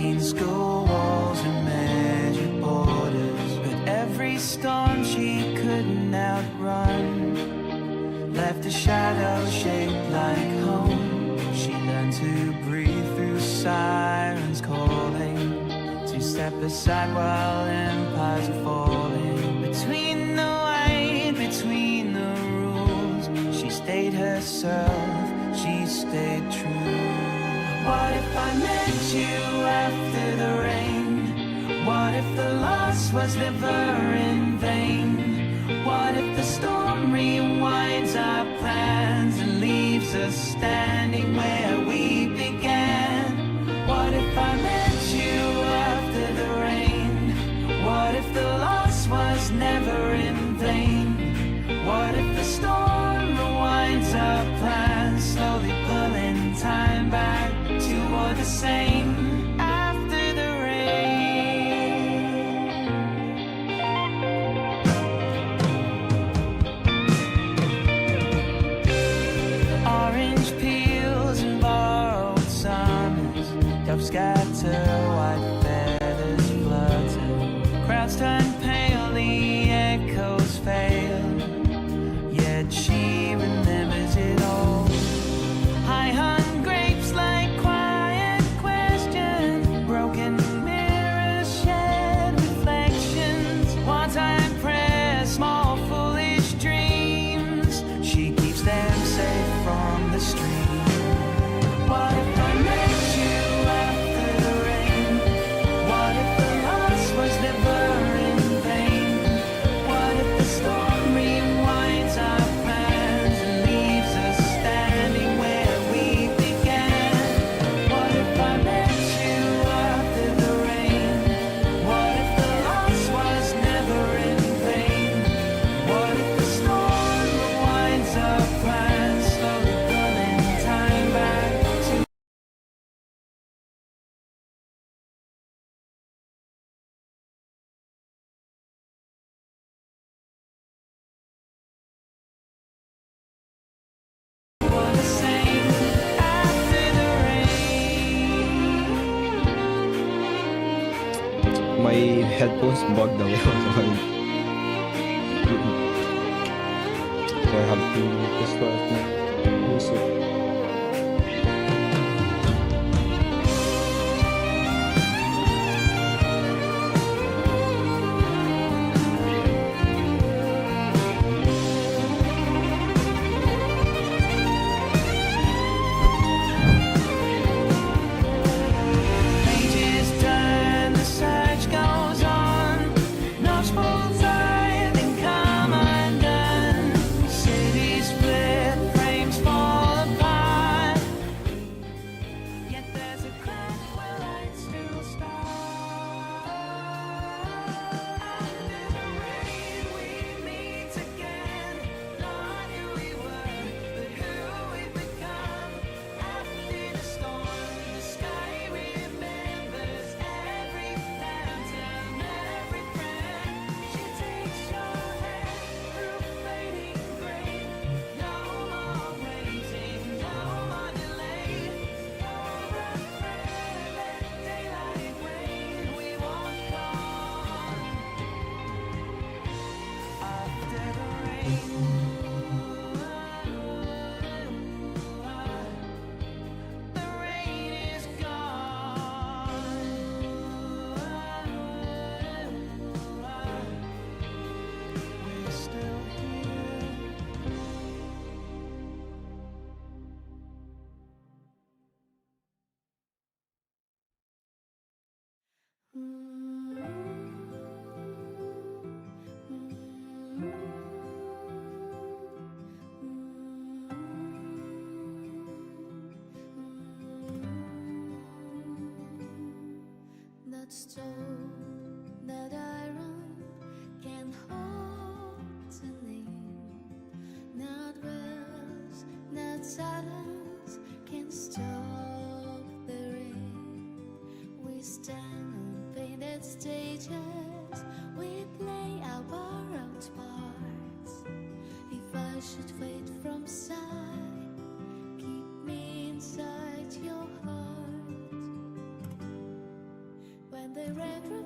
between school walls and measured borders. But every storm she couldn't outrun left a shadow shaped like home. She learned to breathe through sirens calling, to step aside while empires are falling. Between the white, between the rules, she stayed herself, she stayed true. What if I met you after the rain? What if the loss was never in vain? What if the storm rewinds our plans and leaves us standing where we began? What if I met you after the rain? What if the loss was never in vain? What if the storm rewinds our plans, slowly pulling time back toward the same after the rain? Orange peels and borrowed summers, doves scatter, white feathers flutter, crowds turn pale, the echoes fail, yet she remembers it all. High hung grapes like quiet questions, broken mirrors shed reflections, wartime prayers, small foolish dreams, she keeps them safe from the stream. What if I met you after the rain? What if the loss was never in vain? What if the storm rewinds our plans and leaves us standing where we began? What if I met you after the rain? What if the loss was never in vain? What if the storm rewinds our plans, slowly pulling time back to the same after the rain? My headphones bugged away. So I have to restart my music. Pages turn, the search goes on. Knots pull tight, then come undone. Cities split, frames fall apart. Yet there's a crack where light still starts. After the rain, we meet again. Not who we were, but who we've become. After the storm, the sky remembers every phantom, every friend. She takes your hand through fading gray. No more waiting, no more delay. Overfed, let daylight reign. We walk on after the rain. The rain is gone. We're still here. That stone, that iron can hold a name. Not words, not silence can stop the rain. We stand on painted stages, we play our borrowed parts. If I should fade from sight, keep me inside your heart.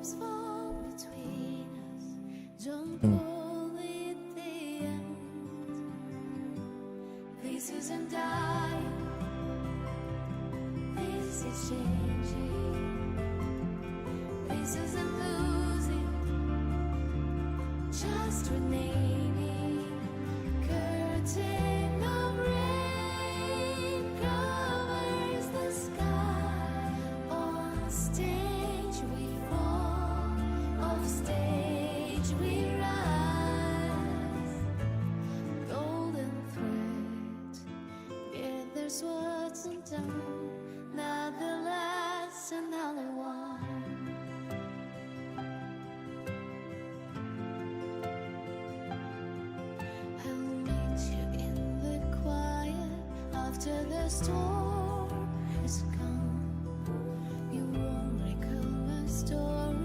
storms fall between us. Don't call it the end. This isn't dying. This is changing. This isn't losing. Just renaming. Curtain of rain covers the sky. On stage we fall, off stage we rise. Golden thread gathers what's undone. Not the last, another one. I'll meet you in the quiet after the storm is gone. You won't recall my story,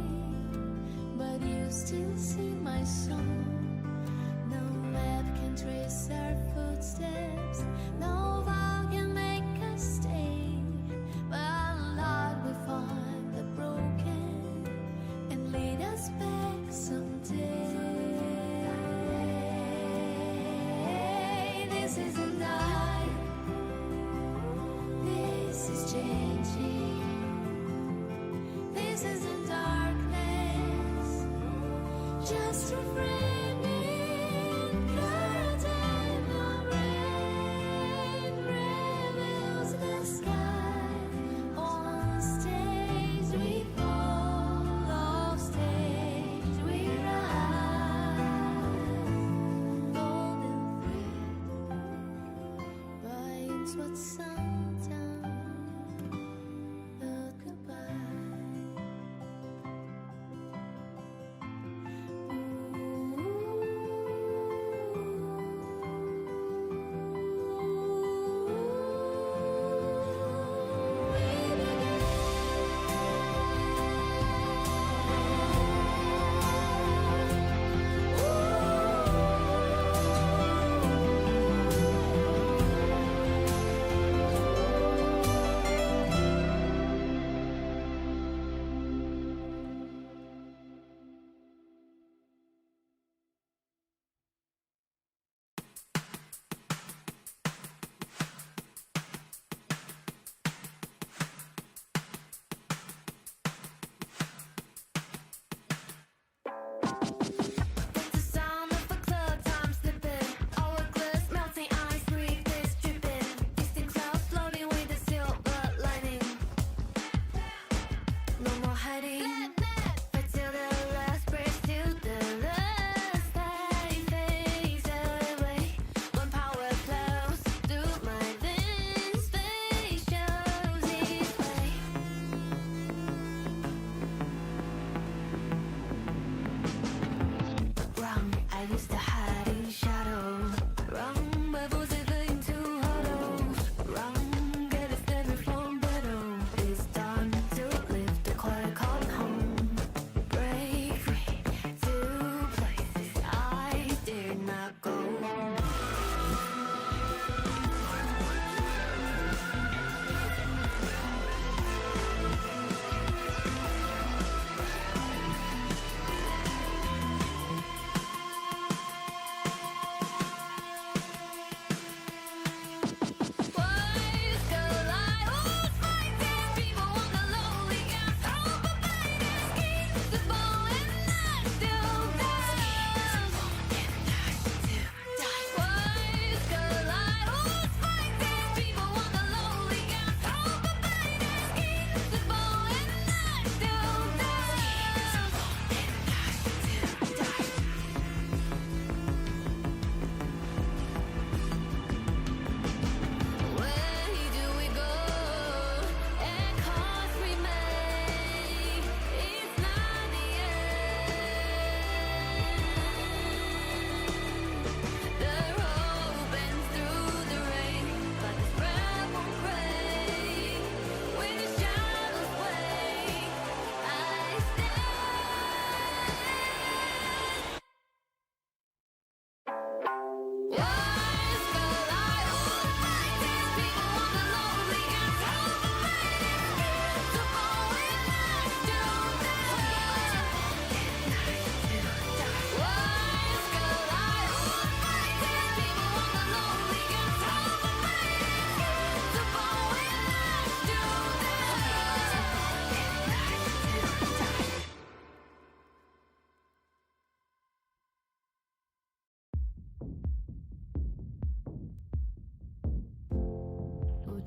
but you still see my song. No map can trace our footsteps, no vow can make us stay. But Lord, we find the broken and lead us back someday. This isn't dying. This is changing. This isn't darkness. Just refrain.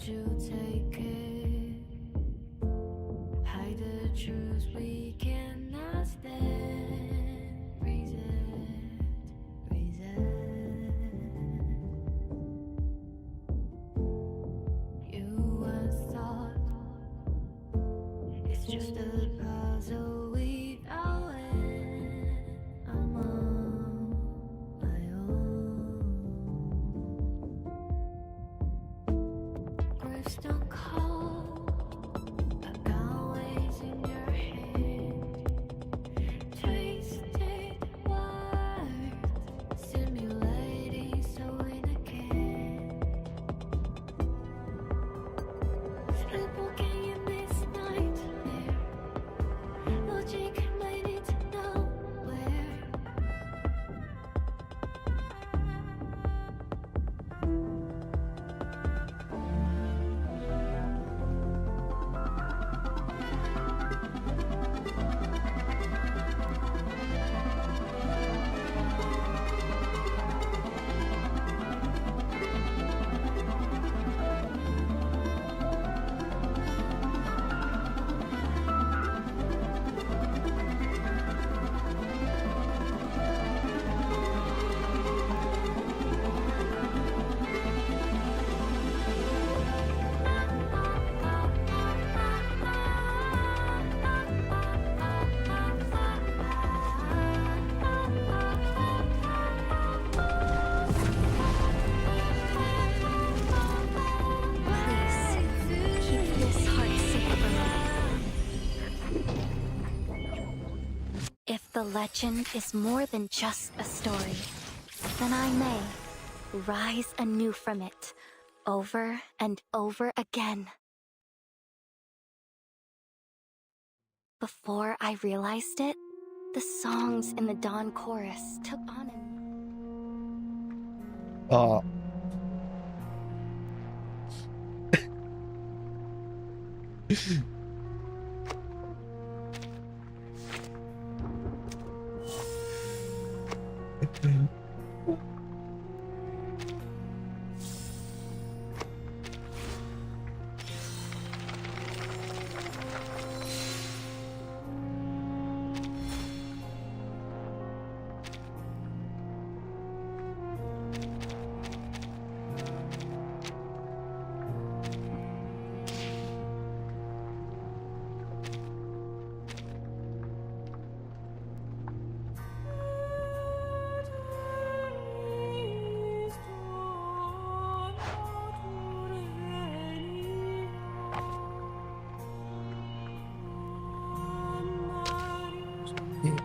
won't you take it? Hide the truth we cannot stand. Reset, reset. You once thought it's just a puzzle without end. I'm on my own. Gravestone call, a gun waves in your hand. Twisted words, simulating so in a can. Sleepwalking in this nightmare. Logic made it nowhere. Please, keep this heart safe for me. If the legend is more than just a story, then I may rise anew from it, over and over again. Before I realized it, the songs in the dawn chorus took on in me. Oh,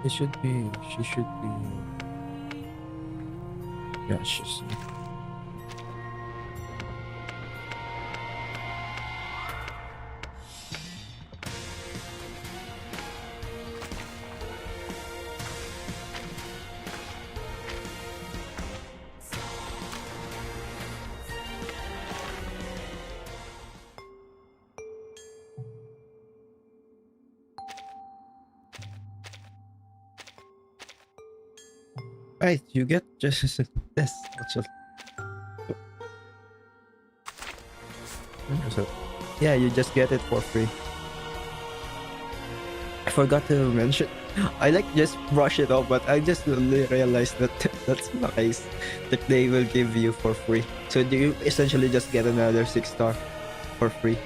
it should be. She should be. Yeah, she's. Right, you get just this. So, yeah, you just get it for free. I forgot to mention. I like just brush it off, but I just really realized that that's the case that they will give you for free. So you essentially just get another 6-star for free.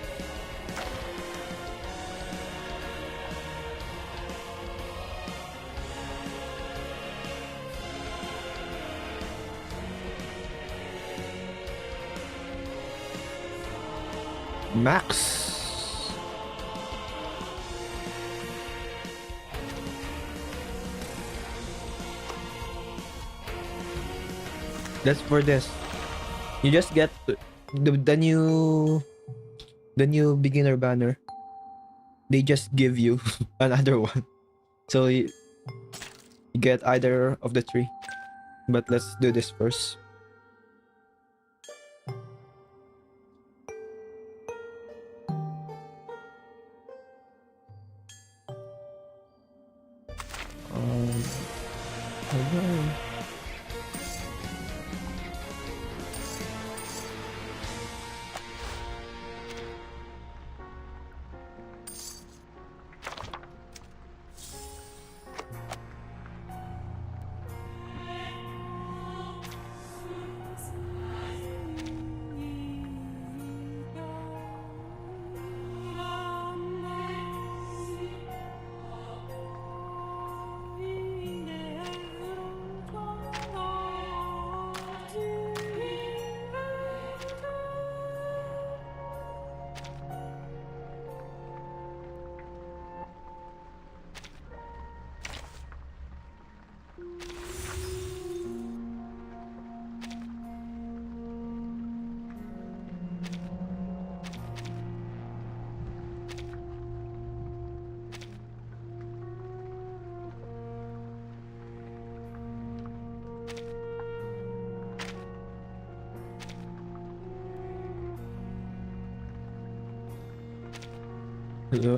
Max. That's for this. You just get the new beginner banner. They just give you another one. So you get either of the three. But let's do this first. Hello. Hello?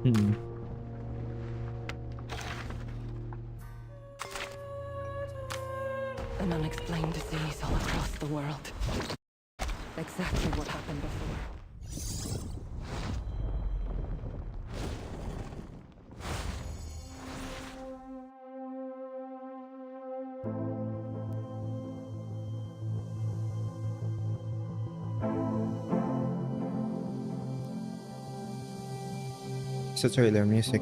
Hmm. An unexplained disease all across the world. Exactly what happened before. It's a trailer music.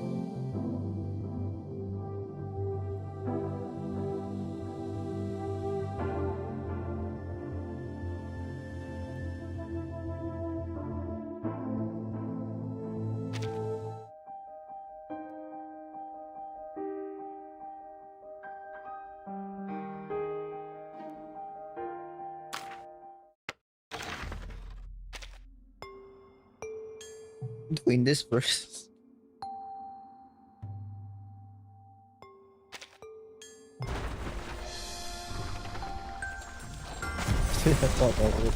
Doing this first. I thought of it.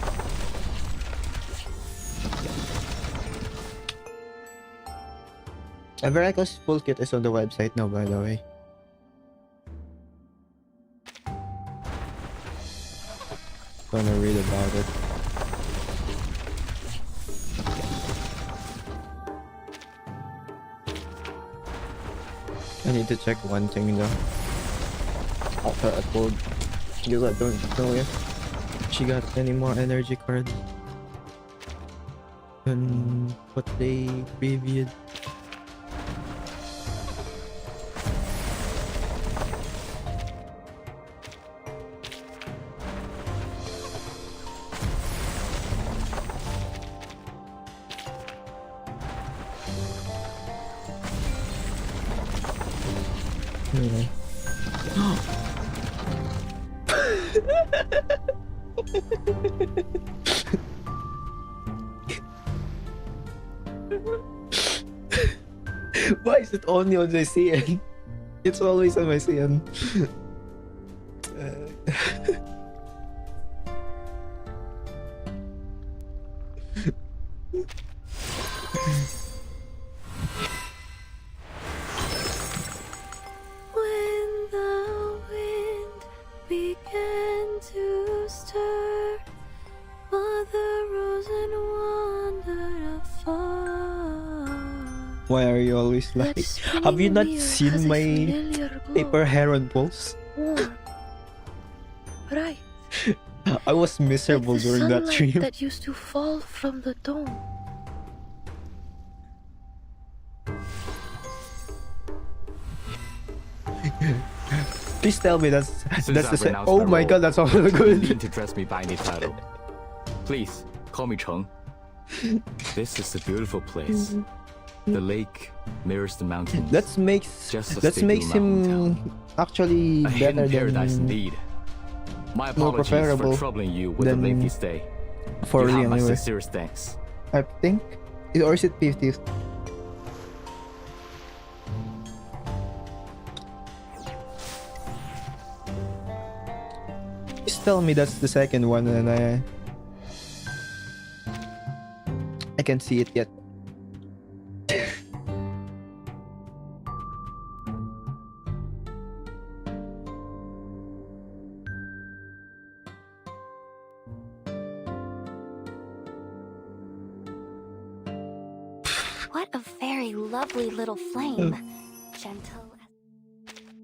Veracruz full kit is on the website now, by the way. Gonna read about it. I need to check one thing though. After I told you, I don't know if she got any more energy cards than what they previewed. Why is it only on my CN? It's always on my CN. When the wind began to stir, Mother rose and wandered afar. Why are you always like? Have you not seen my paper heron pulse? Warm, bright, I was miserable like the during that sunlight stream. that used to fall from the dome. Please tell me that's Since the I've same. renounced Oh my my role, god, that's all you good. need to address me by any title. Please, call me Cheng. This is a beautiful place. The lake mirrors the mountains. That makes Just a that stately makes mountain him town. actually A better hidden paradise than indeed. My more apologies preferable for troubling you with a than lengthy stay. for You Lee have my anyway. sincerest thanks. I think, or is it 50th? Just tell me that's the second one, and I can't see it yet. What a very lovely little flame. Gentle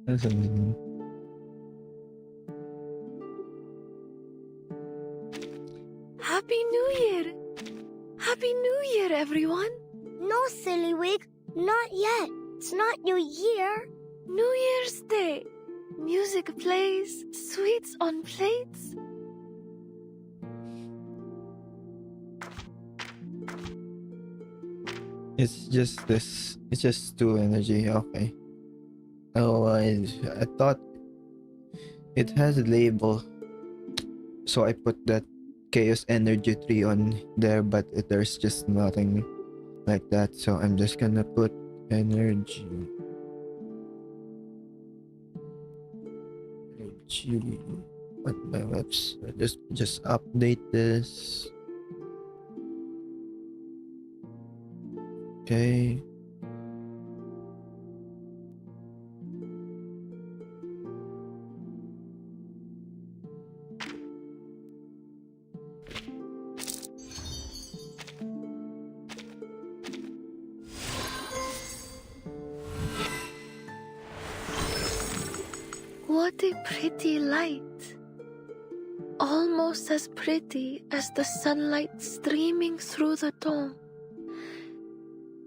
as Happy New Year! Happy New Year, everyone! No, silly wig, not yet. It's not New Year. New Year's Day! Music plays, sweets on plates. It's just this. It's just two energy. Okay. Oh, I thought it has a label, so I put that chaos energy tree on there, but there's just nothing like that. So I'm just gonna put energy. Energy on my website. Just update this. Okay. What a pretty light! Almost as pretty as the sunlight streaming through the dome.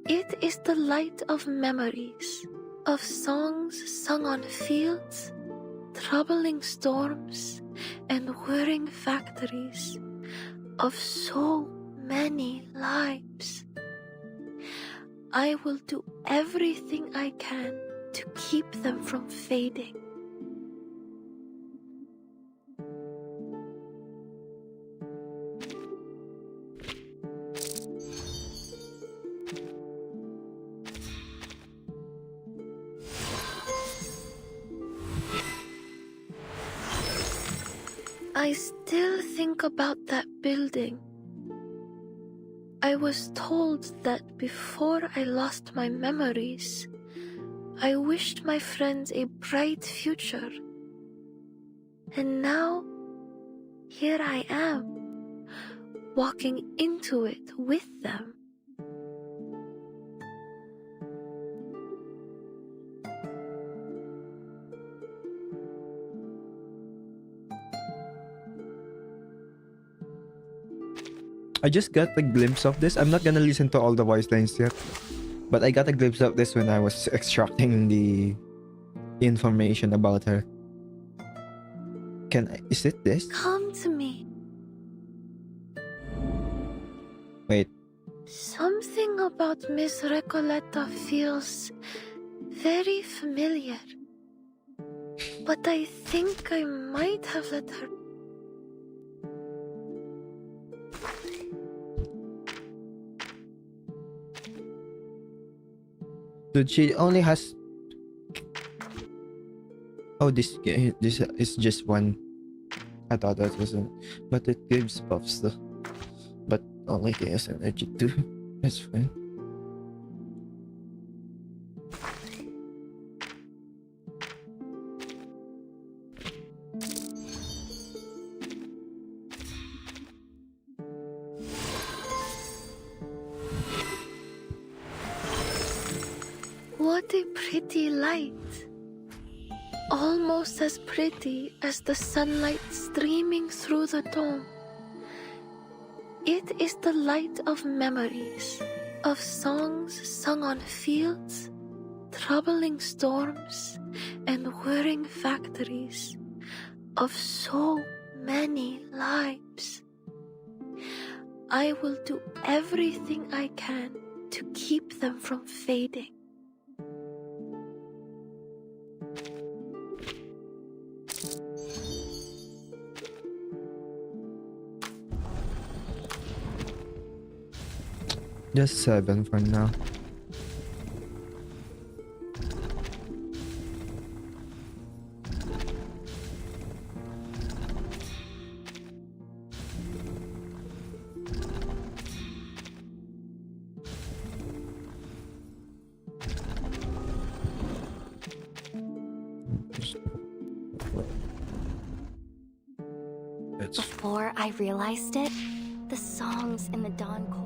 It is the light of memories, of songs sung on fields, troubling storms, and whirring factories, of so many lives. I will do everything I can to keep them from fading. I still think about that building. I was told that before I lost my memories, I wished my friends a bright future. And now, here I am, walking into it with them. I just got a glimpse of this. I'm not gonna listen to all the voice lines yet, but I got a glimpse of this when I was extracting the information about her. Is it this? Come to me. Wait. Something about Miss Recoleta feels very familiar. But I think I might have let her. Dude, she only has. Oh, this is just one. I thought that wasn't, but it gives buffs though. But only chaos energy too. That's fine. What a pretty light! Almost as pretty as the sunlight streaming through the dome. It is the light of memories, of songs sung on fields, troubling storms, and whirring factories, of so many lives. I will do everything I can to keep them from fading. Just 7 for now. Before I realized it, the songs in the dawn chorus.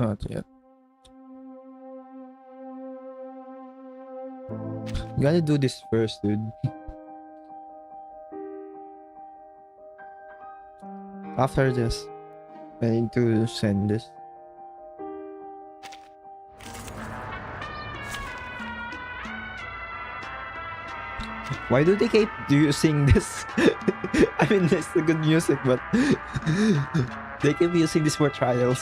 Not yet. You gotta do this first, dude. After this, I need to send this. Why do they keep using this? I mean, it's a good music, but they keep using this for trials.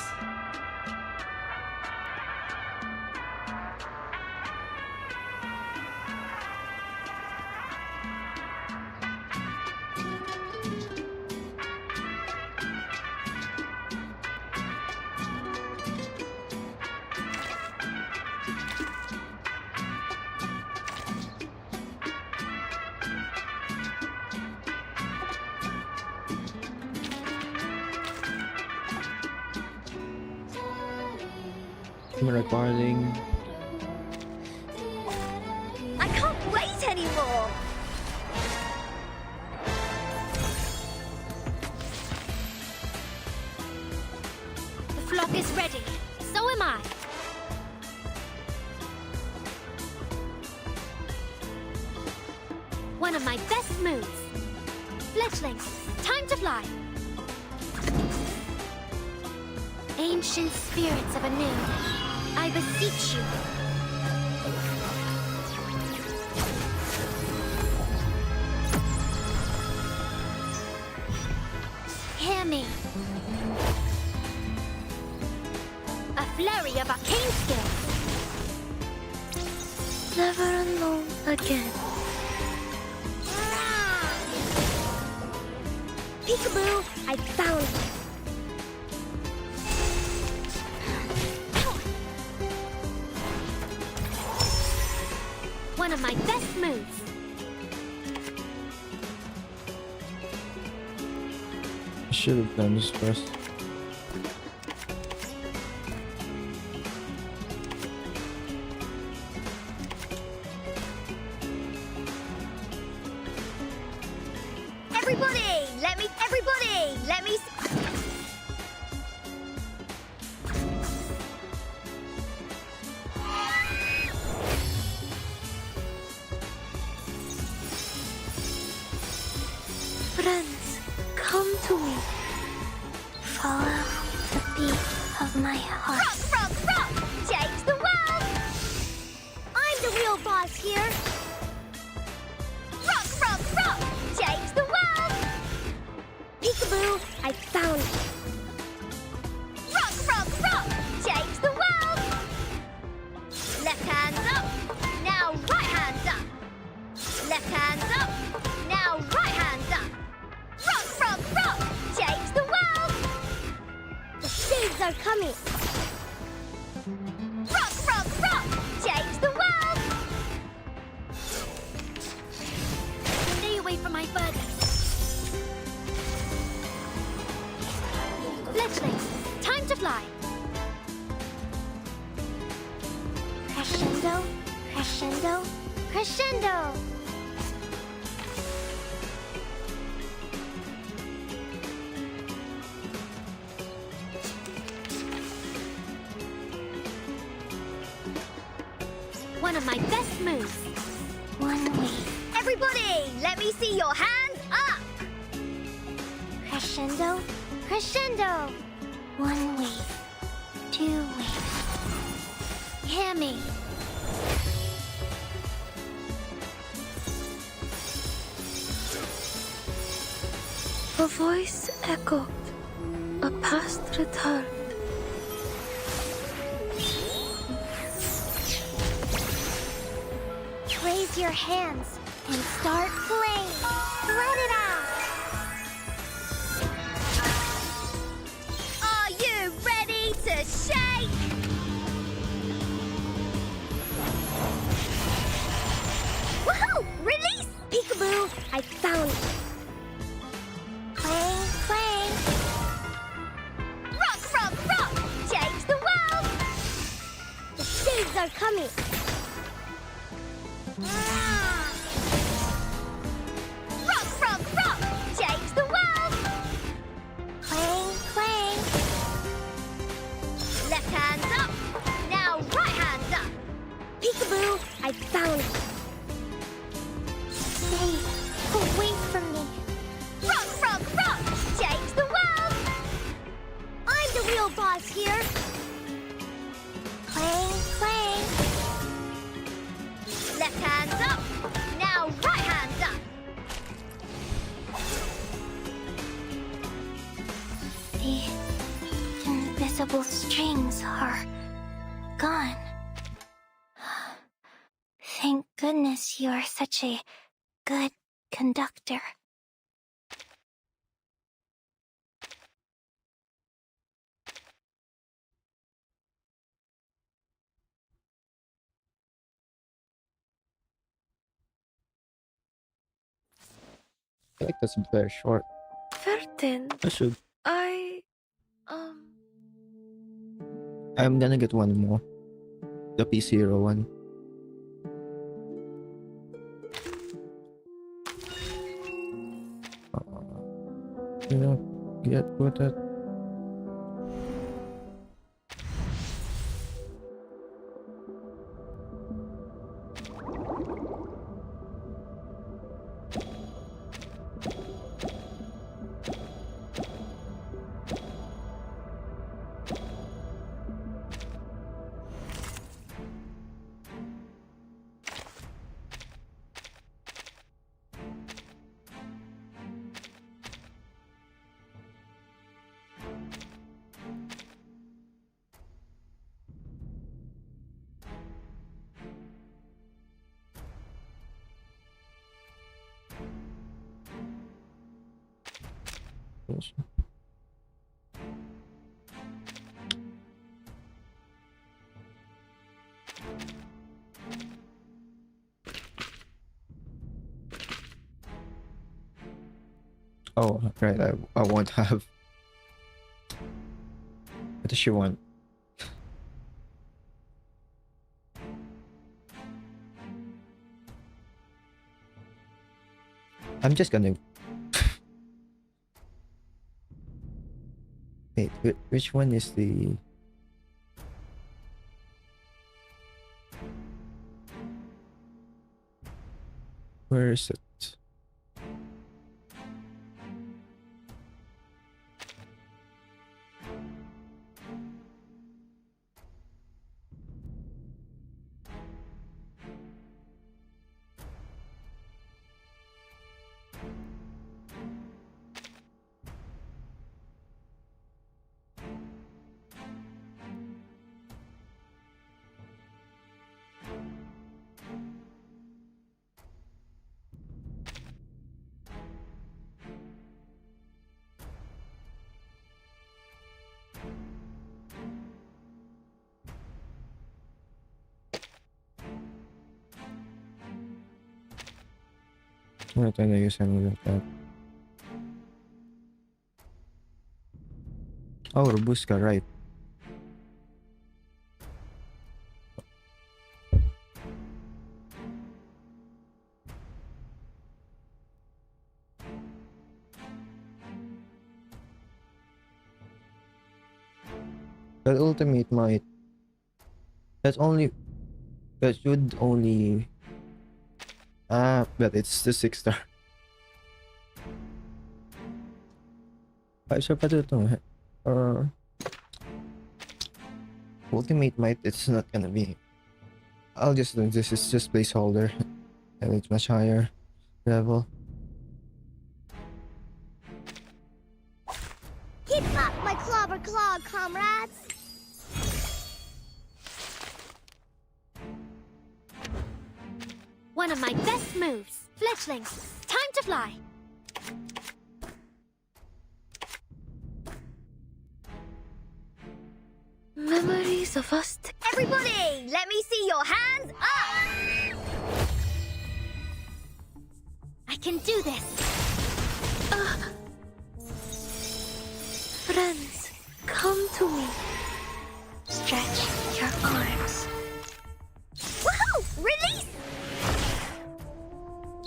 I'm recording. I can't wait anymore! The flock is ready. So am I. One of my best moves. Fledglings, time to fly. Ancient spirits of Anu, I beseech you. Hear me. A flurry of arcane skills. Never alone again. Peekaboo, I found you. One of my best moves. I should have done this first. Everybody, let me Friends, come to me. Follow the beat of my heart. rock, change the world. I'm the real boss here. Rock, change the world. Peekaboo, I found you. Rock, change the world. Left hands up, now right hands up. Left hands up, now right hands up. Rock, change the world. The shades are coming. Rock, change the world. Stay away from my birdies. Fledglings, time to fly. Crescendo, crescendo, crescendo. One of my best moves. One way. Everybody, let me see your hands up. Crescendo, crescendo. One way. Two ways. Hear me. A voice echoed. A past returned. Raise your hands and start playing. Let it out. Are you ready to shake? Woohoo! Release! Peekaboo, I found you. Playing. Rock, change the world. The shades are coming. Rock, change the world. Playing. Left hand I found it. Stay away from me. Rock, rock, rock! Change the world! I'm the real boss here. Clang, clang. Left hand's up. Now right hand's up. The invisible strings are gone. Thank goodness you are such a good conductor. I like that's very short. Vertin, I should. I'm gonna get one more. The P0 one. You know, get with it. Oh, right. I won't have. What does she want? I'm just gonna. Wait, which one is the? Where is it? I'm gonna use any of that. Oh, Robusta, right. That ultimate might. That should only. But it's the 6-star. 5-star pa dito. Ultimate might, it's not gonna be. I'll just do this. It's just placeholder, and it's much higher level. Keep up, my clobber claw comrades! One of my best moves. Fletchlings, time to fly. memories of us. Everybody, let me see your hands up! I can do this. Friends, come to me. Stretch your arms. Woohoo! Release!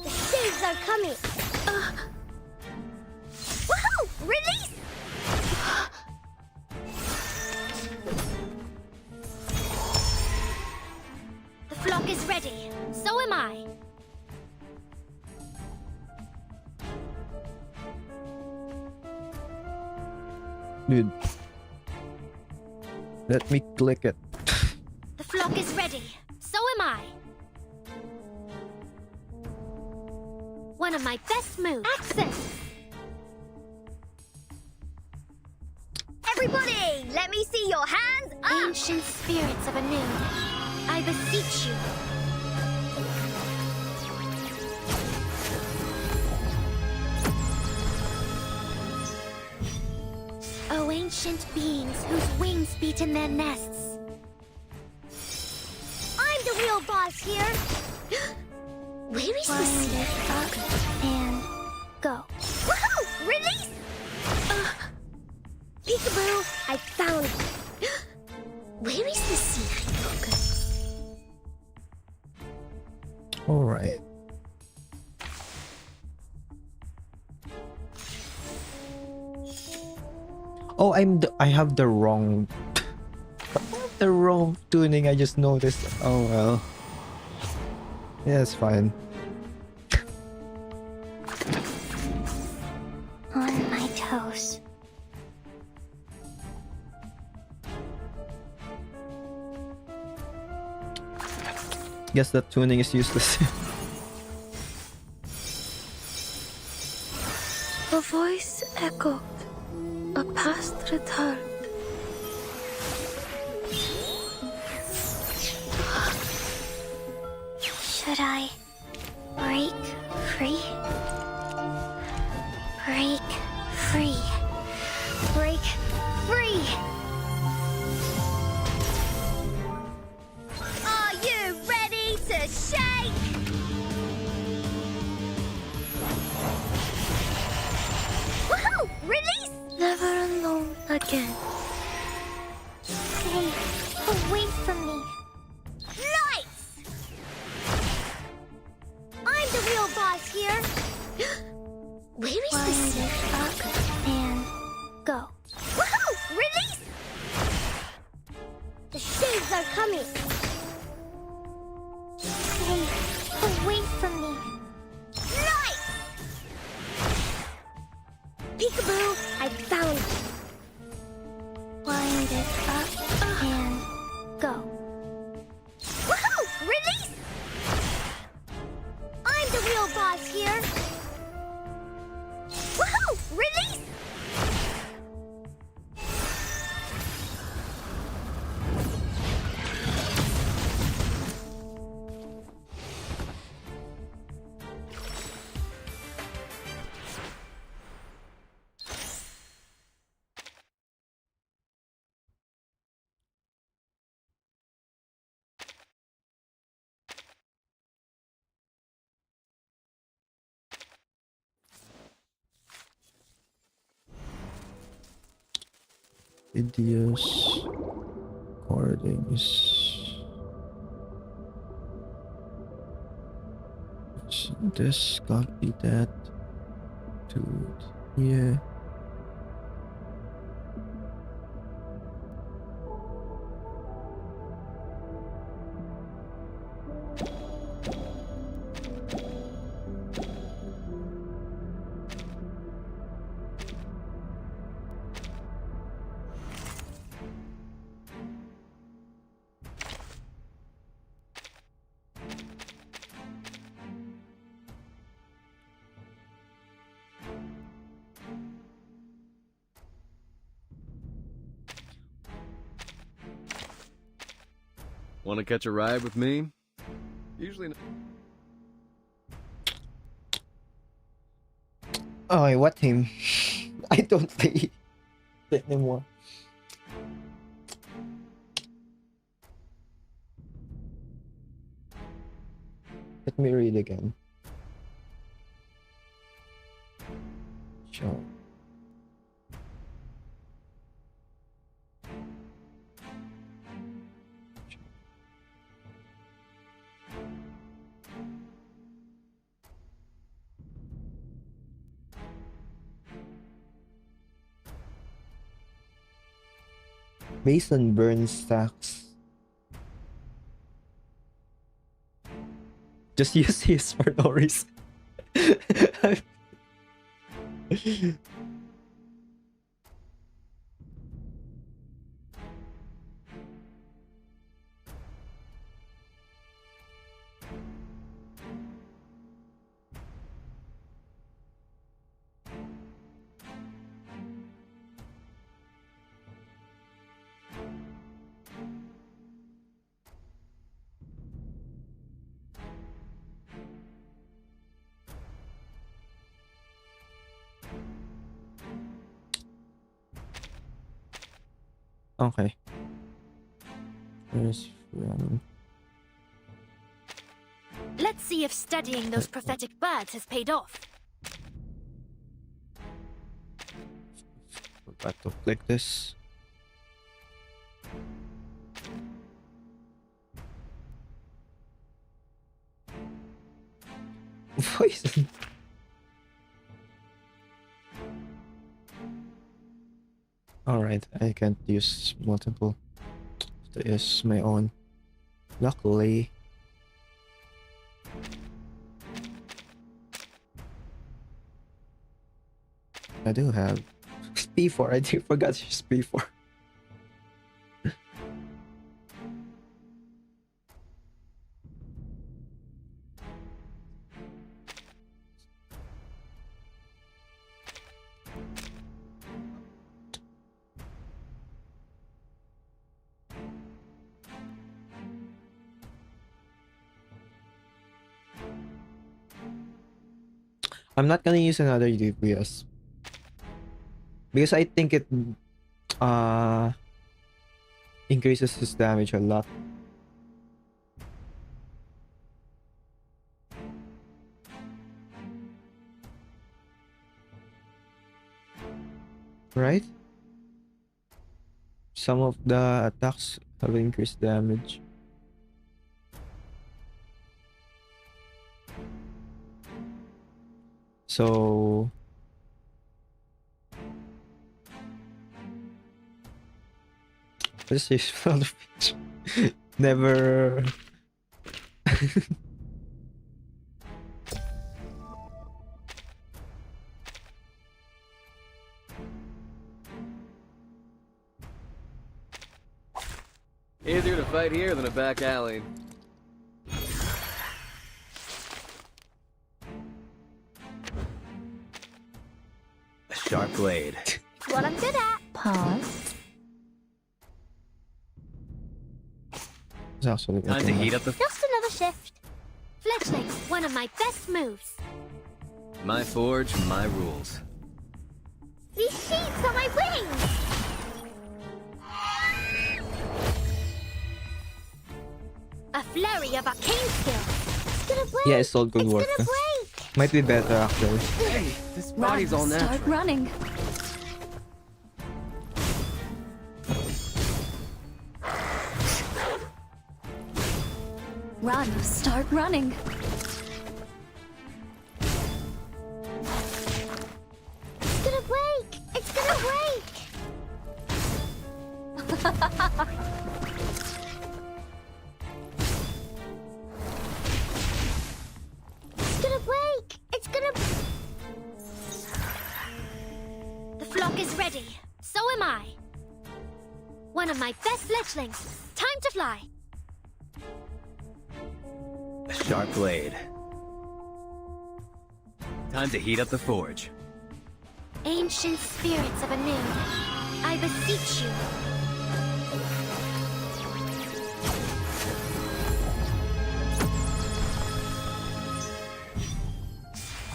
The saves are coming. Woohoo! Release! The flock is ready. So am I. Dude. Let me click it. The flock is ready. So am I. One of my best moves. Access. Everybody, let me see your hands up. Ancient spirits of Anu, I beseech you. Oh, ancient beings whose wings beat in their nests. I'm the real boss here. Where is the sea? Up and go. Woohoo! Release! Peekaboo! I found it. Where is the sea? Alright. Oh, I have the wrong tuning. I just noticed. Oh well. Yeah, it's fine. On my toes. Guess that tuning is useless. A voice echoed, a past returned. Should I break free? Break free. Break free. Are you ready to shake? Woohoo! Release! Never alone again. Stay away from me. Lights! I'm the real boss here. Where is the sea? Up and go. Woohoo! Release! The shades are coming. Stay away from me. Lights! Peekaboo! I found it. Wind it up and go. Woohoo! Release! I'm the real boss here. Woohoo! Release! Videos, recordings. This, copy that to here. Want to catch a ride with me? Usually. Oh, what him? I don't play it anymore. Let me read again. Sure. Based on burn stacks. Just use his for no reason. Okay. Let's see if studying those prophetic birds has paid off. Forgot to click this. Voice. Alright, I can't use multiple. To use my own. Luckily. I do have P4. I forgot to use P4. I'm not gonna use another DPS because I think it increases his damage a lot. Right? Some of the attacks have increased damage. So this is never. Easier to fight here than a back alley. A sharp blade. It's what I'm good at. Pause. It's actually Time to heat up the. Just another shift. Fletchling, one of my best moves. My forge, my rules. These sheets are my wings. A flurry of arcane skill. It's gonna break. Yeah, it's all good It's work. gonna break. Might be better actually. Hey, this body's all natural. Start running. Run, start running. It's gonna break. It's gonna break. It's gonna break. It's gonna. The flock is ready. So am I. One of my best fletchlings. Time to fly. A sharp blade. Time to heat up the forge. Ancient spirits of Anu, I beseech you.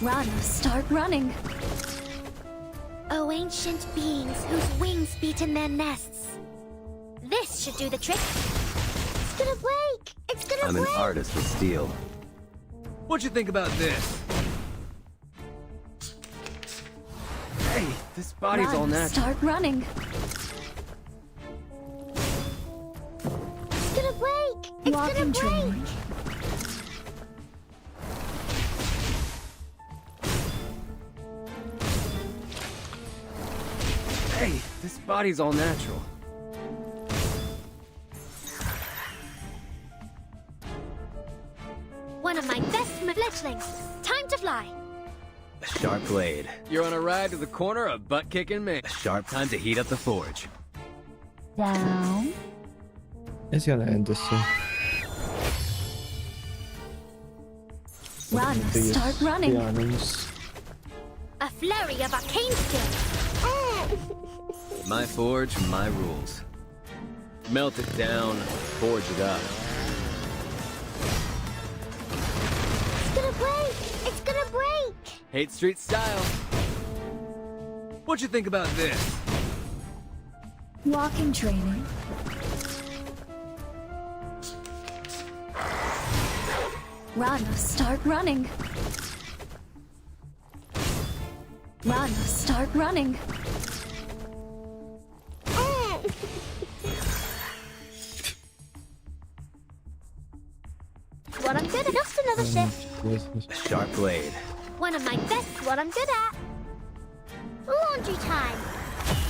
Run, start running. O ancient beings whose wings beat in their nests. This should do the trick. It's gonna break! It's gonna I'm an break! artist with steel. What'd you think about this? Hey, this body's all Run, natural. start running. It's gonna break! It's Walking gonna break! train. Hey, this body's all natural. One One of my best fledglings. Time to fly. A sharp blade. You're on a ride to the corner of butt kicking me. A sharp time to heat up the forge. Down. It's gonna end this soon. Run. Start running. A flurry of arcane skill. My forge, my rules. Melt it down, forge it up. It's gonna break. It's gonna break. Hate Street style. What you think about this? Walking training. Run. Start running. Run. Start running. What I'm good at. Just another shift. A sharp blade. One of my best. What I'm good at. Laundry time.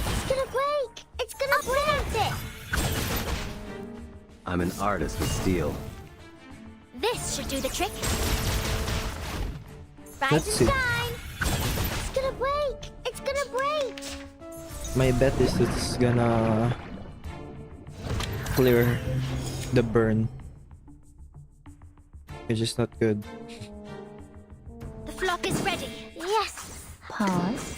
It's gonna break. It's gonna break. It. I'm an artist with steel. This should do the trick. Rise Let's and see. shine. It's gonna break. It's gonna break. My bet is it's gonna clear the burn. It's just not good. The flock is ready. Yes. Pause.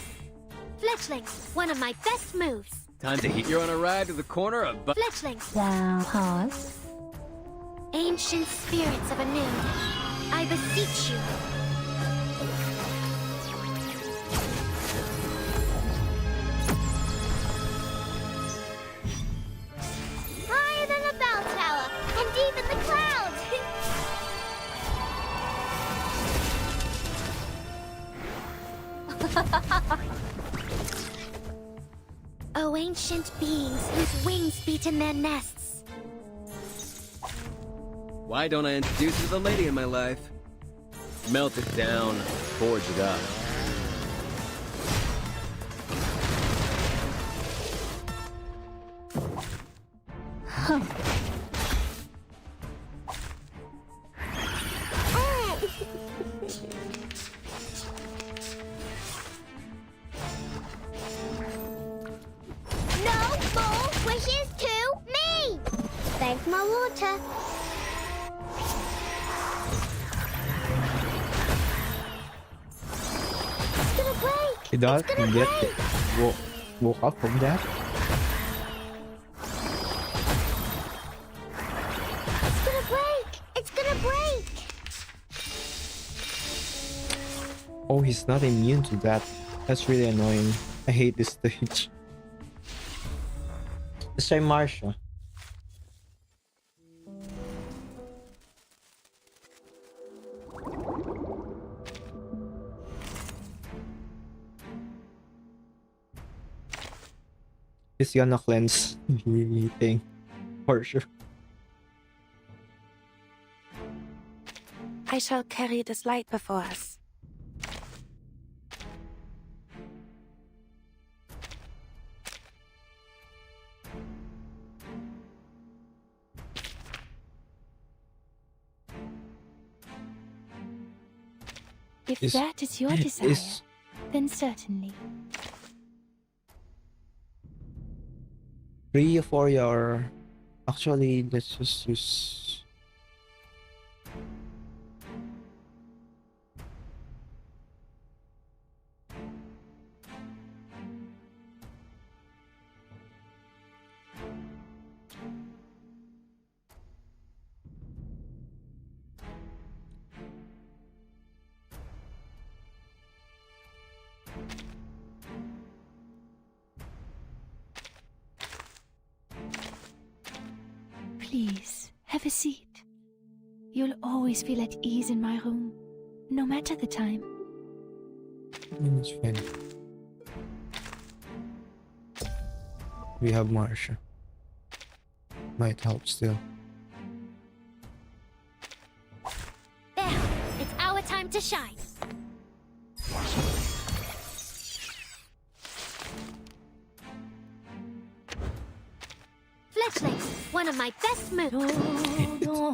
Fledglings. One of my best moves. Time to heat. You're on a ride to the corner of butt. Fledglings. Down. Pause. Ancient spirits of a noon. I beseech you. Higher than a bell tower, and even the clouds. Oh, ancient beings whose wings beat in their nests. Why don't I introduce you to the lady in my life? Melt it down, forge it up. No more wishes to me! Thanks, my water. It's gonna break! You don't It's gonna get break! woke up from that. It's gonna break! It's gonna break! Oh, he's not immune to that. That's really annoying. I hate this stage. Let's try Marsha. He's gonna cleanse everything for sure. I shall carry this light before us. If Is- that is your desire, Is then certainly. 3 for your. Actually, let's just use. Please, have a seat. You'll always feel at ease in my room, no matter the time. It's fine. We have Marsha. Might help still. There! It's our time to shine! Fledglings, one of my best moves.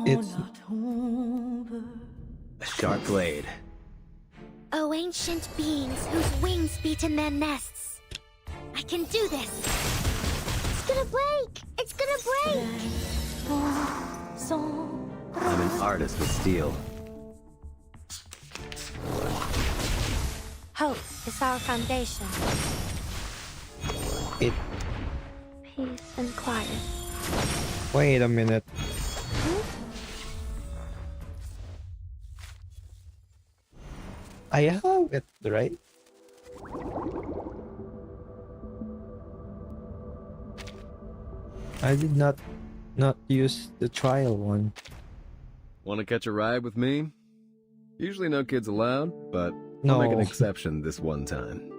It's A sharp blade. Oh, ancient beings whose wings beat in their nests. I can do this. It's gonna break. It's gonna break. I'm an artist with steel. Hope is our foundation. It. Peace and quiet. Wait a minute. I have it, right? I did not use the trial one. Want to catch a ride with me? Usually no kids allowed, but No. I'll make an exception this one time.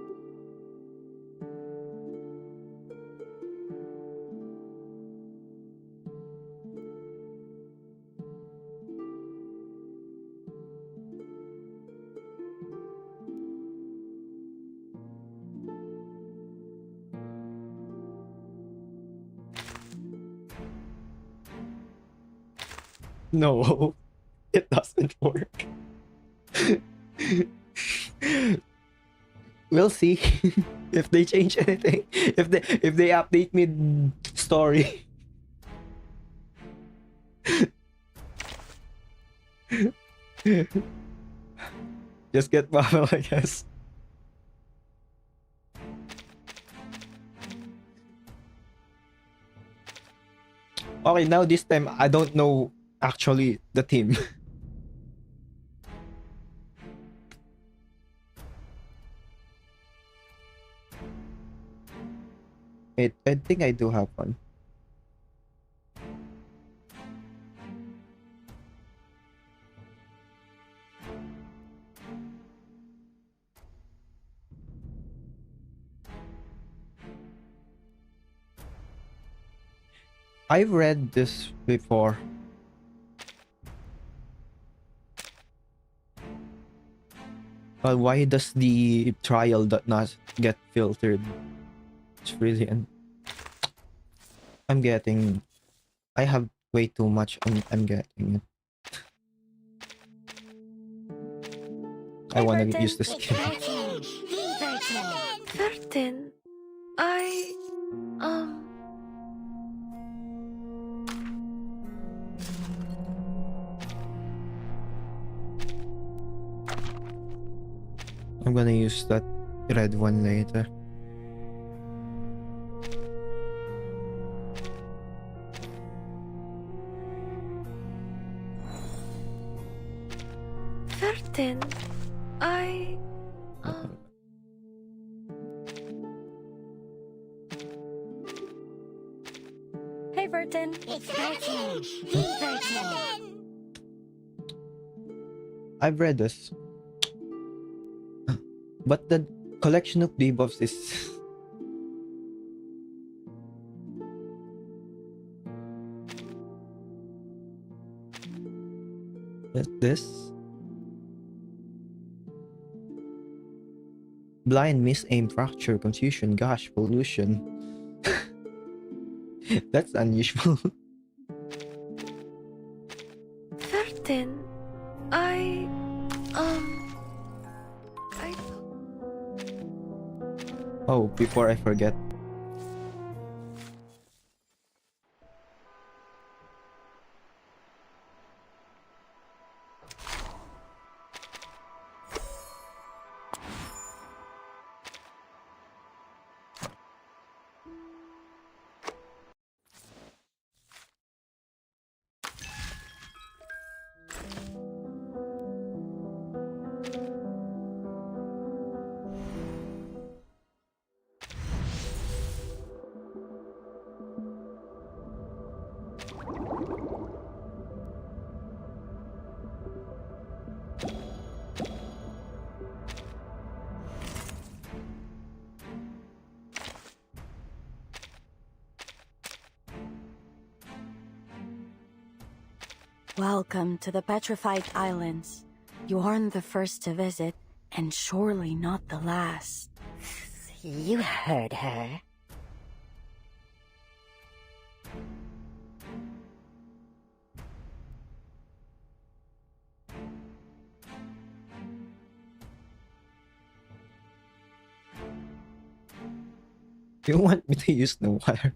No, it doesn't work. We'll see if they change anything. If they update me story. Just get Marvel, I guess. Okay, now this time I don't know actually the team. I think I do have one. I've read this before. But why does the trial not get filtered? It's brilliant. I have way too much and I'm getting it. I want to use the skin. Vertin, I'm gonna use that red one later. Vertin, Hey, Vertin. It's Vertin. The Vertin. I've read this. But the collection of debuffs is... This? Blind, miss, aim, fracture, confusion, gosh, pollution. That's unusual. Vertin, Oh, before I forget. Welcome to the Petrified Islands. You aren't the first to visit, and surely not the last. You heard her. You want me to use the water?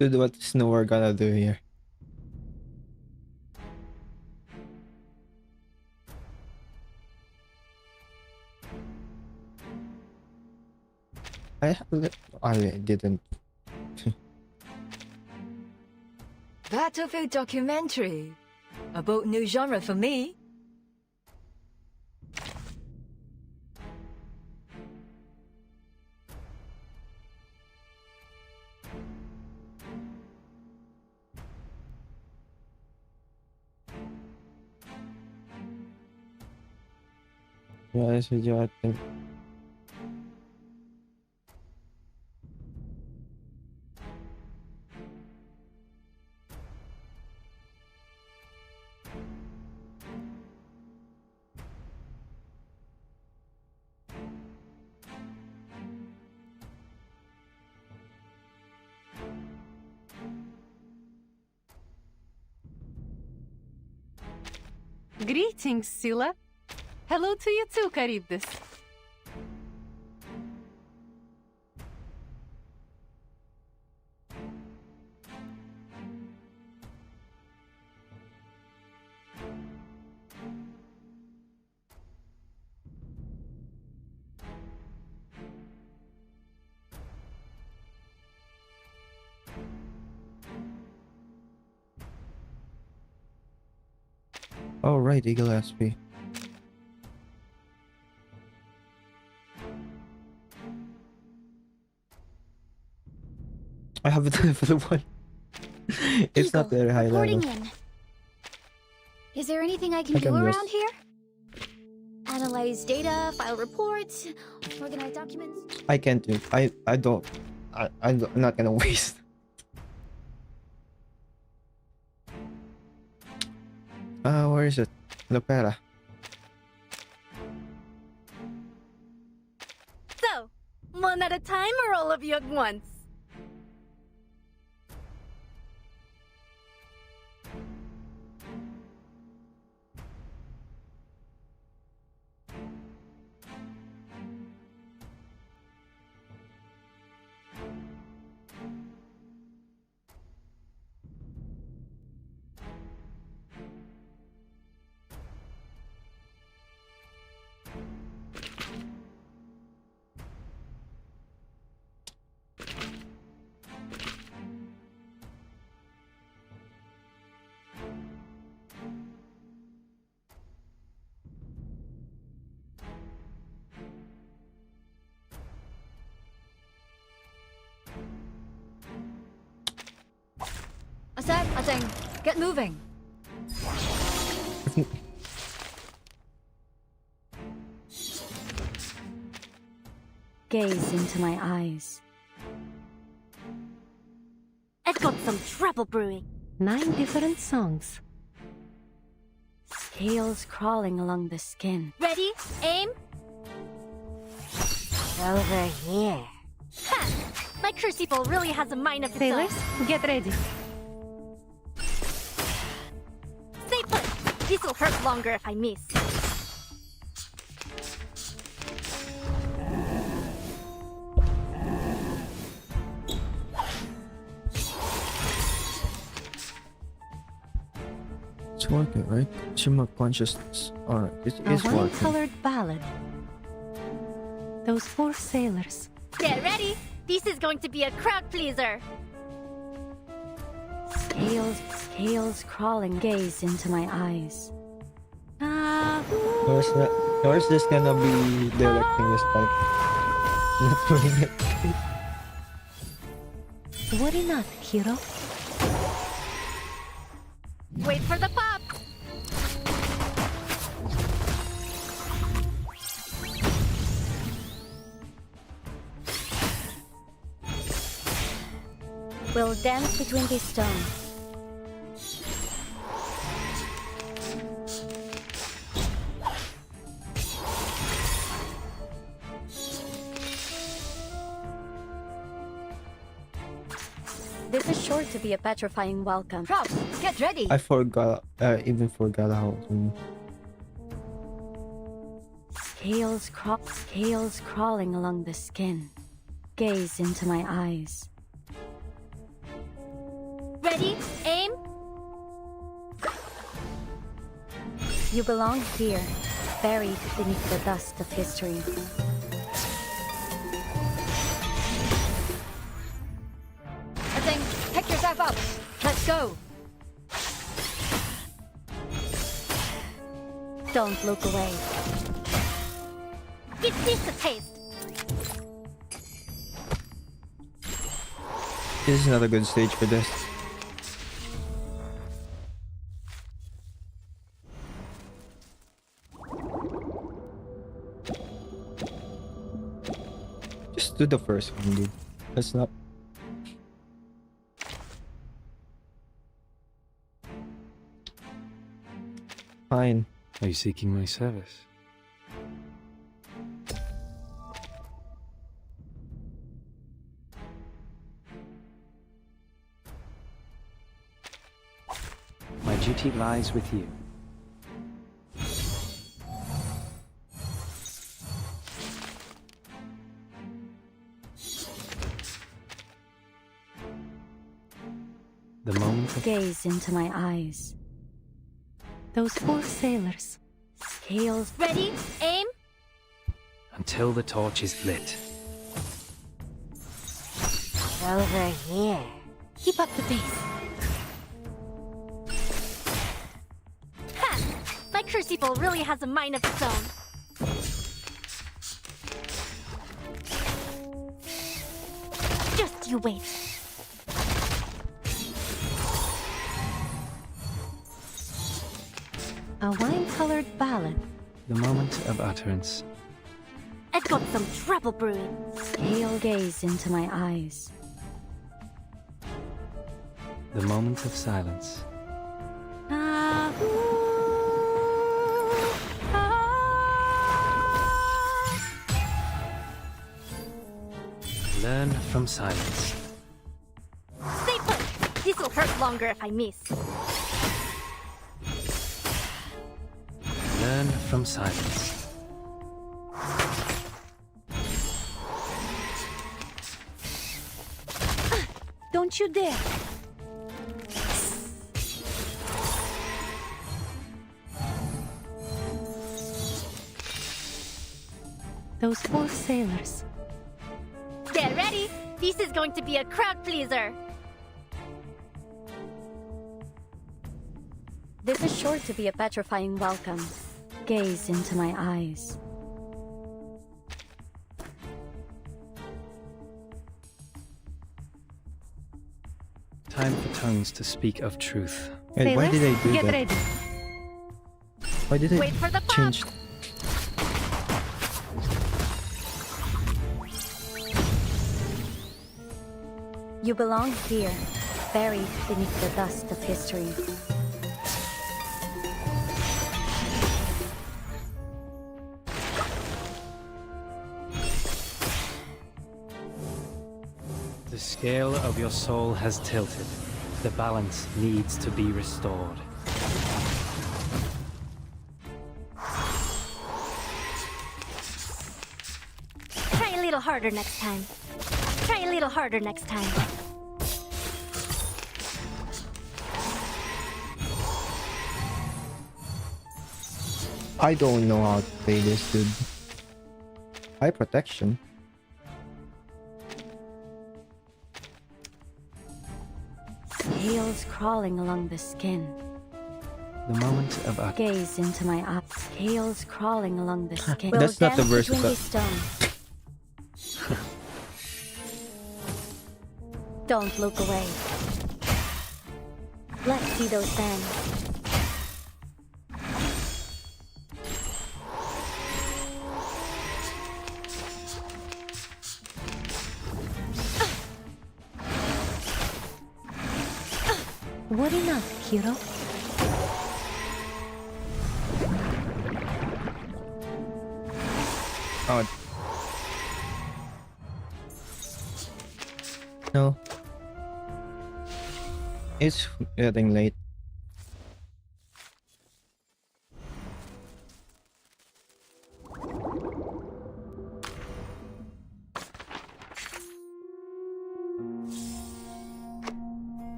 Dude, what is Noah gonna do here? I didn't. Battlefield documentary. A bold new genre for me. Yeah, I suggest. Greetings, Scylla. Hello to you too, Charybdis. Oh right, Eagle SP. I have it for the one. It's Eagle, not very high reporting level. in. Is there anything I can I do can around just- here? Analyze data, file reports, organize documents. I can't do. I don't. I'm not gonna waste. Where is it? Lopera. So, one at a time or all of you at once? Aseng, get moving. Gaze into my eyes. I've got some trouble brewing. 9 different songs. Scales crawling along the skin. Ready? Aim? Over here. Ha! My crucible really has a mind of its Sailors, own. get ready. Stay put. This will hurt longer if I miss. It's working, right? Stream of consciousness. Alright, it A is working. wine-colored ballad. Those poor sailors. Get ready. This is going to be a crowd pleaser. Scales crawling. Gaze into my eyes. Where's this gonna be directing this part? Not doing it. Worry not, hero. Wait for the pop. We'll dance between these stones. This is sure to be a petrifying welcome. Props, get ready. I forgot. Even forgot how to. Scales crawling along the skin. Gaze into my eyes. Ready, aim. You belong here, buried beneath the dust of history. Pick yourself up. Let's go. Don't look away. Give this a taste. This is not a good stage for this. Just do the first one, dude. Let's not. Fine. Are you seeking my service? My duty lies with you. The moment of Gaze into my eyes. Those poor sailors. Scales. Ready, aim. until the torch is lit. Over here. Keep up the pace. Ha! My crucible really has a mind of its own. Just you wait. A wine-colored ballad. The moment of utterance. I've got some trouble brewing. Pale gaze into my eyes. The moment of silence. Ah, ooh, Learn from silence. Stay put. This'll hurt longer if I miss. Learn from silence. Don't you dare! Those poor sailors. Get ready. This is going to be a crowd pleaser. This is sure to be a petrifying welcome. Gaze into my eyes. Time for tongues to speak of truth. And why did I do get that? ready. Why did I Wait for the pop. change? You belong here, buried beneath the dust of history. The scale of your soul has tilted. The balance needs to be restored. Try a little harder next time. Try a little harder next time. I don't know how to play this, dude. High protection. Scales crawling along the skin. The moment of utterance. Gaze into my eyes. Scales crawling along the skin. That's not the verse of Windy that. stone. Don't look away. Let's see those bands. What enough, hero? Oh. No. It's getting late.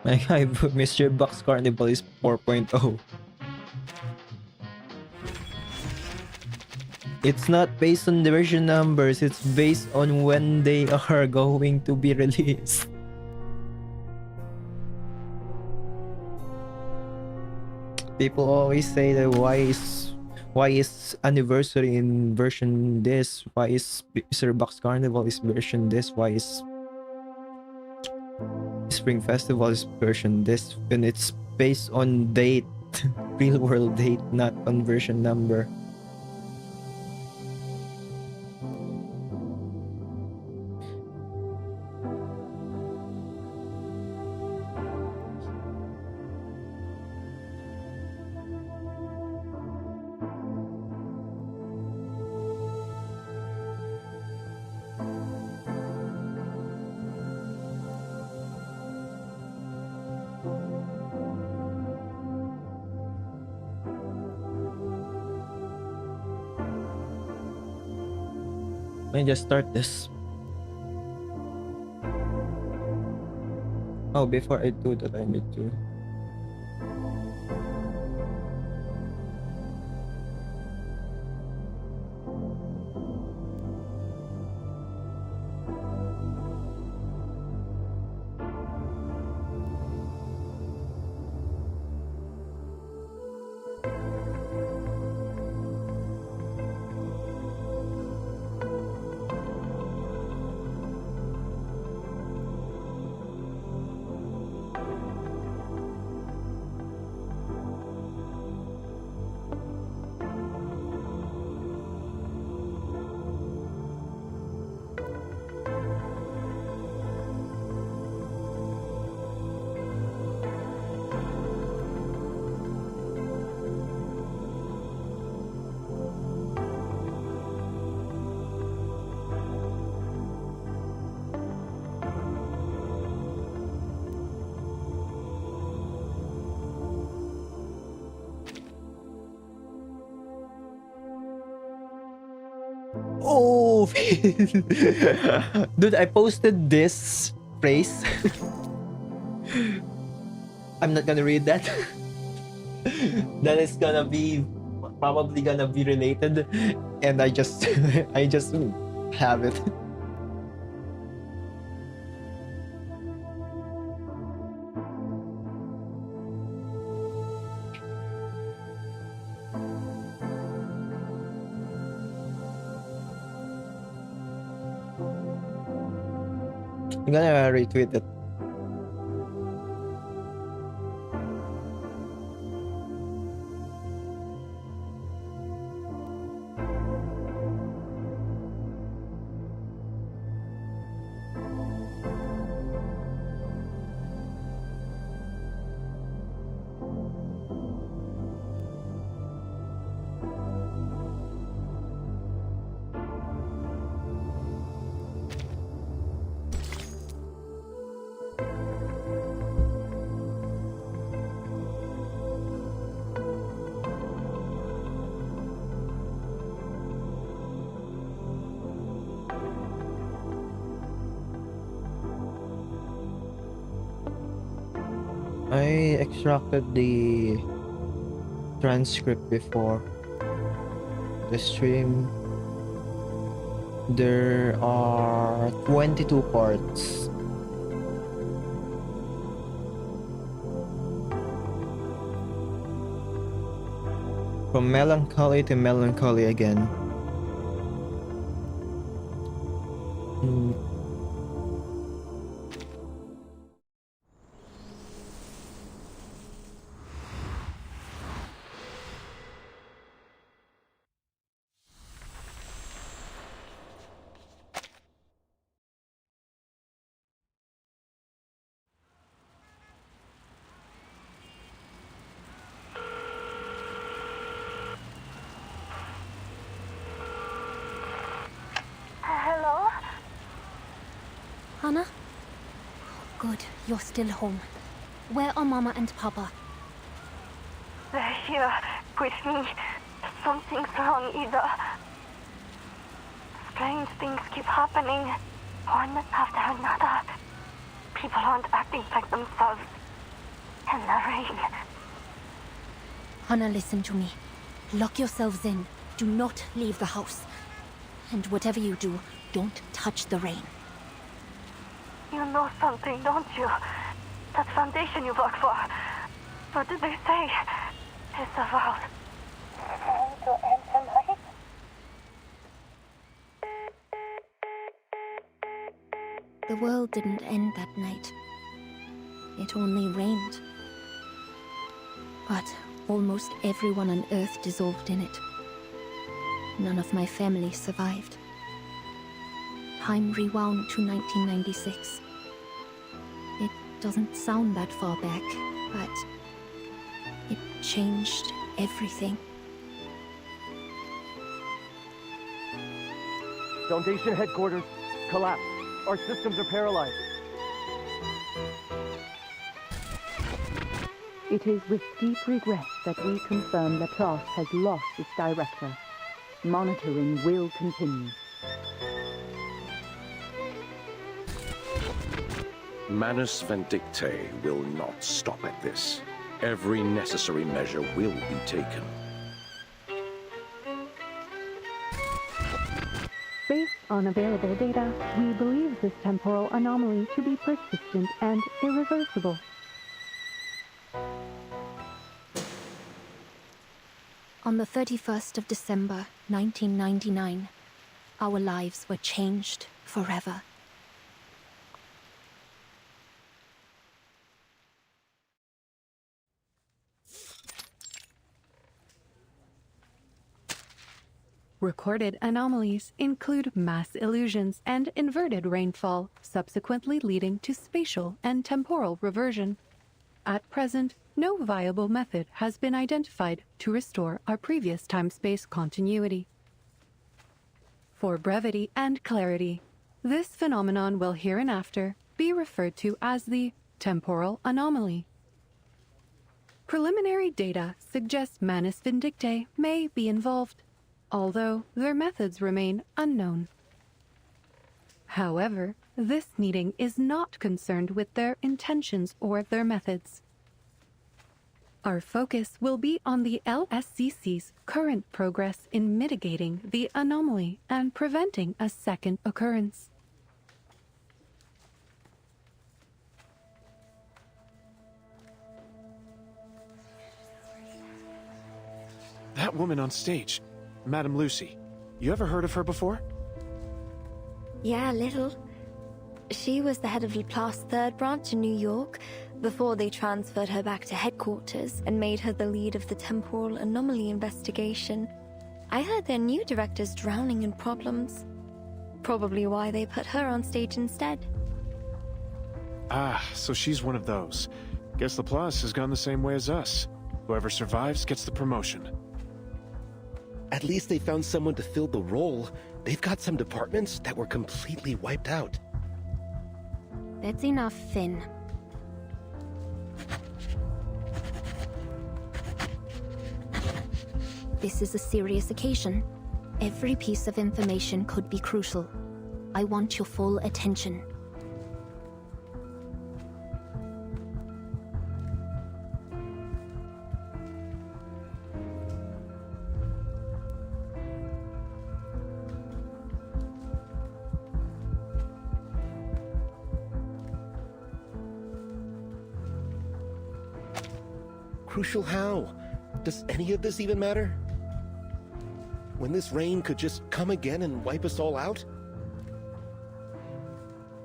My guy, Mr. Buck's Carnival is 4.0. It's not based on the version numbers, it's based on when they are going to be released. People always say that why is anniversary in version this? Why is Mr. Buck's Carnival is version this? Why is Spring Festival is version this? And it's based on date, real world date, not on version number. Let me just start this. Oh, before I do that, I need to. Oh, dude, I posted this phrase. I'm not gonna read that. That is gonna be probably gonna be related, and I just I just have it. I'm gonna retweet it. I extracted the transcript before the stream. There are 22 parts. From melancholy to melancholy again. Hannah? Good, you're still home. Where are Mama and Papa? They're here, with me. Something's wrong, Ida. Strange things keep happening, one after another. People aren't acting like themselves. And the rain. Hannah, listen to me. Lock yourselves in. Do not leave the house. And whatever you do, don't touch the rain. You know something, don't you? That foundation you work for. What did they say? It's about to end tonight. The world didn't end that night. It only rained. But almost everyone on Earth dissolved in it. None of my family survived. Time rewound to 1996. It doesn't sound that far back, but it changed everything. Foundation headquarters, collapse. Our systems are paralyzed. It is with deep regret that we confirm Laplace has lost its director. Monitoring will continue. Manus Vindictae will not stop at this. Every necessary measure will be taken. Based on available data, we believe this temporal anomaly to be persistent and irreversible. On the 31st of December, 1999, our lives were changed forever. Recorded anomalies include mass illusions and inverted rainfall, subsequently leading to spatial and temporal reversion. At present, no viable method has been identified to restore our previous time-space continuity. For brevity and clarity, this phenomenon will hereinafter be referred to as the temporal anomaly. Preliminary data suggest Manus Vindictae may be involved, although their methods remain unknown. However, this meeting is not concerned with their intentions or their methods. Our focus will be on the LSCC's current progress in mitigating the anomaly and preventing a second occurrence. That woman on stage, Madame Lucy. You ever heard of her before? Yeah, a little. She was the head of Laplace Third Branch in New York before they transferred her back to headquarters and made her the lead of the temporal anomaly investigation. I heard their new director's drowning in problems. Probably why they put her on stage instead. Ah, so she's one of those. Guess Laplace has gone the same way as us. Whoever survives gets the promotion. At least they found someone to fill the role. They've got some departments that were completely wiped out. That's enough, Finn. This is a serious occasion. Every piece of information could be crucial. I want your full attention. Crucial how? Does any of this even matter? When this rain could just come again and wipe us all out?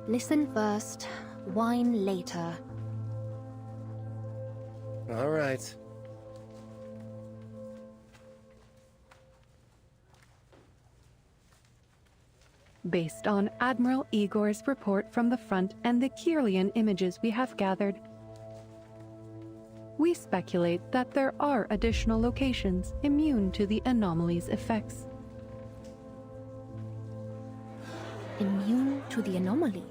Listen first, whine later. All right. Based on Admiral Igor's report from the front and the Kirlian images we have gathered, we speculate that there are additional locations immune to the anomaly's effects. Immune to the anomaly?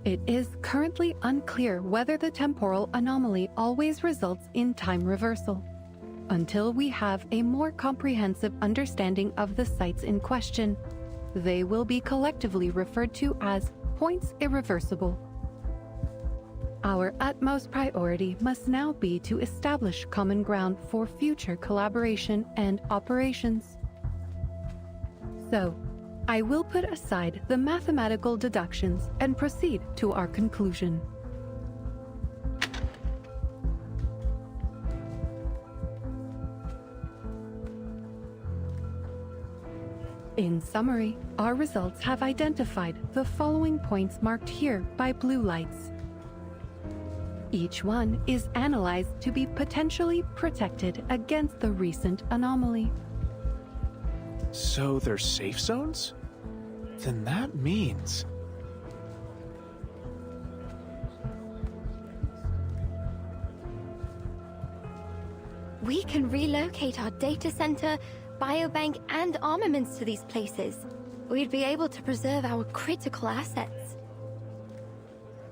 It is currently unclear whether the temporal anomaly always results in time reversal. Until we have a more comprehensive understanding of the sites in question, they will be collectively referred to as points irreversible. Our utmost priority must now be to establish common ground for future collaboration and operations. So, I will put aside the mathematical deductions and proceed to our conclusion. In summary, our results have identified the following points marked here by blue lights. Each one is analyzed to be potentially protected against the recent anomaly. So they're safe zones? Then that means... We can relocate our data center, biobank, and armaments to these places. We'd be able to preserve our critical assets.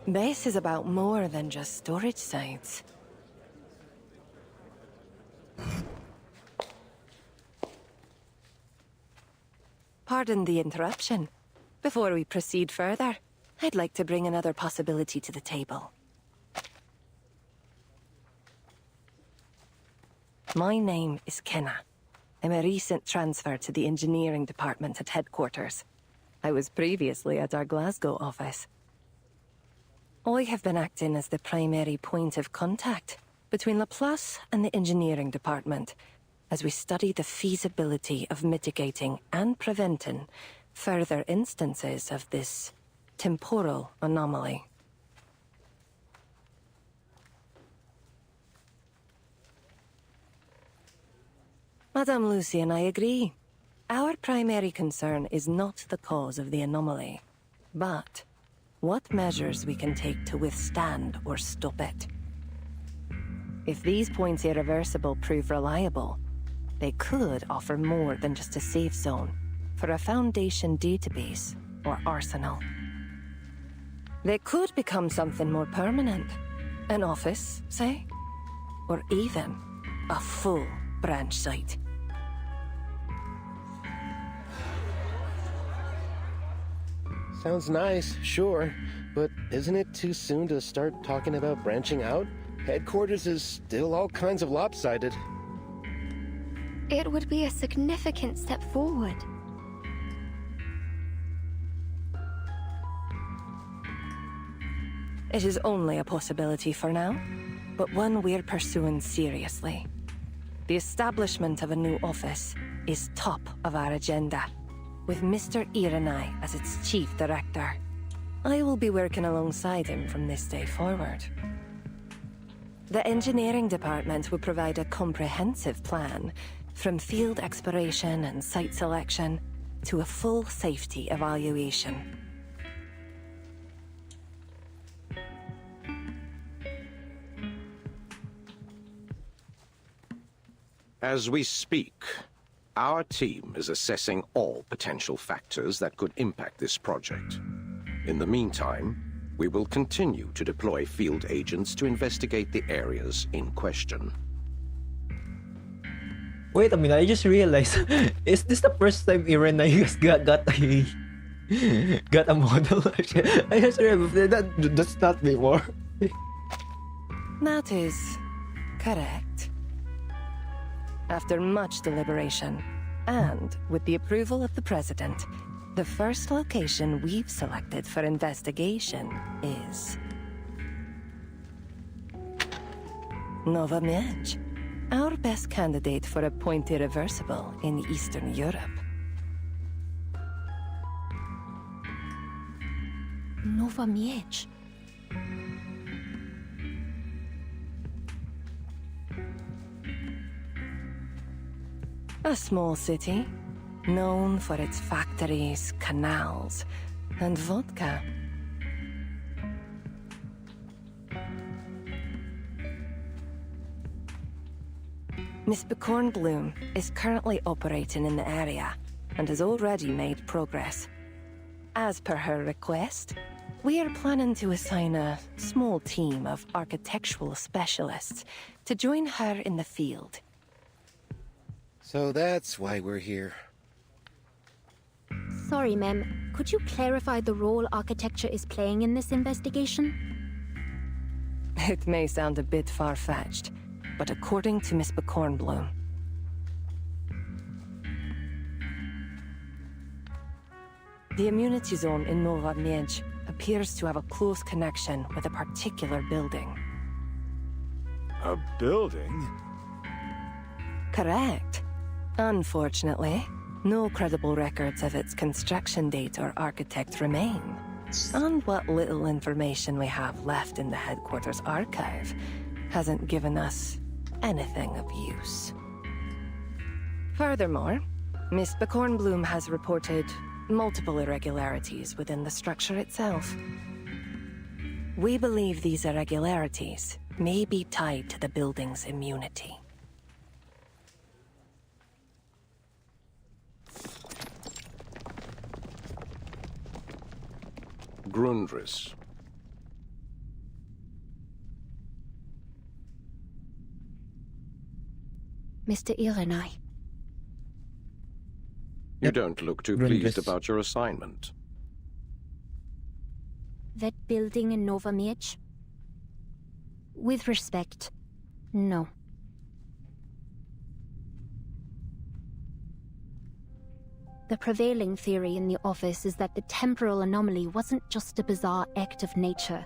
This is about more than just storage sites. Pardon the interruption. Before we proceed further, I'd like to bring another possibility to the table. My name is Kenna. I'm a recent transfer to the engineering department at headquarters. I was previously at our Glasgow office. I have been acting as the primary point of contact between Laplace and the engineering department as we study the feasibility of mitigating and preventing further instances of this temporal anomaly. Madame Lucy and I agree. Our primary concern is not the cause of the anomaly, but what measures we can take to withstand or stop it. If these points irreversible prove reliable, they could offer more than just a safe zone for a Foundation database or arsenal. They could become something more permanent. An office, say? Or even a full branch site. Sounds nice, sure, but isn't it too soon to start talking about branching out? Headquarters is still all kinds of lopsided. It would be a significant step forward. It is only a possibility for now, but one we're pursuing seriously. The establishment of a new office is top of our agenda, with Mr. Irenai as its chief director. I will be working alongside him from this day forward. The engineering department will provide a comprehensive plan, from field exploration and site selection to a full safety evaluation. As we speak, our team is assessing all potential factors that could impact this project. In the meantime, we will continue to deploy field agents to investigate the areas in question. Wait a minute, I just realized, is this the first time Irena got a model? I just realized that's not before. That is correct. After much deliberation, and with the approval of the President, the first location we've selected for investigation is Nova Miedź, our best candidate for a point irreversible in Eastern Europe. Nova Miedź. A small city, known for its factories, canals, and vodka. Miss Bkornblume is currently operating in the area and has already made progress. As per her request, We're planning to assign a small team of architectural specialists to join her in the field. So that's why we're here. Sorry, ma'am. Could you clarify the role architecture is playing in this investigation? It may sound a bit far-fetched, but according to Miss Bkornblume, the immunity zone in Nova Miedź appears to have a close connection with a particular building. A building? Correct. Unfortunately, no credible records of its construction date or architect remain. And what little information we have left in the headquarters archive hasn't given us anything of use. Furthermore, Miss Bkornblume has reported multiple irregularities within the structure itself. We believe these irregularities may be tied to the building's immunity. Grundris. Mr. Irenai. You don't look too pleased about your assignment. That building in Nova Miedź? With respect, no. The prevailing theory in the office is that the temporal anomaly wasn't just a bizarre act of nature.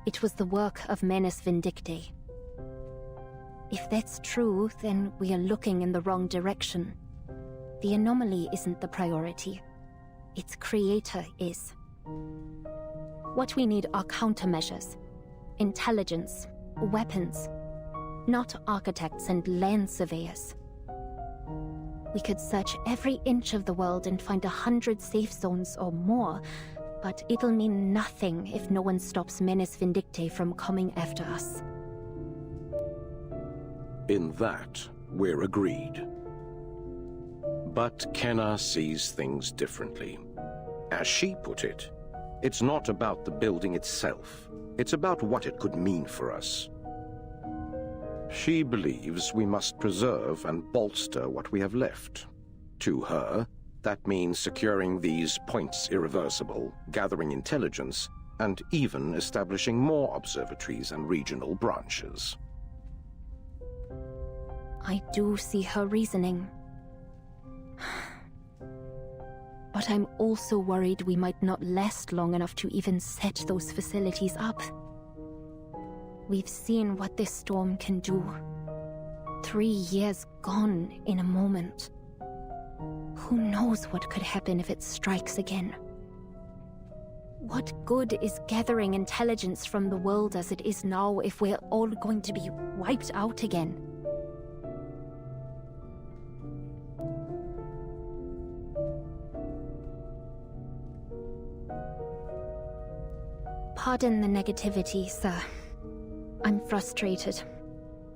It was the work of Menace Vindictae. If that's true, then we are looking in the wrong direction. The anomaly isn't the priority. Its creator is. What we need are countermeasures. Intelligence, weapons. Not architects and land surveyors. We could search every inch of the world and find 100 safe zones or more, but it'll mean nothing if no one stops Menace Vindictae from coming after us. In that, we're agreed. But Kenna sees things differently. As she put it, it's not about the building itself. It's about what it could mean for us. She believes we must preserve and bolster what we have left. To her, that means securing these points irreversible, gathering intelligence, and even establishing more observatories and regional branches. I do see her reasoning. But I'm also worried we might not last long enough to even set those facilities up. We've seen what this storm can do. 3 years gone in a moment. Who knows what could happen if it strikes again? What good is gathering intelligence from the world as it is now if we're all going to be wiped out again? Pardon the negativity, sir. I'm frustrated.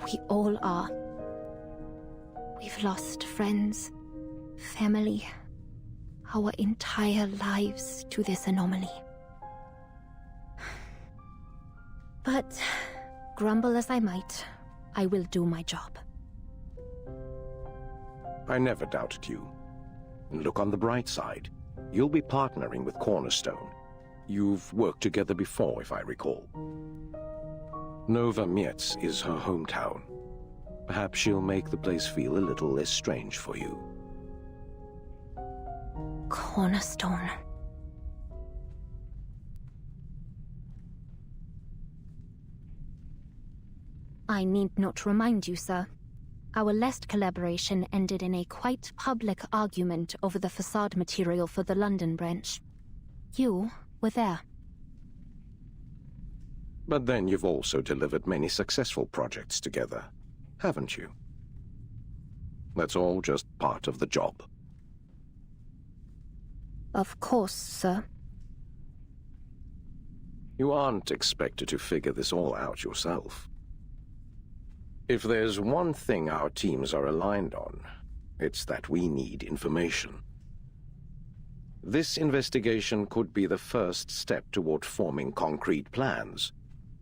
We all are. We've lost friends, family, our entire lives to this anomaly. But, grumble as I might, I will do my job. I never doubted you. And look on the bright side. You'll be partnering with Cornerstone. You've worked together before, if I recall. Nova Miedź is her hometown. Perhaps she'll make the place feel a little less strange for you. Cornerstone. I need not remind you, sir. Our last collaboration ended in a quite public argument over the facade material for the London branch. You were there. But then you've also delivered many successful projects together, haven't you? That's all just part of the job. Of course, sir. You aren't expected to figure this all out yourself. If there's one thing our teams are aligned on, it's that we need information. This investigation could be the first step toward forming concrete plans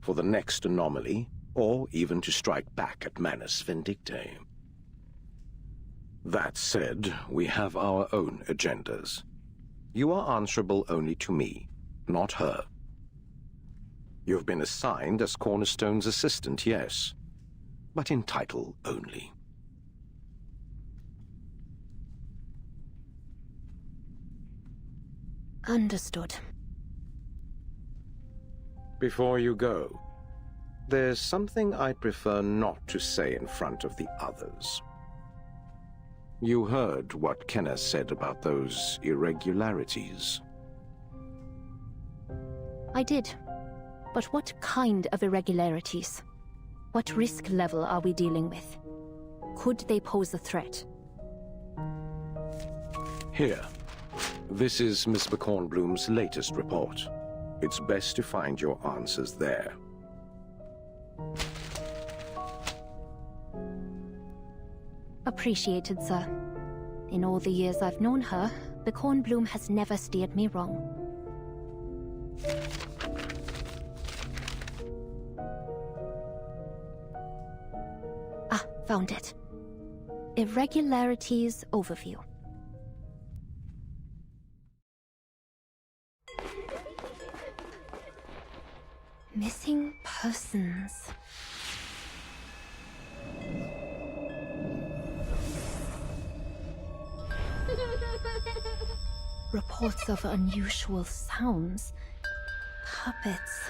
for the next anomaly, or even to strike back at Manus Vindictae. That said, we have our own agendas. You are answerable only to me, not her. You've been assigned as Cornerstone's assistant, yes, but in title only. Understood. Before you go, there's something I'd prefer not to say in front of the others. You heard what Kenneth said about those irregularities. I did. But what kind of irregularities? What risk level are we dealing with? Could they pose a threat? Here. This is Miss Bkornblume's latest report. It's best to find your answers there. Appreciated, sir. In all the years I've known her, Bkornblume has never steered me wrong. Ah, found it. Irregularities overview. Missing persons. Reports of unusual sounds. Puppets.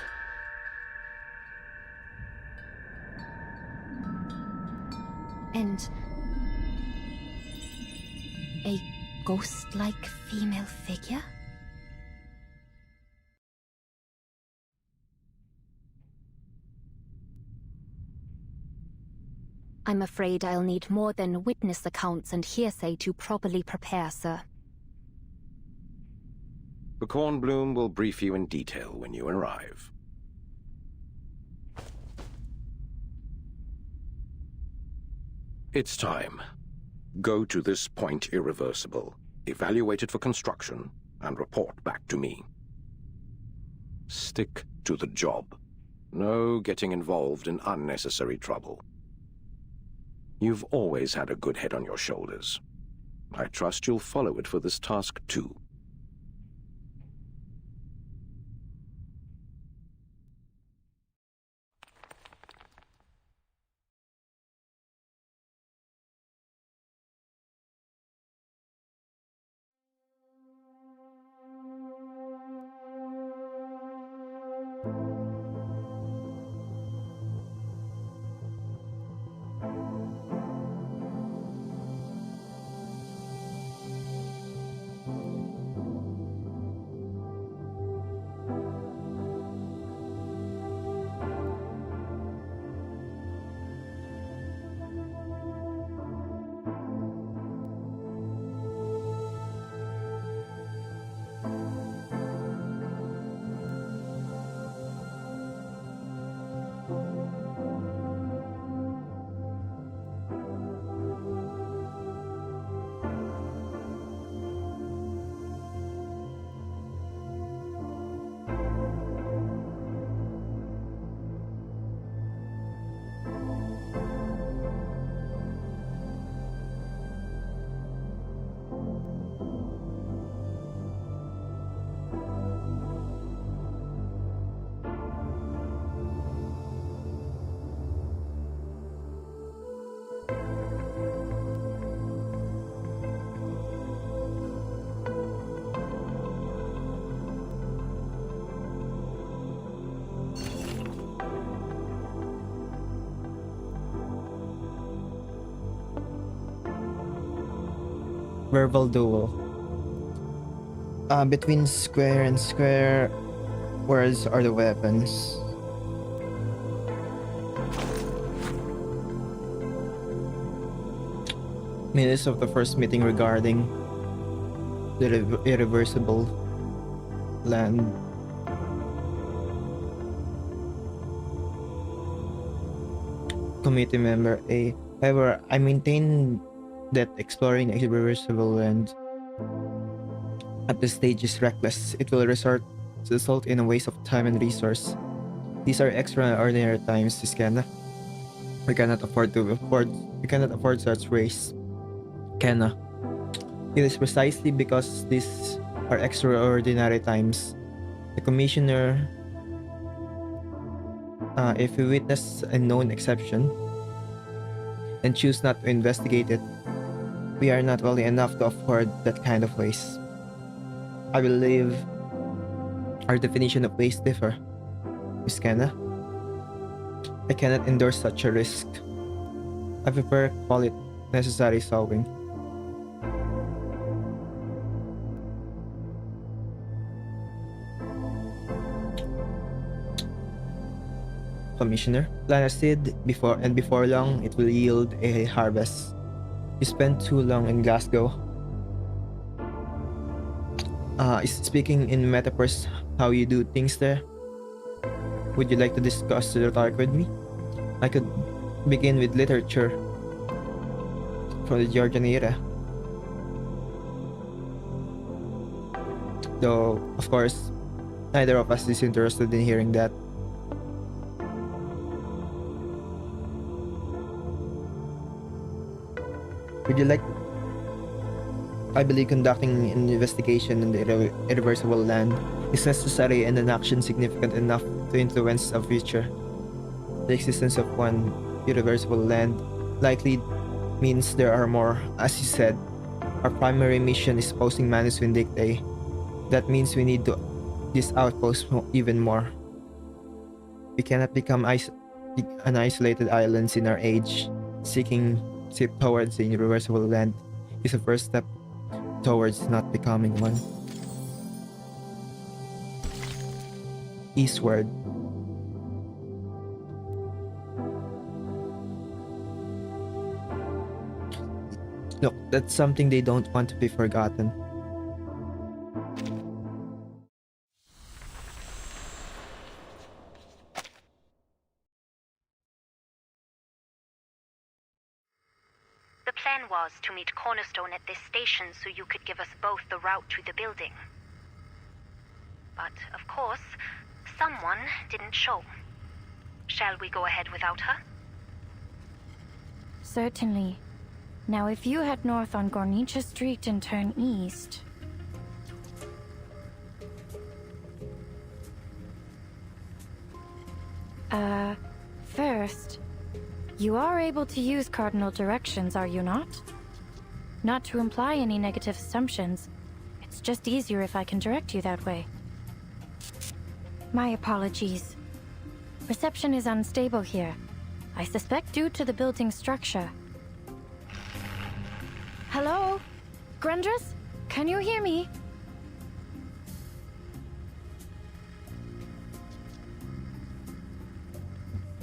And a ghost-like female figure? I'm afraid I'll need more than witness accounts and hearsay to properly prepare, sir. Bkornblume will brief you in detail when you arrive. It's time. Go to this point irreversible, evaluate it for construction, and report back to me. Stick to the job. No getting involved in unnecessary trouble. You've always had a good head on your shoulders. I trust you'll follow it for this task too. Verbal duel. Between square and square, words are the weapons. Minutes of the first meeting regarding the irreversible land. Committee member A. However, I maintain that exploring irreversible land at this stage is reckless. It will result in a waste of time and resource. These are extraordinary times, Iskena. We cannot afford such waste. Kenna. It is precisely because these are extraordinary times. The Commissioner, if we witness a known exception and choose not to investigate it, we are not wealthy enough to afford that kind of waste. I believe our definition of waste differ, Miss Kenna. I cannot endorse such a risk. I prefer call it necessary sowing. Commissioner, plant a seed before long it will yield a harvest. You spent too long in Glasgow. Speaking in metaphors, how you do things there. Would you like to discuss the rhetoric with me? I could begin with literature from the Georgian era. Though, of course, neither of us is interested in hearing that. Would you like... I believe conducting an investigation in the irreversible land is necessary and an action significant enough to influence our future. The existence of one irreversible land likely means there are more. As you said, our primary mission is posting Manus Vindictae. That means we need this outpost even more. We cannot become an isolated islands in our age. Seeking towards the irreversible land is a first step towards not becoming one. Eastward. Look, that's something they don't want to be forgotten. The plan was to meet Cornerstone at this station so you could give us both the route to the building. But, of course, someone didn't show. Shall we go ahead without her? Certainly. Now, if you head north on Gornicha Street and turn east... First, you are able to use cardinal directions, are you not? Not to imply any negative assumptions. It's just easier if I can direct you that way. My apologies. Reception is unstable here. I suspect due to the building's structure. Hello? Grendris? Can you hear me?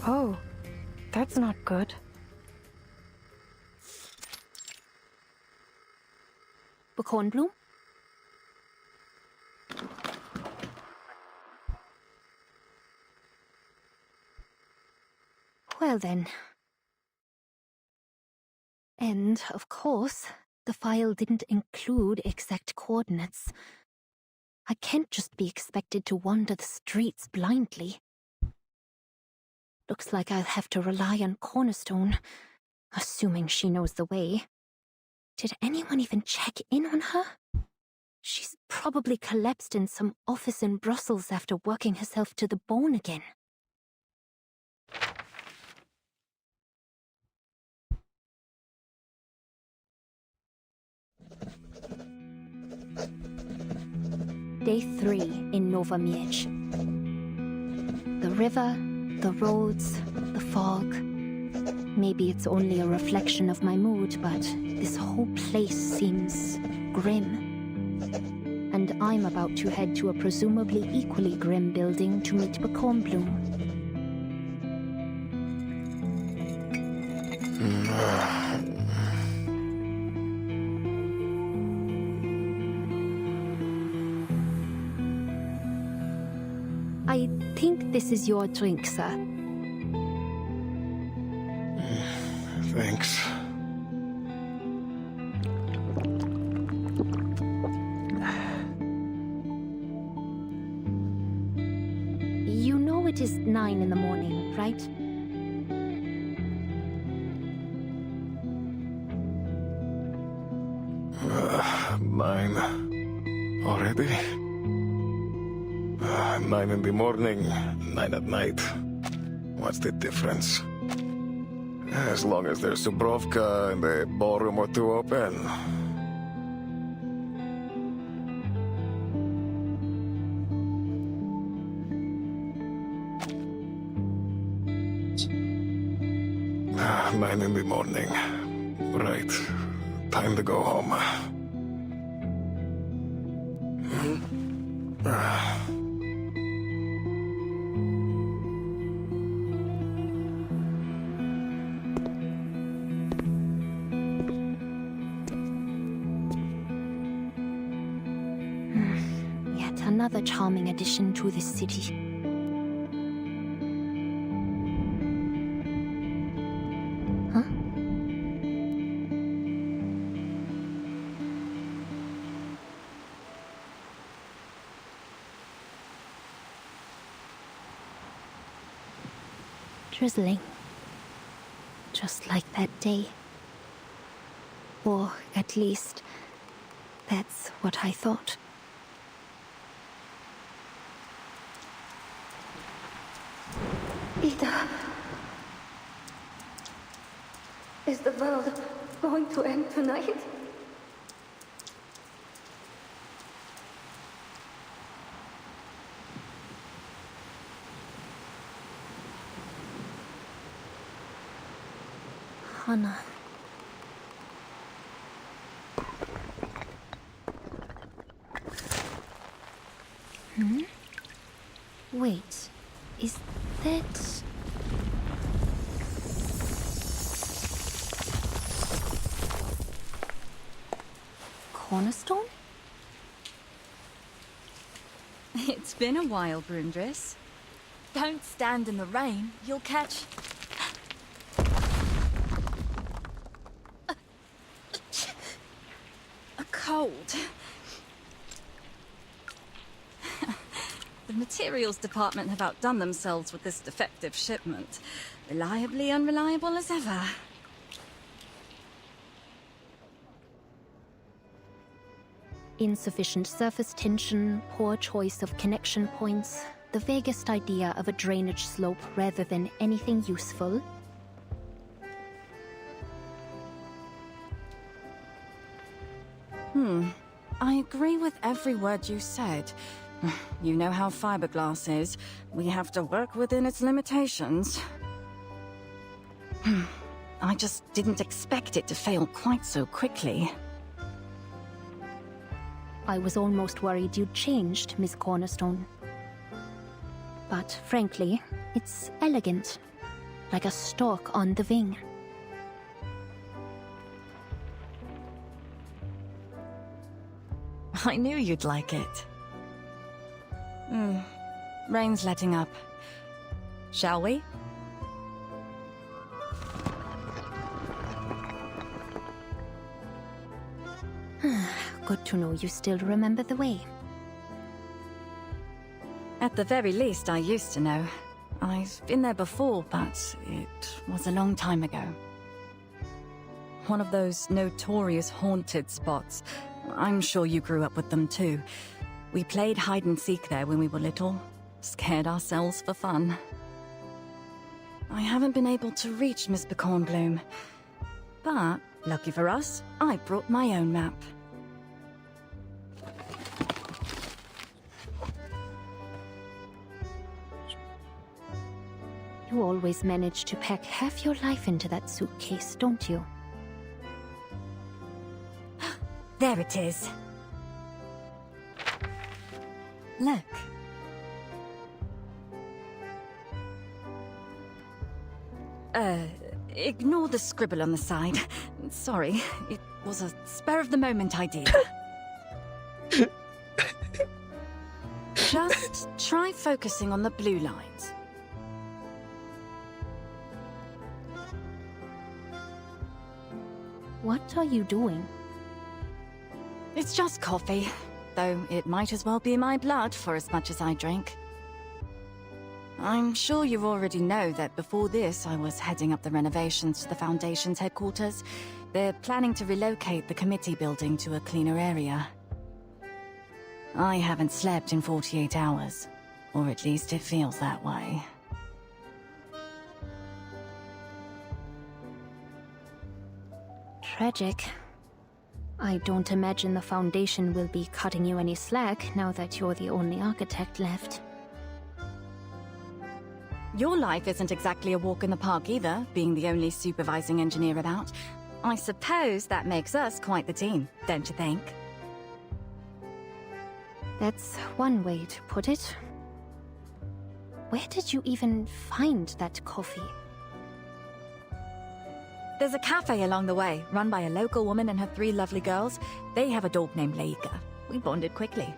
Oh, that's not good. Bkornblume? Well then. And, of course, the file didn't include exact coordinates. I can't just be expected to wander the streets blindly. Looks like I'll have to rely on Cornerstone, assuming she knows the way. Did anyone even check in on her? She's probably collapsed in some office in Brussels after working herself to the bone again. Day 3 in Nova Miege. The river, the roads, the fog. Maybe it's only a reflection of my mood, but this whole place seems grim. And I'm about to head to a presumably equally grim building to meet Bkornblume. I think this is your drink, sir. Thanks. know it is 9 in the morning, right? Nine. Already? 9 in the morning, 9 at night. What's the difference? As long as there's Dubrovka and the ballroom or two open. Nine in the morning. Right. Time to go home. Yet another charming addition to this city. Drizzling. Just like that day. Or, at least, that's what I thought. Ida. Is the world going to end tonight? Hannah. Wait, is that... Cornerstone? It's been a while, Broomdress. Don't stand in the rain, you'll catch... a cold. The materials department have outdone themselves with this defective shipment. Reliably unreliable as ever. Insufficient surface tension, poor choice of connection points, the vaguest idea of a drainage slope rather than anything useful. I agree with every word you said. You know how fiberglass is. We have to work within its limitations. I just didn't expect it to fail quite so quickly. I was almost worried you'd changed, Miss Cornerstone. But frankly, it's elegant. Like a stork on the wing. I knew you'd like it. Rain's letting up. Shall we? Good to know you still remember the way. At the very least, I used to know. I've been there before, but it was a long time ago. One of those notorious haunted spots. I'm sure you grew up with them too. We played hide and seek there when we were little. Scared ourselves for fun. I haven't been able to reach Miss Bkornblume. But, lucky for us, I brought my own map. You always manage to pack half your life into that suitcase, don't you? There it is. Look. Ignore the scribble on the side. Sorry, it was a spur-of-the-moment idea. Just try focusing on the blue lines. What are you doing? It's just coffee, though it might as well be my blood for as much as I drink. I'm sure you already know that before this, I was heading up the renovations to the Foundation's headquarters. They're planning to relocate the committee building to a cleaner area. I haven't slept in 48 hours, or at least it feels that way. Tragic. I don't imagine the Foundation will be cutting you any slack now that you're the only architect left. Your life isn't exactly a walk in the park either, being the only supervising engineer about. I suppose that makes us quite the team, don't you think? That's one way to put it. Where did you even find that coffee? There's a cafe along the way, run by a local woman and her 3 lovely girls. They have a dog named Leica. We bonded quickly.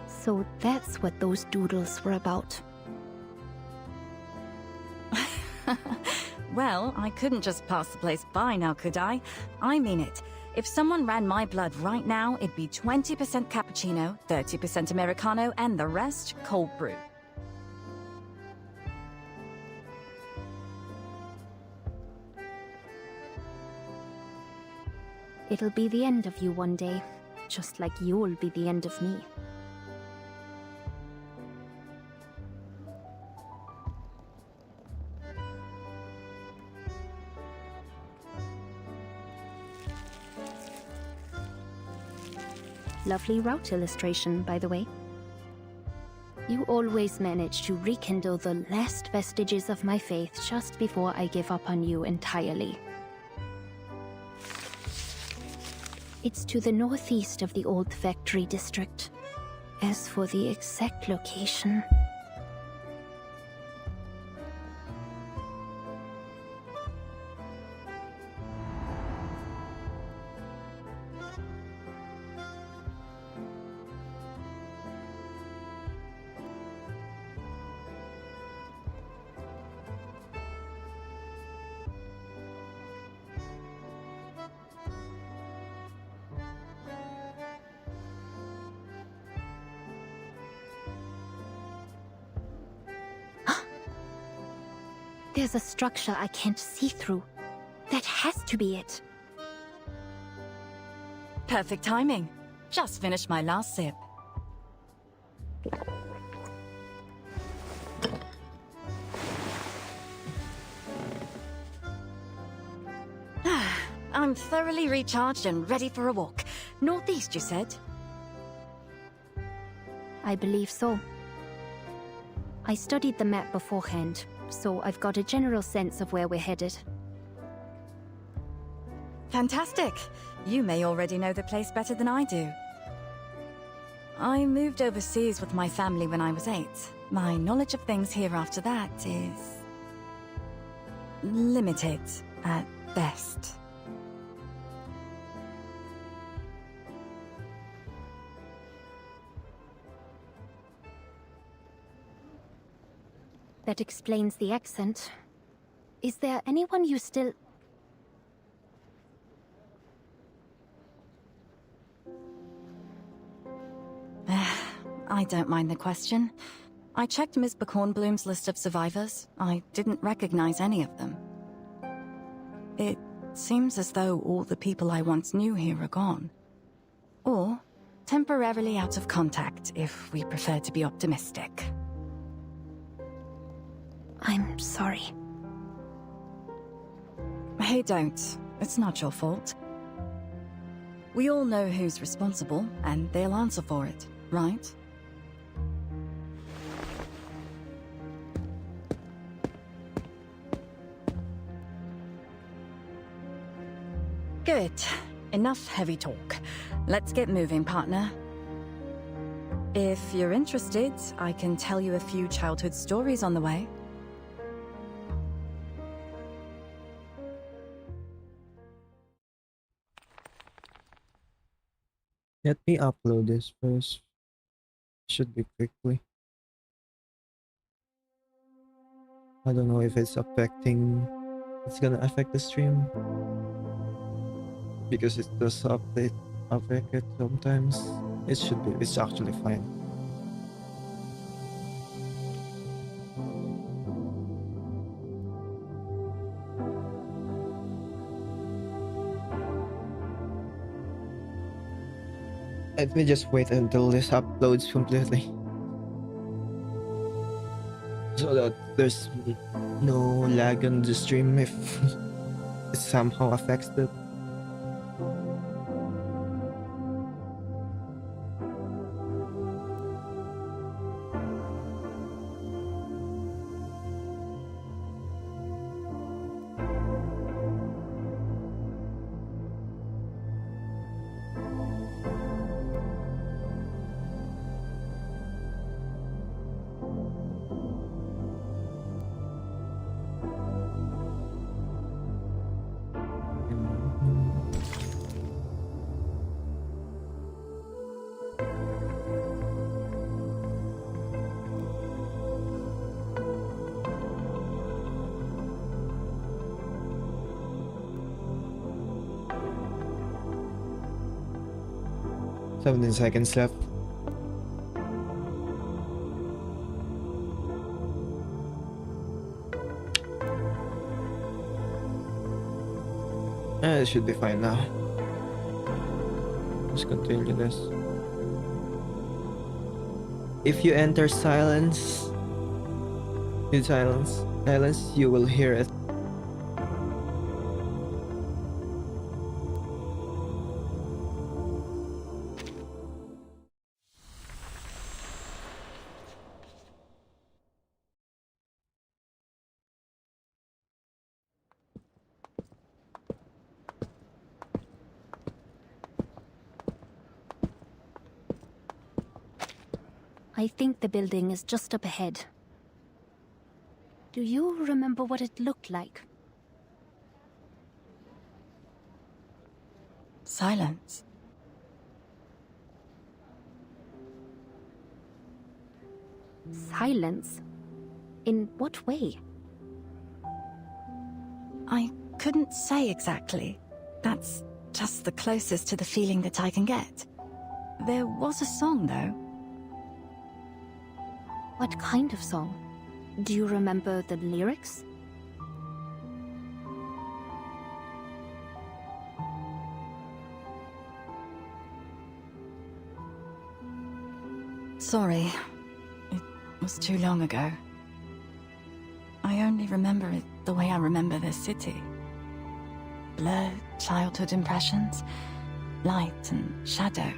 So that's what those doodles were about. Well, I couldn't just pass the place by now, could I? I mean it. If someone ran my blood right now, it'd be 20% cappuccino, 30% Americano, and the rest cold brew. It'll be the end of you one day, just like you'll be the end of me. Lovely route illustration, by the way. You always manage to rekindle the last vestiges of my faith just before I give up on you entirely. It's to the northeast of the old factory district. As for the exact location... There's a structure I can't see through. That has to be it. Perfect timing. Just finished my last sip. I'm thoroughly recharged and ready for a walk. Northeast, you said? I believe so. I studied the map beforehand, so I've got a general sense of where we're headed. Fantastic! You may already know the place better than I do. I moved overseas with my family when I was 8. My knowledge of things here after that is... limited, at best. That explains the accent. Is there anyone you still... I don't mind the question. I checked Ms. Bkornblume's list of survivors. I didn't recognize any of them. It seems as though all the people I once knew here are gone. Or temporarily out of contact, if we prefer to be optimistic. I'm sorry. Hey, don't. It's not your fault. We all know who's responsible, and they'll answer for it, right? Good. Enough heavy talk. Let's get moving, partner. If you're interested, I can tell you a few childhood stories on the way. Let me upload this first. Should be quickly. I don't know if it's affecting... It's gonna affect the stream. Because it does affect it sometimes. It should be. It's actually fine. Let me just wait until this uploads completely, so that there's no lag on the stream if it somehow affects the. Seventeen seconds left. It should be fine now. Let's continue this. If you enter silence, you will hear it. I think the building is just up ahead. Do you remember what it looked like? Silence. Silence? In what way? I couldn't say exactly. That's just the closest to the feeling that I can get. There was a song, though. What kind of song? Do you remember the lyrics? Sorry. It was too long ago. I only remember it the way I remember this city. Blurred childhood impressions, light and shadow.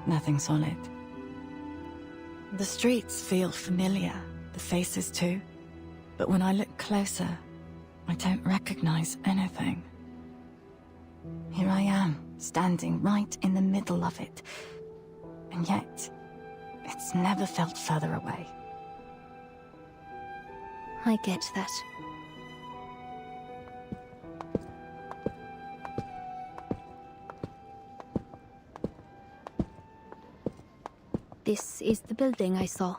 Nothing solid. The streets feel familiar, the faces too. But when I look closer, I don't recognize anything. Here I am, standing right in the middle of it. And yet, it's never felt further away. I get that. This is the building I saw.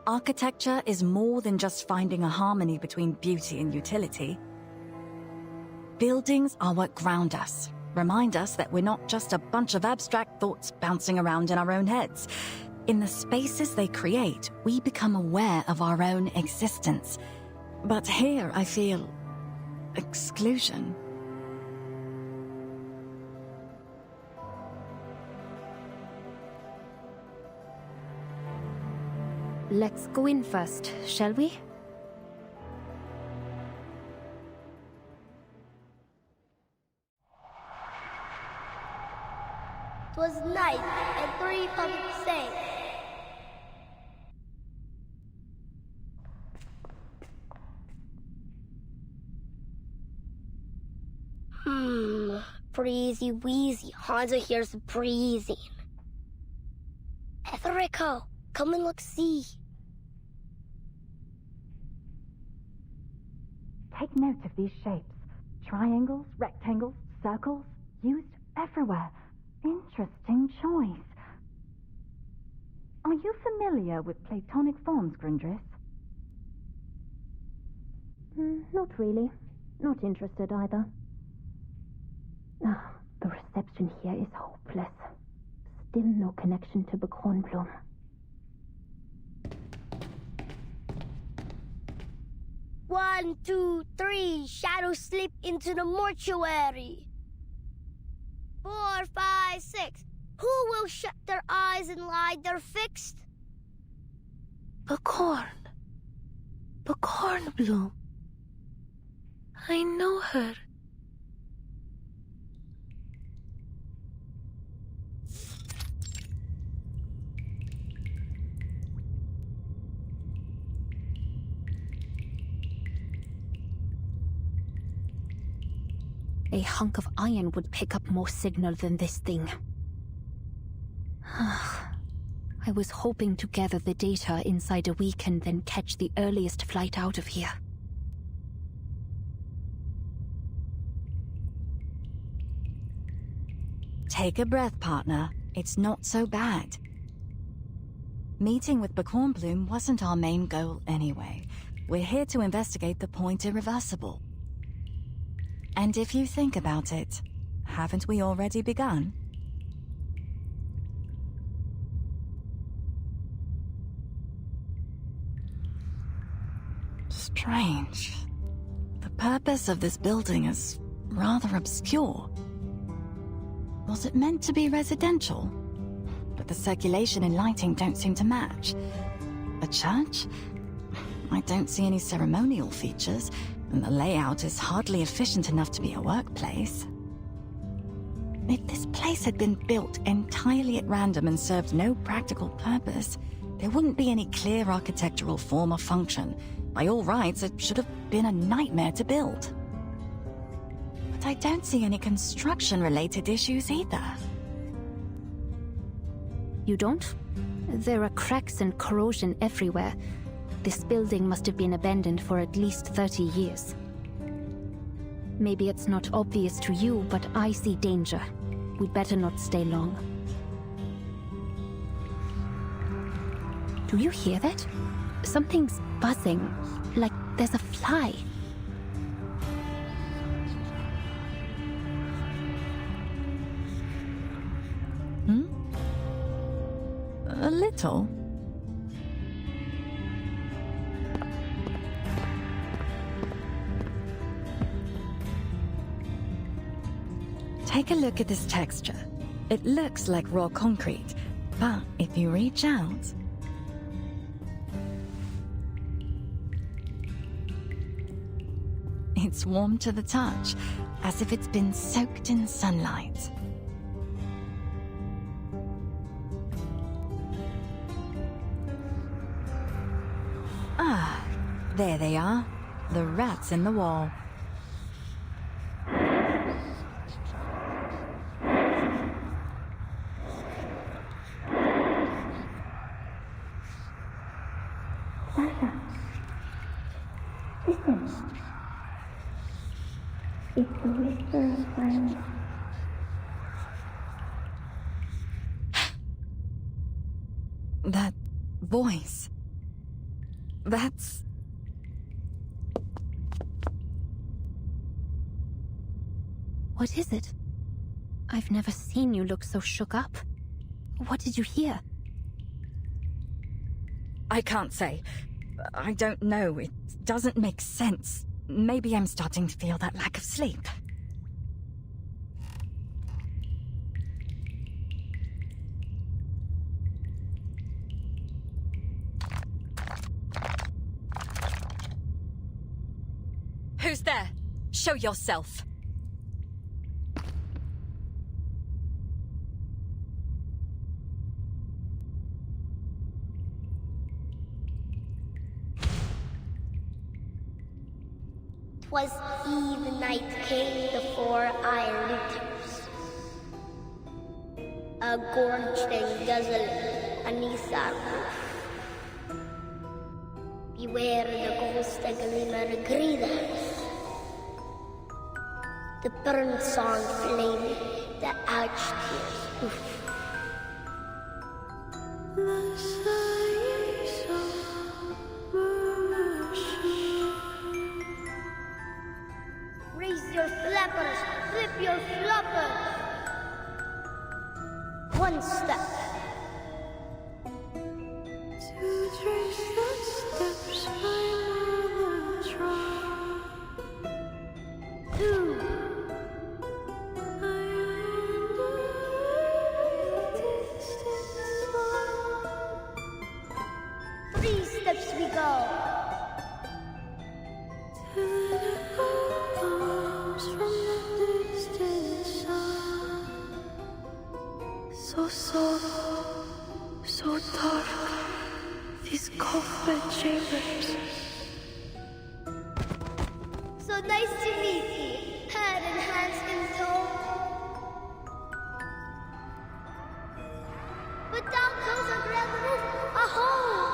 Architecture is more than just finding a harmony between beauty and utility. Buildings are what ground us, remind us that we're not just a bunch of abstract thoughts bouncing around in our own heads. In the spaces they create, we become aware of our own existence. But here I feel exclusion. Let's go in first, shall we? "'Twas night, and 3 pumpkins sang. Breezy wheezy, Hansa here's breezing. Etherico, come and look see. Take note of these shapes. Triangles, rectangles, circles, used everywhere. Interesting choice. Are you familiar with Platonic forms, Grundris? Not really. Not interested either. The reception here is hopeless. Still no connection to Bkornblume. 1, 2, 3. Shadows slip into the mortuary. 4, 5, 6. Who will shut their eyes and lie there fixed? Bkornblume. I know her. A hunk of iron would pick up more signal than this thing. I was hoping to gather the data inside a week and then catch the earliest flight out of here. Take a breath, partner. It's not so bad. Meeting with Bkornblume wasn't our main goal anyway. We're here to investigate the point irreversible. And if you think about it, haven't we already begun? Strange. The purpose of this building is rather obscure. Was it meant to be residential? But the circulation and lighting don't seem to match. A church? I don't see any ceremonial features, and the layout is hardly efficient enough to be a workplace. If this place had been built entirely at random and served no practical purpose, there wouldn't be any clear architectural form or function. By all rights, it should have been a nightmare to build. But I don't see any construction-related issues either. You don't? There are cracks and corrosion everywhere. This building must have been abandoned for at least 30 years. Maybe it's not obvious to you, but I see danger. We'd better not stay long. Do you hear that? Something's buzzing, like there's a fly. A little. Take a look at this texture. It looks like raw concrete, but if you reach out... It's warm to the touch, as if it's been soaked in sunlight. Ah, there they are. The rats in the wall. Sasha, listen. It's the whisper of silence. That voice. That's... What is it? I've never seen you look so shook up. What did you hear? I can't say. I don't know. It doesn't make sense. Maybe I'm starting to feel that lack of sleep. Who's there? Show yourself. Was he the night king, the 4 iron looters? A gorged and guzzling Anissa roof. Beware the ghost glimmer greeders. The burnt song flame, the ouch tears oof. Raise your flappers, flip your floppers. go. So soft, so dark, these cobweb chambers. So nice to meet you, head and hands and toe. But down comes a grand roof, a hole.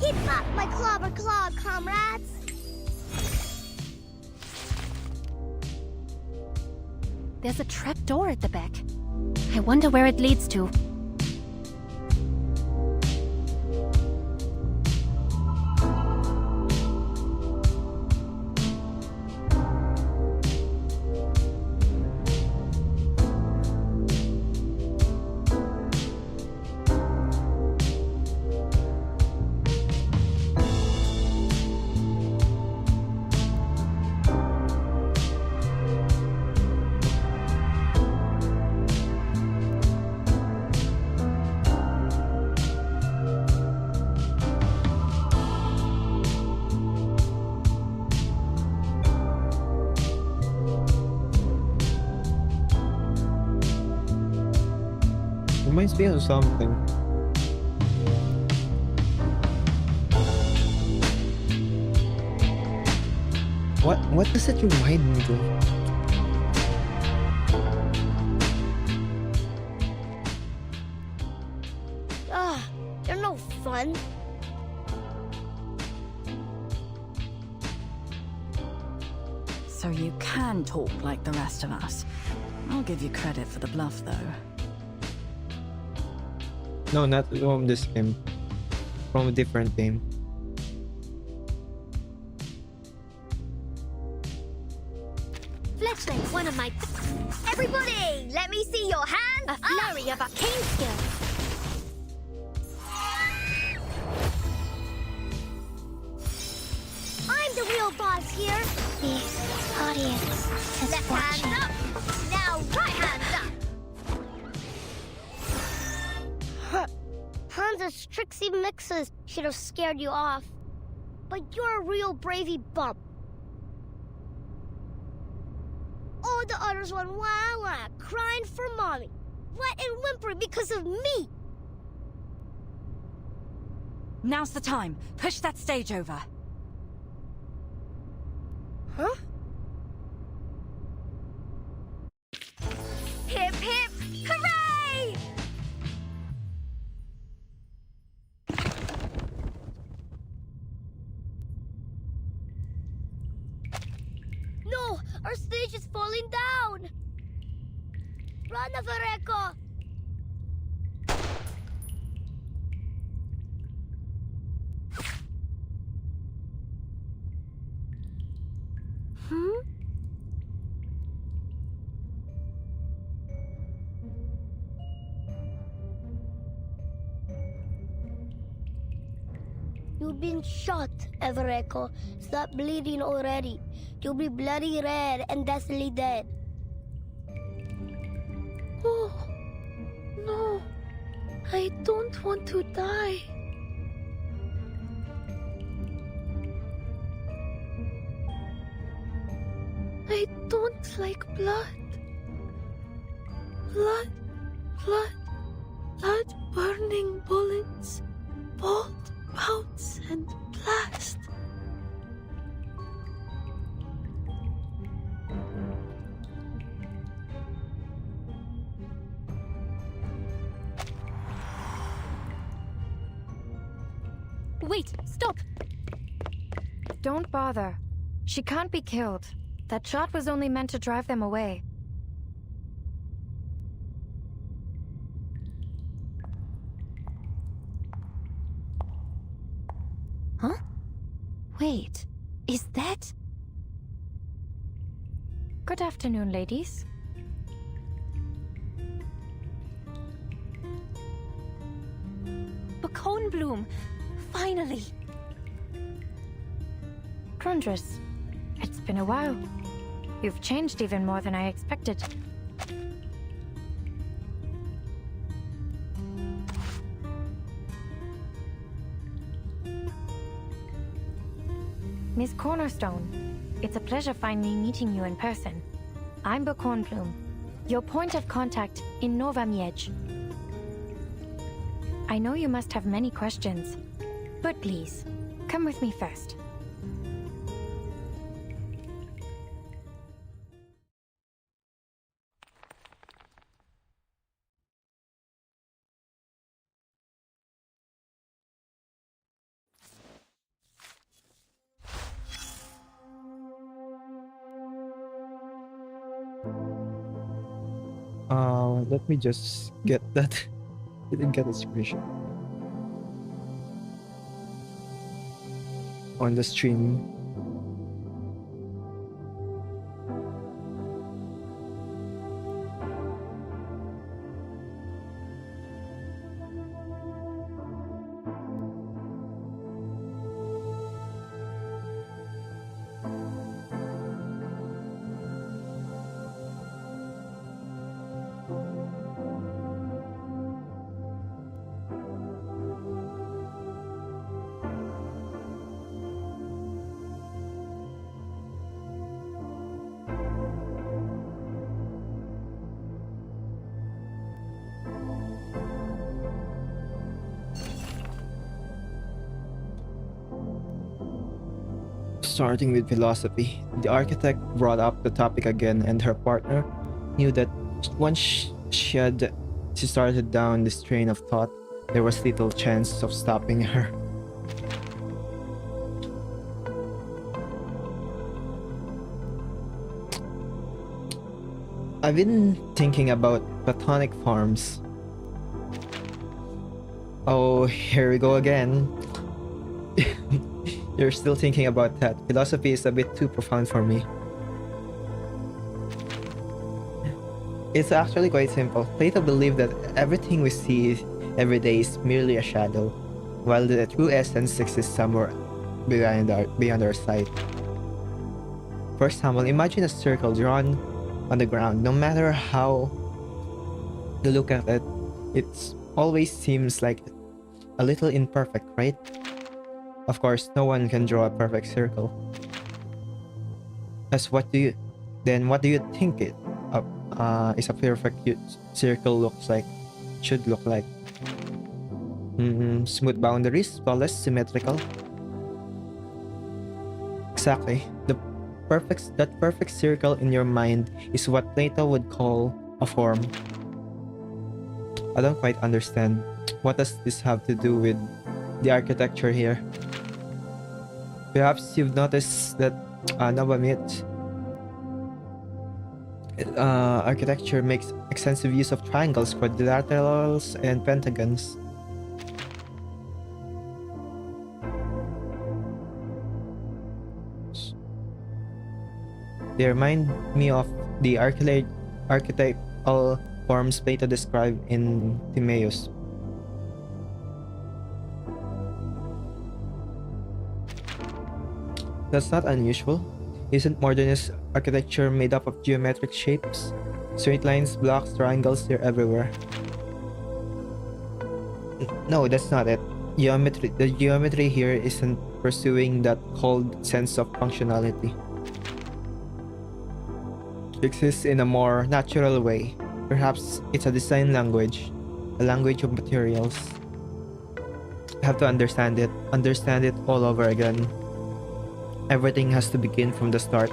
Keep up, my clobber claw comrades! There's a trap door at the back. I wonder where it leads to. Reminds me of something. What does it remind me of? You're no fun. So you can talk like the rest of us. I'll give you credit for the bluff, though. No, not from this game. From a different game. Fletch like one of my... Everybody, let me see your hands. A flurry of arcane skills. I'm the real boss here. The audience is Left watching. hand up. Now right hand up. Hansa's tricksy mixes should have scared you off. But you're a real bravey bump. All the others went wah wah, crying for mommy. Wet and whimpering because of me. Now's the time. Push that stage over. Huh? Hip hip, hooray! No, our stage is falling down. Run, Avareko! You've been shot, Evereko. Stop bleeding already. You'll be bloody red and deathly dead. Oh, no. I don't want to die. I don't like blood. Blood, burning bullets, bolt, bounce, and blast. Wait, stop! Don't bother. She can't be killed. That shot was only meant to drive them away. Huh? Wait, is that... Good afternoon, ladies. Bkornblume! Finally! Trundris, it's been a while. You've changed even more than I expected. Miss Cornerstone, it's a pleasure finally meeting you in person. I'm Bkornblume, your point of contact in Nova Miege. I know you must have many questions, but please, come with me first. Let me just get that. Didn't get a screenshot on the stream. Starting with philosophy, the architect brought up the topic again, and her partner knew that once she started down this train of thought, there was little chance of stopping her. I've been thinking about platonic forms. Oh, here we go again. You're still thinking about that. Philosophy is a bit too profound for me. It's actually quite simple. Plato believed that everything we see every day is merely a shadow, while the true essence exists somewhere beyond our sight. For example, imagine a circle drawn on the ground. No matter how you look at it, it always seems like a little imperfect, right? Of course, no one can draw a perfect circle. What do you think is a perfect circle looks like? Should look like? Smooth boundaries, flawless, symmetrical. Exactly. That perfect circle in your mind is what Plato would call a form. I don't quite understand. What does this have to do with the architecture here? Perhaps you've noticed that Nova Miege architecture makes extensive use of triangles, quadrilaterals, and pentagons. They remind me of the archetypal forms Plato described in Timaeus. That's not unusual. Isn't modernist architecture made up of geometric shapes? Straight lines, blocks, triangles, they're everywhere. No, that's not it. The geometry here isn't pursuing that cold sense of functionality. It exists in a more natural way. Perhaps it's a design language, a language of materials. You have to understand it all over again. Everything has to begin from the start.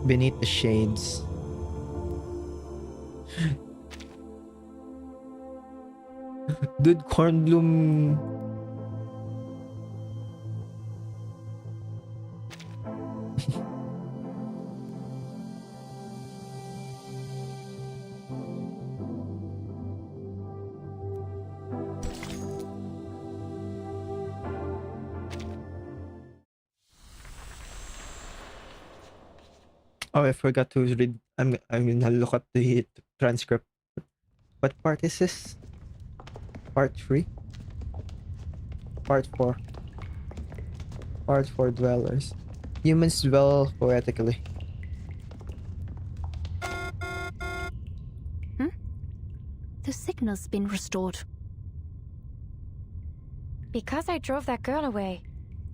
beneath the shades. Dude, Bkornblume. Oh, I forgot to read. I'm gonna look at the transcript. What part is this? Part 3? Part 4. Part 4 dwellers. Humans dwell poetically. The signal's been restored. Because I drove that girl away.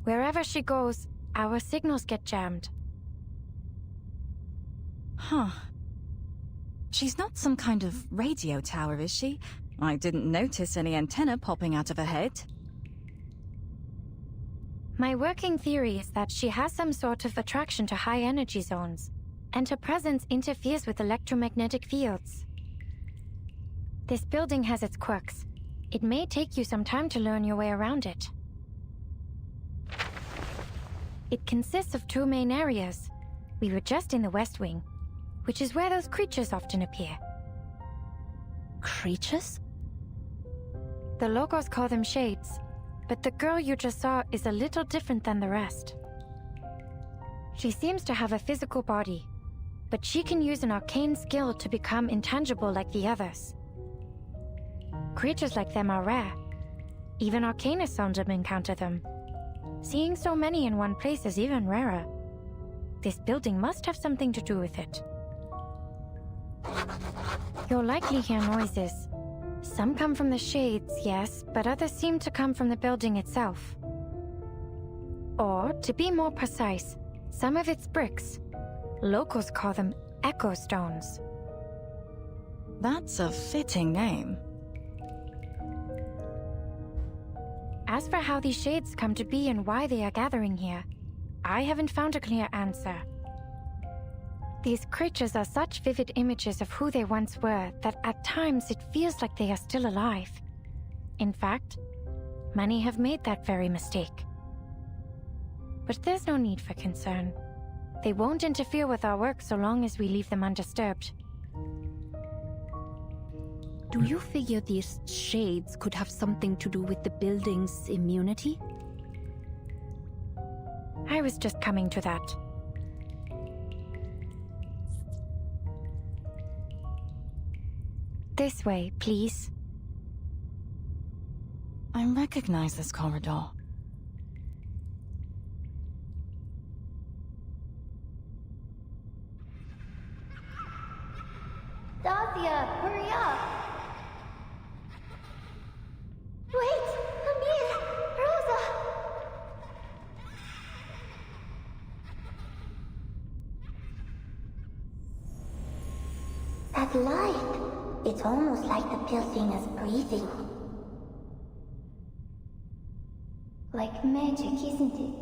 Wherever she goes, our signals get jammed. Huh. She's not some kind of radio tower, is she? I didn't notice any antenna popping out of her head. My working theory is that she has some sort of attraction to high energy zones, and her presence interferes with electromagnetic fields. This building has its quirks. It may take you some time to learn your way around it. It consists of 2 main areas. We were just in the West Wing, which is where those creatures often appear. Creatures? The locals call them shades, but the girl you just saw is a little different than the rest. She seems to have a physical body, but she can use an arcane skill to become intangible like the others. Creatures like them are rare. Even arcanists seldom encounter them. Seeing so many in one place is even rarer. This building must have something to do with it. You'll likely hear noises. Some come from the shades, yes, but others seem to come from the building itself. Or, to be more precise, some of its bricks. Locals call them echo stones. That's a fitting name. As for how these shades come to be and why they are gathering here, I haven't found a clear answer. These creatures are such vivid images of who they once were that at times it feels like they are still alive. In fact, many have made that very mistake. But there's no need for concern. They won't interfere with our work so long as we leave them undisturbed. Do you figure these shades could have something to do with the building's immunity? I was just coming to that. This way, please. I recognize this corridor. Dacia, hurry up! Wait! Emil! Rosa! That light! It's almost like the building is breathing. Like magic, isn't it?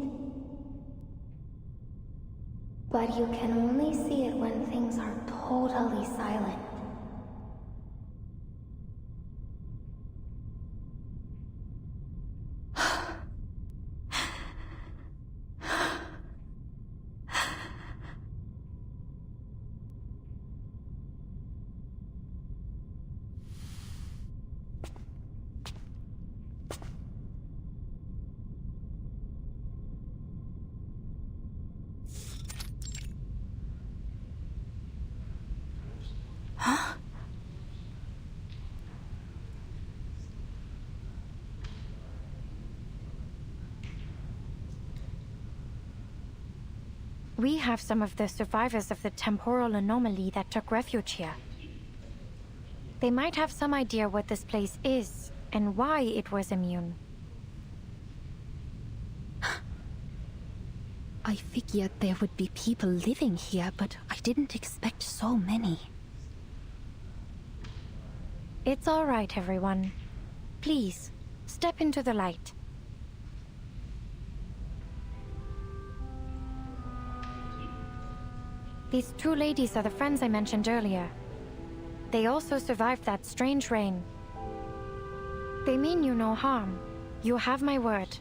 But you can only see it when things are totally silent. We have some of the survivors of the temporal anomaly that took refuge here. They might have some idea what this place is and why it was immune. I figured there would be people living here, but I didn't expect so many. It's all right, everyone. Please, step into the light. These two ladies are the friends I mentioned earlier. They also survived that strange rain. They mean you no harm. You have my word.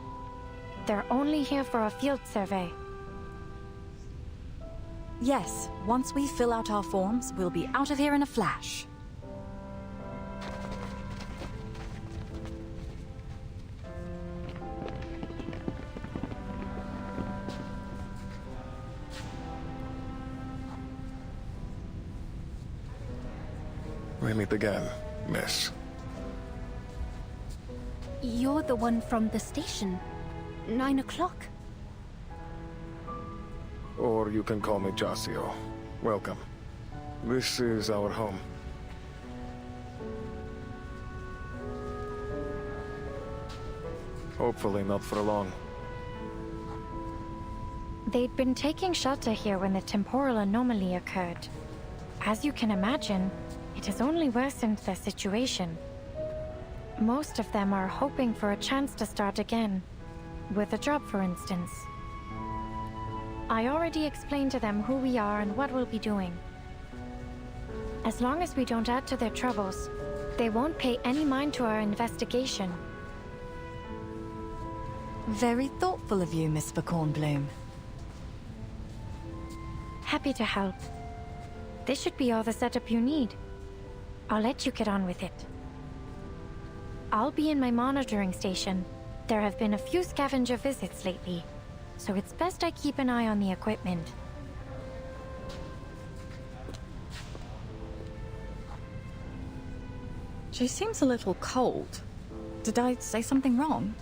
They're only here for a field survey. Yes, once we fill out our forms, we'll be out of here in a flash. We meet again, miss. You're the one from the station. 9 o'clock. Or you can call me Josio. Welcome. This is our home. Hopefully not for long. They'd been taking shelter here when the temporal anomaly occurred. As you can imagine, it has only worsened their situation. Most of them are hoping for a chance to start again, with a job for instance. I already explained to them who we are and what we'll be doing. As long as we don't add to their troubles, they won't pay any mind to our investigation. Very thoughtful of you, Miss Bkornblume. Happy to help. This should be all the setup you need. I'll let you get on with it. I'll be in my monitoring station. There have been a few scavenger visits lately, so it's best I keep an eye on the equipment. She seems a little cold. Did I say something wrong?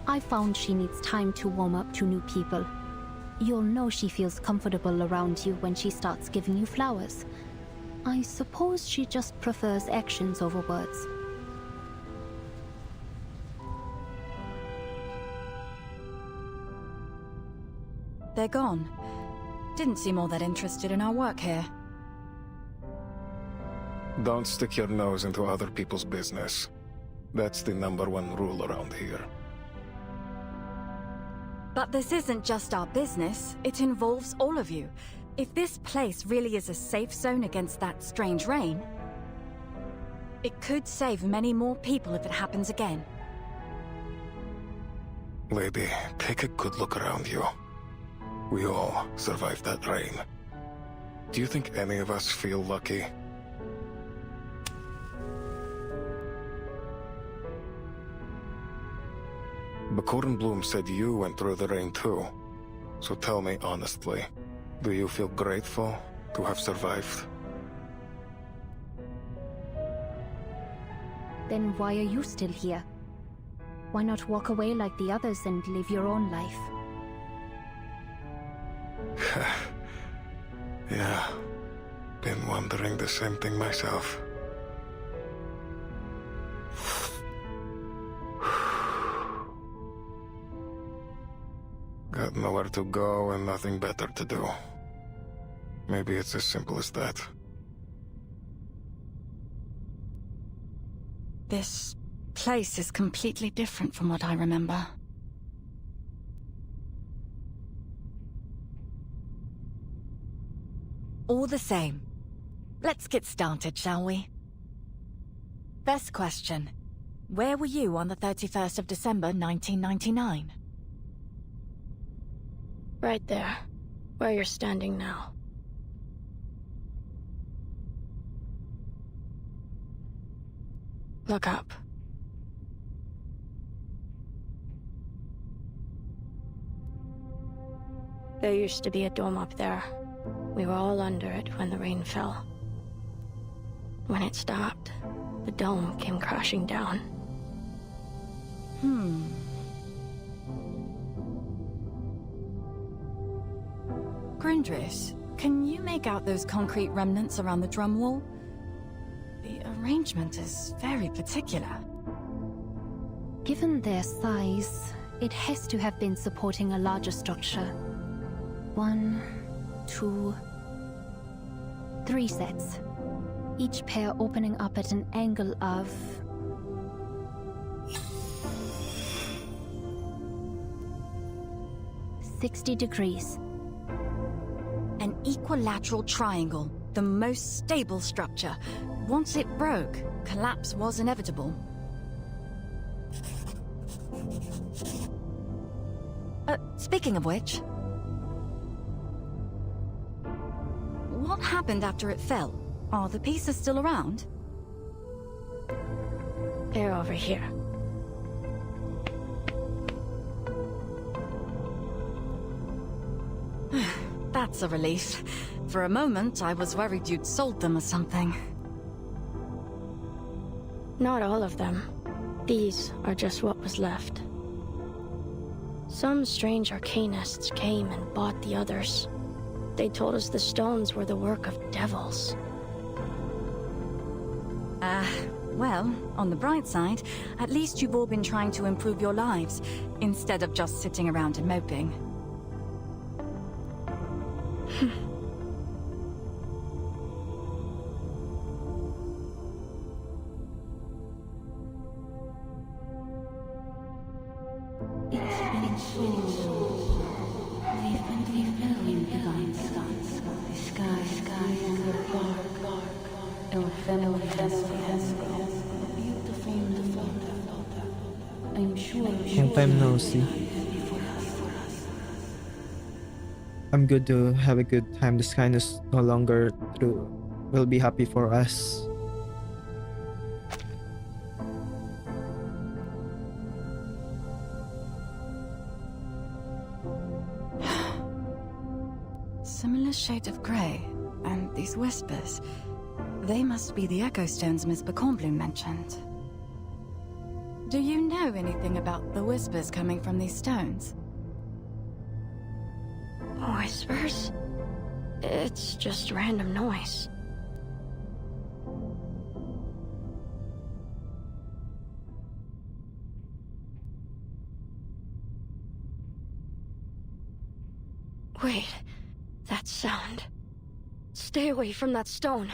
I found she needs time to warm up to new people. You'll know she feels comfortable around you when she starts giving you flowers. I suppose she just prefers actions over words. They're gone. Didn't seem all that interested in our work here. Don't stick your nose into other people's business. That's the #1 rule around here. But this isn't just our business, it involves all of you. If this place really is a safe zone against that strange rain, it could save many more people if it happens again. Lady, take a good look around you. We all survived that rain. Do you think any of us feel lucky? Bkornblume said you went through the rain too. So tell me honestly, do you feel grateful to have survived? Then why are you still here? Why not walk away like the others and live your own life? Yeah, been wondering the same thing myself. Got nowhere to go and nothing better to do. Maybe it's as simple as that. This place is completely different from what I remember. All the same, let's get started, shall we? First question. Where were you on the 31st of December, 1999? Right there, where you're standing now. Look up. There used to be a dome up there. We were all under it when the rain fell. When it stopped, the dome came crashing down. Grindris, can you make out those concrete remnants around the drum wall? The arrangement is very particular. Given their size, it has to have been supporting a larger structure. 1, 2, 3 sets. Each pair opening up at an angle of... 60 degrees. equilateral triangle, the most stable structure. Once it broke, collapse was inevitable. Speaking of which, what happened after it fell? Are the pieces still around? They're over here. That's a relief. For a moment, I was worried you'd sold them or something. Not all of them. These are just what was left. Some strange arcanists came and bought the others. They told us the stones were the work of devils. Well, on the bright side, at least you've all been trying to improve your lives, instead of just sitting around and moping. Long time no see. I'm good to have a good time. This kind is no longer true. Will be happy for us. Similar shade of grey, and these whispers. They must be the echo stones Miss Bkornblume mentioned. Do you know anything about the whispers coming from these stones? Whispers? It's just random noise. Wait, that sound. Stay away from that stone.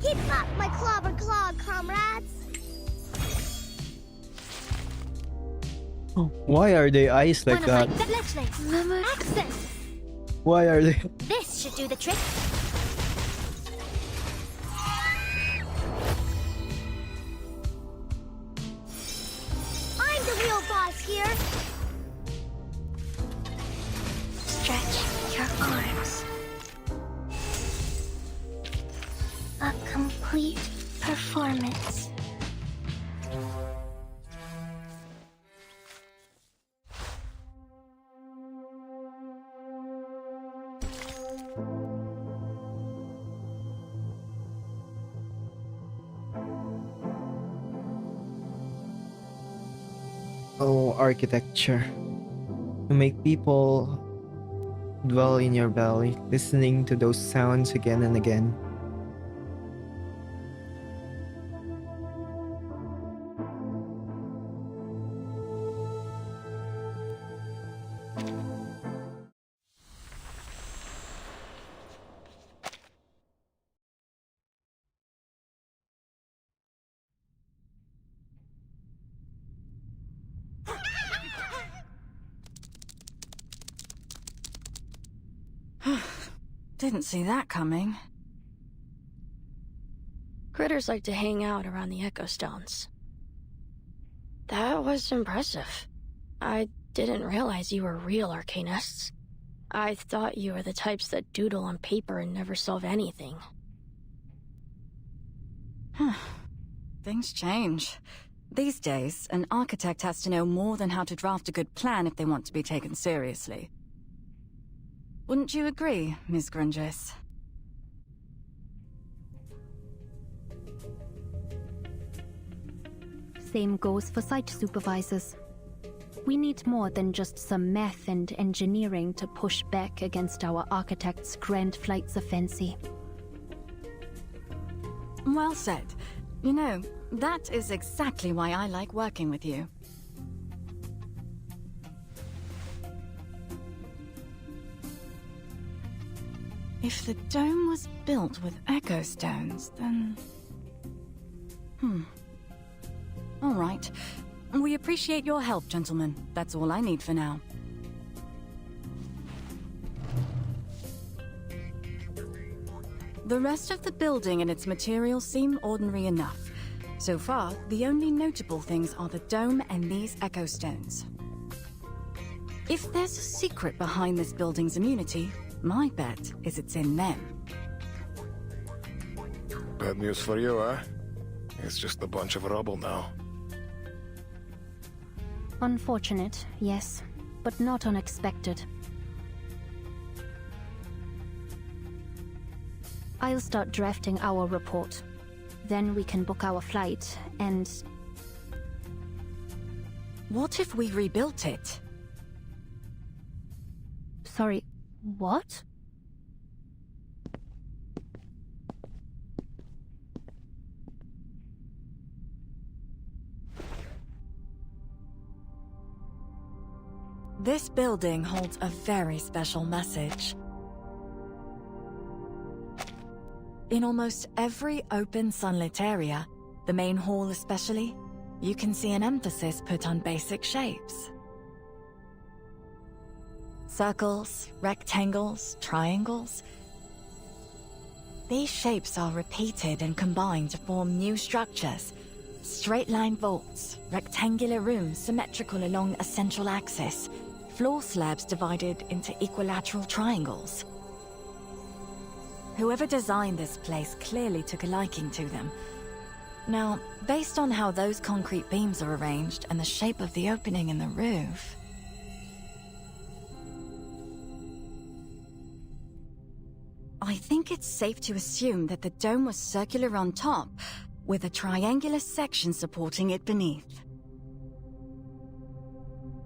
Keep up, my clobber claw comrades! Why are they eyes like that? Access! Why are they? This should do the trick. I'm the real boss here. Stretch your arms. A complete performance. Oh, architecture. To make people dwell in your belly, listening to those sounds again and again. Didn't see that coming. Critters like to hang out around the Echo Stones. That was impressive. I didn't realize you were real arcanists. I thought you were the types that doodle on paper and never solve anything. Things change. These days, an architect has to know more than how to draft a good plan if they want to be taken seriously. Wouldn't you agree, Ms. Grundris? Same goes for site supervisors. We need more than just some math and engineering to push back against our architect's grand flights of fancy. Well said. You know, that is exactly why I like working with you. If the dome was built with echo stones, then... All right. We appreciate your help, gentlemen. That's all I need for now. The rest of the building and its materials seem ordinary enough. So far, the only notable things are the dome and these echo stones. If there's a secret behind this building's immunity, my bet is it's in them. Bad news for you, huh? It's just a bunch of rubble now. Unfortunate, yes, but not unexpected. I'll start drafting our report. Then we can book our flight, and... What if we rebuilt it? Sorry, what? This building holds a very special message. In almost every open sunlit area, the main hall especially, you can see an emphasis put on basic shapes. Circles, rectangles, triangles. These shapes are repeated and combined to form new structures. Straight-line vaults, rectangular rooms symmetrical along a central axis, floor slabs divided into equilateral triangles. Whoever designed this place clearly took a liking to them. Now, based on how those concrete beams are arranged and the shape of the opening in the roof... I think it's safe to assume that the dome was circular on top, with a triangular section supporting it beneath.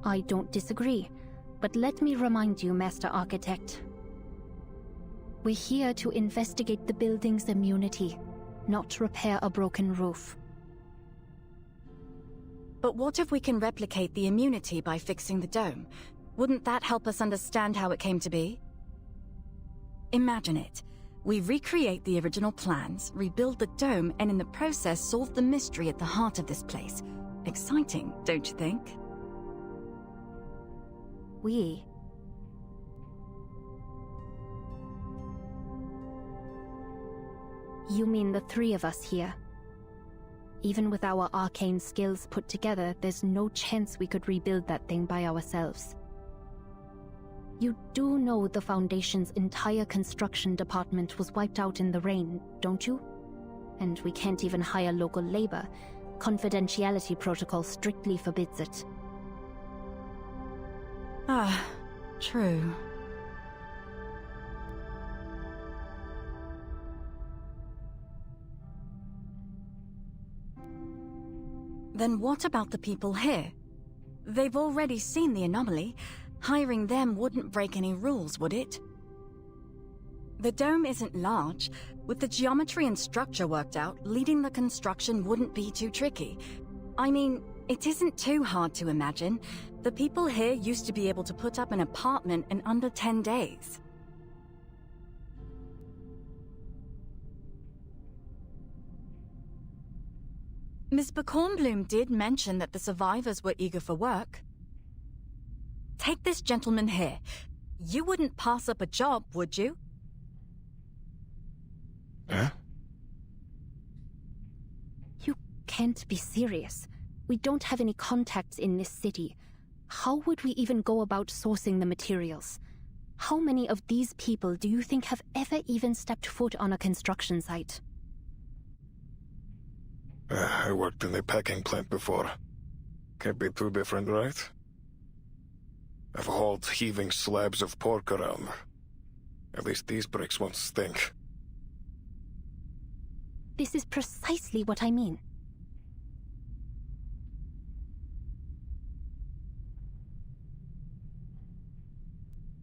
I don't disagree, but let me remind you, Master Architect. We're here to investigate the building's immunity, not repair a broken roof. But what if we can replicate the immunity by fixing the dome? Wouldn't that help us understand how it came to be? Imagine it. We recreate the original plans, rebuild the dome, and in the process solve the mystery at the heart of this place. Exciting, don't you think? We? You mean the three of us here? Even with our arcane skills put together, there's no chance we could rebuild that thing by ourselves. You do know the Foundation's entire construction department was wiped out in the rain, don't you? And we can't even hire local labor. Confidentiality protocol strictly forbids it. Ah, true. Then what about the people here? They've already seen the anomaly. Hiring them wouldn't break any rules, would it? The dome isn't large. With the geometry and structure worked out, leading the construction wouldn't be too tricky. I mean, it isn't too hard to imagine. The people here used to be able to put up an apartment in under 10 days. Miss Bkornblume did mention that the survivors were eager for work. Take this gentleman here. You wouldn't pass up a job, would you? Huh? You can't be serious. We don't have any contacts in this city. How would we even go about sourcing the materials? How many of these people do you think have ever even stepped foot on a construction site? I worked in a packing plant before. Can't be too different, right? I've hauled heaving slabs of pork around. At least these bricks won't stink. This is precisely what I mean.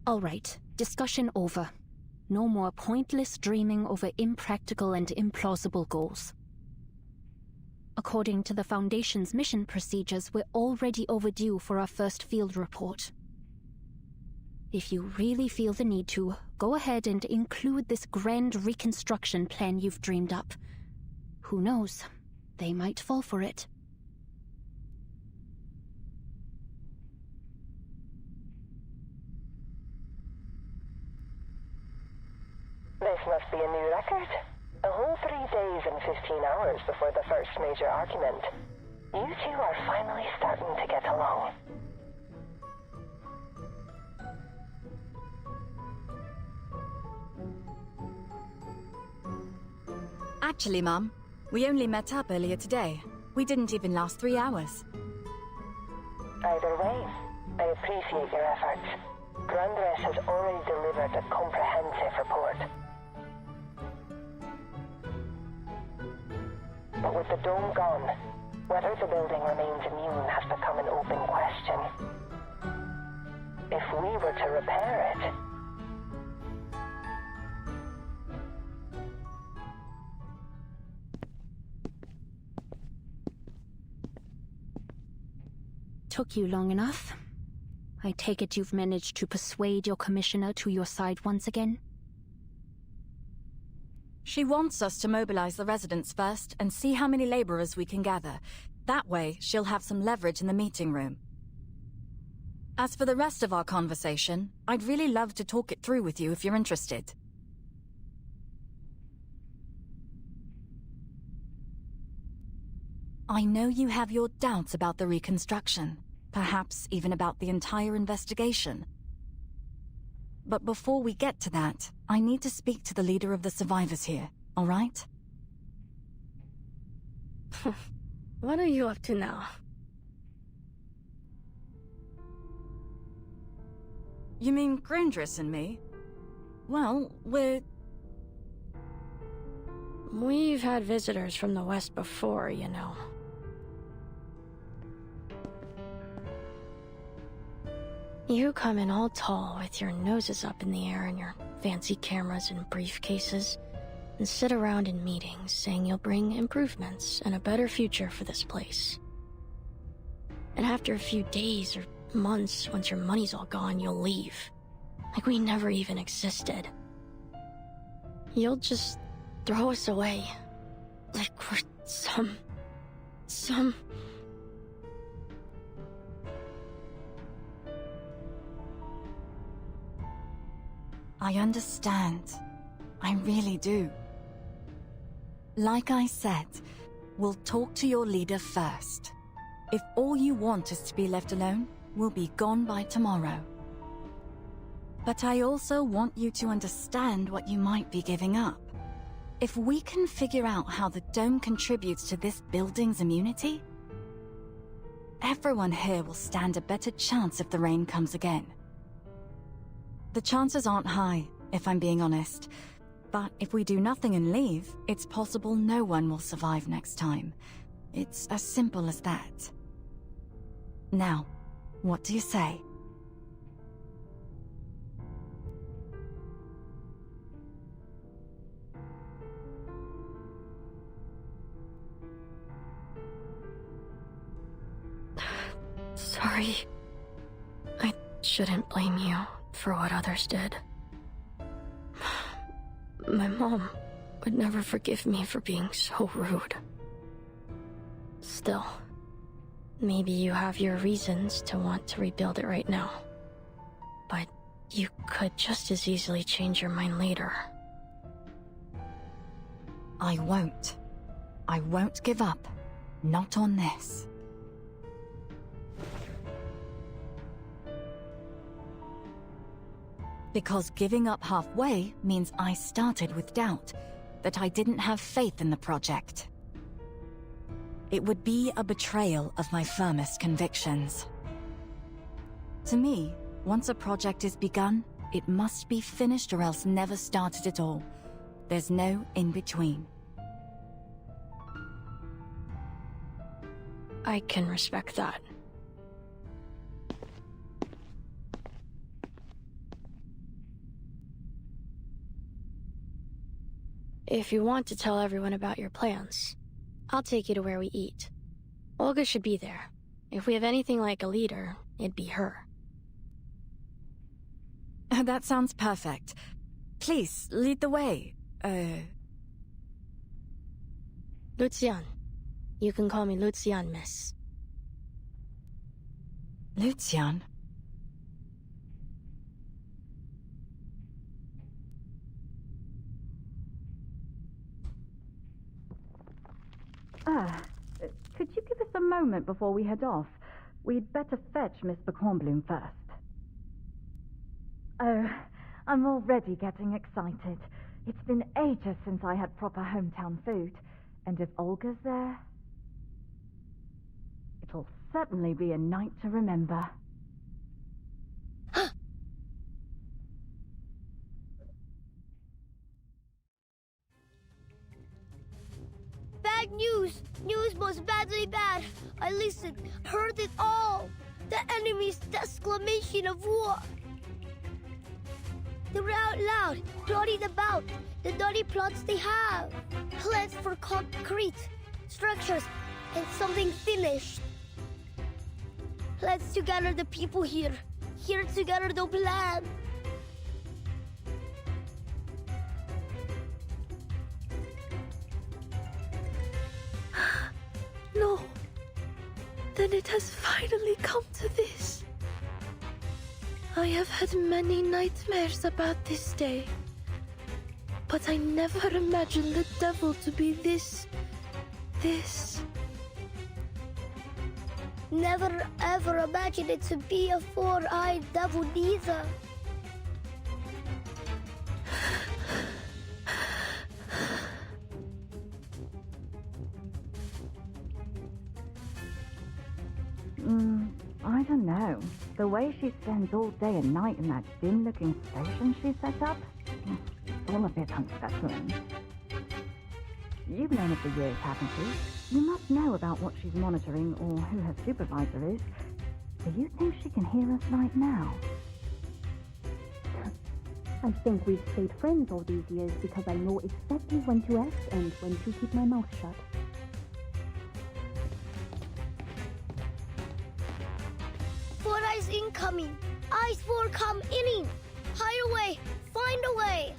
All right, discussion over. No more pointless dreaming over impractical and implausible goals. According to the Foundation's mission procedures, we're already overdue for our first field report. If you really feel the need to, go ahead and include this grand reconstruction plan you've dreamed up. Who knows? They might fall for it. This must be a new record. A whole 3 days and 15 hours before the first major argument. You two are finally starting to get along. Actually, Mum, we only met up earlier today. We didn't even last 3 hours. Either way, I appreciate your efforts. Grandress has already delivered a comprehensive report. But with the dome gone, whether the building remains immune has become an open question. If we were to repair it, Took you long enough. I take it you've managed to persuade your commissioner to your side once again? She wants us to mobilize the residents first and see how many laborers we can gather. That way, she'll have some leverage in the meeting room. As for the rest of our conversation, I'd really love to talk it through with you if you're interested. I know you have your doubts about the reconstruction, perhaps even about the entire investigation. But before we get to that, I need to speak to the leader of the survivors here, all right? What are you up to now? You mean Grandress and me? Well, We've had visitors from the West before, you know. You come in all tall with your noses up in the air and your fancy cameras and briefcases, and sit around in meetings saying you'll bring improvements and a better future for this place. And after a few days or months, once your money's all gone, you'll leave. Like we never even existed. You'll just throw us away. Like we're some... I understand. I really do. Like I said, we'll talk to your leader first. If all you want is to be left alone, we'll be gone by tomorrow. But I also want you to understand what you might be giving up. If we can figure out how the dome contributes to this building's immunity, everyone here will stand a better chance if the rain comes again. The chances aren't high, if I'm being honest. But if we do nothing and leave, it's possible no one will survive next time. It's as simple as that. Now, what do you say? Sorry. I shouldn't blame you for what others did. My mom would never forgive me for being so rude. Still, maybe you have your reasons to want to rebuild it right now. But you could just as easily change your mind later. I won't. I won't give up. Not on this. Because giving up halfway means I started with doubt, that I didn't have faith in the project. It would be a betrayal of my firmest convictions. To me, once a project is begun, it must be finished or else never started at all. There's no in-between. I can respect that. If you want to tell everyone about your plans, I'll take you to where we eat. Olga should be there. If we have anything like a leader, it'd be her. That sounds perfect. Please, lead the way. Lucian. You can call me Lucian, miss. Lucian? Could you give us a moment before we head off? We'd better fetch Miss Bkornblume first. Oh, I'm already getting excited. It's been ages since I had proper hometown food. And if Olga's there, it'll certainly be a night to remember. Bad news! News was badly bad. I listened, heard it all. The enemy's exclamation of war. They were out loud, plotting about the dirty plots they have. Plans for concrete structures and something finished. Let's gather the people here together the plan. No. Then it has finally come to this. I have had many nightmares about this day. But I never imagined the devil to be this. Never ever imagined it to be a four-eyed devil neither. I don't know. The way she spends all day and night in that dim-looking station she set up, it's all a bit unsettling. You've known it for years, haven't you? You must know about what she's monitoring or who her supervisor is. Do you think she can hear us right now? I think we've stayed friends all these years because I know exactly when to act and when to keep my mouth shut. Four eyes incoming. Eyes four come inning. Hide away. Find a way.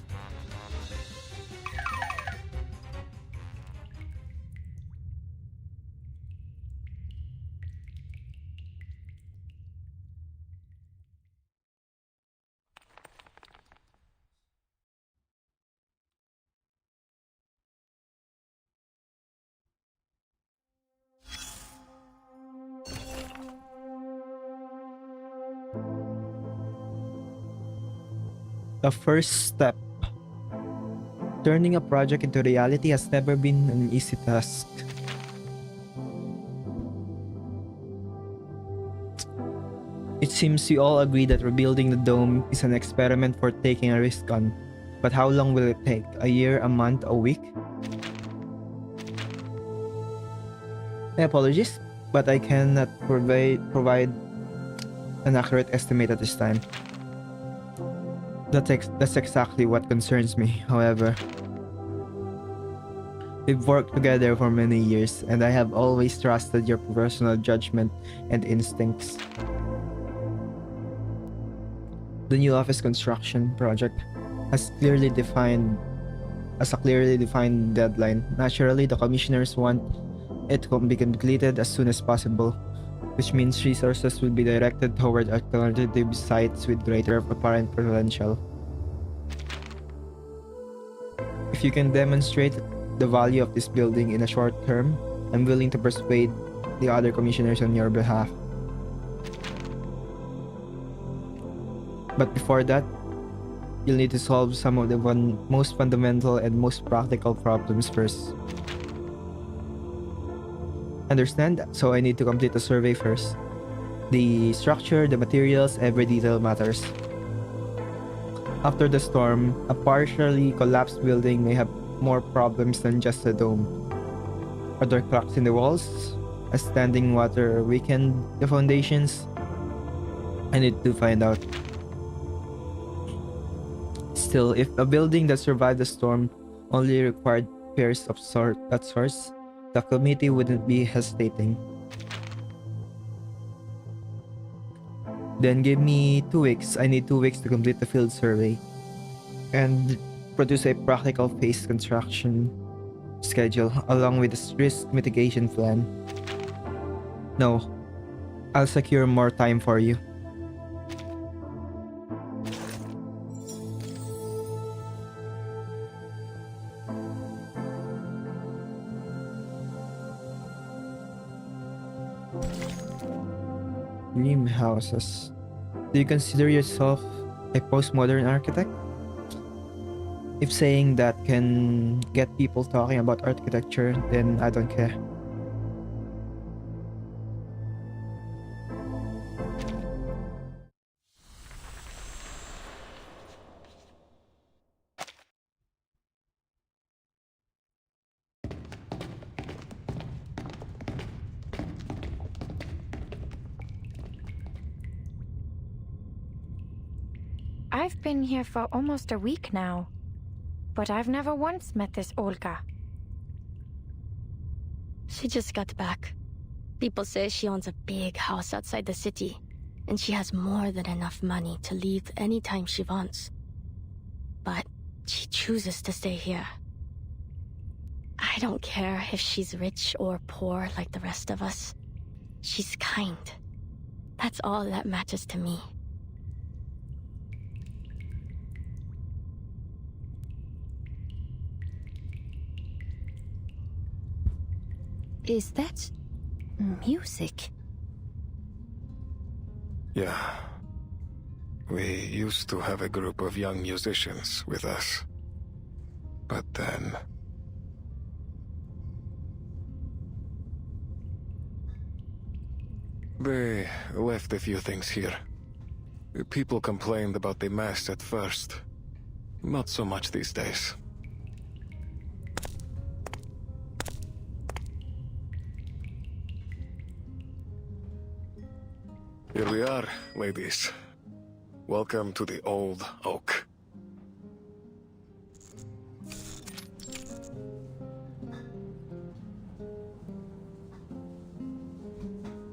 The first step. Turning a project into reality has never been an easy task. It seems we all agree that rebuilding the dome is an experiment for taking a risk on. But how long will it take? A year, a month, a week? My apologies, but I cannot provide an accurate estimate at this time. That's exactly what concerns me, however. We've worked together for many years, and I have always trusted your professional judgment and instincts. The new office construction project has a clearly defined deadline. Naturally, the commissioners want it to be completed as soon as possible, which means resources will be directed toward alternative sites with greater apparent potential. If you can demonstrate the value of this building in a short term, I'm willing to persuade the other commissioners on your behalf. But before that, you'll need to solve some of the most fundamental and most practical problems first. Understand? So I need to complete the survey first. The structure, the materials, every detail matters. After the storm, a partially collapsed building may have more problems than just a dome. Are there cracks in the walls? Has standing water weakened the foundations? I need to find out. Still, if a building that survived the storm only required pairs of that source, the committee wouldn't be hesitating. Then give me 2 weeks. I need 2 weeks to complete the field survey and produce a practical phase construction schedule along with a risk mitigation plan. No, I'll secure more time for you. Dream houses. Do you consider yourself a postmodern architect? If saying that can get people talking about architecture, then I don't care. I've been here for almost a week now, but I've never once met this Olga. She just got back. People say she owns a big house outside the city, and she has more than enough money to leave anytime she wants. But she chooses to stay here. I don't care if she's rich or poor like the rest of us. She's kind. That's all that matters to me. Is that music? Yeah. We used to have a group of young musicians with us. But then... they left a few things here. People complained about the mass at first. Not so much these days. Here we are, ladies. Welcome to the Old Oak.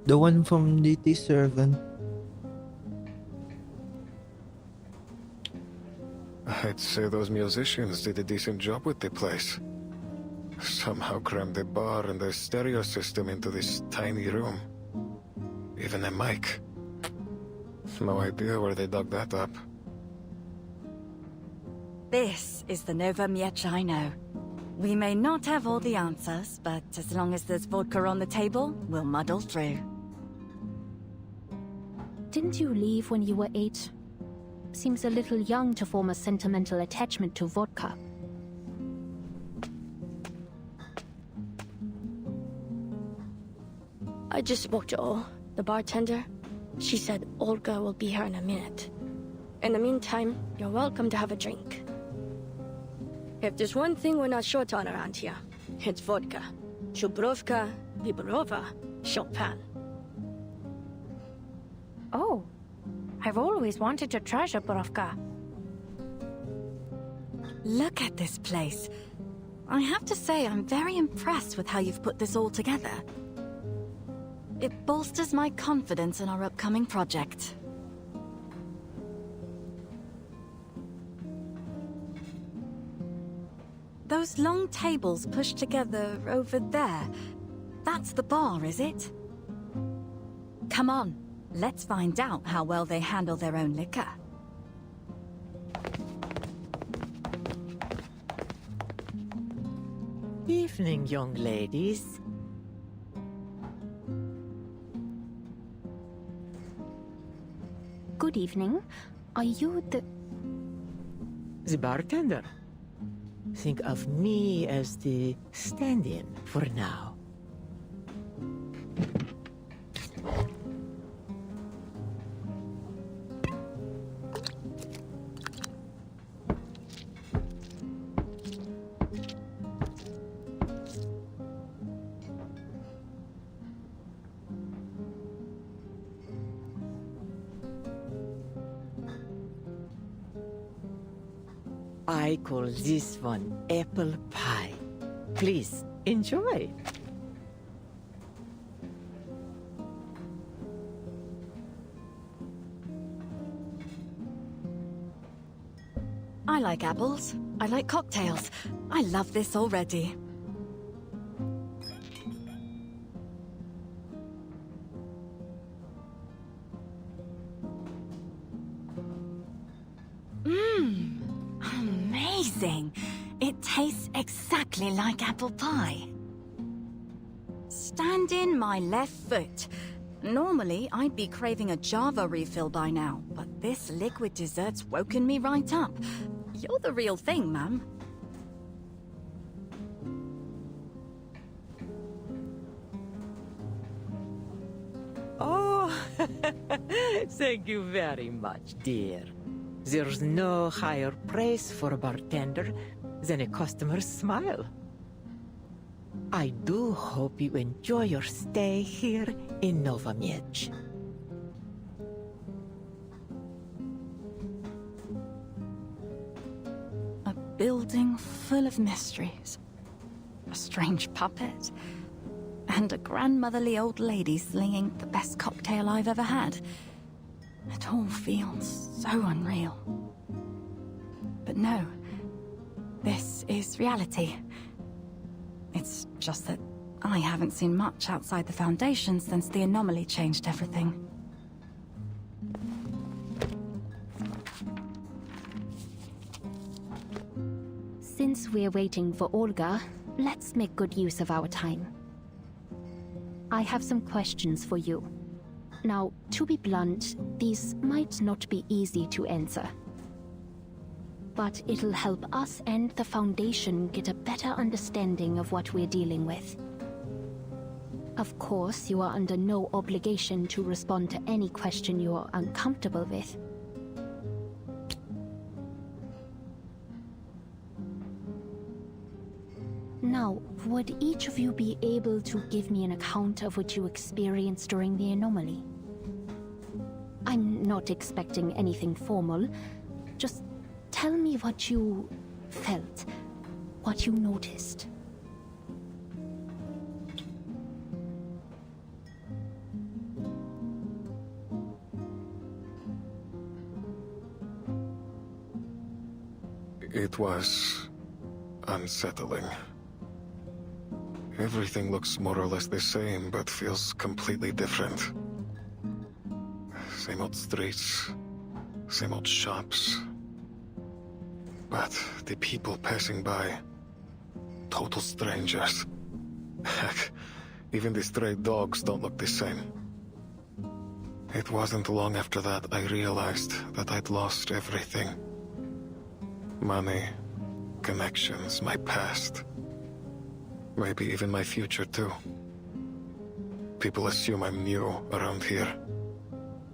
The one from DT Servant. I'd say those musicians did a decent job with the place. Somehow crammed a bar and a stereo system into this tiny room. Even a mic. No idea where they dug that up. This is the Nova Miech I know. We may not have all the answers, but as long as there's vodka on the table, we'll muddle through. Didn't you leave when you were 8? Seems a little young to form a sentimental attachment to vodka. I just spoke to O, the bartender. She said Olga will be here in a minute. In the meantime, you're welcome to have a drink. If there's one thing we're not short on around here, it's vodka. Chubrovka, Viborova, Chopin. Oh, I've always wanted to try Zhabrovka. Look at this place. I have to say, I'm very impressed with how you've put this all together. It bolsters my confidence in our upcoming project. Those long tables pushed together over there, that's the bar, is it? Come on, let's find out how well they handle their own liquor. Evening, young ladies. Good evening. Are you The bartender. Think of me as the stand-in for now. I call this one apple pie. Please, enjoy. I like apples. I like cocktails. I love this already. Mmm, amazing. It tastes exactly like apple pie. Stand in my left foot. Normally, I'd be craving a Java refill by now, but this liquid dessert's woken me right up. You're the real thing, ma'am. Oh, thank you very much, dear. There's no higher praise for a bartender than a customer's smile. I do hope you enjoy your stay here in Nova Mieć. A building full of mysteries. A strange puppet. And a grandmotherly old lady slinging the best cocktail I've ever had. It all feels so unreal. But no, this is reality. It's just that I haven't seen much outside the Foundation since the anomaly changed everything. Since we're waiting for Olga, let's make good use of our time. I have some questions for you. Now, to be blunt, these might not be easy to answer. But it'll help us and the Foundation get a better understanding of what we're dealing with. Of course, you are under no obligation to respond to any question you are uncomfortable with. Now, would each of you be able to give me an account of what you experienced during the anomaly? I'm not expecting anything formal. Just tell me what you felt, what you noticed. It was unsettling. Everything looks more or less the same, but feels completely different. Same old streets, same old shops. But the people passing by, total strangers. Heck, even the stray dogs don't look the same. It wasn't long after that I realized that I'd lost everything. Money, connections, my past. Maybe even my future too. People assume I'm new around here.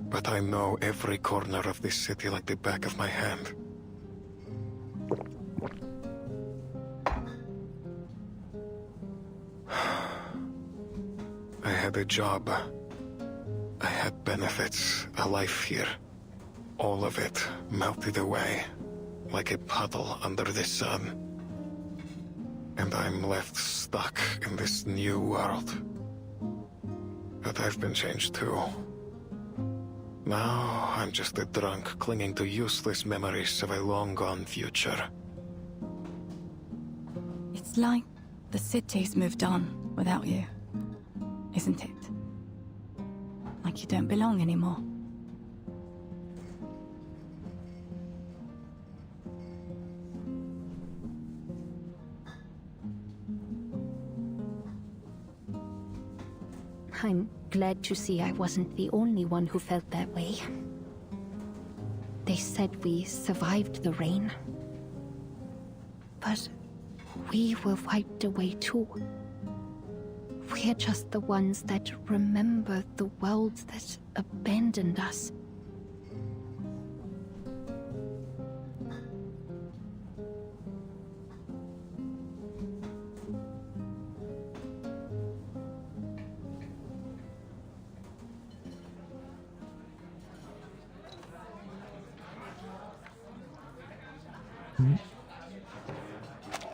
But I know every corner of this city like the back of my hand. I had a job. I had benefits, a life here. All of it melted away, like a puddle under the sun. And I'm left stuck in this new world. But I've been changed too. Now I'm just a drunk clinging to useless memories of a long-gone future. It's like the city's moved on without you, isn't it? Like you don't belong anymore. I'm glad to see I wasn't the only one who felt that way. They said we survived the rain. But we were wiped away too. We're just the ones that remember the world that abandoned us.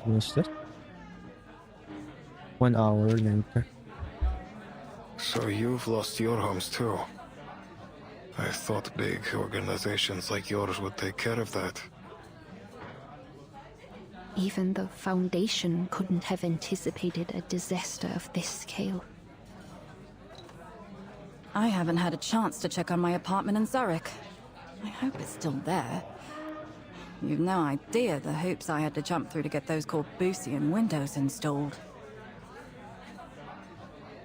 What's that? 1 hour later. So you've lost your homes too. I thought big organizations like yours would take care of that. Even the Foundation couldn't have anticipated a disaster of this scale. I haven't had a chance to check on my apartment in Zurich. I hope it's still there. You've no idea the hoops I had to jump through to get those Corbusian windows installed.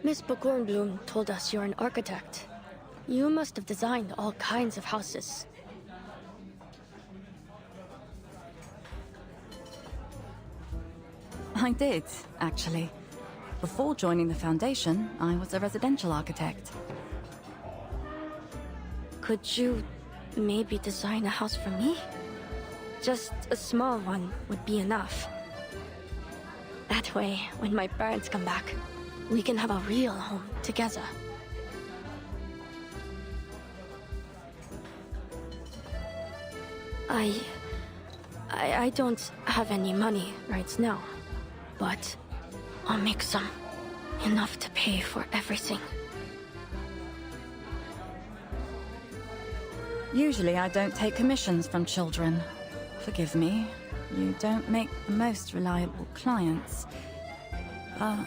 Miss Bkornblume told us you're an architect. You must have designed all kinds of houses. I did, actually. Before joining the Foundation, I was a residential architect. Could you maybe design a house for me? Just a small one would be enough. That way, when my parents come back, we can have a real home together. I don't have any money right now, but I'll make some. Enough to pay for everything. Usually I don't take commissions from children. Forgive me, you don't make the most reliable clients. But...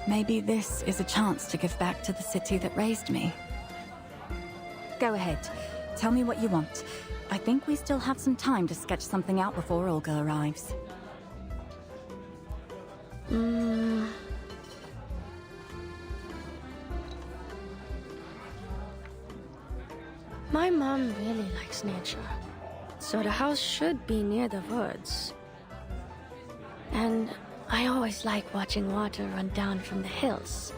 maybe this is a chance to give back to the city that raised me. Go ahead. Tell me what you want. I think we still have some time to sketch something out before Olga arrives. My mom really likes nature, so the house should be near the woods. And I always like watching water run down from the hills.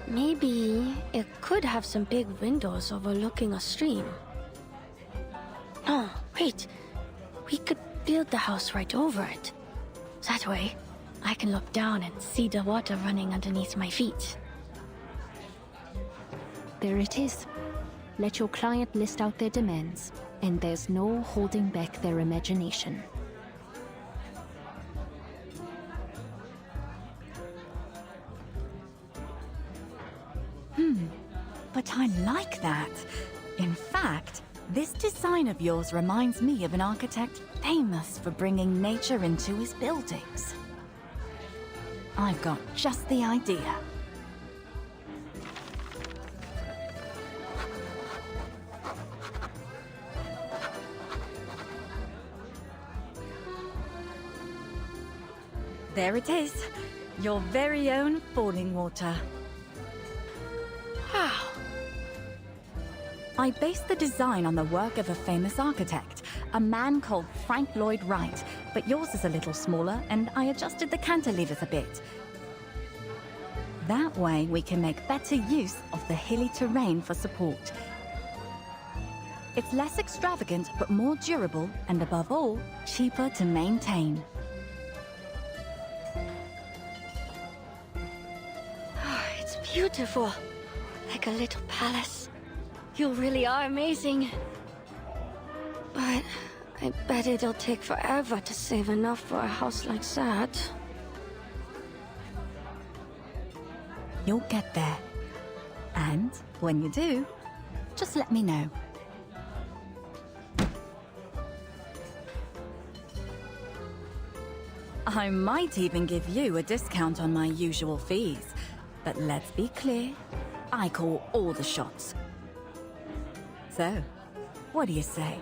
Maybe it could have some big windows overlooking a stream. No, wait. We could build the house right over it. That way, I can look down and see the water running underneath my feet. There it is. Let your client list out their demands, and there's no holding back their imagination. But I like that. In fact, this design of yours reminds me of an architect famous for bringing nature into his buildings. I've got just the idea. There it is. Your very own falling water. Wow. I based the design on the work of a famous architect, a man called Frank Lloyd Wright, but yours is a little smaller, and I adjusted the cantilevers a bit. That way we can make better use of the hilly terrain for support. It's less extravagant, but more durable, and above all, cheaper to maintain. It's beautiful. Like a little palace. You really are amazing. But I bet it'll take forever to save enough for a house like that. You'll get there. And when you do, just let me know. I might even give you a discount on my usual fees. But let's be clear, I call all the shots. So, what do you say?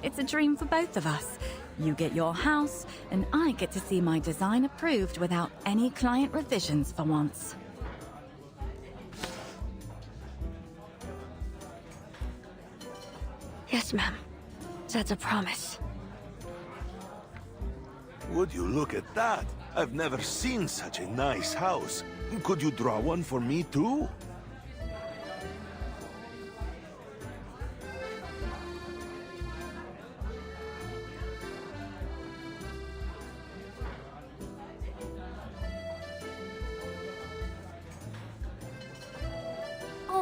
It's a dream for both of us. You get your house, and I get to see my design approved without any client revisions for once. Yes, ma'am. That's a promise. Would you look at that? I've never seen such a nice house. Could you draw one for me, too?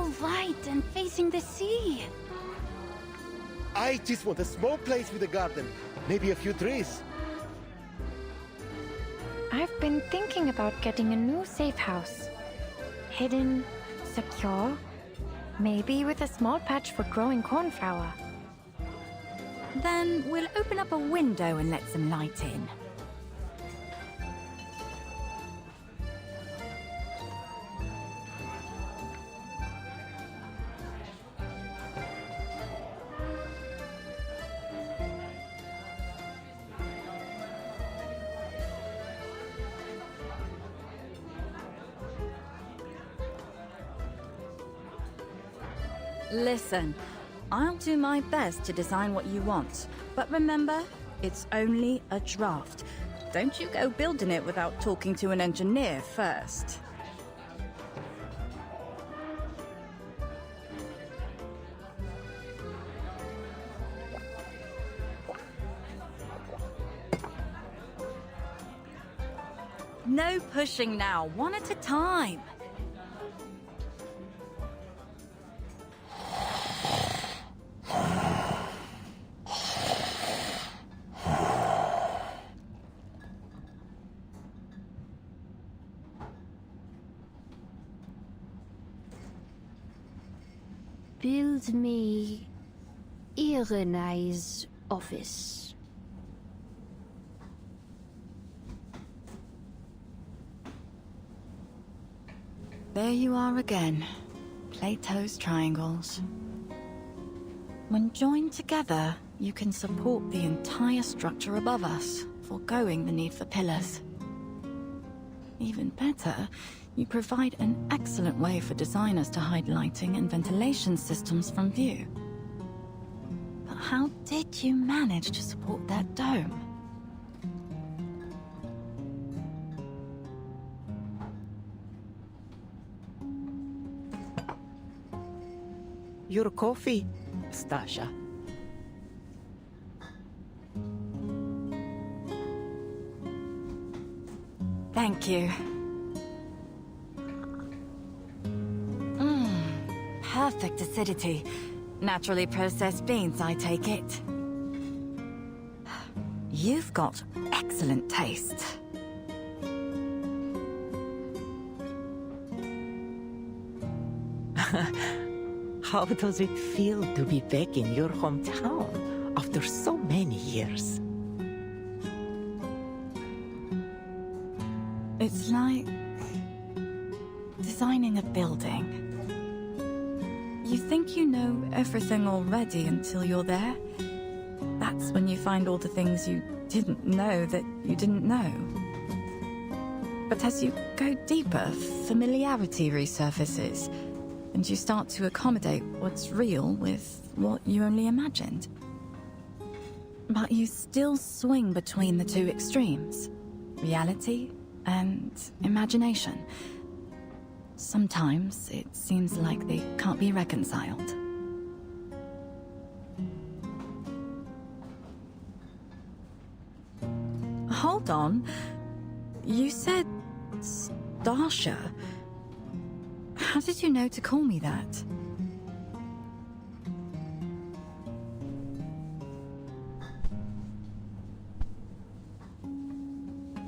all white and facing the sea. I just want a small place with a garden. Maybe a few trees. I've been thinking about getting a new safe house. Hidden, secure, maybe with a small patch for growing cornflower. Then we'll open up a window and let some light in. Listen, I'll do my best to design what you want, but remember, it's only a draft. Don't you go building it without talking to an engineer first. No pushing now, one at a time. Build me Irene's office. There you are again. Plato's triangles. When joined together, you can support the entire structure above us, foregoing the need for pillars. Even better, you provide an excellent way for designers to hide lighting and ventilation systems from view. But how did you manage to support that dome? Your coffee, Stasha. Thank you. Perfect acidity. Naturally processed beans, I take it. You've got excellent taste. How does it feel to be back in your hometown after so many years? It's like designing a building. You think you know everything already until you're there. That's when you find all the things you didn't know that you didn't know. But as you go deeper, familiarity resurfaces, and you start to accommodate what's real with what you only imagined. But you still swing between the two extremes, reality and imagination. Sometimes it seems like they can't be reconciled. Hold on. You said Stasha. How did you know to call me that?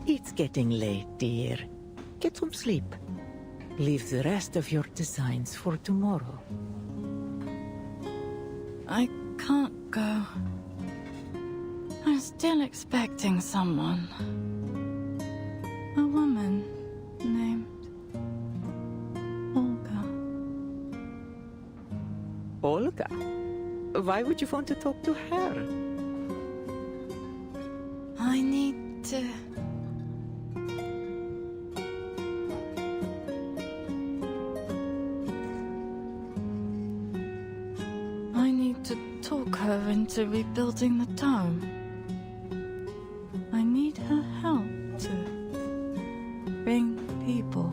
It's getting late, dear. Get some sleep. Leave the rest of your designs for tomorrow. I can't go. I'm still expecting someone. A woman named Olga. Olga? Why would you want to talk to her? I need to... talk her into rebuilding the dome. I need her help to bring people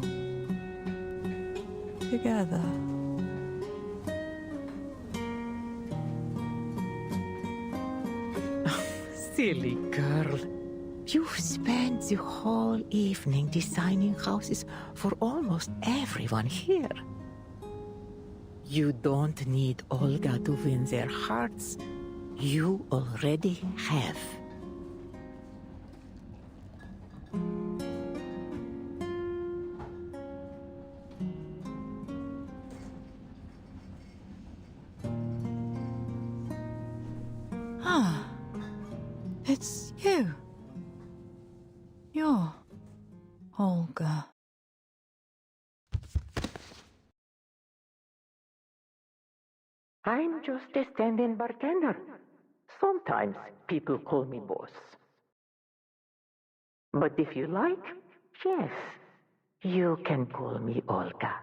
together. Silly girl. You've spent the whole evening designing houses for almost everyone here. You don't need Olga to win their hearts. You already have. Ah, it's you. You're Olga. I'm just a stand-in bartender. Sometimes people call me boss. But if you like, yes, you can call me Olga.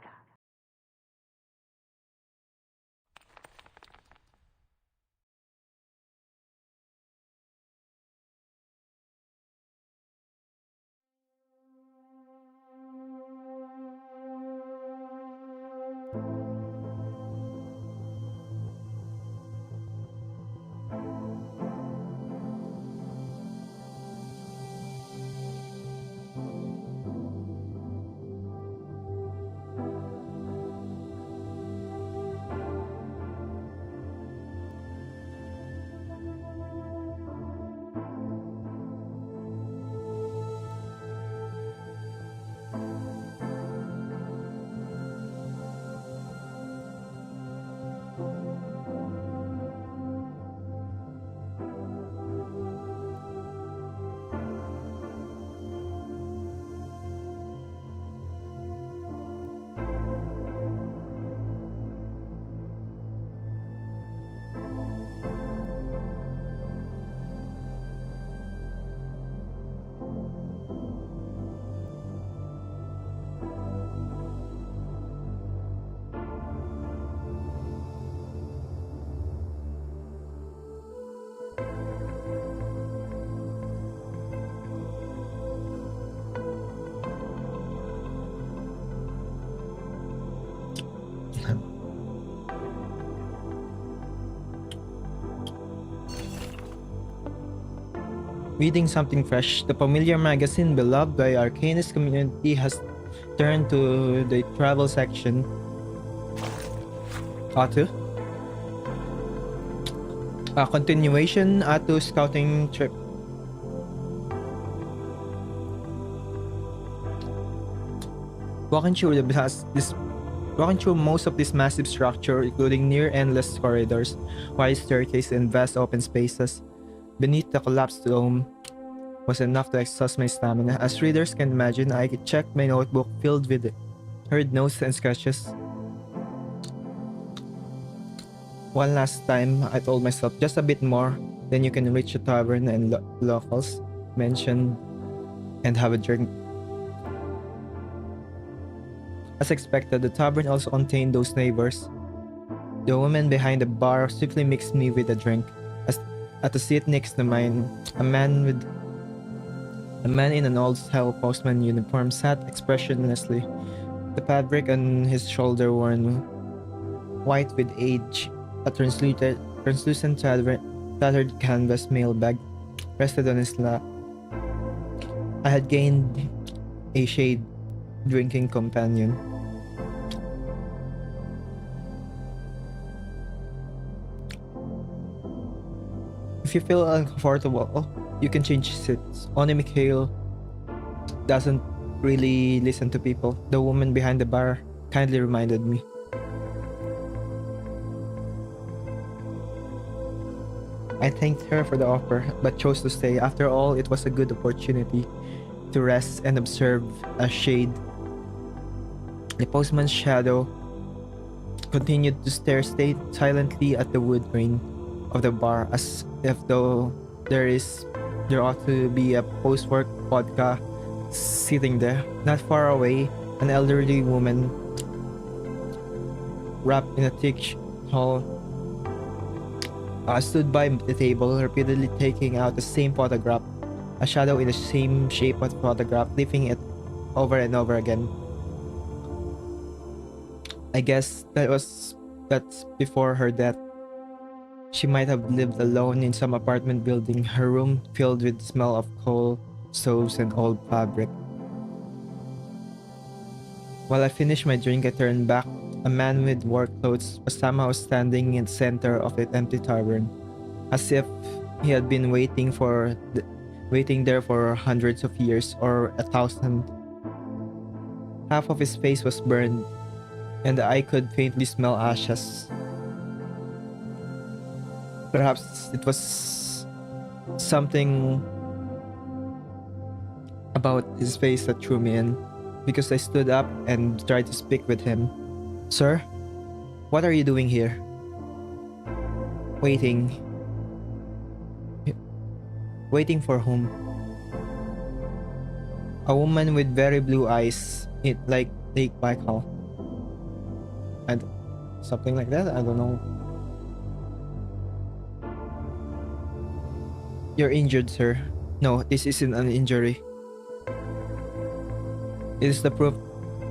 Reading something fresh, the familiar magazine beloved by our Arcanist community has turned to the travel section. Atu? A continuation Atu scouting trip. Walking through most of this massive structure, including near endless corridors, wide staircases, and vast open spaces beneath the collapsed dome, was enough to exhaust my stamina. As readers can imagine, I checked my notebook filled with hurried notes and sketches. One last time, I told myself just a bit more, then you can reach a tavern and locals mentioned and have a drink. As expected, the tavern also contained those neighbors. The woman behind the bar swiftly mixed me with a drink. At the seat next to mine, a man in an old-style postman uniform sat expressionlessly, the fabric on his shoulder worn white with age. A translucent tattered canvas mailbag rested on his lap. I had gained a shade drinking companion. If you feel uncomfortable, you can change seats. Only Mikhail doesn't really listen to people, the woman behind the bar kindly reminded me. I thanked her for the offer, but chose to stay. After all, it was a good opportunity to rest and observe a shade. The postman's shadow continued to stare silently at the wood grain of the bar, as if though there ought to be a post-work vodka sitting there. Not far away, an elderly woman wrapped in a thick shawl stood by the table, repeatedly taking out the same photograph, a shadow in the same shape of the photograph, flipping it over and over again. I guess that's before her death. She might have lived alone in some apartment building, her room filled with the smell of coal, stoves, and old fabric. While I finished my drink, I turned back a man with work clothes was somehow standing in the center of the empty tavern, as if he had been waiting there for hundreds of years or 1,000. Half of his face was burned, and I could faintly smell ashes. Perhaps it was something about his face that threw me in, because I stood up and tried to speak with him. "Sir, what are you doing here?" "Waiting." "Waiting for whom?" "A woman with very blue eyes, like Lake Baikal." And something like that, I don't know. "You're injured, sir." "No, this isn't an injury. It is the proof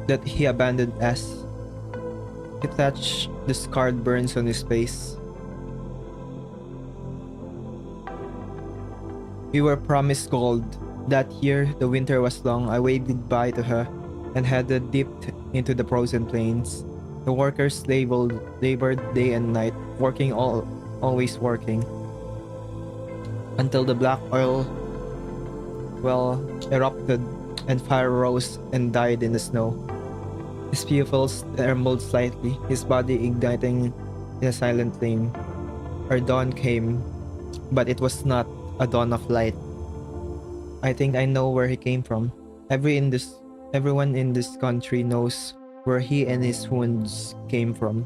that he abandoned us." He touched the scarred burns on his face. "We were promised gold. That year, the winter was long. I waved goodbye to her and headed deep into the frozen plains. The workers labored day and night, always working, until the black oil well erupted and fire rose and died in the snow. His pupils trembled slightly, his body igniting in a silent flame. Our dawn came, but it was not a dawn of light. I think I know where he came from. Everyone in this country knows where he and his wounds came from."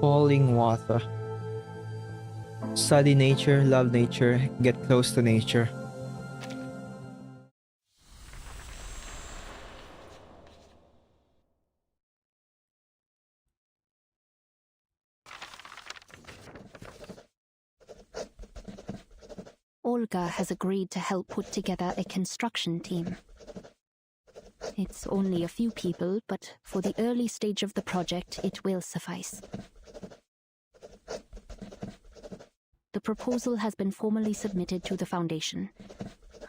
Falling water. Study nature, love nature, get close to nature. Olga has agreed to help put together a construction team. It's only a few people, but for the early stage of the project, it will suffice. The proposal has been formally submitted to the Foundation.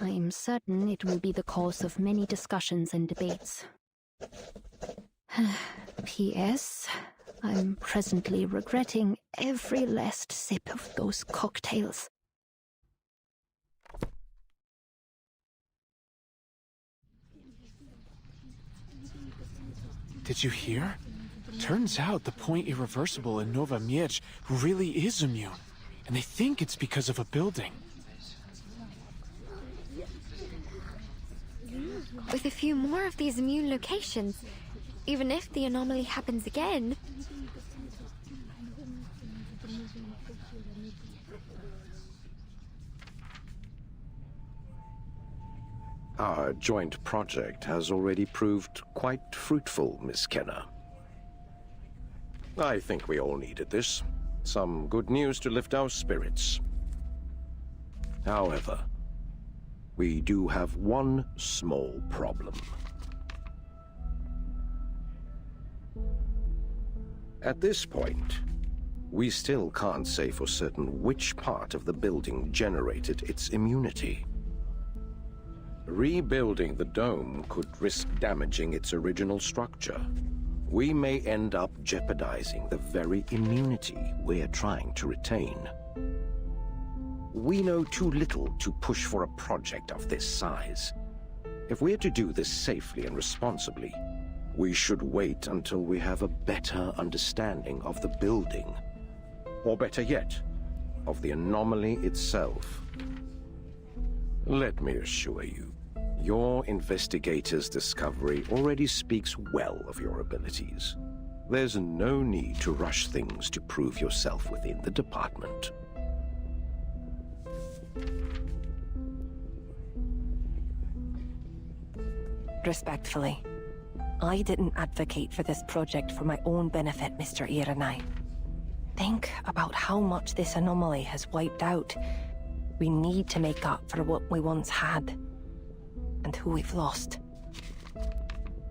I am certain it will be the cause of many discussions and debates. P.S. I'm presently regretting every last sip of those cocktails. Did you hear? Turns out the Point Irreversible in Nova Miech really is immune. And they think it's because of a building. With a few more of these immune locations, even if the anomaly happens again... Our joint project has already proved quite fruitful, Miss Kenner. I think we all needed this. Some good news to lift our spirits. However, we do have one small problem. At this point, we still can't say for certain which part of the building generated its immunity. Rebuilding the dome could risk damaging its original structure. We may end up jeopardizing the very immunity we're trying to retain. We know too little to push for a project of this size. If we're to do this safely and responsibly, we should wait until we have a better understanding of the building. Or better yet, of the anomaly itself. Let me assure you, your investigator's discovery already speaks well of your abilities. There's no need to rush things to prove yourself within the department. Respectfully, I didn't advocate for this project for my own benefit, Mr. Iranai. Think about how much this anomaly has wiped out. We need to make up for what we once had. and who we've lost.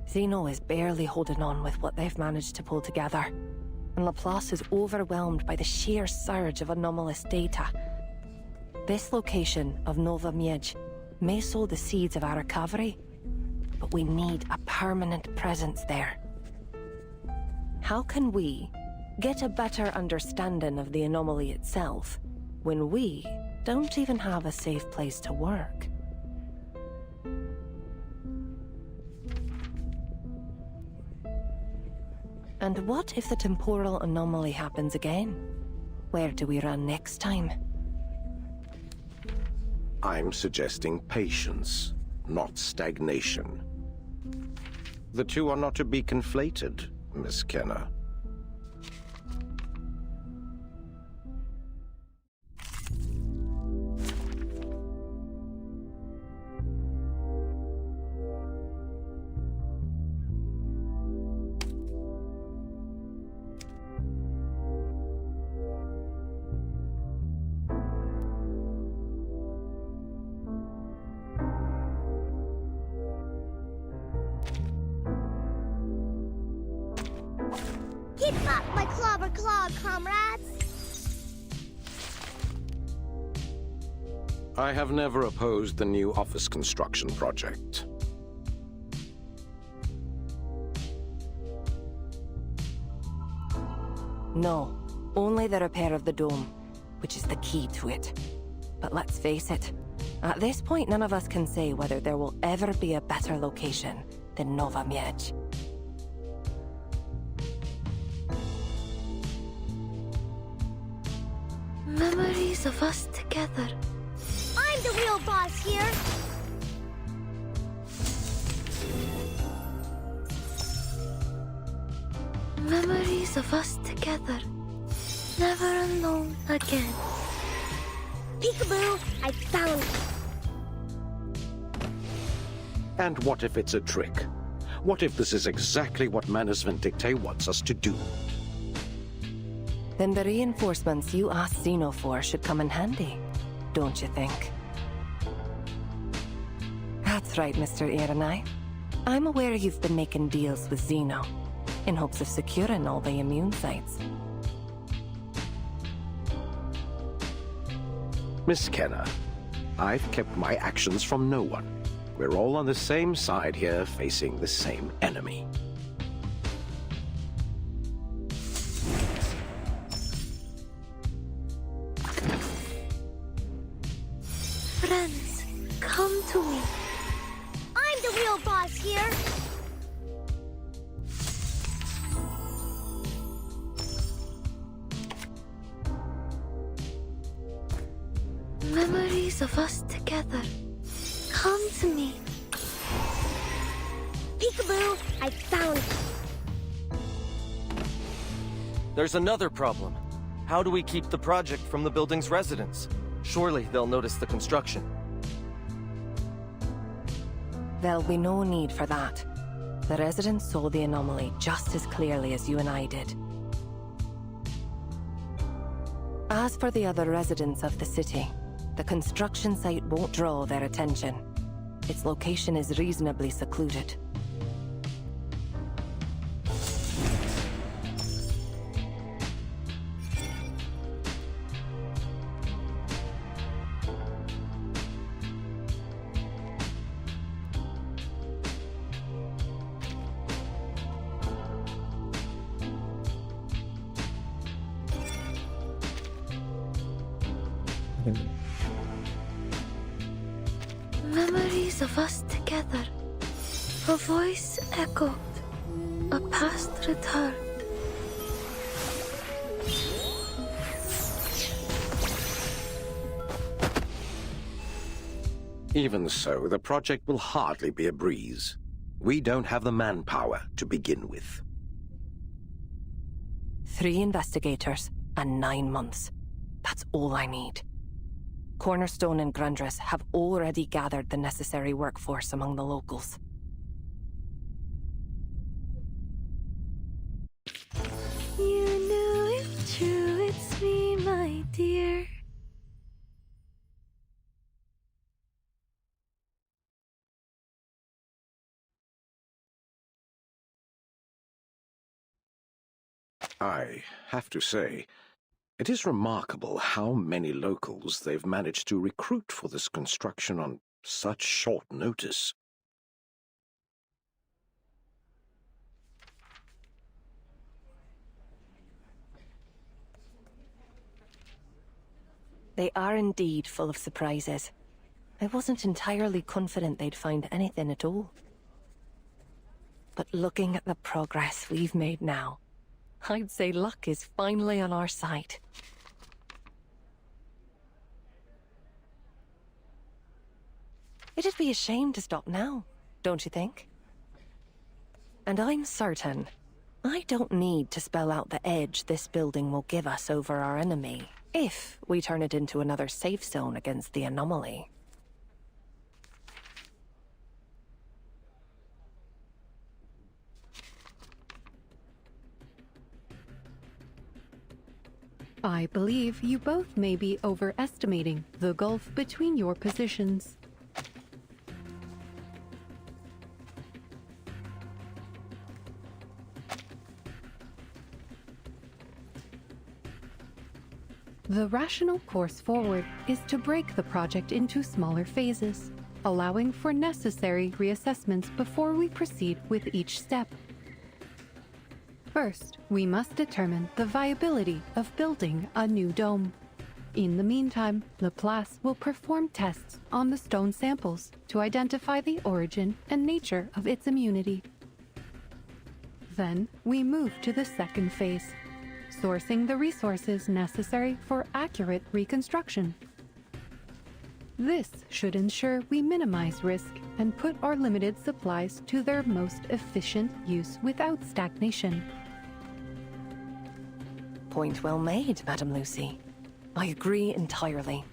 Zeno is barely holding on with what they've managed to pull together, and Laplace is overwhelmed by the sheer surge of anomalous data. This location of Nova Miege may sow the seeds of our recovery, but we need a permanent presence there. How can we get a better understanding of the anomaly itself when we don't even have a safe place to work? And what if the temporal anomaly happens again? Where do we run next time? I'm suggesting patience, not stagnation. The two are not to be conflated, Miss Kenner. Keep up my clobber claw, comrades! I have never opposed the new office construction project. No, only the repair of the dome, which is the key to it. But let's face it, at this point none of us can say whether there will ever be a better location than Nova Miege. Memories of us together. I'm the real boss here! Memories of us together. Never alone again. Peekaboo, I found it! And what if it's a trick? What if this is exactly what Manus Vindictae wants us to do? Then the reinforcements you asked Zeno for should come in handy, don't you think? That's right, Mr. Irenai. I'm aware you've been making deals with Zeno, in hopes of securing all the immune sites. Miss Kenner, I've kept my actions from no one. We're all on the same side here, facing the same enemy. Friends, come to me. I'm the real boss here! Memories of us together. Come to me. Peekaboo, I found it! There's another problem. How do we keep the project from the building's residents? Surely they'll notice the construction. There'll be no need for that. The residents saw the anomaly just as clearly as you and I did. As for the other residents of the city, the construction site won't draw their attention. Its location is reasonably secluded. Memories of us together. A voice echoed. A past returned. Even so, the project will hardly be a breeze. We don't have the manpower to begin with. 3 investigators and 9 months. That's all I need. Cornerstone and Grundress have already gathered the necessary workforce among the locals. You knew it's true, it's me, my dear. I have to say, it is remarkable how many locals they've managed to recruit for this construction on such short notice. They are indeed full of surprises. I wasn't entirely confident they'd find anything at all. But looking at the progress we've made now, I'd say luck is finally on our side. It'd be a shame to stop now, don't you think? And I'm certain I don't need to spell out the edge this building will give us over our enemy, if we turn it into another safe zone against the anomaly. I believe you both may be overestimating the gulf between your positions. The rational course forward is to break the project into smaller phases, allowing for necessary reassessments before we proceed with each step. First, we must determine the viability of building a new dome. In the meantime, Laplace will perform tests on the stone samples to identify the origin and nature of its immunity. Then, we move to the second phase, sourcing the resources necessary for accurate reconstruction. This should ensure we minimize risk and put our limited supplies to their most efficient use without stagnation. Point well made, Madam Lucy. I agree entirely.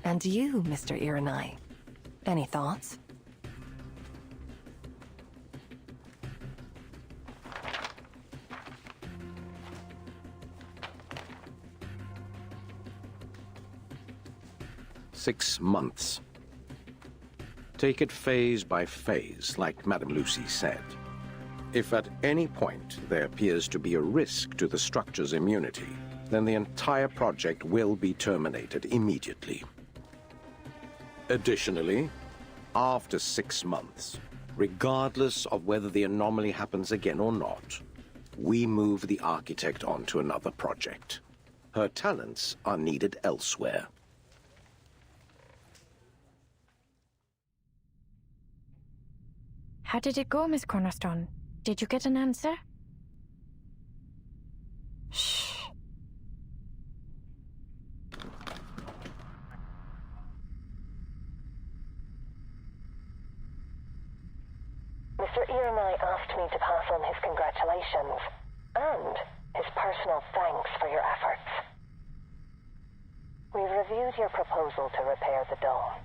And you, Mr. Irenai, any thoughts? "6 months. Take it phase by phase, like Madame Lucy said. If at any point there appears to be a risk to the structure's immunity, then the entire project will be terminated immediately. Additionally, after 6 months, regardless of whether the anomaly happens again or not, we move the architect on to another project. Her talents are needed elsewhere." How did it go, Miss Cornerstone? Did you get an answer? Shh. Mr. Irenai asked me to pass on his congratulations and his personal thanks for your efforts. We've reviewed your proposal to repair the dome.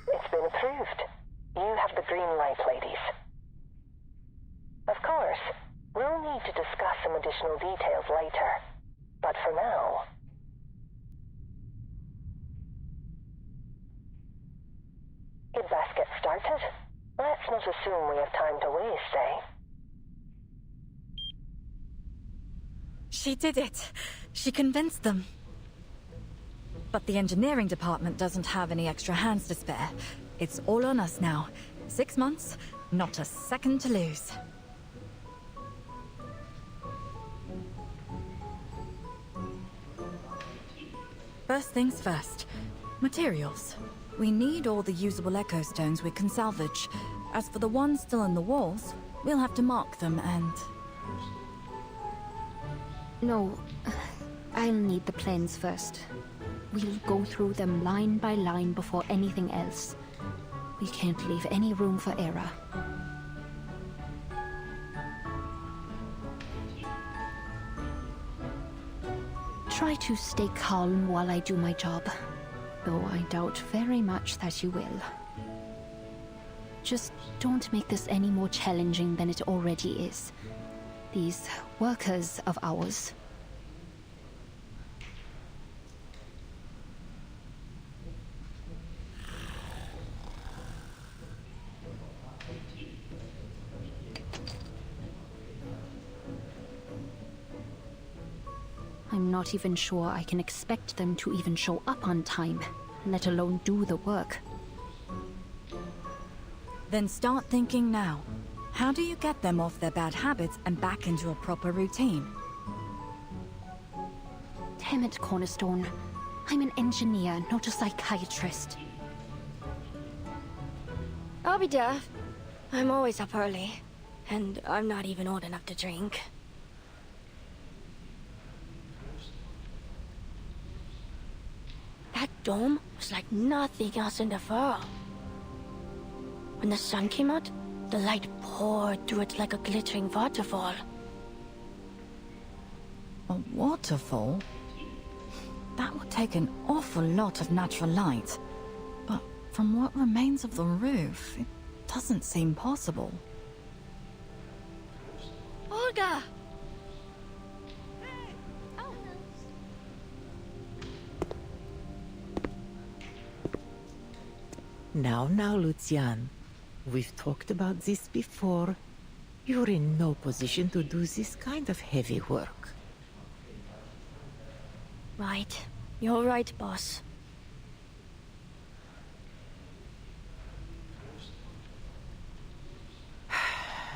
It's been approved. You have the green light, ladies. Of course, we'll need to discuss some additional details later. But for now... You'd best get started. Let's not assume we have time to waste, eh? She did it. She convinced them. But the engineering department doesn't have any extra hands to spare. It's all on us now. 6 months, not a second to lose. First things first. Materials. We need all the usable echo stones we can salvage. As for the ones still in the walls, we'll have to mark them and... No, I'll need the plans first. We'll go through them line by line before anything else. We can't leave any room for error. Try to stay calm while I do my job, though I doubt very much that you will. Just don't make this any more challenging than it already is. These workers of ours. not even sure I can expect them to even show up on time, let alone do the work. Then start thinking now. How do you get them off their bad habits and back into a proper routine? Damn it, Cornerstone. I'm an engineer, not a psychiatrist. I'll be deaf. I'm always up early. And I'm not even old enough to drink. That dome was like nothing else in the world. When the sun came out, the light poured through it like a glittering waterfall. A waterfall? That would take an awful lot of natural light. But from what remains of the roof, it doesn't seem possible. Olga! Now, Lucian. We've talked about this before. You're in no position to do this kind of heavy work. Right. You're right, boss.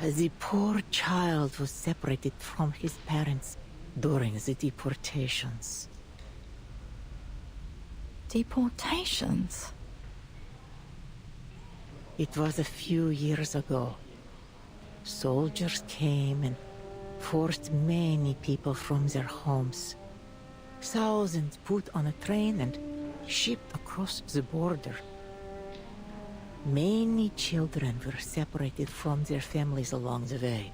The poor child was separated from his parents during the deportations. Deportations? It was a few years ago. Soldiers came and forced many people from their homes. Thousands put on a train and shipped across the border. Many children were separated from their families along the way.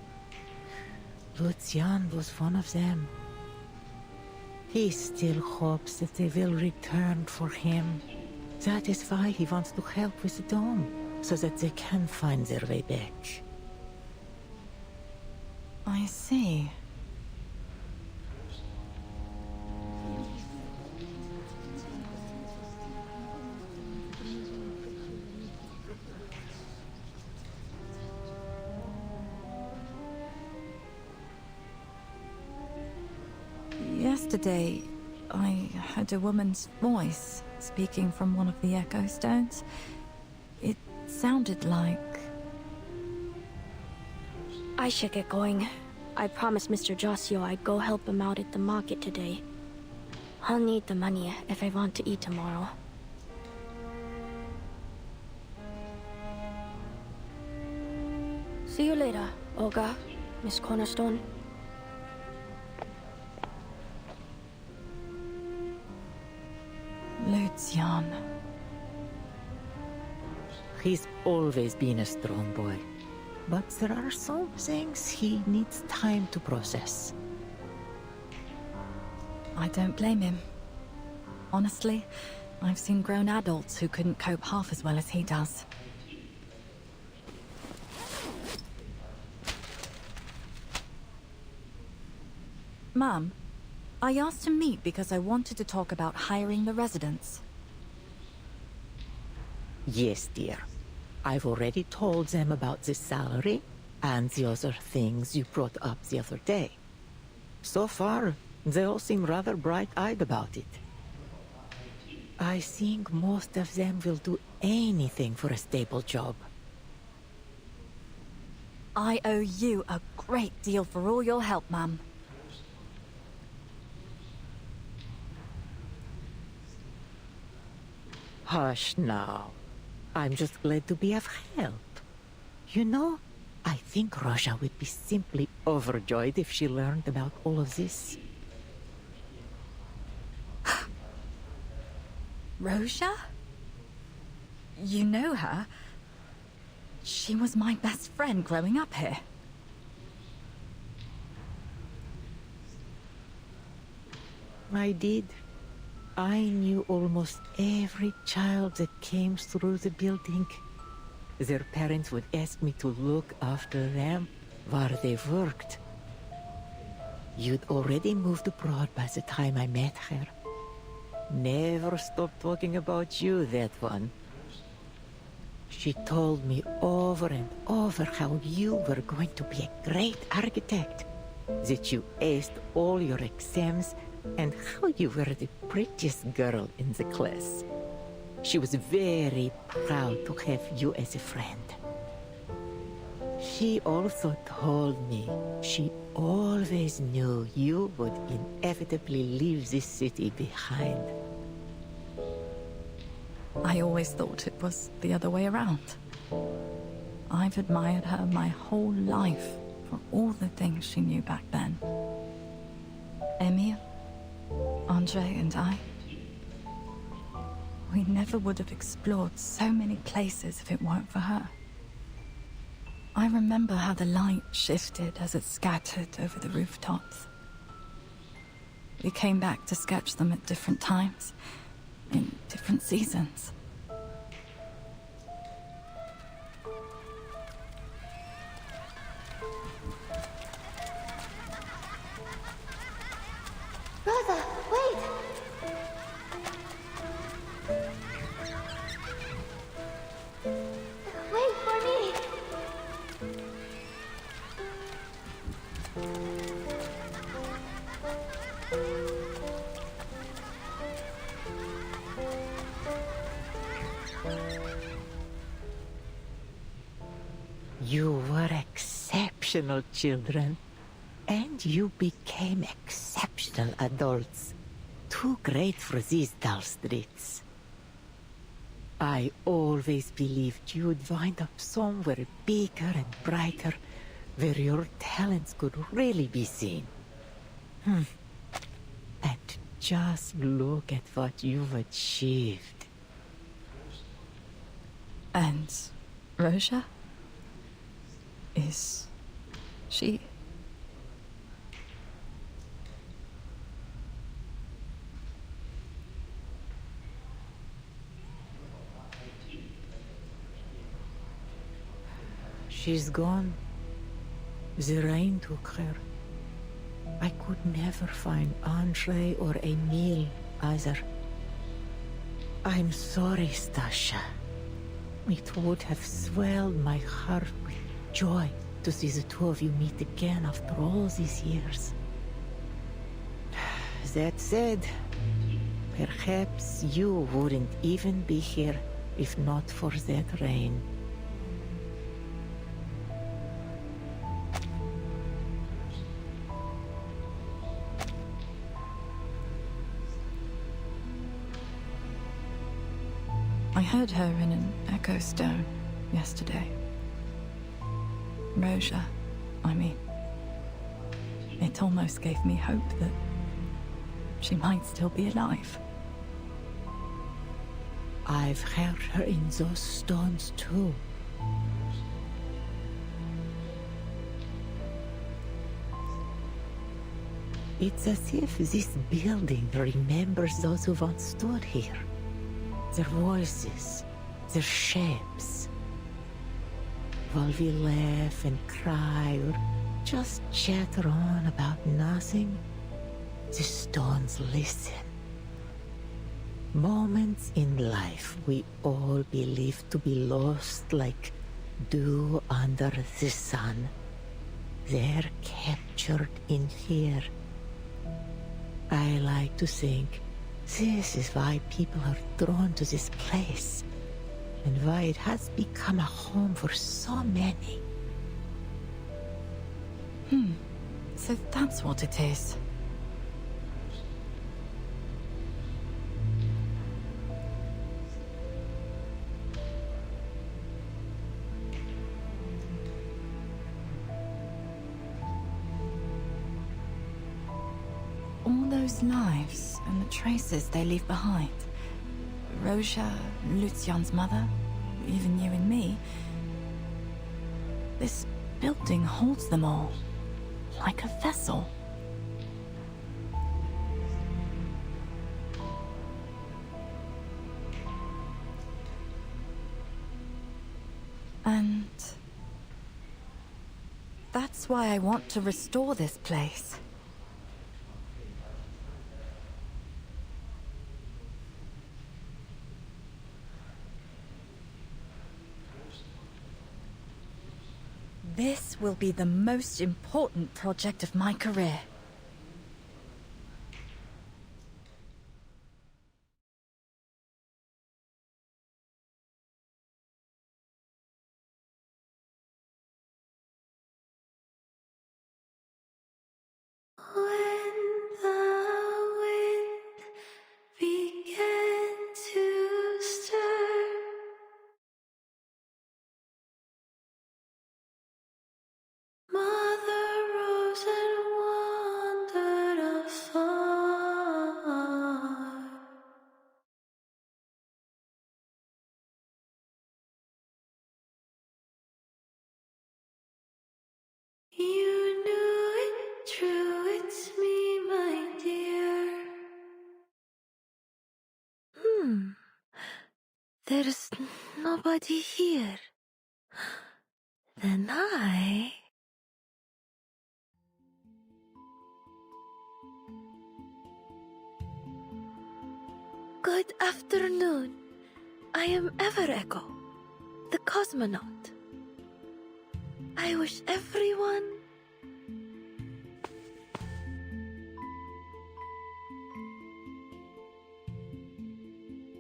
Lucian was one of them. He still hopes that they will return for him. That is why he wants to help with the dome, so that they can find their way back. I see. Yesterday, I heard a woman's voice speaking from one of the Echo Stones. It sounded like... I should get going. I promised Mr. Josio I'd go help him out at the market today. I'll need the money if I want to eat tomorrow. See you later, Olga, Miss Cornerstone. Lucian. He's always been a strong boy. But there are some things he needs time to process. I don't blame him. Honestly, I've seen grown adults who couldn't cope half as well as he does. Mum, I asked to meet because I wanted to talk about hiring the residents. Yes, dear. I've already told them about the salary and the other things you brought up the other day. So far, they all seem rather bright-eyed about it. I think most of them will do anything for a stable job. I owe you a great deal for all your help, Mum. Hush now. I'm just glad to be of help. You know, I think Roja would be simply overjoyed if she learned about all of this. Roja? You know her? She was my best friend growing up here. I did. I knew almost every child that came through the building. Their parents would ask me to look after them while they worked. You'd already moved abroad by the time I met her. Never stopped talking about you, that one. She told me over and over how you were going to be a great architect, that you aced all your exams and how you were the prettiest girl in the class. She was very proud to have you as a friend. She also told me she always knew you would inevitably leave this city behind. I always thought it was the other way around. I've admired her my whole life for all the things she knew back then. Emil, Andre, and I. We never would have explored so many places if it weren't for her. I remember how the light shifted as it scattered over the rooftops. We came back to sketch them at different times, in different seasons. Brother, wait! Wait for me! You were exceptional children, and you became exceptional adults. Too great for these dull streets. I always believed you'd wind up somewhere bigger and brighter, where your talents could really be seen. And just look at what you've achieved. And Roja? Is she? She's gone. The rain took her. I could never find Andre or Emil either. I'm sorry, Stasha. It would have swelled my heart with joy to see the two of you meet again after all these years. That said, perhaps you wouldn't even be here if not for that rain. I heard her in an echo stone yesterday. Roja, I mean. It almost gave me hope that she might still be alive. I've heard her in those stones too. It's as if this building remembers those who once stood here. Their voices, their shapes. While we laugh and cry or just chatter on about nothing, the stones listen. Moments in life we all believe to be lost like dew under the sun. They're captured in here. I like to think this is why people are drawn to this place, and why it has become a home for so many. So that's what it is. All those lives and the traces they leave behind. Roja, Lucian's mother, even you and me. This building holds them all, like a vessel. And that's why I want to restore this place. This will be the most important project of my career. There's nobody here. Then Good afternoon. I am Echo, the cosmonaut. I wish everyone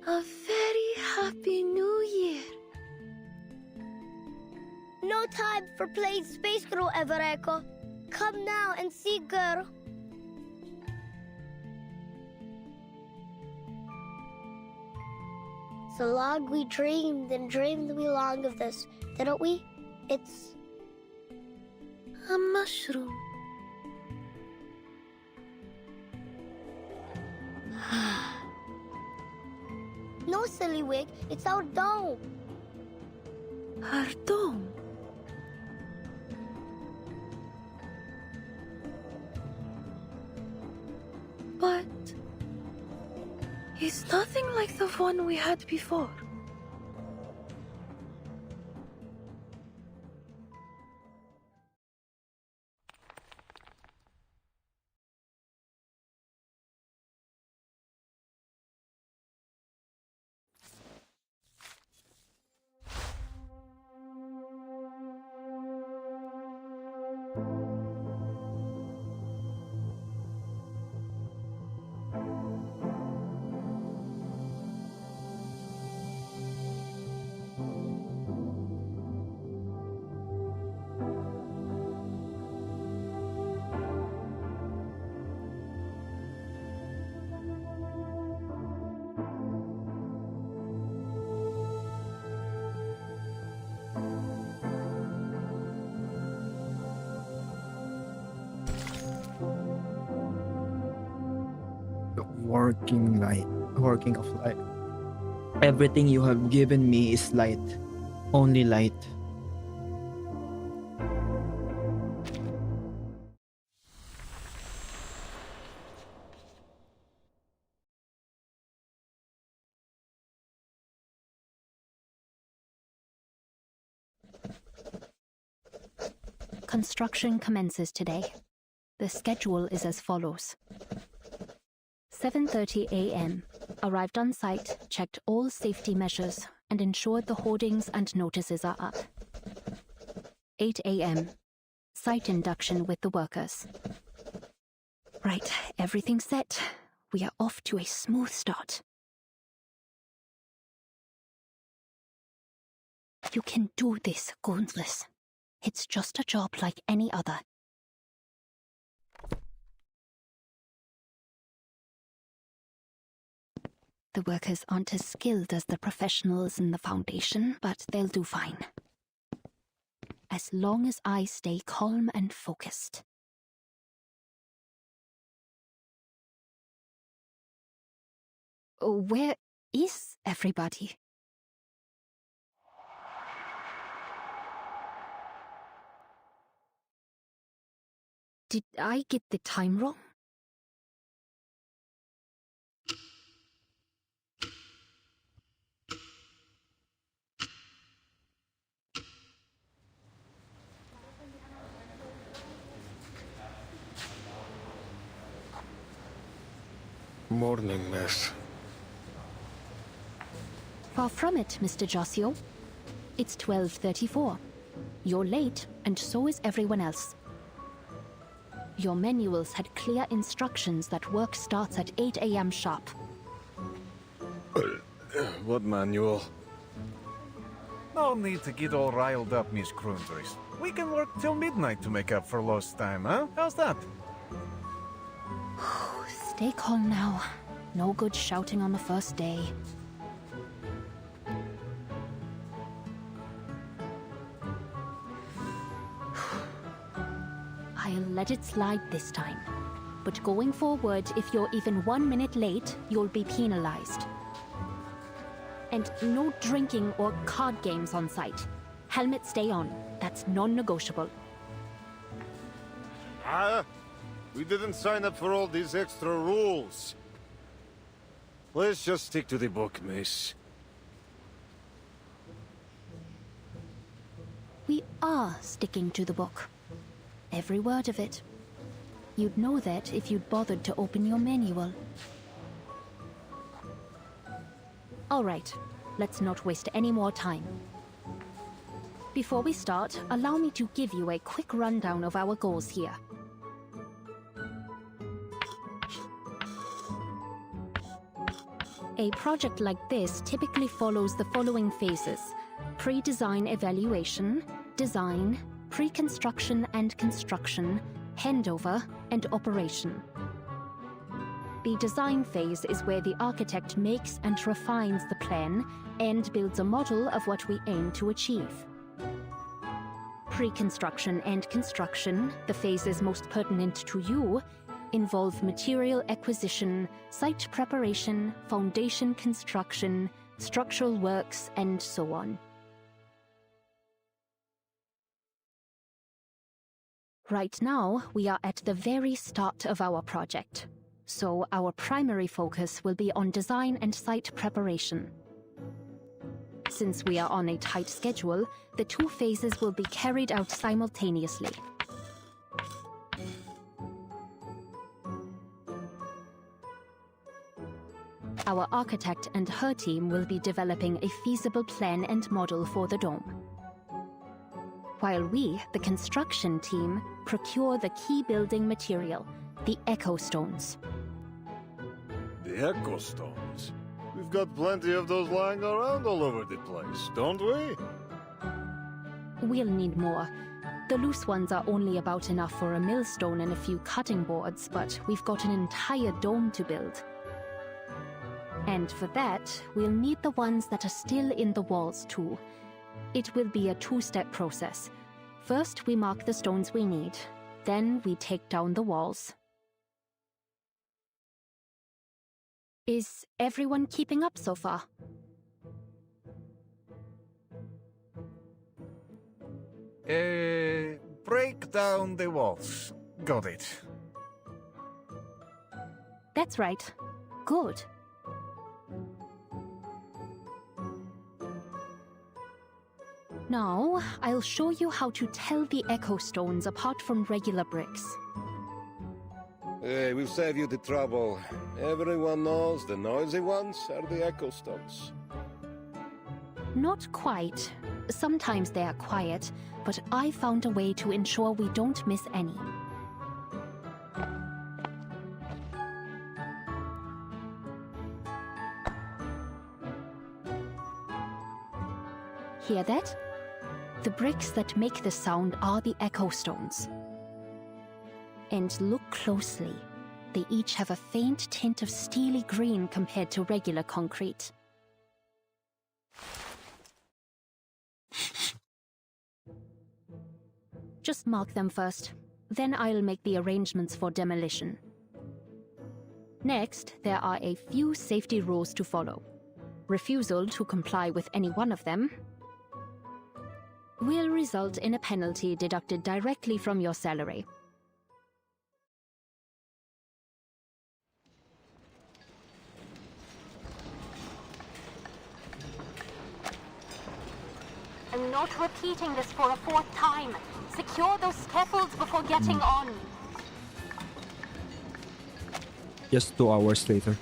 a very happy new year. No time for playing Space Girl, Echo. Come now and see, girl. So long we dreamed and dreamed we long of this, didn't we? It's a mushroom. No, silly wig, it's our dome. Our dome? But it's nothing like the one we had before. Working of light. Everything you have given me is light. Only light. Construction commences today. The schedule is as follows. 7:30 a.m. Arrived on site, checked all safety measures, and ensured the hoardings and notices are up. 8 a.m. Site induction with the workers. Right, everything's set. We are off to a smooth start. You can do this, Goonsless. It's just a job like any other. The workers aren't as skilled as the professionals in the Foundation, but they'll do fine. As long as I stay calm and focused. Where is everybody? Did I get the time wrong? Morning, miss. Far from it, Mr. Josio. It's 12:34. You're late, and so is everyone else. Your manuals had clear instructions that work starts at 8 a.m. sharp. What manual? No need to get all riled up, Miss Grundris. We can work till midnight to make up for lost time, huh? How's that? Stay calm now. No good shouting on the first day. I'll let it slide this time. But going forward, if you're even 1 minute late, you'll be penalized. And no drinking or card games on site. Helmet stay on. That's non-negotiable. We didn't sign up for all these extra rules. Let's just stick to the book, miss. are sticking to the book. Every word of it. You'd know that if you'd bothered to open your manual. All right, let's not waste any more time. Before we start, allow me to give you a quick rundown of our goals here. A project like this typically follows the following phases: pre-design evaluation, design, pre-construction and construction, handover, and operation. The design phase is where the architect makes and refines the plan and builds a model of what we aim to achieve. Pre-construction and construction, the phases most pertinent to you, involve material acquisition, site preparation, foundation construction, structural works, and so on. Right now, we are at the very start of our project, so our primary focus will be on design and site preparation. Since we are on a tight schedule, the two phases will be carried out simultaneously. Our architect and her team will be developing a feasible plan and model for the dome, while we, the construction team, procure the key building material, the echo stones. The echo stones? We've got plenty of those lying around all over the place, don't we? We'll need more. The loose ones are only about enough for a millstone and a few cutting boards, but we've got an entire dome to build. And for that, we'll need the ones that are still in the walls too. It will be a two-step process. First, we mark the stones we need. Then we take down the walls. Is everyone keeping up so far? Break down the walls. Got it. That's right. Good. Now, I'll show you how to tell the echo stones apart from regular bricks. Hey, we'll save you the trouble. Everyone knows the noisy ones are the echo stones. Not quite. Sometimes they are quiet, but I found a way to ensure we don't miss any. Hear that? The bricks that make the sound are the echo stones. And look closely. They each have a faint tint of steely green compared to regular concrete. Just mark them first. Then I'll make the arrangements for demolition. Next, there are a few safety rules to follow. Refusal to comply with any one of them will result in a penalty deducted directly from your salary. I'm not repeating this for a fourth time. Secure those scaffolds before getting on. Just 2 hours later.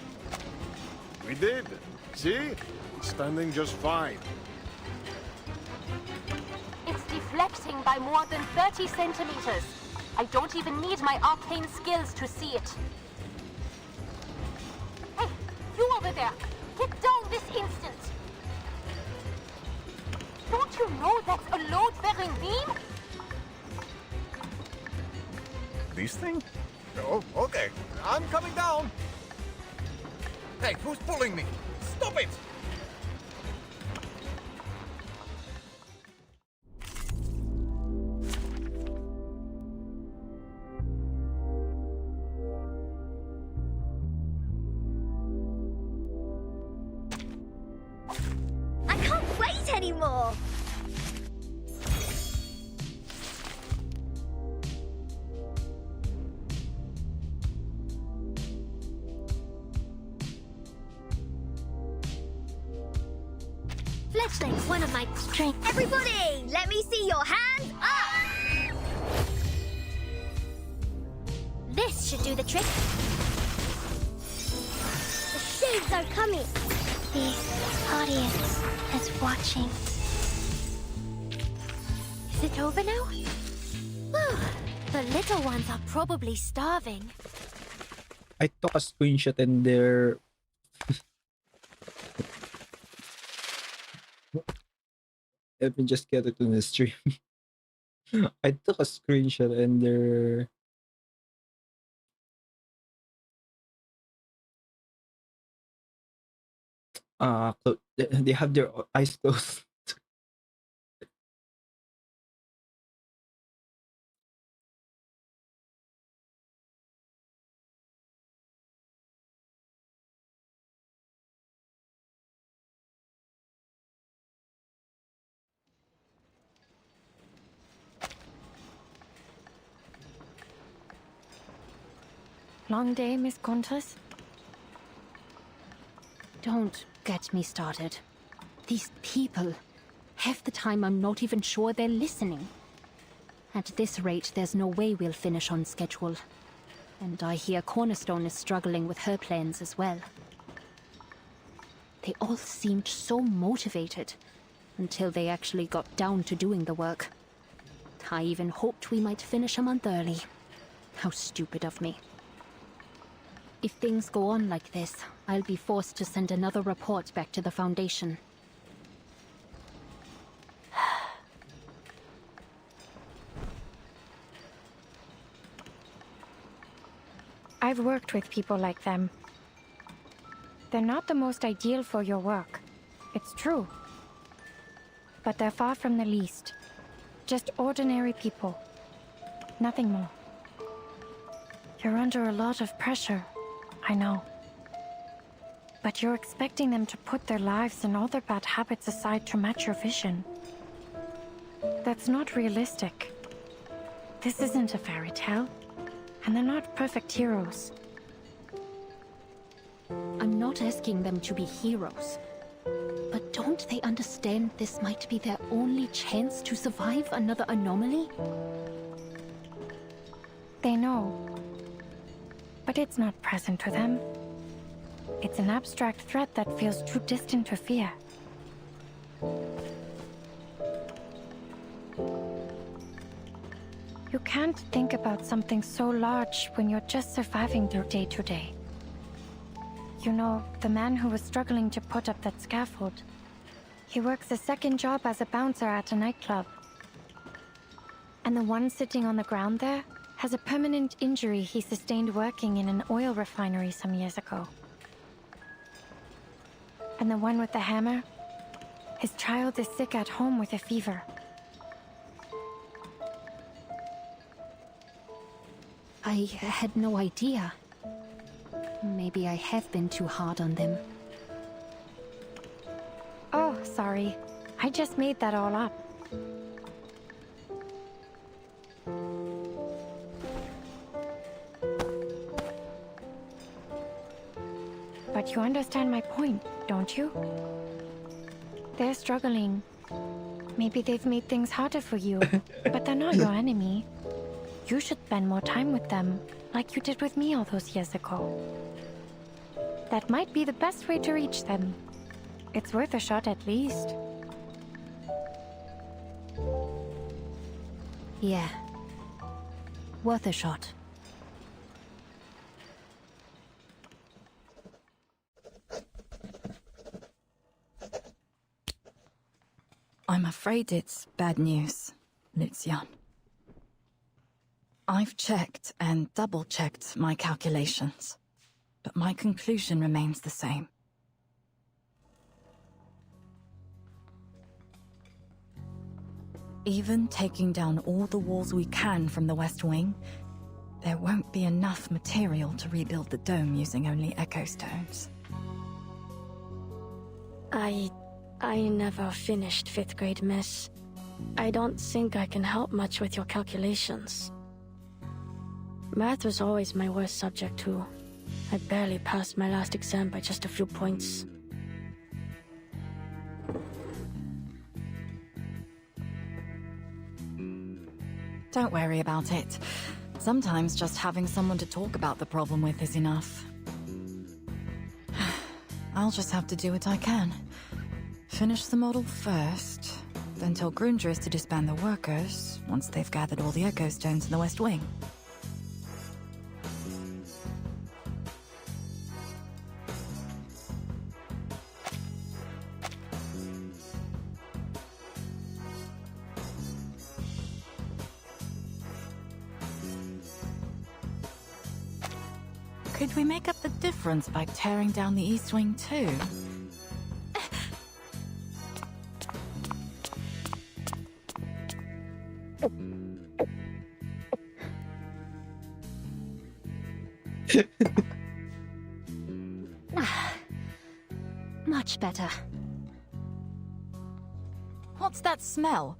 We did. See? Standing just fine. It's deflecting by more than 30 centimeters. I don't even need my arcane skills to see it. Hey, you over there! Get down this instant! Don't you know that's a load-bearing beam? This thing? Oh, okay. I'm coming down. Hey, who's pulling me? Stop it! I can't wait anymore! Fletchling's one of my strengths. Everybody, let me see your hands up! This should do the trick. The shades are coming. The audience is watching. Is it over now? Whew. The little ones are probably starving. I took a screenshot and they're... Let me just get it in the stream. I took a screenshot and they're... they have their eyes closed. Long day, Miss Countess? Don't get me started. These people, half the time I'm not even sure they're listening. At this rate, there's no way we'll finish on schedule. And I hear Cornerstone is struggling with her plans as well. They all seemed so motivated, until they actually got down to doing the work. I even hoped we might finish a month early. How stupid of me. If things go on like this, I'll be forced to send another report back to the Foundation. I've worked with people like them. They're not the most ideal for your work. It's true. But they're far from the least. Just ordinary people. Nothing more. You're under a lot of pressure, I know. But you're expecting them to put their lives and all their bad habits aside to match your vision. That's not realistic. This isn't a fairy tale. And they're not perfect heroes. I'm not asking them to be heroes. But don't they understand this might be their only chance to survive another anomaly? They know. But it's not present to them. It's an abstract threat that feels too distant to fear. You can't think about something so large when you're just surviving your day to day. You know, the man who was struggling to put up that scaffold. He works a second job as a bouncer at a nightclub. And the one sitting on the ground there has a permanent injury he sustained working in an oil refinery some years ago. And the one with the hammer, his child is sick at home with a fever. I had no idea. Maybe I have been too hard on them. Oh, sorry. I just made that all up. But you understand my point, don't you? They're struggling. Maybe they've made things harder for you, but they're not your enemy. You should spend more time with them, like you did with me all those years ago. That might be the best way to reach them. It's worth a shot at least. Yeah. Worth a shot. I'm afraid it's bad news, Lucian. I've checked and double-checked my calculations, but my conclusion remains the same. Even taking down all the walls we can from the West Wing, there won't be enough material to rebuild the dome using only echo stones. I never finished 5th grade, miss. I don't think I can help much with your calculations. Math was always my worst subject, too. I barely passed my last exam by just a few points. Don't worry about it. Sometimes just having someone to talk about the problem with is enough. I'll just have to do what I can. Finish the model first, then tell Grundris to disband the workers once they've gathered all the Echo Stones in the West Wing. Could we make up the difference by tearing down the East Wing too? Much better. What's that smell?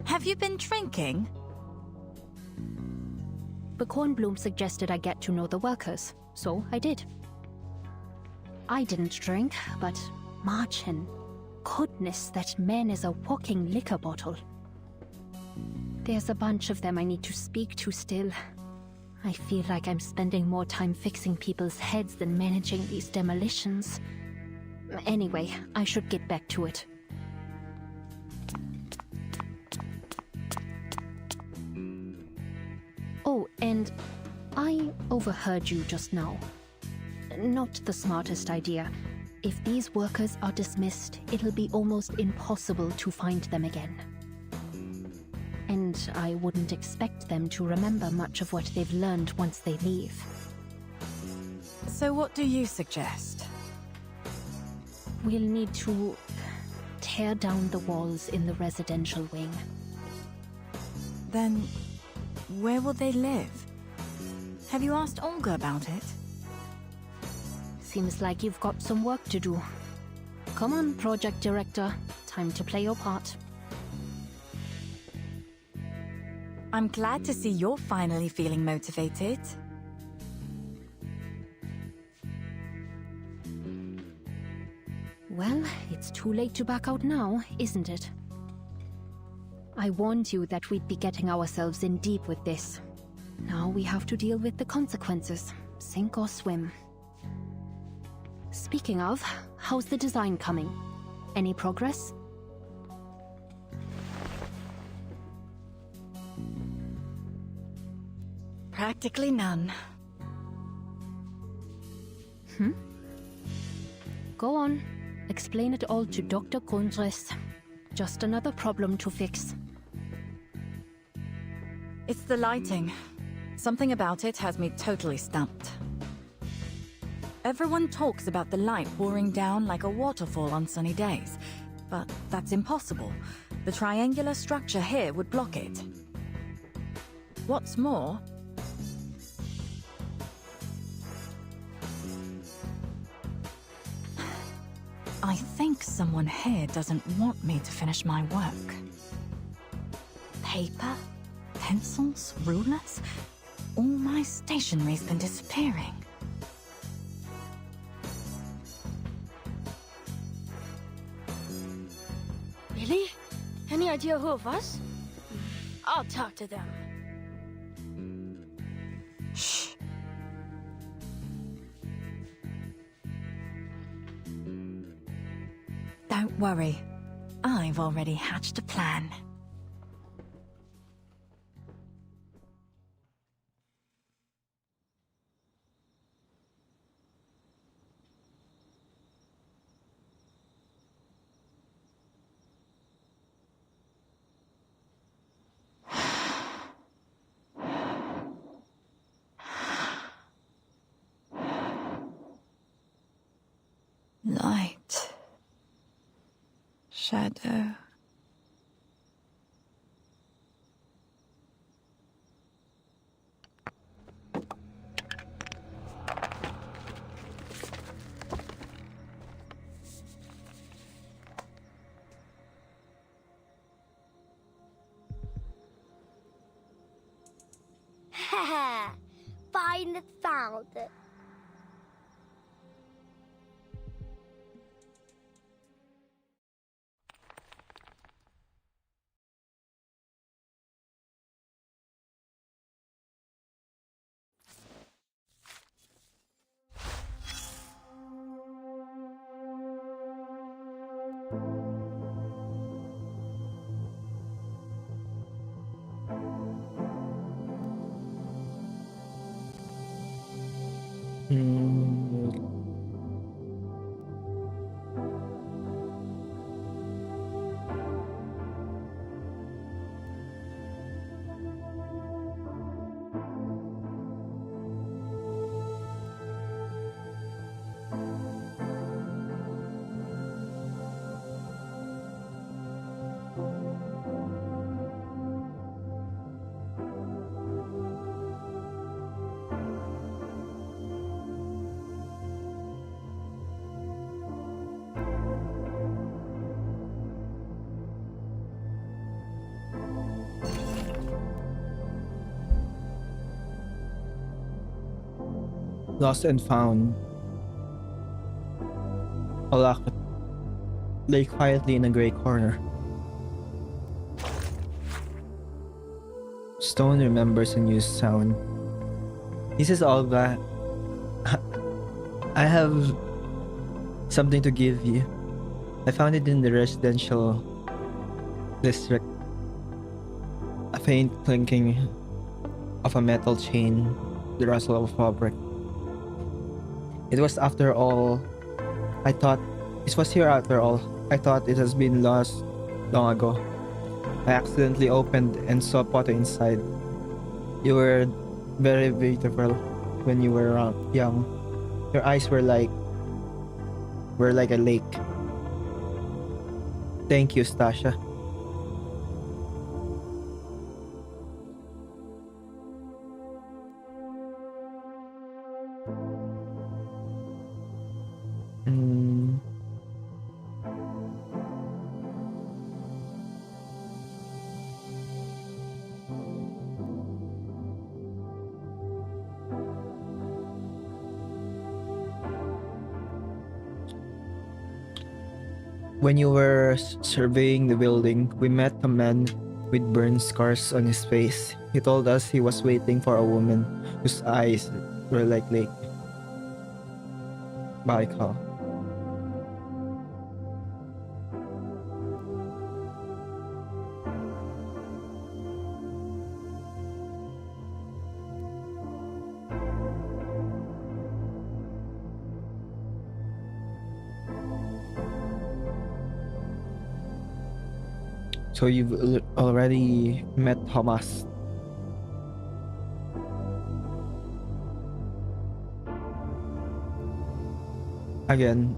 Have you been drinking? Bkornblume suggested I get to know the workers, so I did. I didn't drink, but Marcin. Goodness, that man is a walking liquor bottle. There's a bunch of them I need to speak to still. I feel like I'm spending more time fixing people's heads than managing these demolitions. Anyway, I should get back to it. Oh, and I overheard you just now. Not the smartest idea. If these workers are dismissed, it'll be almost impossible to find them again. And I wouldn't expect them to remember much of what they've learned once they leave. So what do you suggest? We'll need to tear down the walls in the residential wing. Then, where will they live? Have you asked Olga about it? Seems like you've got some work to do. Come on, Project Director. Time to play your part. I'm glad to see you're finally feeling motivated. Well, it's too late to back out now, isn't it? I warned you that we'd be getting ourselves in deep with this. Now we have to deal with the consequences. Sink or swim. Speaking of, how's the design coming? Any progress? Practically none. Go on. Explain it all to Dr. Grundris. Just another problem to fix. It's the lighting. Something about it has me totally stumped. Everyone talks about the light pouring down like a waterfall on sunny days, but that's impossible. The triangular structure here would block it. What's more, I think someone here doesn't want me to finish my work. Paper? Pencils? Rulers? All my stationery's been disappearing. Really? Any idea who of us? I'll talk to them. Shh. Don't worry. I've already hatched a plan. Light. Shadow. Finally found it. Lost and found. A locket lay quietly in a gray corner. Stone remembers a new sound. This is Olga. I have something to give you. I found it in the residential district. A faint clinking of a metal chain, the rustle of fabric. It was after all. I thought it was here after all. I thought it has been lost long ago. I accidentally opened and saw Potter inside. You were very beautiful when you were young. Your eyes were like a lake. Thank you, Stasha. When you were surveying the building, we met a man with burn scars on his face. He told us he was waiting for a woman whose eyes were like lake. Baikal. So you've already met Thomas. Again,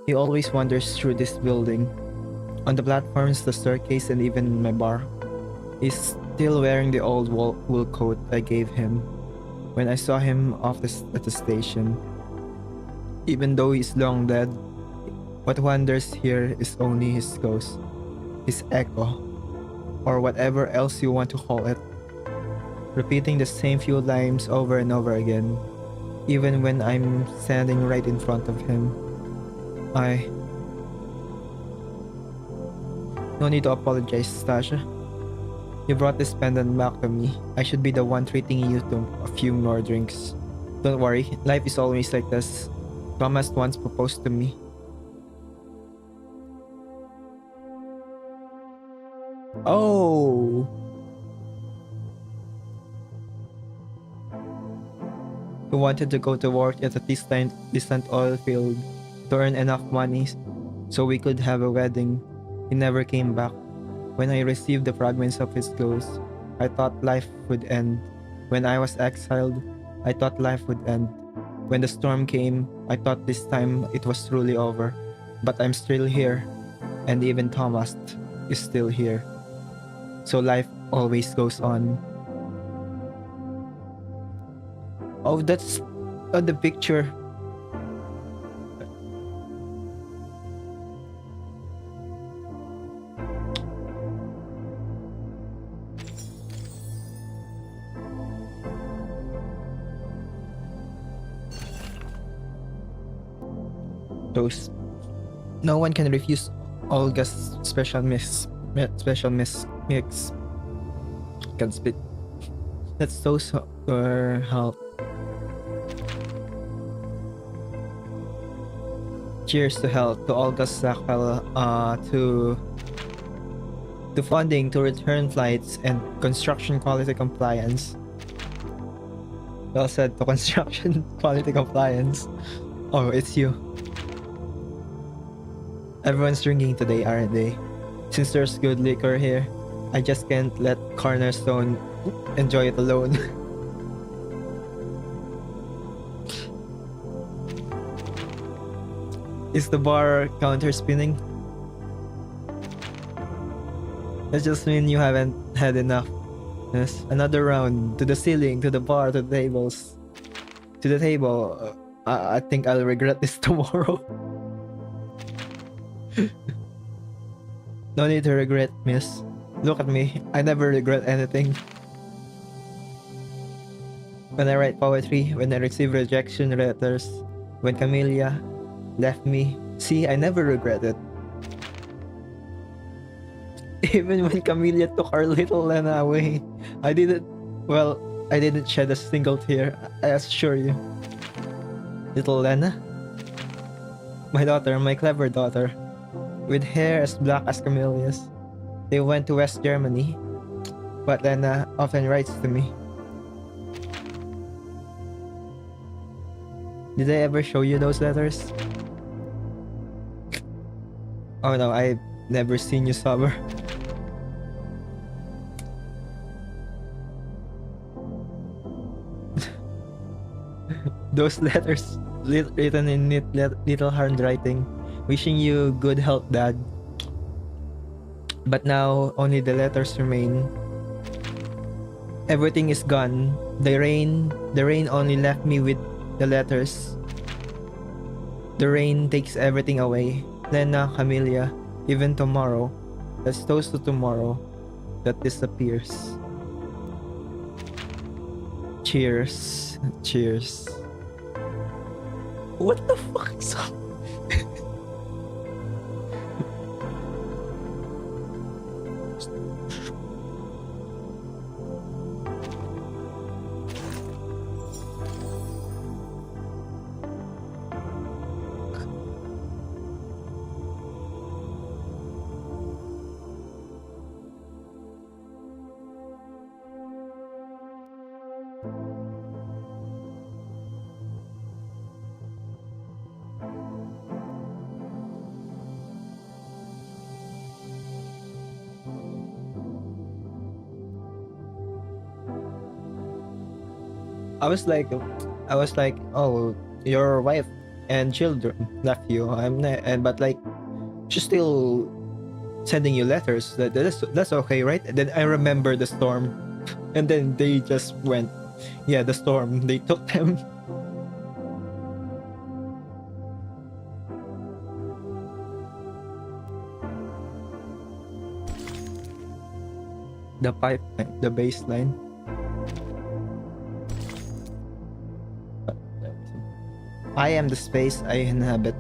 he always wanders through this building. On the platforms, the staircase, and even my bar. He's still wearing the old wool coat I gave him when I saw him at the station. Even though he's long dead, what wanders here is only his ghost, his echo, or whatever else you want to call it, repeating the same few lines over and over again, even when I'm standing right in front of him. No need to apologize, Stasha. You brought this pendant back to me. I should be the one treating you to a few more drinks. Don't worry, life is always like this. Thomas once proposed to me. Oh! He wanted to go to work at a distant oil field to earn enough money so we could have a wedding. He never came back. When I received the fragments of his ghost, I thought life would end. When I was exiled, I thought life would end. When the storm came, I thought this time it was truly over. But I'm still here, and even Thomas is still here. So life always goes on. Oh, that's on the picture. No one can refuse Olga's special mix. Can spit. Let's toast her help. Cheers to health, to Olga's sacrifice, to funding, to return flights, and construction quality compliance. Well said, to construction quality compliance. Oh, it's you. Everyone's drinking today, aren't they? Since there's good liquor here, I just can't let Cornerstone enjoy it alone. Is the bar counter spinning? That just means you haven't had enough. Yes, another round, to the ceiling, to the bar, to the tables. To the table. I think I'll regret this tomorrow. No need to regret, miss. Look at me. I never regret anything. when I write poetry, when I receive rejection letters, when Camellia left me. See, I never regret it. Even when Camellia took our little Lena away, I didn't shed a single tear, I assure you. Little Lena? My daughter, my clever daughter, with hair as black as Camellia's. They went to West Germany, but Lena often writes to me. Did I ever show you those letters? Oh no, I've never seen you sober. Those letters written in neat little handwriting, wishing you good health, Dad. But now only the letters remain. Everything is gone. The rain only left me with the letters. The rain takes everything away. Lena, Camellia, even tomorrow. Let's toast to tomorrow that disappears. Cheers. Cheers. What the fuck is up? I was like, oh, your wife and children left you. But like, she's still sending you letters. That's okay, right? And then I remember the storm, and then they just went. Yeah, the storm. They took them. The pipe, the baseline. I am the space I inhabit.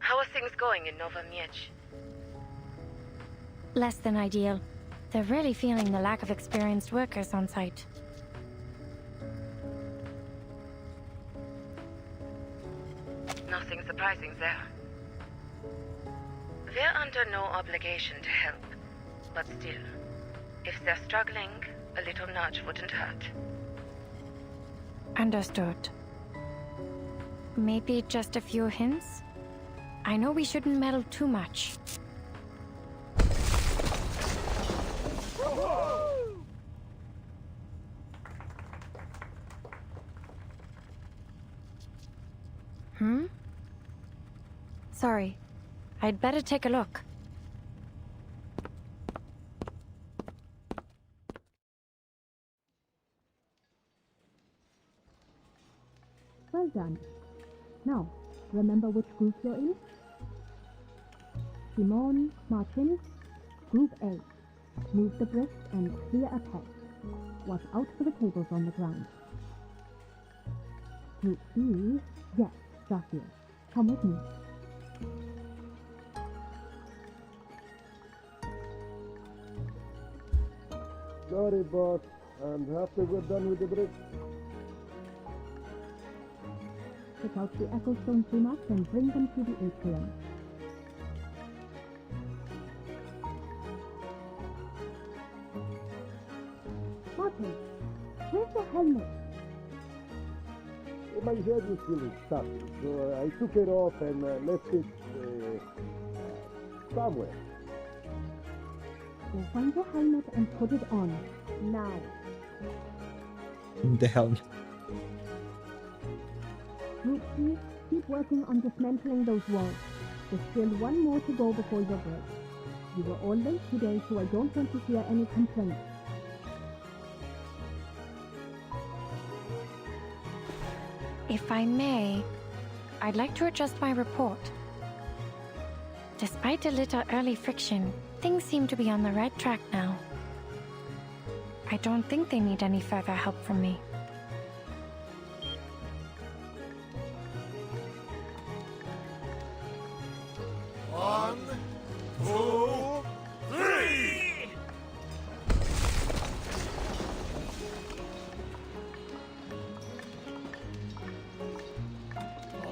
How are things going in Nova Miech? Less than ideal. They're really feeling the lack of experienced workers on site. Nothing surprising there. We're under no obligation to help, but still, if they're struggling, a little nudge wouldn't hurt. Understood. Maybe just a few hints? I know we shouldn't meddle too much. Sorry. I'd better take a look. Well done. Now, remember which group you're in? Simone, Martin, Group A. Move the bricks and clear a path. Watch out for the cables on the ground. Group B, yes, Garfield. Come with me. Sorry, boss. And after we're done with the bricks, Take out the echo stone sumacs and bring them to the atrium. Martin, where's your helmet? my head was feeling stuck, so I took it off and left it somewhere. Go find your helmet and put it on. Now. The helmet. Group C, keep working on dismantling those walls. There's still one more to go before your break. You were all late today, so I don't want to hear any complaints. If I may, I'd like to adjust my report. Despite a little early friction, things seem to be on the right track now. I don't think they need any further help from me. One, two, three!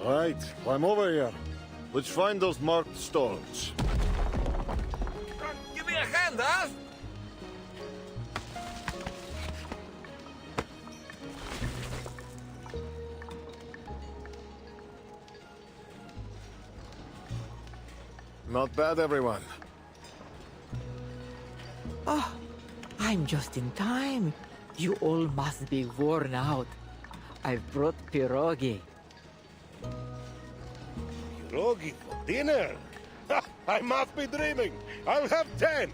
All right, climb over here. Let's find those marked stones. Give me a hand, huh? Not bad, everyone. Oh, I'm just in time. You all must be worn out. I've brought pierogi. Pierogi for dinner? Ha, I must be dreaming. I'll have 10.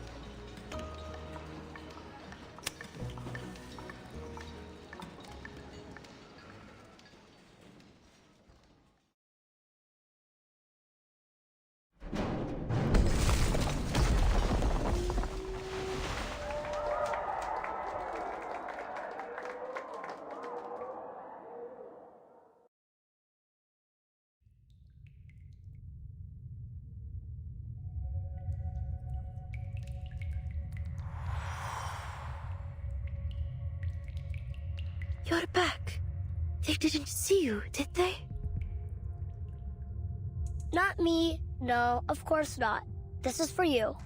You're back. They didn't see you, did they? Not me. No, of course not. This is for you.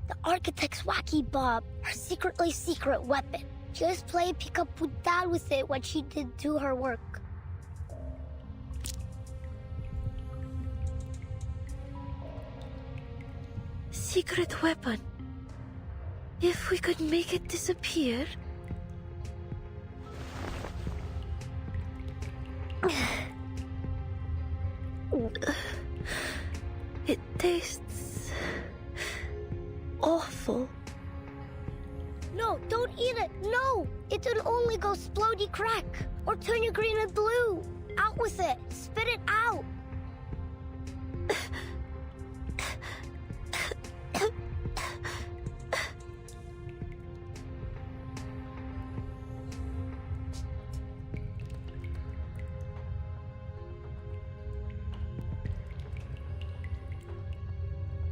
The architect's wacky bomb, her secretly secret weapon. She always played pick-up-put-down with it when she did do her work. Secret weapon. If we could make it disappear... It tastes... awful. No, don't eat it! No! It'll only go splody crack! Or turn you green and blue! Out with it! Spit it out!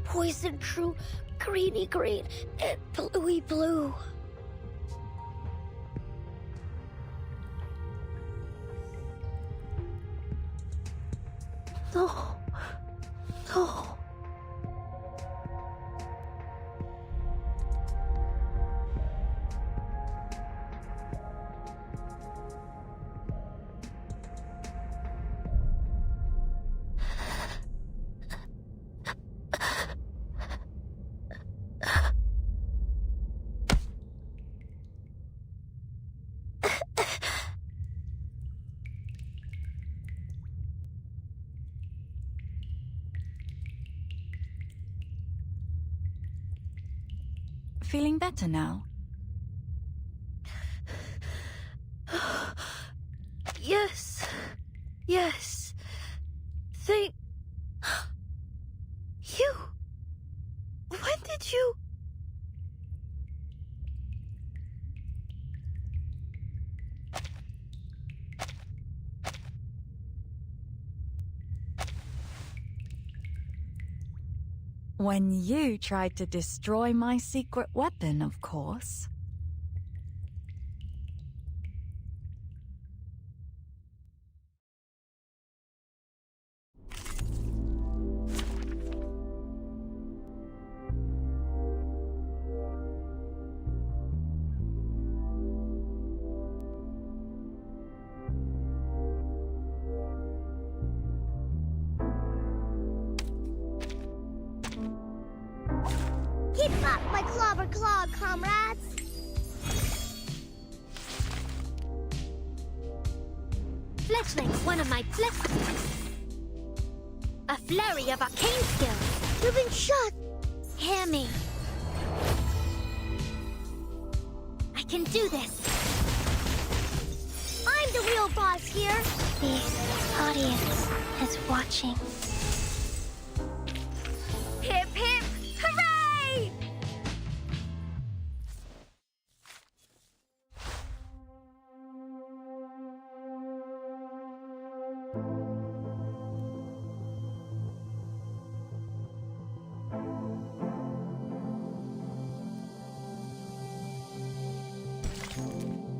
Poison true, greeny green, and bluey blue. No. No. Feeling better now? Yes. Yes. Thank... You... When did you... When you tried to destroy my secret weapon, of course. Keep up my clobber claw, comrades! Fletchling's one of my a flurry of arcane skills. You've been shot! Hear me. I can do this. I'm the real boss here. The audience is watching. Hip hip, hooray!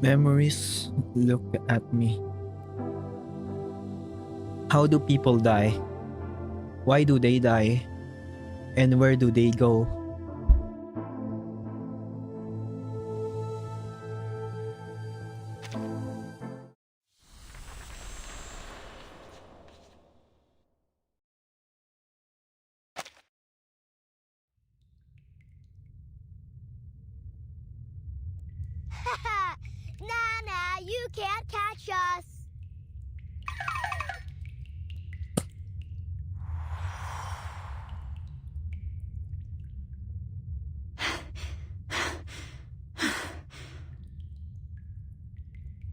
Memories look at me. How do people die? Why do they die? And where do they go? Nah, you can't catch us.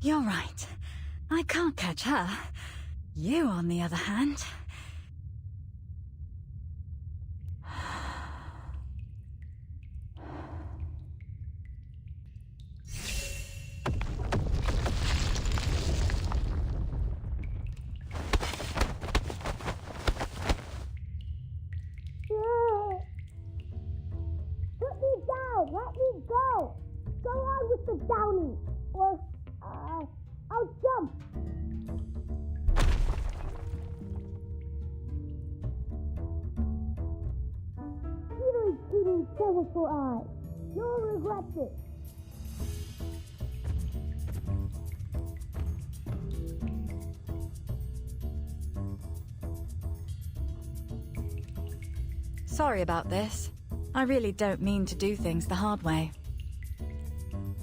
You're right. I can't catch her. You, on the other hand... Put me down. Let me go. Go on with the downy. Or, I'll jump. Teeny devil eye. You'll regret it. Sorry about this. I really don't mean to do things the hard way.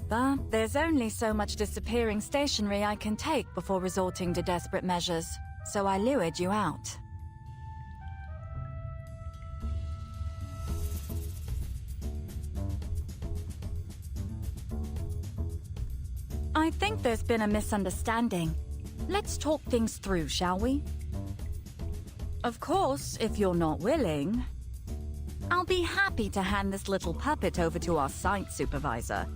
But there's only so much disappearing stationery I can take before resorting to desperate measures, so I lured you out. I think there's been a misunderstanding. Let's talk things through, shall we? Of course, if you're not willing, I'll be happy to hand this little puppet over to our site supervisor.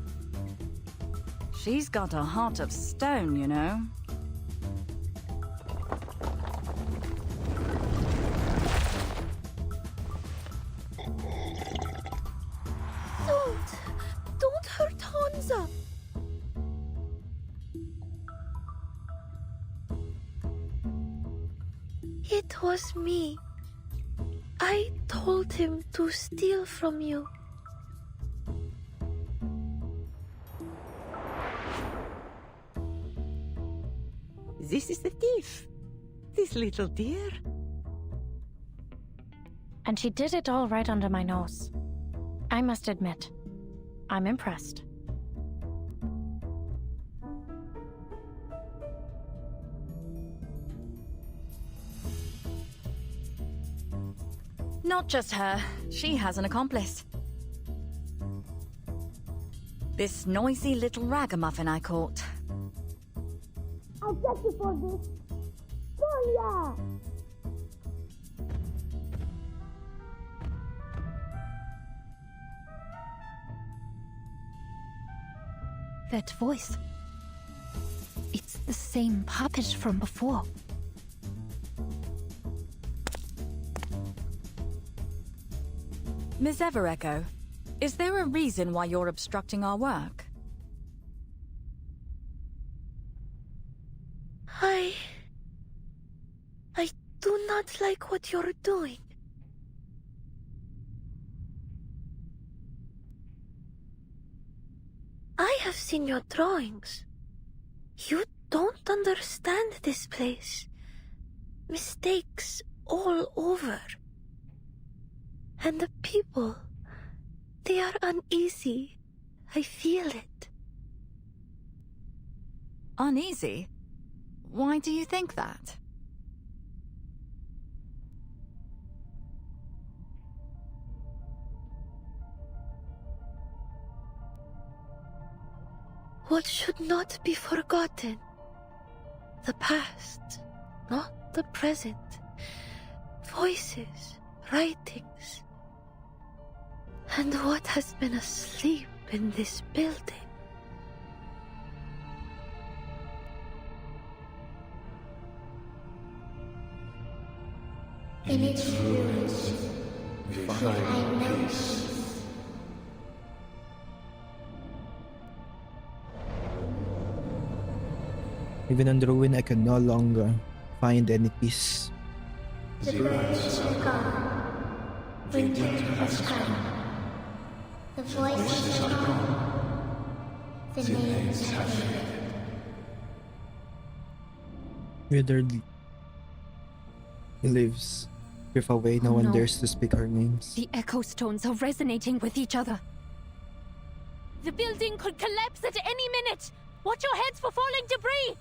She's got a heart of stone, you know. Don't hurt Hansa. It was me. I told him to steal from you. This is the thief. This little dear. And she did it all right under my nose. I must admit, I'm impressed. Not just her. She has an accomplice. This noisy little ragamuffin I caught. I'll get you for this. Goya! That voice. It's the same puppet from before. Miss Everecho, is there a reason why you're obstructing our work? I do not like what you're doing. I have seen your drawings. You don't understand this place. Mistakes all over. And the people, they are uneasy. I feel it. Uneasy? Why do you think that? What should not be forgotten The past, not the present. Voices, writings. And what has been asleep in this building? In its ruins, we find peace. Even on the ruin, I can no longer find any peace. The birds are gone. Winter has come. The voices are gone. The names have faded. Withered lives. Drift away, no one dares to speak our names. The echo stones are resonating with each other. The building could collapse at any minute! Watch your heads for falling debris!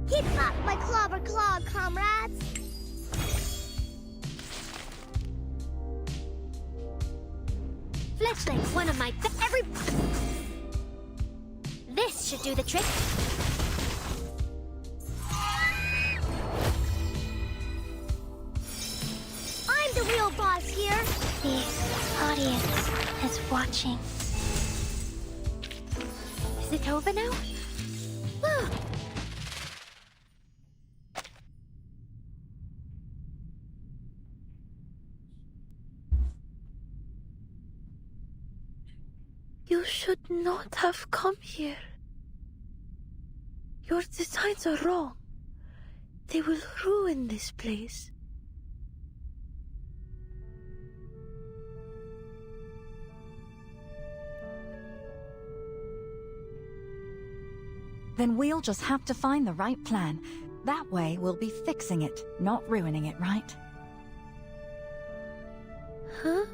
Keep up, my clobber claw comrades! Fletchling's one of my This should do the trick. I'm the real boss here. The audience is watching. Is it over now? Ah. You should not have come here. Your designs are wrong. They will ruin this place. Then we'll just have to find the right plan. That way we'll be fixing it, not ruining it, right? Huh?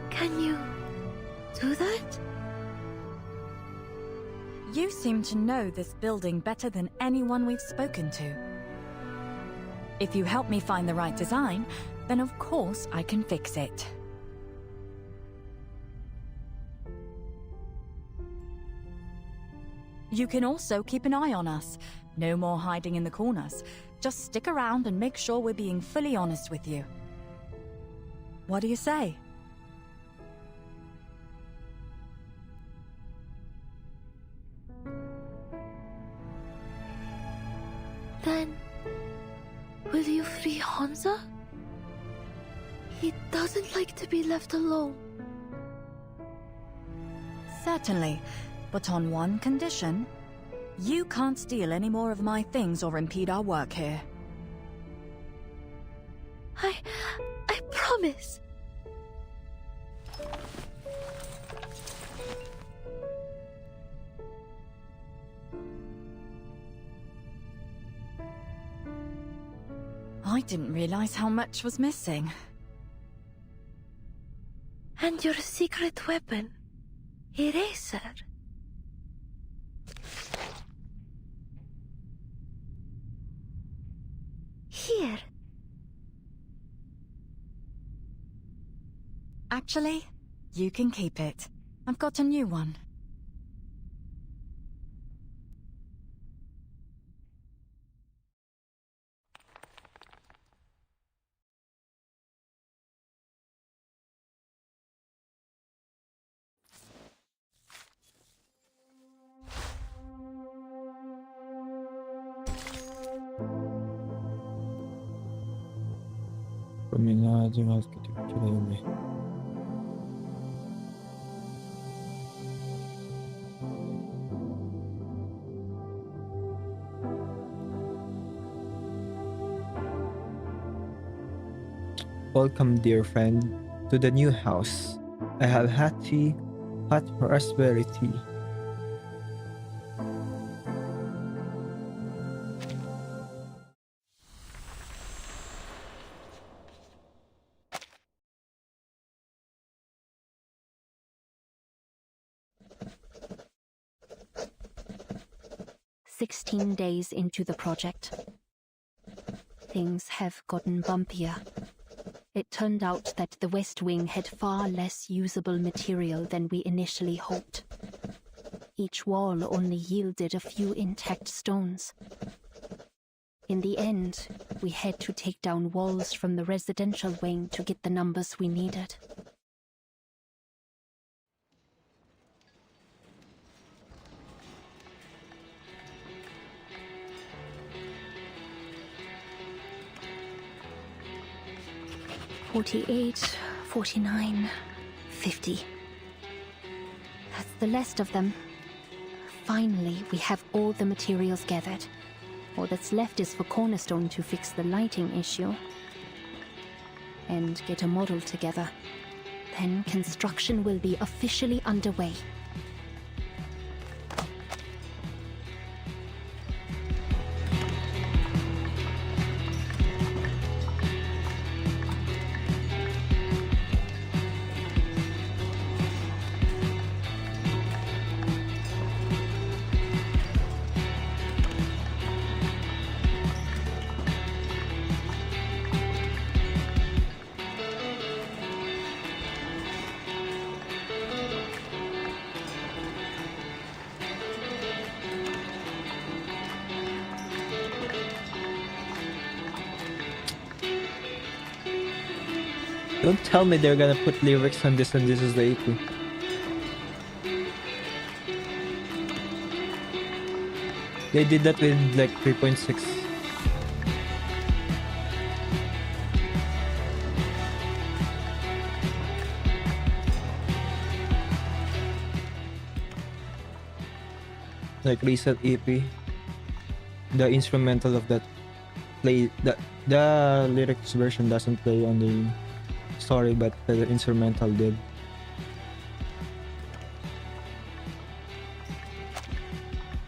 Can you do that? You seem to know this building better than anyone we've spoken to. If you help me find the right design, then of course I can fix it. You can also keep an eye on us. No more hiding in the corners. Just stick around and make sure we're being fully honest with you. What do you say? Then, will you free Hansa? He doesn't like to be left alone. Certainly, but on one condition. You can't steal any more of my things or impede our work here. I promise. I didn't realize how much was missing. And your secret weapon, Eraser. Here. Actually, you can keep it. I've got a new one. Promenade architecturale. Welcome, dear friend, to the new house. I have hot raspberry tea. 16 days into the project. Things have gotten bumpier. It turned out that the West Wing had far less usable material than we initially hoped. Each wall only yielded a few intact stones. In the end, we had to take down walls from the residential wing to get the numbers we needed. $48, $49, $50. That's the last of them. Finally, we have all the materials gathered. All that's left is for Cornerstone to fix the lighting issue and get a model together. Then construction will be officially underway. Don't tell me they're gonna put lyrics on this and this is the EP. They did that with like 3.6. Like recent EP. The instrumental of that play the lyrics version doesn't play on the story, but the instrumental did.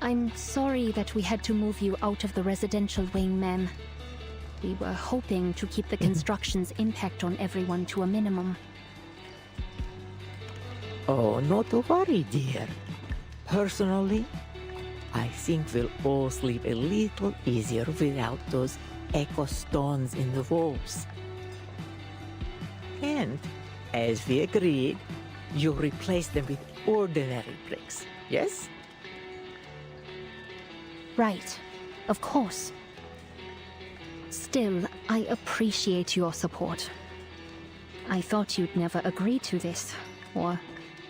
I'm sorry that we had to move you out of the residential wing, ma'am. We were hoping to keep the construction's impact on everyone to a minimum. Oh, not to worry, dear. Personally, I think we'll all sleep a little easier without those echo stones in the walls. And, as we agreed, you replace them with ordinary bricks, yes? Right. Of course. Still, I appreciate your support. I thought you'd never agree to this, or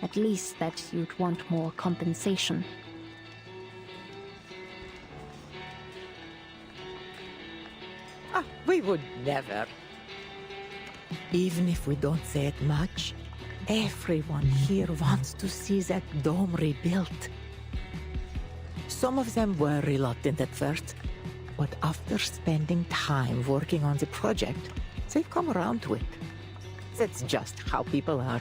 at least that you'd want more compensation. We would never. Even if we don't say it much, everyone here wants to see that dome rebuilt. Some of them were reluctant at first, but after spending time working on the project, they've come around to it. That's just how people are.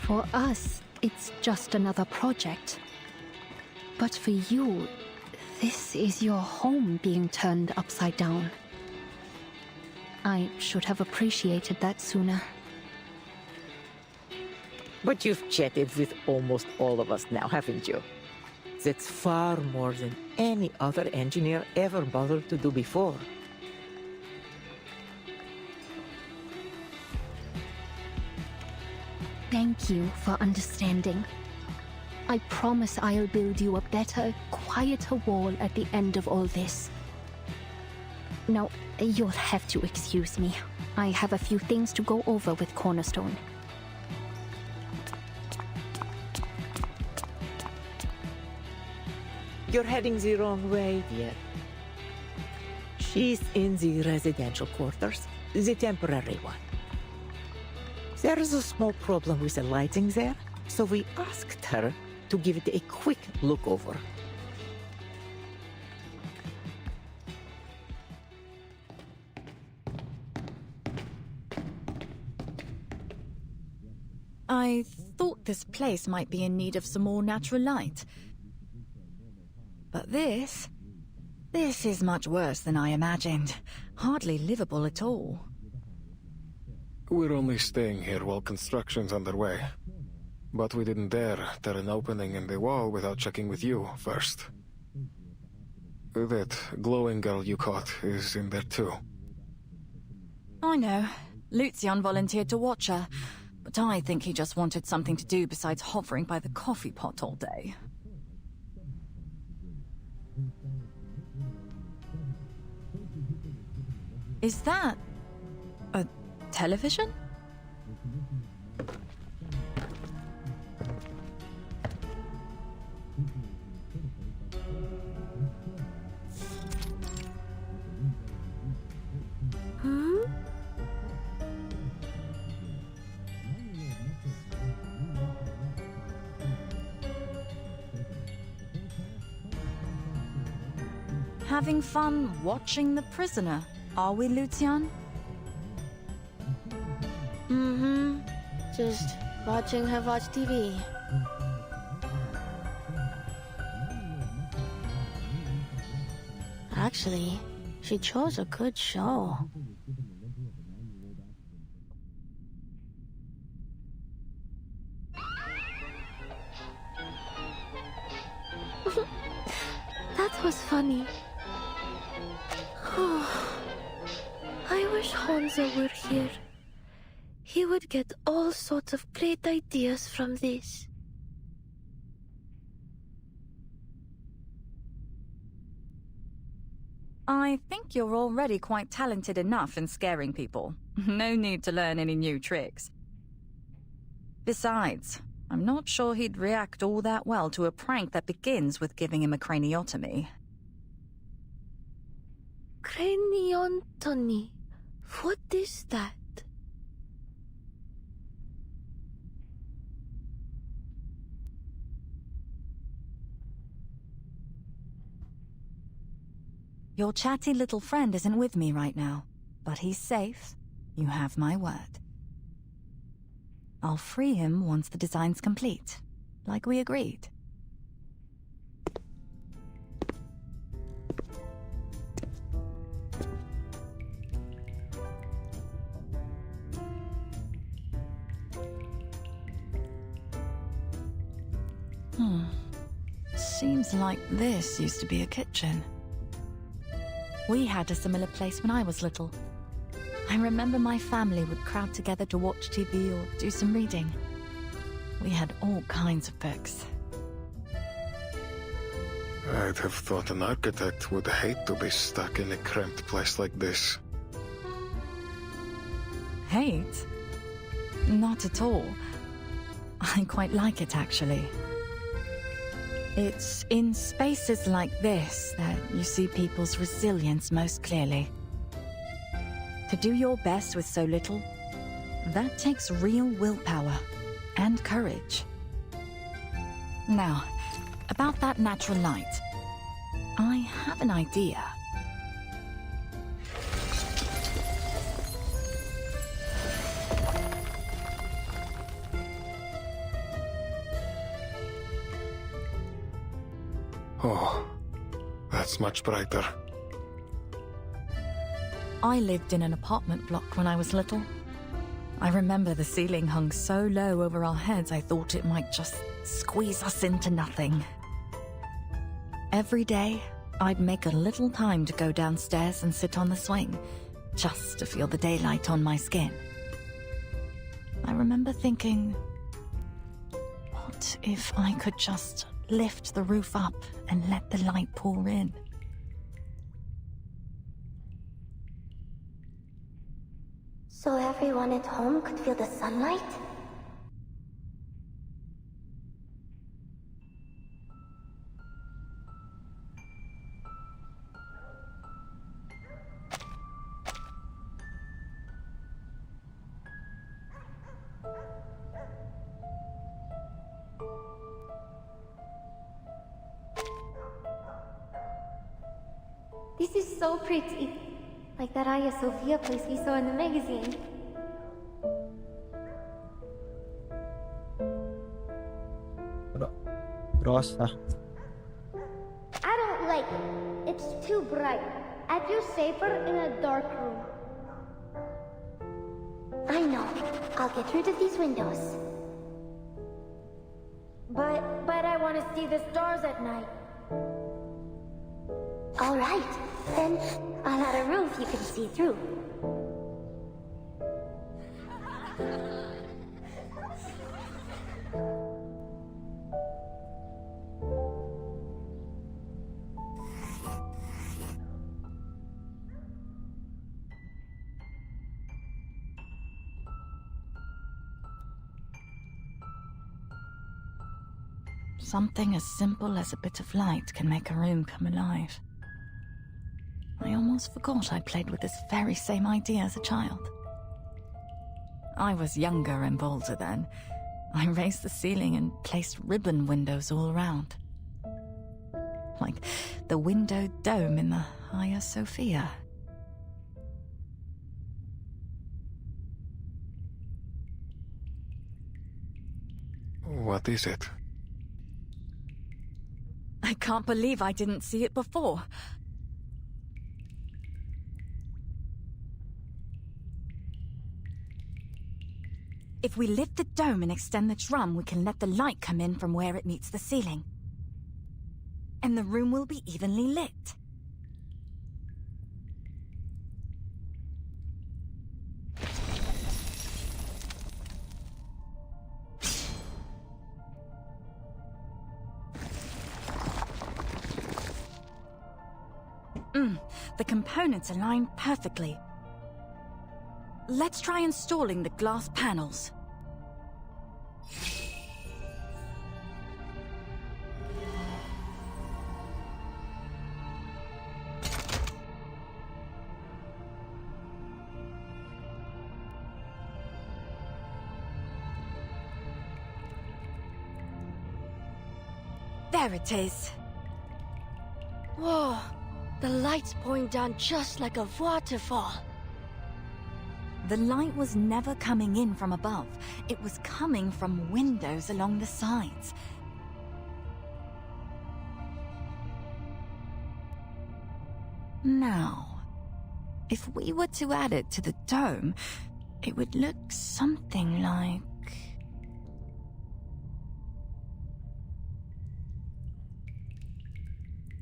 For us, it's just another project. But for you, this is your home being turned upside down. I should have appreciated that sooner. But you've chatted with almost all of us now, haven't you? That's far more than any other engineer ever bothered to do before. Thank you for understanding. I promise I'll build you a better, quieter wall at the end of all this. Now, you'll have to excuse me. I have a few things to go over with Cornerstone. You're heading the wrong way, dear. She's in the residential quarters, the temporary one. There is a small problem with the lighting there, so we asked her to give it a quick look over. I thought this place might be in need of some more natural light. But this is much worse than I imagined. Hardly livable at all. We're only staying here while construction's underway. But we didn't dare tear an opening in the wall without checking with you first. That glowing girl you caught is in there too. I know. Lucian volunteered to watch her, but I think he just wanted something to do besides hovering by the coffee pot all day. Is that a television? Having fun watching the prisoner, are we, Lucian? Mm-hmm. Just watching her watch TV. Actually, she chose a good show. That was funny. I wish Hansa were here. He would get all sorts of great ideas from this. I think you're already quite talented enough in scaring people. No need to learn any new tricks. Besides, I'm not sure he'd react all that well to a prank that begins with giving him a craniotomy. Craniotomy. What is that? Your chatty little friend isn't with me right now, but he's safe. You have my word. I'll free him once the design's complete, like we agreed. Seems like this used to be a kitchen. We had a similar place when I was little. I remember my family would crowd together to watch TV or do some reading. We had all kinds of books. I'd have thought an architect would hate to be stuck in a cramped place like this. Hate? Not at all. I quite like it, actually. It's in spaces like this that you see people's resilience most clearly. To do your best with so little, that takes real willpower and courage. Now, about that natural light, I have an idea. Oh, that's much brighter. I lived in an apartment block when I was little. I remember the ceiling hung so low over our heads I thought it might just squeeze us into nothing. Every day, I'd make a little time to go downstairs and sit on the swing, just to feel the daylight on my skin. I remember thinking, what if I could just lift the roof up and let the light pour in? So everyone at home could feel the sunlight? This is so pretty. Like that Hagia Sophia place we saw in the magazine. Rosa. I don't like it. It's too bright. I feel safer in a dark room. I know. I'll get through to these windows. But I want to see the stars at night. All right, then I'll add a roof you can see through. Something as simple as a bit of light can make a room come alive. I almost forgot I played with this very same idea as a child. I was younger and bolder then. I raised the ceiling and placed ribbon windows all around. Like the windowed dome in the Hagia Sophia. What is it? I can't believe I didn't see it before. If we lift the dome and extend the drum, we can let the light come in from where it meets the ceiling. And the room will be evenly lit. The components align perfectly. Let's try installing the glass panels. There it is. Whoa, the light's pouring down just like a waterfall. The light was never coming in from above. It was coming from windows along the sides. Now, if we were to add it to the dome, it would look something like...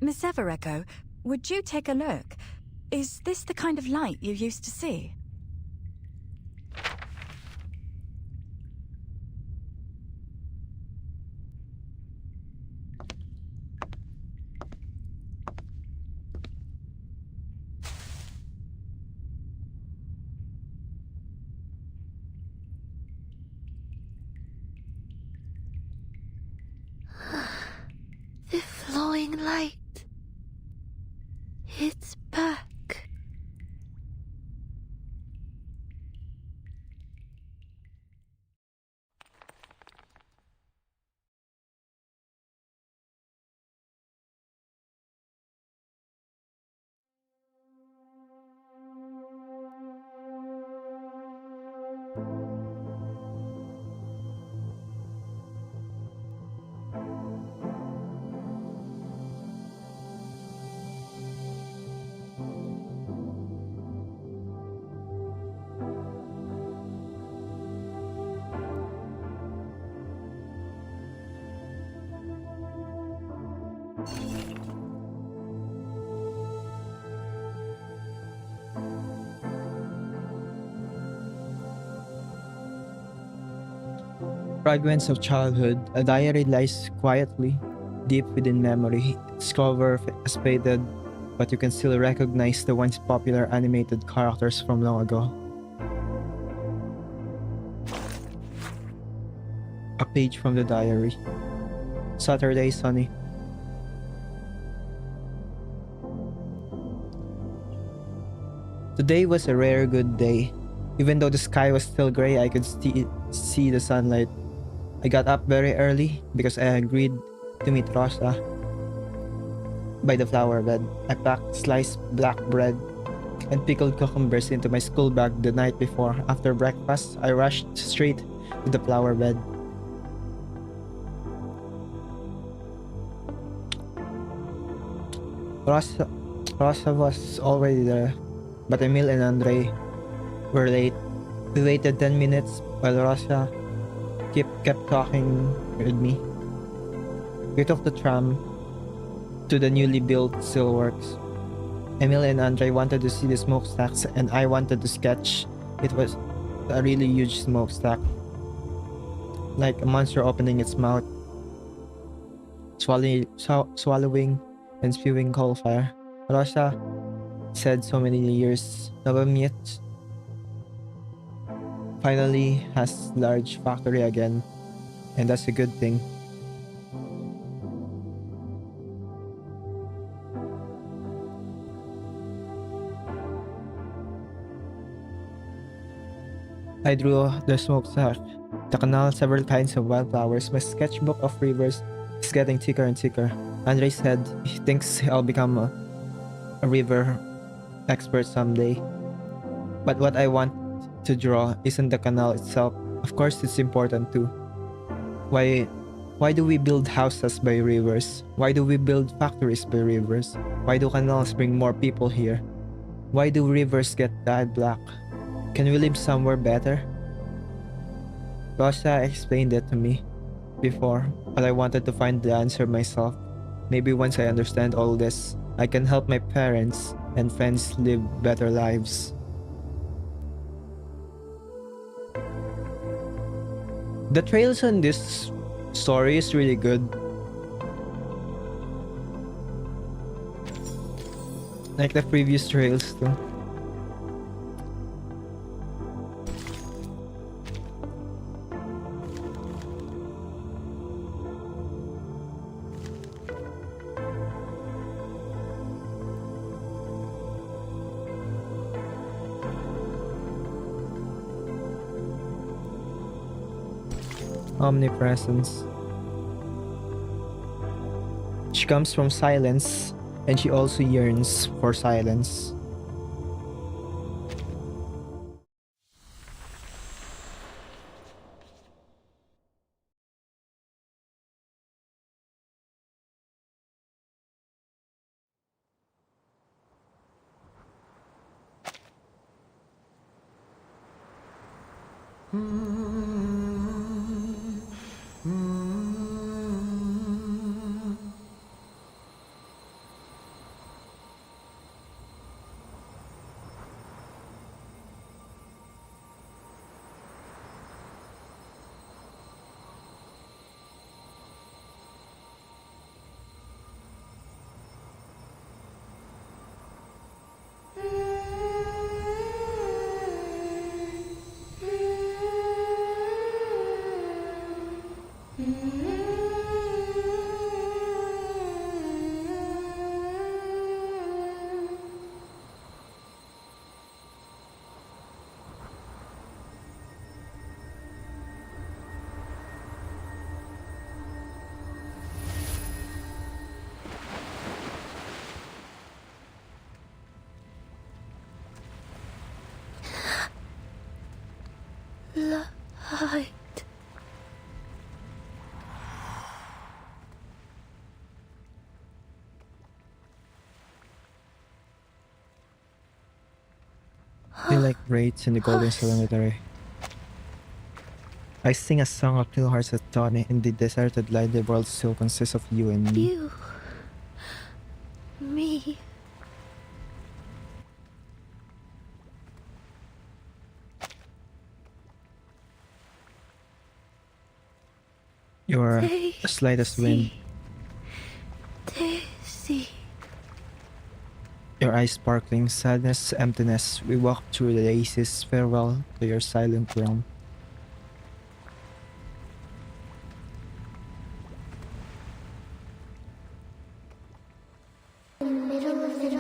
Miss Everecho, would you take a look? Is this the kind of light you used to see? The flowing light. It's back. Fragments of childhood, a diary lies quietly, deep within memory. Its cover is faded, but you can still recognize the once popular animated characters from long ago. A page from the diary. Saturday, sunny. Today was a rare good day. Even though the sky was still gray, I could see the sunlight. I got up very early because I agreed to meet Rosa by the flower bed. I packed sliced black bread and pickled cucumbers into my school bag the night before. After breakfast, I rushed straight to the flower bed. Rosa was already there, but Emil and Andre were late. We waited 10 minutes while Russia kept talking with me. We took the tram to the newly built steelworks. Emil and Andre wanted to see the smokestacks and I wanted to sketch. It was a really huge smokestack, like a monster opening its mouth, swallowing and spewing coal fire. Russia said so many years. Novomiesk finally has large factory again, and that's a good thing. I drew the smokestack, the canal, several kinds of wildflowers. My sketchbook of rivers is getting thicker and thicker. Andre said he thinks I'll become a river expert someday. But what I want to draw isn't the canal itself. Of course it's important too. Why do we build houses by rivers? Why do we build factories by rivers? Why do canals bring more people here? Why do rivers get dyed black? Can we live somewhere better? Rosa explained it to me before, but I wanted to find the answer myself. Maybe once I understand all this, I can help my parents and friends live better lives. The trails on this story is really good. Like the previous trails too. Omnipresence. She comes from silence, and she also yearns for silence. Light. They like raids in the Golden Cemetery. I sing a song of two hearts at dawn. In the deserted light, the world still consists of you and me. You. Me. You're as light as wind. Daisy. Your eyes sparkling, sadness, emptiness. We walk through the daisies. Farewell to your silent realm. In the middle of the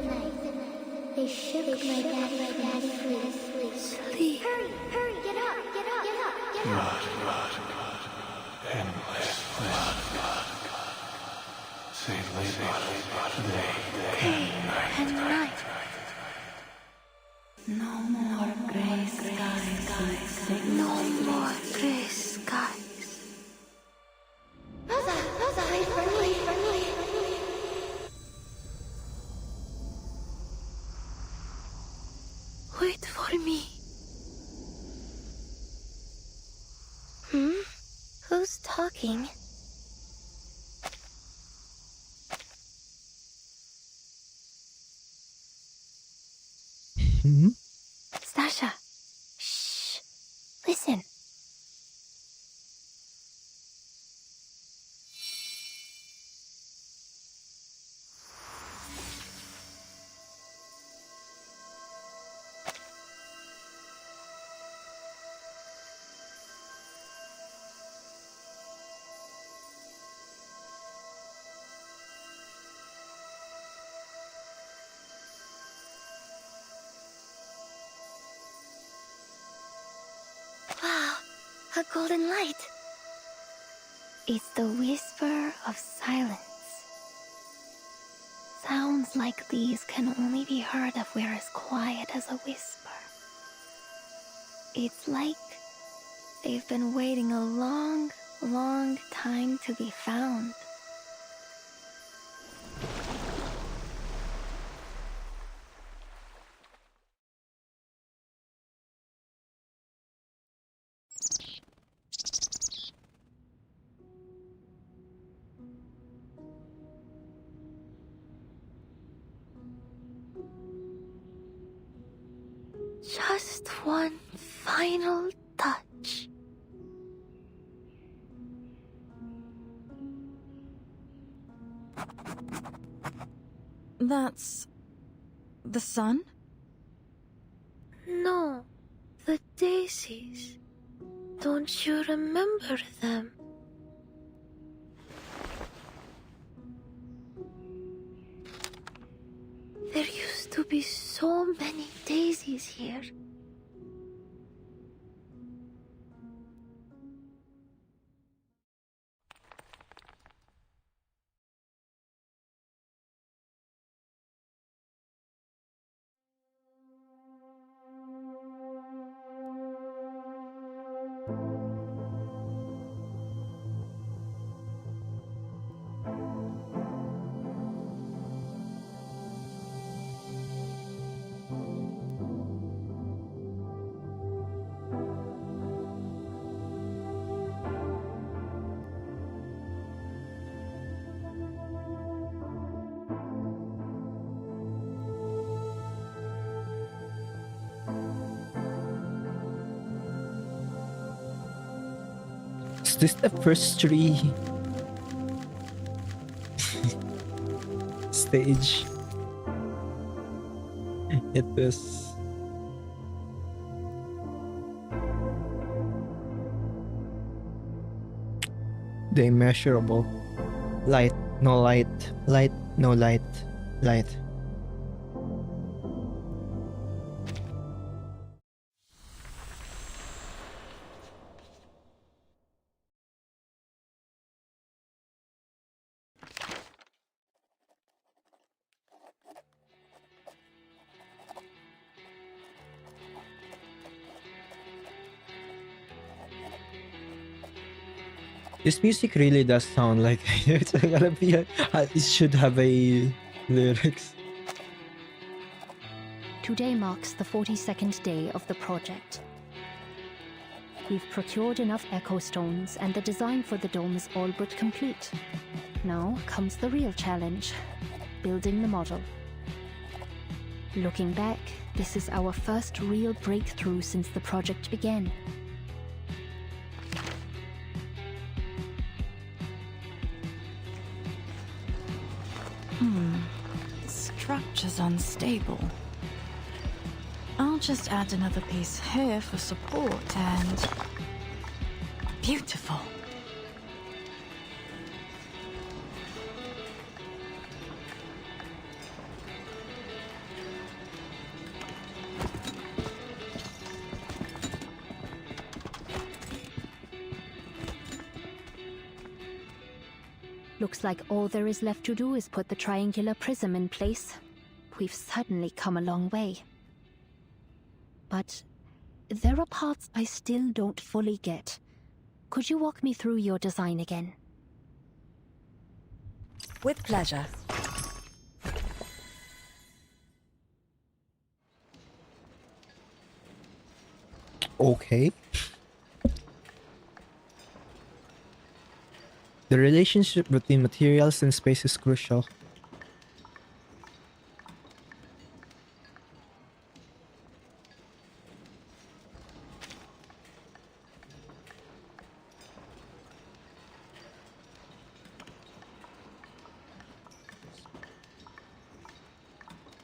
night, they shook my daddy free. Sleep. Hurry, get up, get up. Blood, endless blood. Say day and night. No more gray skies. No more gray skies. Rosa, wait for me. Wait for me. Who's talking? Stasha. Shh. Listen. Wow, a golden light. It's the whisper of silence. Sounds like these can only be heard if we're as quiet as a whisper. It's like they've been waiting a long, long time to be found. Just one final touch. That's the sun? No, the daisies. Don't you remember them? There used to be so many daisies here. Is this the first tree stage? It is. The immeasurable. Light, no light. Light, no light. Light. This music really does sound like it's gonna be it should have a lyrics. Today marks the 42nd day of the project. We've procured enough echo stones and the design for the dome is all but complete. Now comes the real challenge, building the model. Looking back, this is our first real breakthrough since the project began. Structure's unstable. I'll just add another piece here for support and... beautiful. Looks like all there is left to do is put the triangular prism in place. We've certainly come a long way. But there are parts I still don't fully get. Could you walk me through your design again? With pleasure. Okay. The relationship between materials and space is crucial.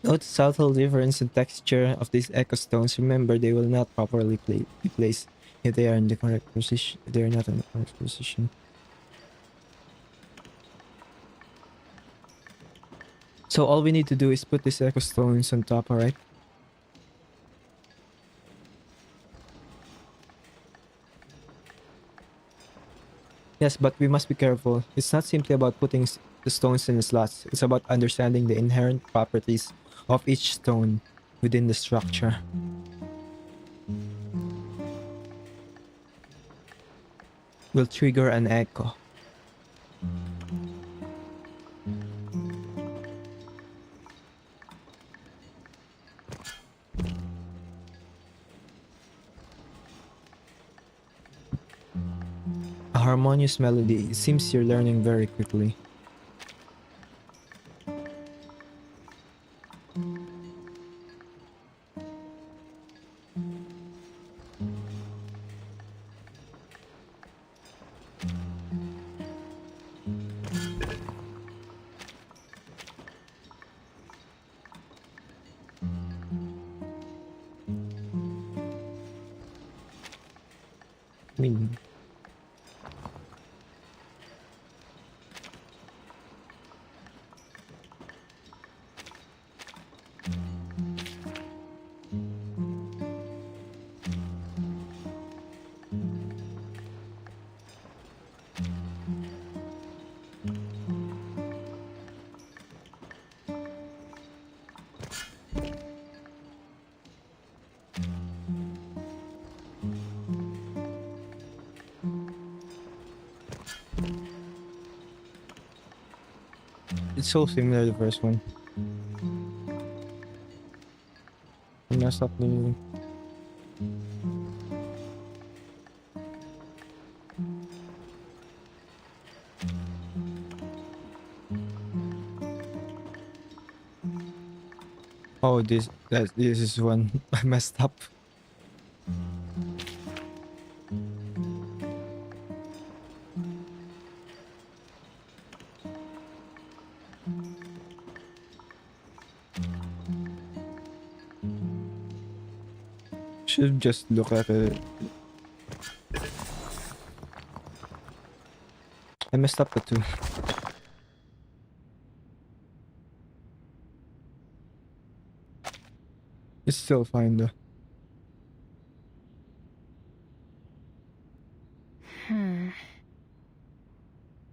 Note the subtle difference in texture of these echo stones. Remember, they will not properly be placed if they are in the correct position. If they are not in the correct position. So all we need to do is put these echo stones on top, alright? Yes, but we must be careful. It's not simply about putting the stones in the slots. It's about understanding the inherent properties of each stone within the structure. Will trigger an echo. A harmonious melody. It seems you're learning very quickly. I mean, it's so similar to the first one. I messed up the... Oh, this is one I messed up. Should just look at it. I messed up the two. It's still fine though.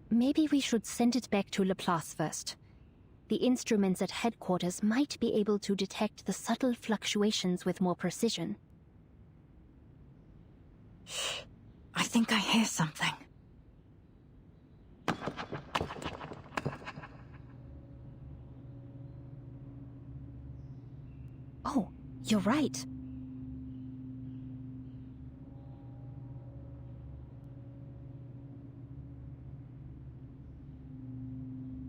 Maybe we should send it back to Laplace first. The instruments at headquarters might be able to detect the subtle fluctuations with more precision. I think I hear something. Oh, you're right.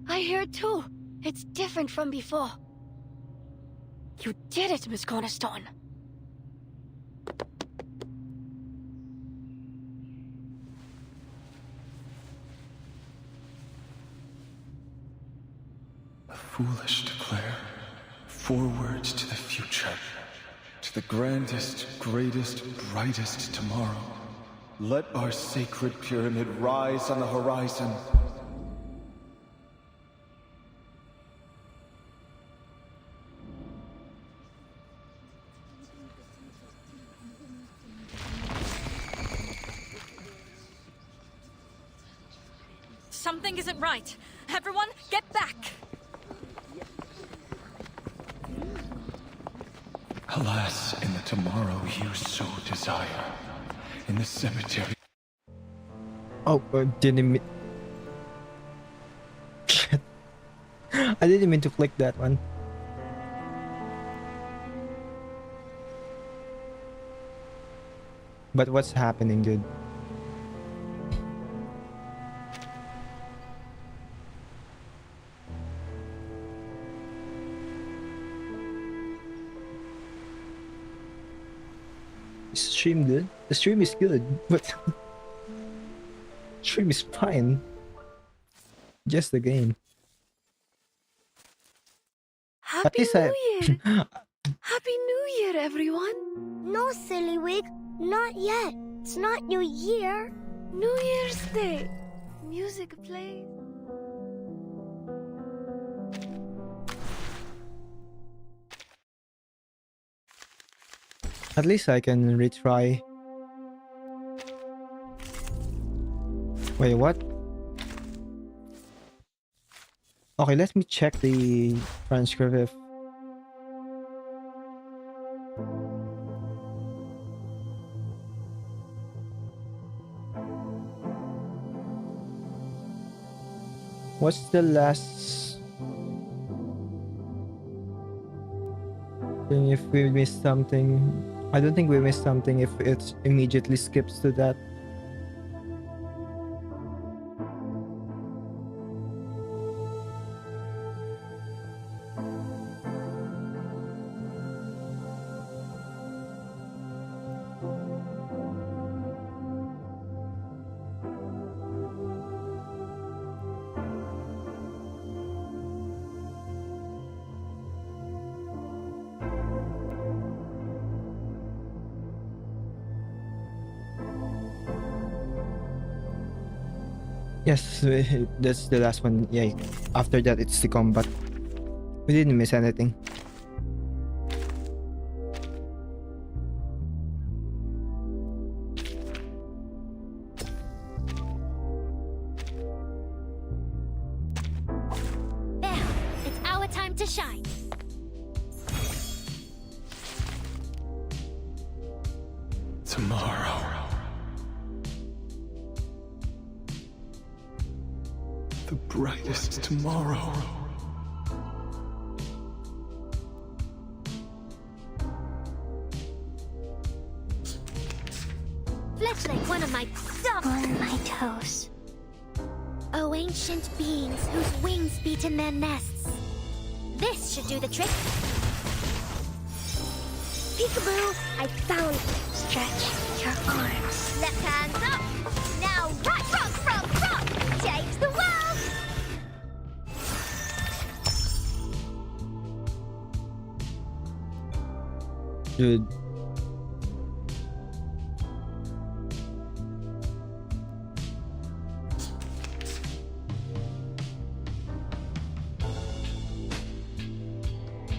I hear it too. It's different from before. You did it, Miss Cornerstone. Foolish declare. 4 words to the future. To the grandest, greatest, brightest tomorrow. Let our sacred pyramid rise on the horizon. Something isn't right. Everyone, get back! Alas, in the tomorrow you so desire. In the cemetery. Oh, didn't mean... Shit. I didn't mean to click that one. But what's happening, dude? stream good? The stream is good, but stream is fine. Just the game. Happy New Year! Happy New Year, everyone! No, silly wig, not yet. It's not New Year. New Year's Day. Music plays. At least I can retry. Wait, what? Okay, let me check the transcript if... What's the last thing if we missed something? I don't think we missed something if it immediately skips to that. Yes, that's the last one. Yeah, after that it's the combat. We didn't miss anything. There, it's our time to shine. Tomorrow. The brightest tomorrow. Flesh like one of my dogs. On my toes. Oh, ancient beings whose wings beat in their nests. This should do the trick. Peekaboo, I found it. Stretch your arms. Left hand up. Now right, frog. Change the world. Dude.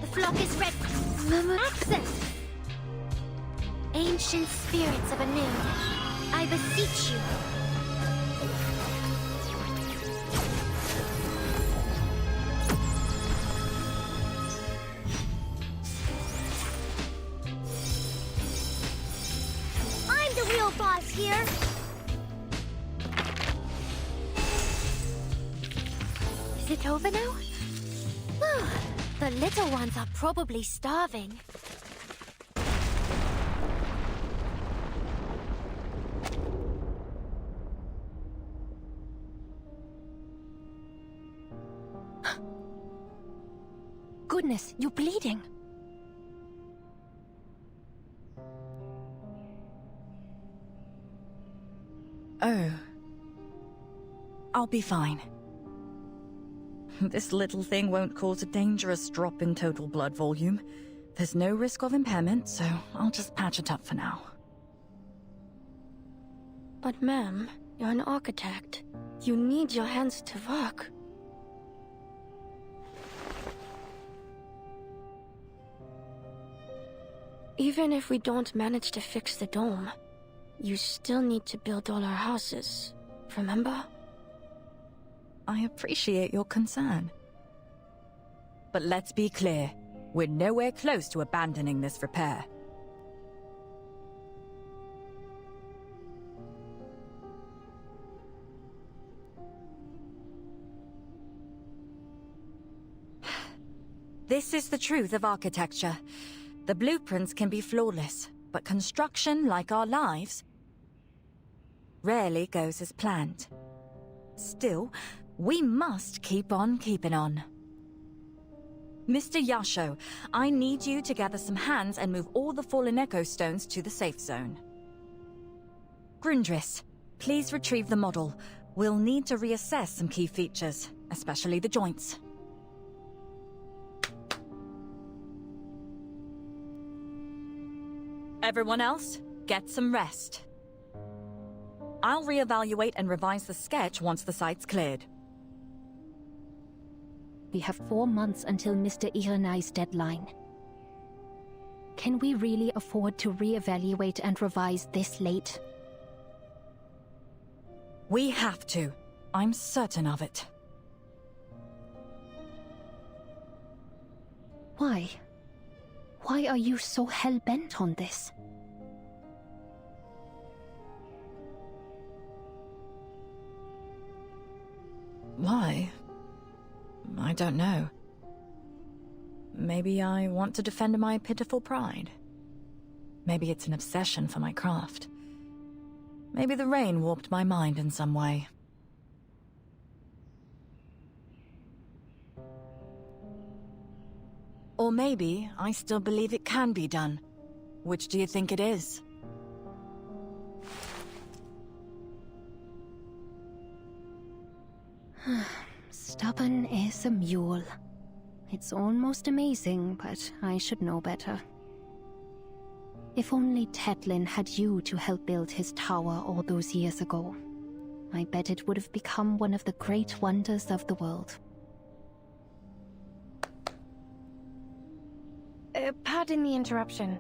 The flock is ready. Access. Ancient spirits of Anu, I beseech you. I'm the real boss here. Is it over now? The little ones are probably starving. Goodness, you're bleeding. Oh. I'll be fine. This little thing won't cause a dangerous drop in total blood volume. There's no risk of impairment, so I'll just patch it up for now. But ma'am, you're an architect. You need your hands to work. Even if we don't manage to fix the dome, you still need to build all our houses, remember? I appreciate your concern. But let's be clear, we're nowhere close to abandoning this repair. This is the truth of architecture. The blueprints can be flawless, but construction, like our lives, rarely goes as planned. Still, we must keep on keeping on. Mr. Yasho, I need you to gather some hands and move all the fallen echo stones to the safe zone. Grundris, please retrieve the model. We'll need to reassess some key features, especially the joints. Everyone else, get some rest. I'll reevaluate and revise the sketch once the site's cleared. We have 4 months until Mr. Irenai's deadline. Can we really afford to reevaluate and revise this late? We have to. I'm certain of it. Why? Why are you so hell-bent on this? Why? I don't know. Maybe I want to defend my pitiful pride. Maybe it's an obsession for my craft. Maybe the rain warped my mind in some way. Or maybe I still believe it can be done. Which do you think it is? Stubborn as a mule. It's almost amazing, but I should know better. If only Tetlin had you to help build his tower all those years ago, I bet it would have become one of the great wonders of the world. Pardon the interruption.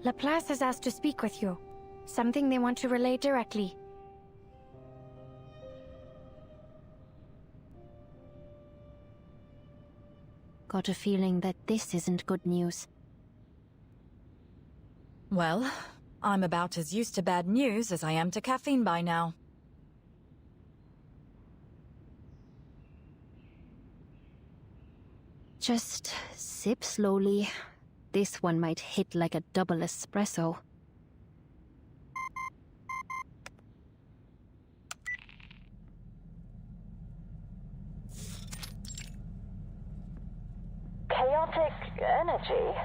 Laplace has asked to speak with you. Something they want to relay directly. Got a feeling that this isn't good news. Well, I'm about as used to bad news as I am to caffeine by now. Just sip slowly. This one might hit like a double espresso. Chaotic energy?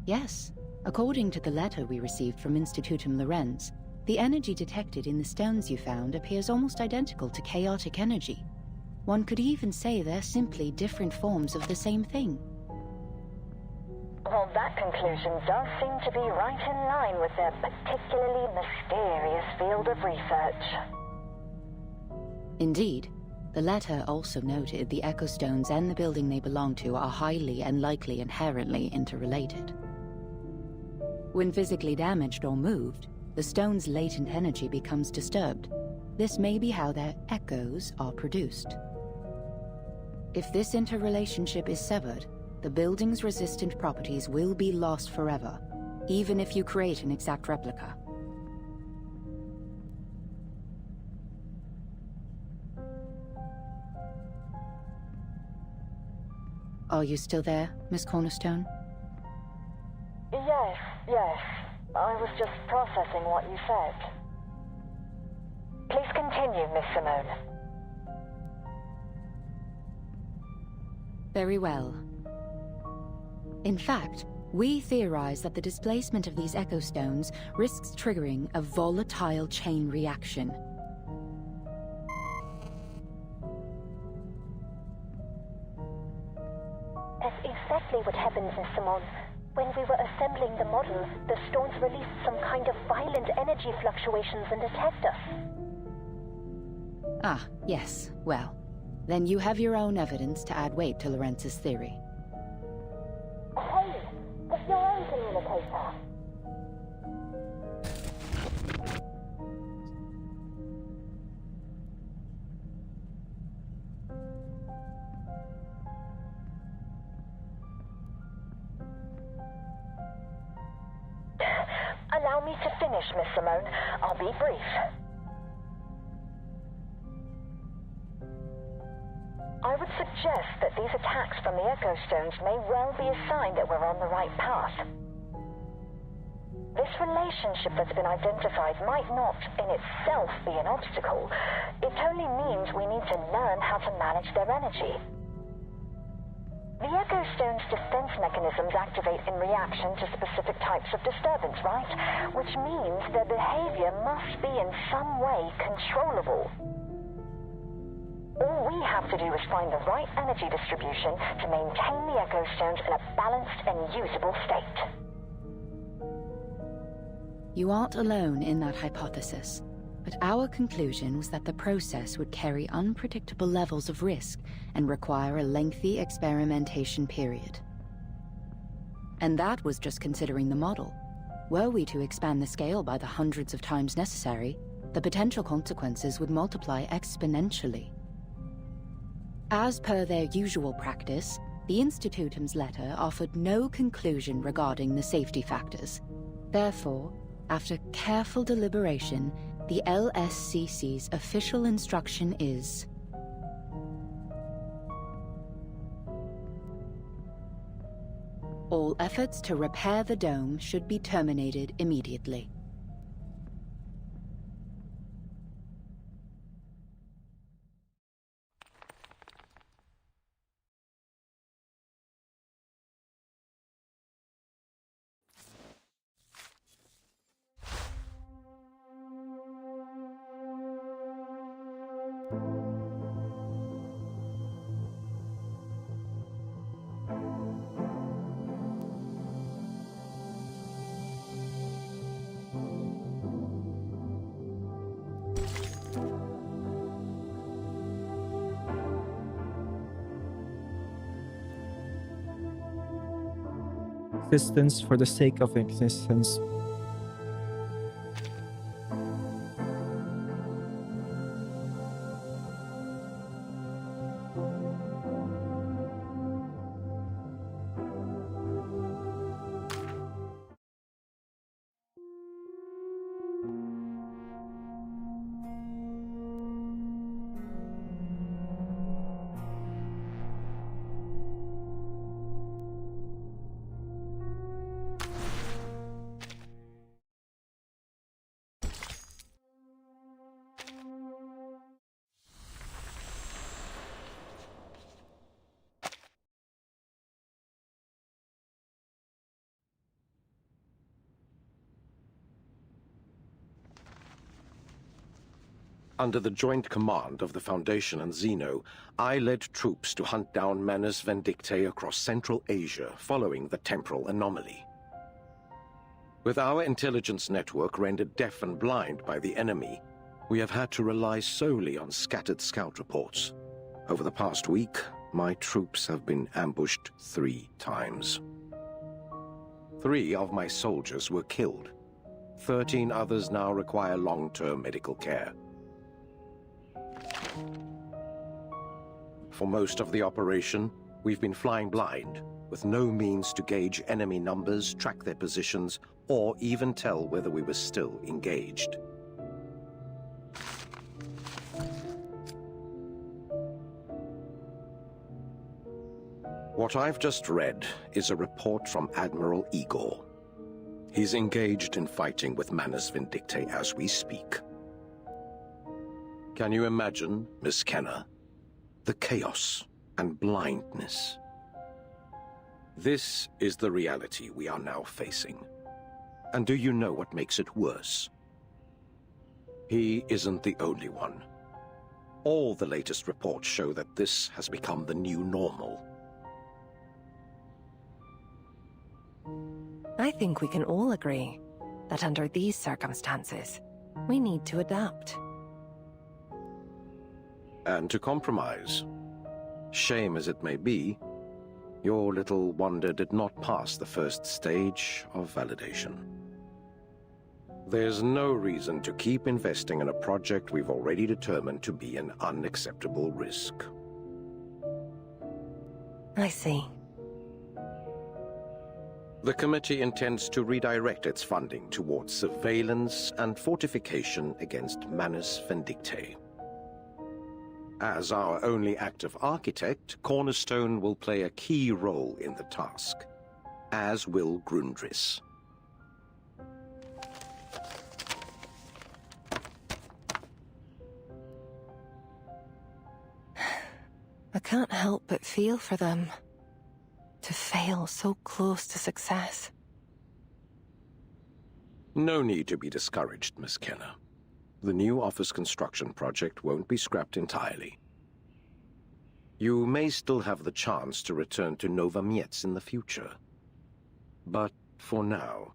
Yes. According to the letter we received from Institutum Lorenz, the energy detected in the stones you found appears almost identical to chaotic energy. One could even say they're simply different forms of the same thing. Well, that conclusion does seem to be right in line with their particularly mysterious field of research. Indeed. The letter also noted the echo stones and the building they belong to are highly and likely inherently interrelated. When physically damaged or moved, the stone's latent energy becomes disturbed. This may be how their echoes are produced. If this interrelationship is severed, the building's resistant properties will be lost forever, even if you create an exact replica. Are you still there, Miss Cornerstone? Yes. I was just processing what you said. Please continue, Miss Simone. Very well. In fact, we theorize that the displacement of these echo stones risks triggering a volatile chain reaction. That's exactly what happened, Miss Simone. When we were assembling the model, the stones released some kind of violent energy fluctuations and attacked us. Ah, yes. Well, then you have your own evidence to add weight to Lorenz's theory. Hey, it's your own communicator. Allow me to finish, Miss Simone. I'll be brief. I would suggest that these attacks from the Echo Stones may well be a sign that we're on the right path. This relationship that's been identified might not, in itself, be an obstacle. It only means we need to learn how to manage their energy. stone's defense mechanisms activate in reaction to specific types of disturbance, right? Which means their behavior must be in some way controllable. All we have to do is find the right energy distribution to maintain the echo stones in a balanced and usable state. You aren't alone in that hypothesis, but our conclusion was that the process would carry unpredictable levels of risk and require a lengthy experimentation period. And that was just considering the model. Were we to expand the scale by the hundreds of times necessary, the potential consequences would multiply exponentially. As per their usual practice, the Institutum's letter offered no conclusion regarding the safety factors. Therefore, after careful deliberation, the LSCC's official instruction is: all efforts to repair the dome should be terminated immediately. Existence for the sake of existence. Under the joint command of the Foundation and Xeno, I led troops to hunt down Manus Vindictae across Central Asia following the Temporal anomaly. With our intelligence network rendered deaf and blind by the enemy, we have had to rely solely on scattered scout reports. Over the past week, my troops have been ambushed 3 times. 3 of my soldiers were killed. 13 others now require long-term medical care. For most of the operation, we've been flying blind, with no means to gauge enemy numbers, track their positions, or even tell whether we were still engaged. What I've just read is a report from Admiral Igor. He's engaged in fighting with Manus Vindictae as we speak. Can you imagine, Miss Kenner, the chaos and blindness? This is the reality we are now facing. And do you know what makes it worse? He isn't the only one. All the latest reports show that this has become the new normal. I think we can all agree that under these circumstances, we need to adapt. And to compromise. Shame as it may be, your little wonder did not pass the first stage of validation. There's no reason to keep investing in a project we've already determined to be an unacceptable risk. I see. The committee intends to redirect its funding towards surveillance and fortification against Manus Vindictae. As our only active architect, Cornerstone will play a key role in the task, as will Grundris. I can't help but feel for them. To fail so close to success. No need to be discouraged, Miss Kenner. The new office construction project won't be scrapped entirely. You may still have the chance to return to Nova Mietz in the future. But for now...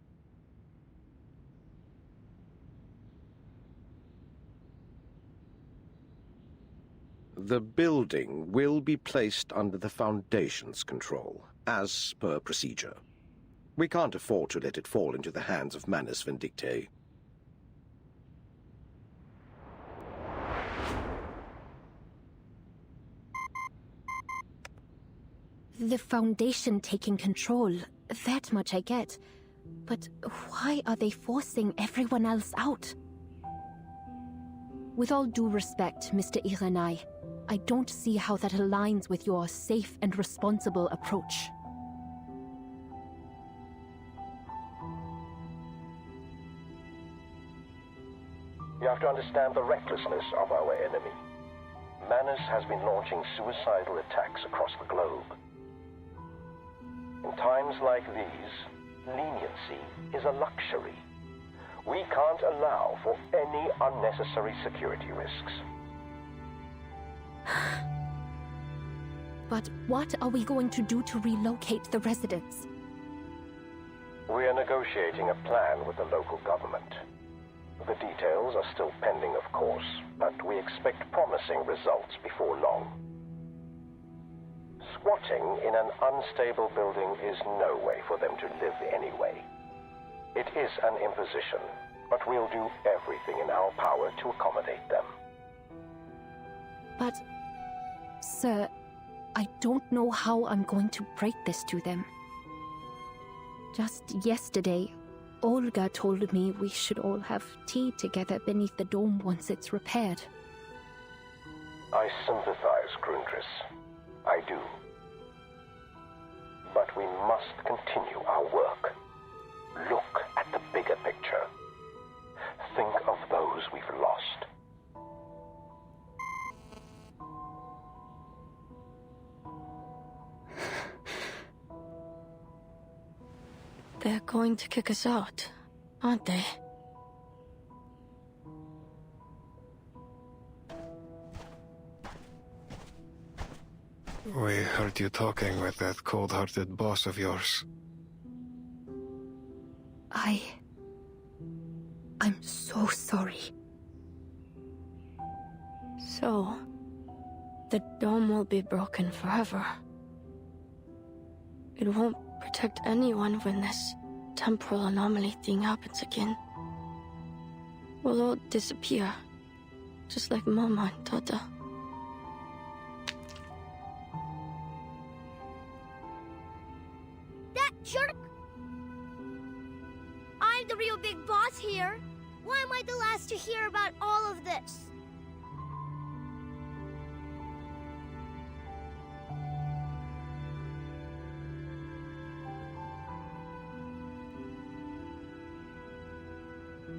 The building will be placed under the Foundation's control, as per procedure. We can't afford to let it fall into the hands of Manus Vindictae. The Foundation taking control, that much I get. But why are they forcing everyone else out? With all due respect, Mr. Irenai, I don't see how that aligns with your safe and responsible approach. You have to understand the recklessness of our enemy. Manus has been launching suicidal attacks across the globe. In times like these, leniency is a luxury. We can't allow for any unnecessary security risks. But what are we going to do to relocate the residents? We are negotiating a plan with the local government. The details are still pending, of course, but we expect promising results before long. Squatting in an unstable building is no way for them to live anyway. It is an imposition, but we'll do everything in our power to accommodate them. But, sir, I don't know how I'm going to break this to them. Just yesterday, Olga told me we should all have tea together beneath the dome once it's repaired. I sympathize, Grundris. I do. But we must continue our work. Look at the bigger picture. Think of those we've lost. They're going to kick us out, aren't they? We heard you talking with that cold-hearted boss of yours. I'm so sorry. So, the dome will be broken forever. It won't protect anyone when this temporal anomaly thing happens again. We'll all disappear, just like Mama and Tata. That jerk! I'm the real big boss here. Why am I the last to hear about all of this?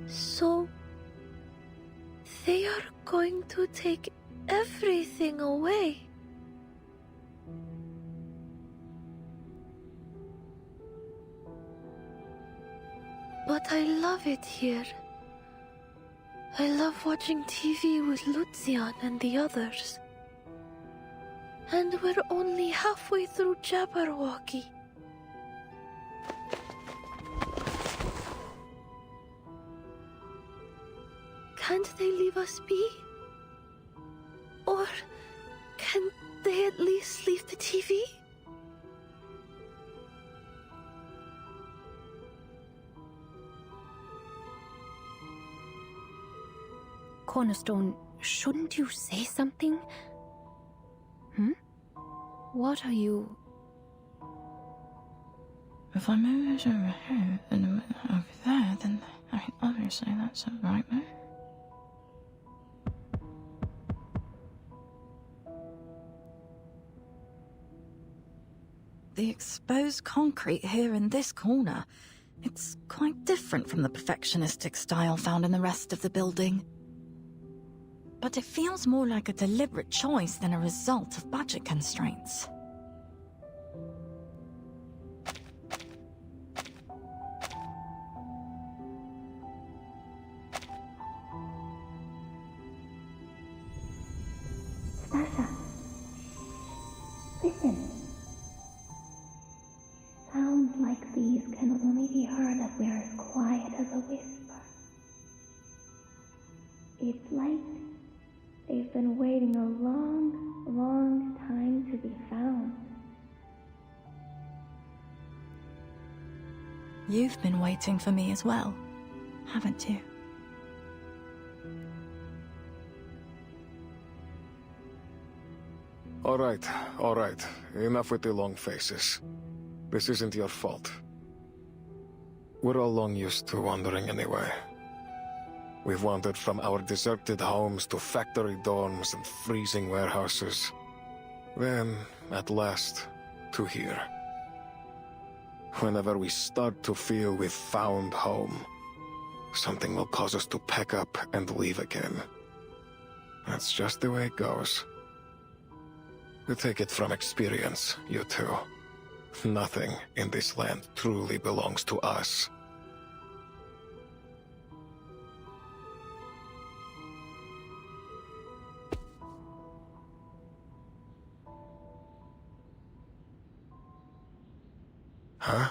So, they are going to take everything away. But I love it here. I love watching TV with Lucian and the others. And we're only halfway through Jabberwocky. Can't they leave us be? Or can they at least leave the TV? Cornerstone, shouldn't you say something? What are you... If I move it over here and over there, then I mean, obviously that's a right move. The exposed concrete here in this corner, it's quite different from the perfectionistic style found in the rest of the building. But it feels more like a deliberate choice than a result of budget constraints. Sounds like these can only be heard if we're as quiet as a whisper. It's like they've been waiting a long, long time to be found. You've been waiting for me as well, haven't you? All right. Enough with the long faces. This isn't your fault. We're all long used to wandering anyway. We've wandered from our deserted homes to factory dorms and freezing warehouses. Then, at last, to here. Whenever we start to feel we've found home, something will cause us to pack up and leave again. That's just the way it goes. We take it from experience, you two. Nothing in this land truly belongs to us. Huh?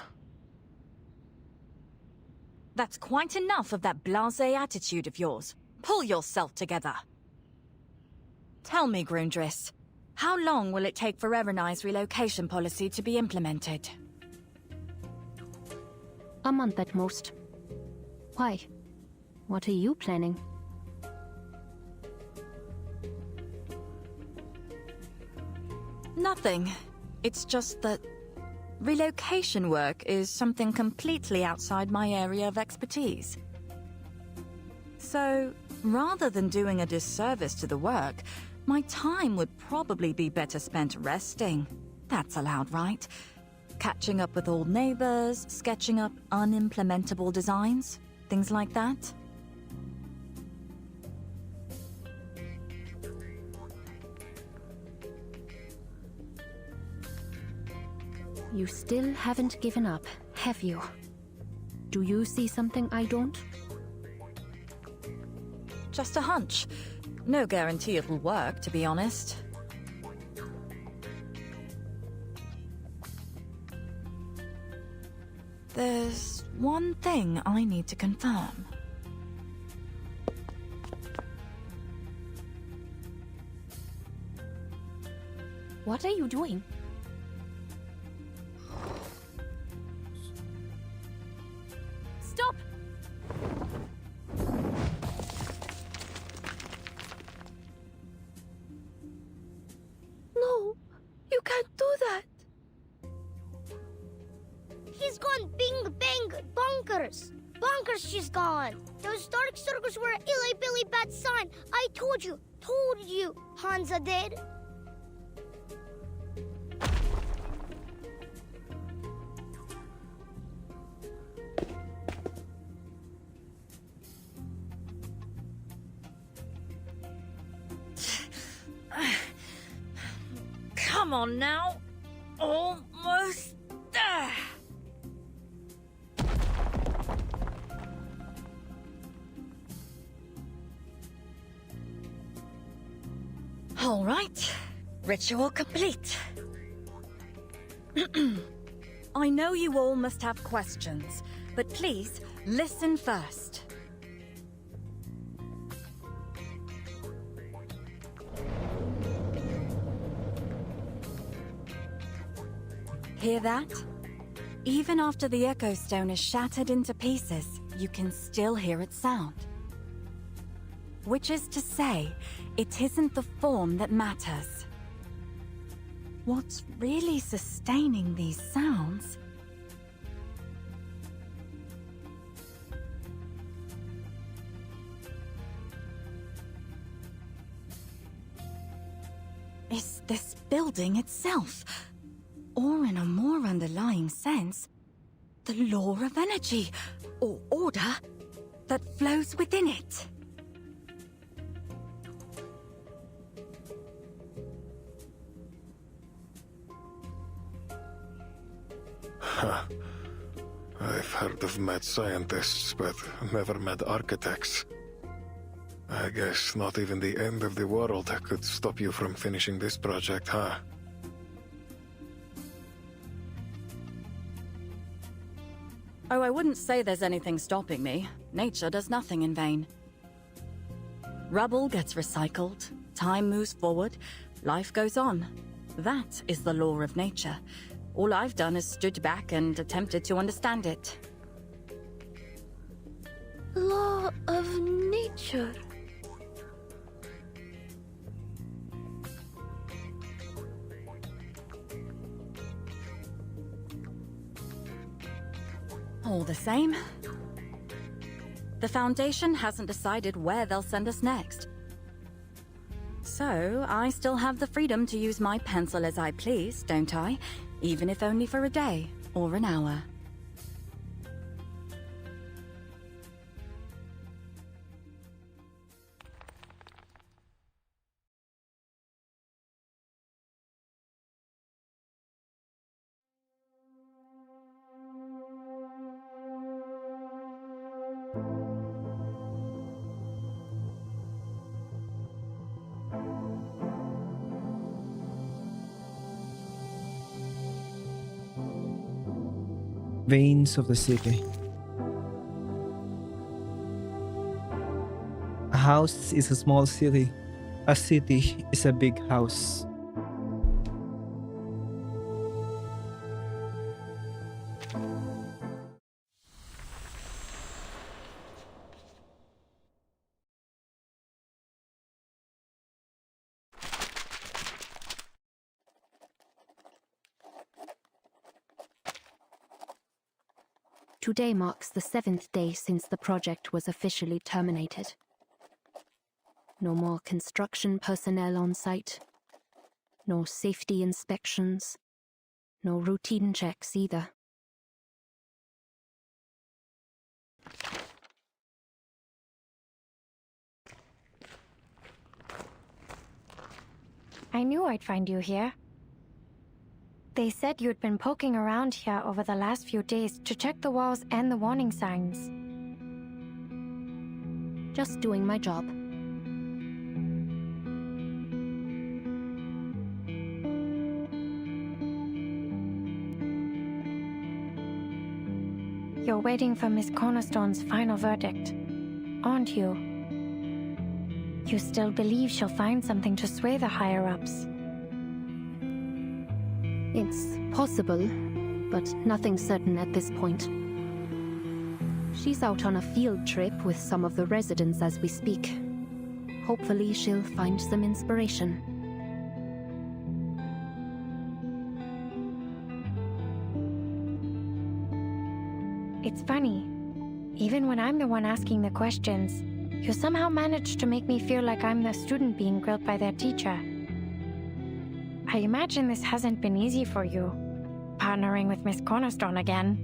That's quite enough of that blasé attitude of yours. Pull yourself together. Tell me, Grundris, how long will it take for Erenai's relocation policy to be implemented? A month at most. Why? What are you planning? Nothing. It's just that relocation work is something completely outside my area of expertise. So, rather than doing a disservice to the work, my time would probably be better spent resting. That's allowed, right? Catching up with old neighbors, sketching up unimplementable designs, things like that. You still haven't given up, have you? Do you see something I don't? Just a hunch. No guarantee it'll work, to be honest. There's one thing I need to confirm. What are you doing? Stop! No, you can't do that. She's gone bing bang bonkers. Bonkers she's gone. Those dark circles were an illy billy bad sign. I told you, Hansa did. Come on now. Almost there. All right. Ritual complete. I know you all must have questions, but please listen first. Hear that? Even after the Echo Stone is shattered into pieces, you can still hear its sound. Which is to say, it isn't the form that matters. What's really sustaining these sounds is this building itself. Or in a more underlying sense, the law of energy, or order, that flows within it. Huh. I've heard of mad scientists, but never mad architects. I guess not even the end of the world could stop you from finishing this project, huh? Oh, I wouldn't say there's anything stopping me. Nature does nothing in vain. Rubble gets recycled, time moves forward, life goes on. That is the law of nature. All I've done is stood back and attempted to understand it. Law of nature. All the same, the Foundation hasn't decided where they'll send us next. So, I still have the freedom to use my pencil as I please, don't I? Even if only for a day or an hour. Veins of the city. A house is a small city. A city is a big house. Today marks the 7th day since the project was officially terminated. No more construction personnel on site. No safety inspections. No routine checks either. I knew I'd find you here. They said you'd been poking around here over the last few days to check the walls and the warning signs. Just doing my job. You're waiting for Miss Cornerstone's final verdict, aren't you? You still believe she'll find something to sway the higher-ups? It's possible, but nothing certain at this point. She's out on a field trip with some of the residents as we speak. Hopefully she'll find some inspiration. It's funny. Even when I'm the one asking the questions, you somehow manage to make me feel like I'm the student being grilled by their teacher. I imagine this hasn't been easy for you, partnering with Miss Cornerstone again.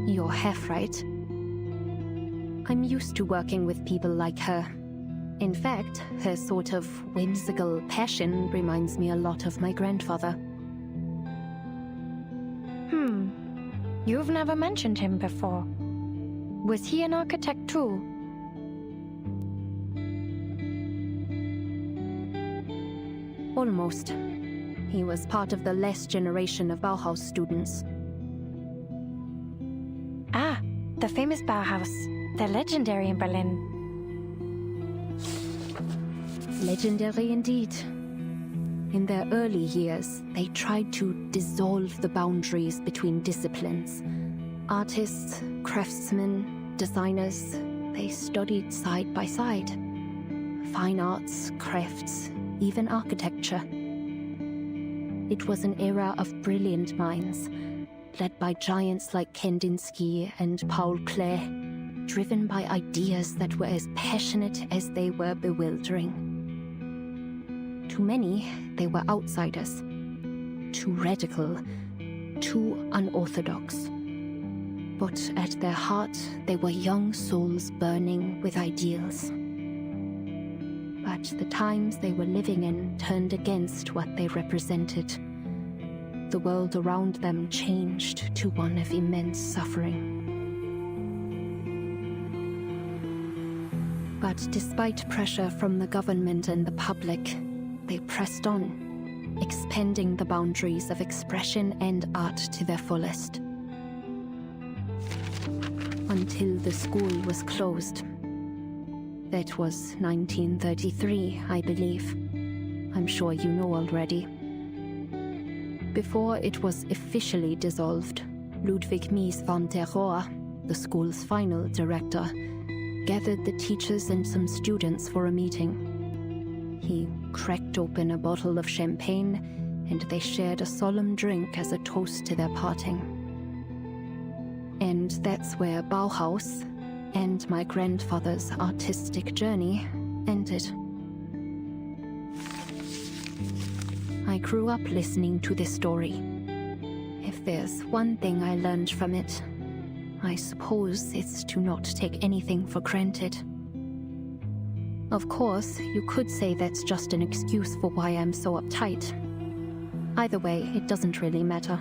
You're half right. I'm used to working with people like her. In fact, her sort of whimsical passion reminds me a lot of my grandfather. You've never mentioned him before. Was he an architect too? Almost. He was part of the last generation of Bauhaus students. Ah, the famous Bauhaus. They're legendary in Berlin. Legendary indeed. In their early years, they tried to dissolve the boundaries between disciplines. Artists, craftsmen, designers, they studied side by side. Fine arts, crafts, even architecture. It was an era of brilliant minds, led by giants like Kandinsky and Paul Klee, driven by ideas that were as passionate as they were bewildering. To many, they were outsiders, too radical, too unorthodox. But at their heart, they were young souls burning with ideals. But the times they were living in turned against what they represented. The world around them changed to one of immense suffering. But despite pressure from the government and the public, they pressed on, expanding the boundaries of expression and art to their fullest. until the school was closed. That was 1933, I believe. I'm sure you know already. Before it was officially dissolved, Ludwig Mies van der Rohe, the school's final director, gathered the teachers and some students for a meeting. He cracked open a bottle of champagne, and they shared a solemn drink as a toast to their parting. And that's where Bauhaus and my grandfather's artistic journey ended. I grew up listening to this story. If there's one thing I learned from it, I suppose it's to not take anything for granted. Of course, you could say that's just an excuse for why I'm so uptight. Either way, it doesn't really matter.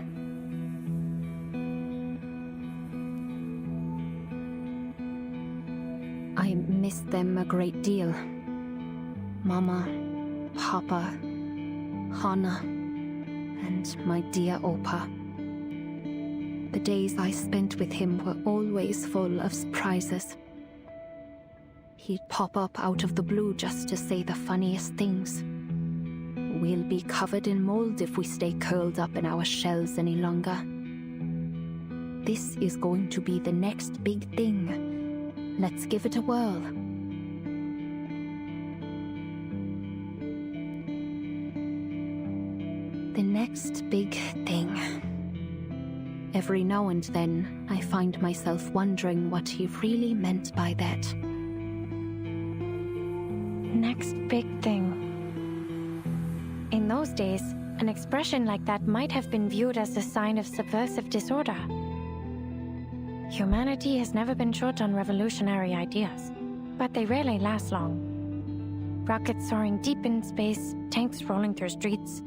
I miss them a great deal. Mama, Papa, Hana, and my dear Opa. The days I spent with him were always full of surprises. He'd pop up out of the blue just to say the funniest things. We'll be covered in mold if we stay curled up in our shells any longer. This is going to be the next big thing. Let's give it a whirl. The next big thing. Every now and then, I find myself wondering what he really meant by that. Next big thing. In those days, an expression like that might have been viewed as a sign of subversive disorder. Humanity has never been short on revolutionary ideas, but they rarely last long. Rockets soaring deep in space, tanks rolling through streets,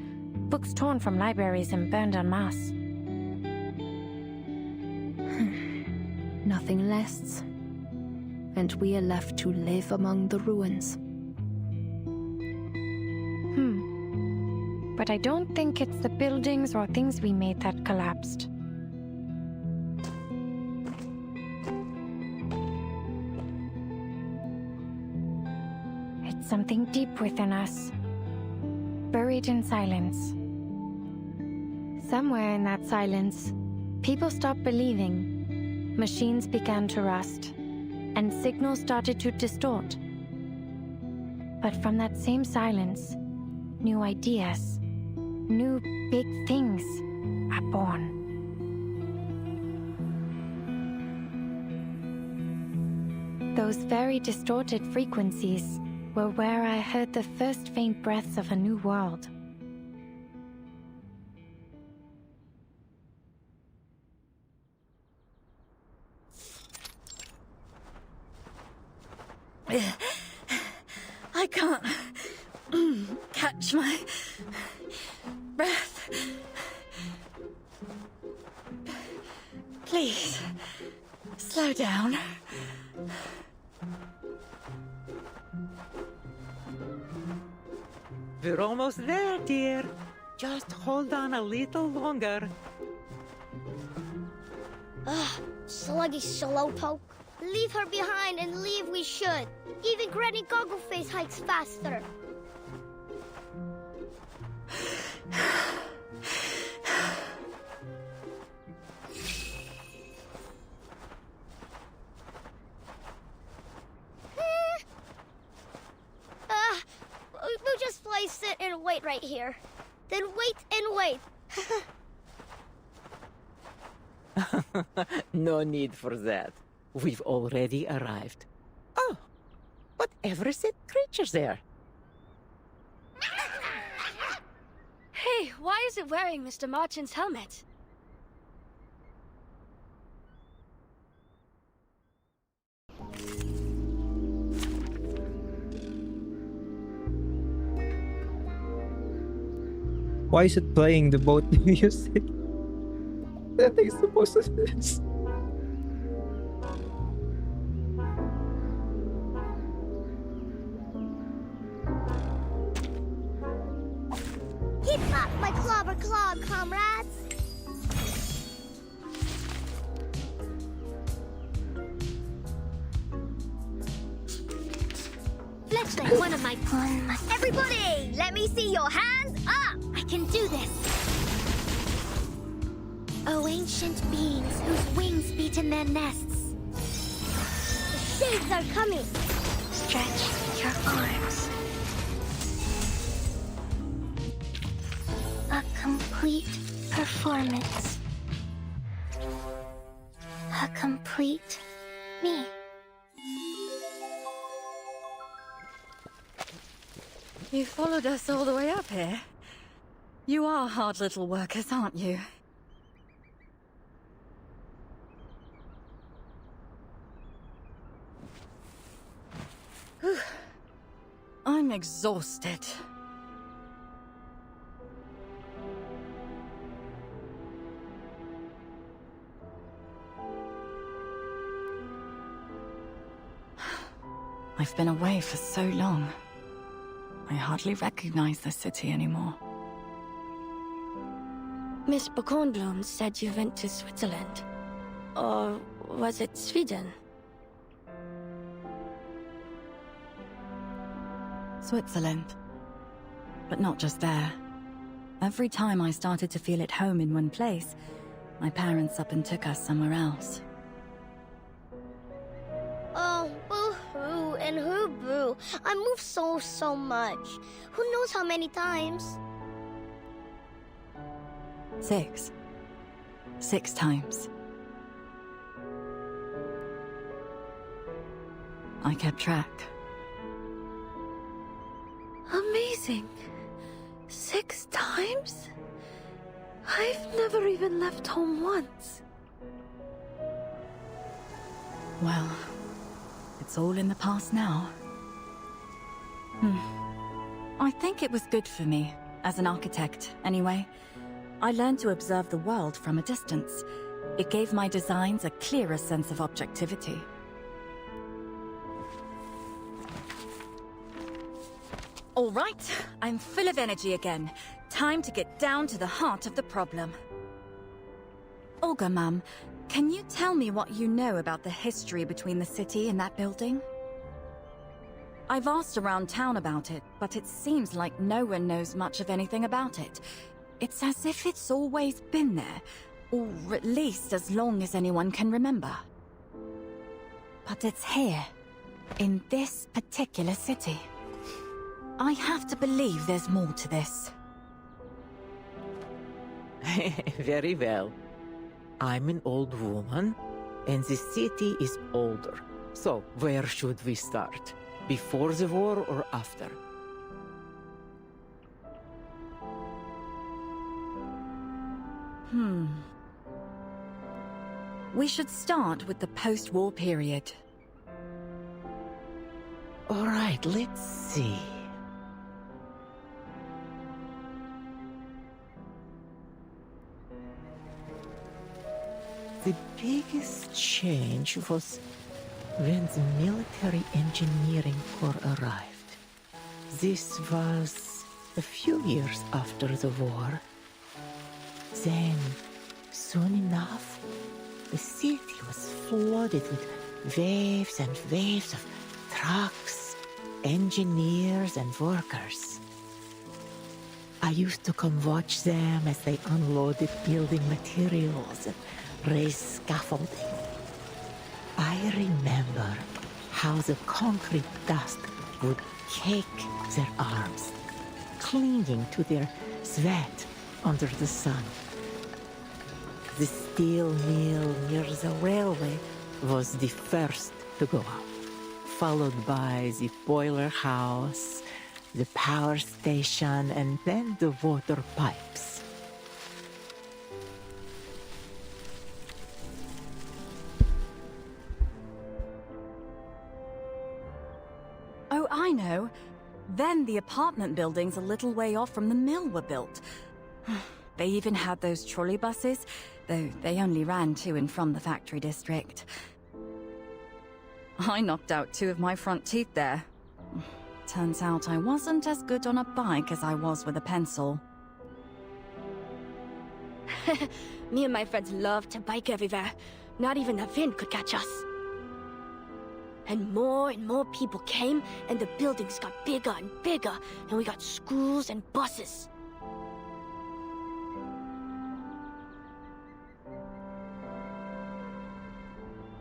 books torn from libraries and burned en masse. Nothing lasts, and we are left to live among the ruins. But I don't think it's the buildings or things we made that collapsed. It's something deep within us, buried in silence. Somewhere in that silence, people stopped believing, machines began to rust, and signals started to distort. But from that same silence, new ideas, new big things are born. Those very distorted frequencies were where I heard the first faint breaths of a new world. I can't catch my breath. Please, slow down. We're almost there, dear. Just hold on a little longer. Ugh, sluggish slowpoke. Leave her behind and leave we should. Even Granny Goggleface hikes faster. We'll just play sit and wait right here. Then wait and wait. No need for that. We've already arrived. Oh, whatever is that creature there? Hey, why is it wearing Mr. Marchin's helmet? Why is it playing the boat music? That thing's supposed to be this. Keep up, my clobber claw comrades. stretch like one of my... Everybody, let me see your hands up! I can do this. Oh, ancient beings whose wings beat in their nests. The shades are coming. Stretch your arms. A complete performance. A complete me. You followed us all the way up here. You are hard little workers, aren't you? Whew. I'm exhausted. I've been away for so long. I hardly recognize the city anymore. Miss Bkornblume said you went to Switzerland. Or was it Sweden? Switzerland. But not just there. Every time I started to feel at home in one place, my parents up and took us somewhere else. Oh, boo-hoo and hoo-boo. I moved so much. Who knows how many times? 6. 6 times. I kept track. Amazing. 6 times? I've never even left home once. Well, it's all in the past now. I think it was good for me, as an architect, anyway. I learned to observe the world from a distance. It gave my designs a clearer sense of objectivity. All right, I'm full of energy again. Time to get down to the heart of the problem. Olga, Mum, can you tell me what you know about the history between the city and that building? I've asked around town about it, but it seems like no one knows much of anything about it. It's as if it's always been there, or at least as long as anyone can remember. But it's here, in this particular city. I have to believe there's more to this. Very well. I'm an old woman, and the city is older. So, where should we start? Before the war or after? We should start with the post-war period. All right, let's see. The biggest change was when the military engineering corps arrived. This was a few years after the war. Then, soon enough, the city was flooded with waves and waves of trucks, engineers and workers. I used to come watch them as they unloaded building materials and raised scaffolding. I remember how the concrete dust would cake their arms, clinging to their sweat under the sun. The steel mill near the railway was the first to go up, followed by the boiler house, the power station, and then the water pipes. Oh, I know. Then the apartment buildings a little way off from the mill were built. They even had those trolley buses, though they only ran to and from the factory district. I knocked out 2 of my front teeth there. Turns out I wasn't as good on a bike as I was with a pencil. Me and my friends love to bike everywhere. Not even the wind could catch us. and more people came, and the buildings got bigger and bigger, and we got schools and buses.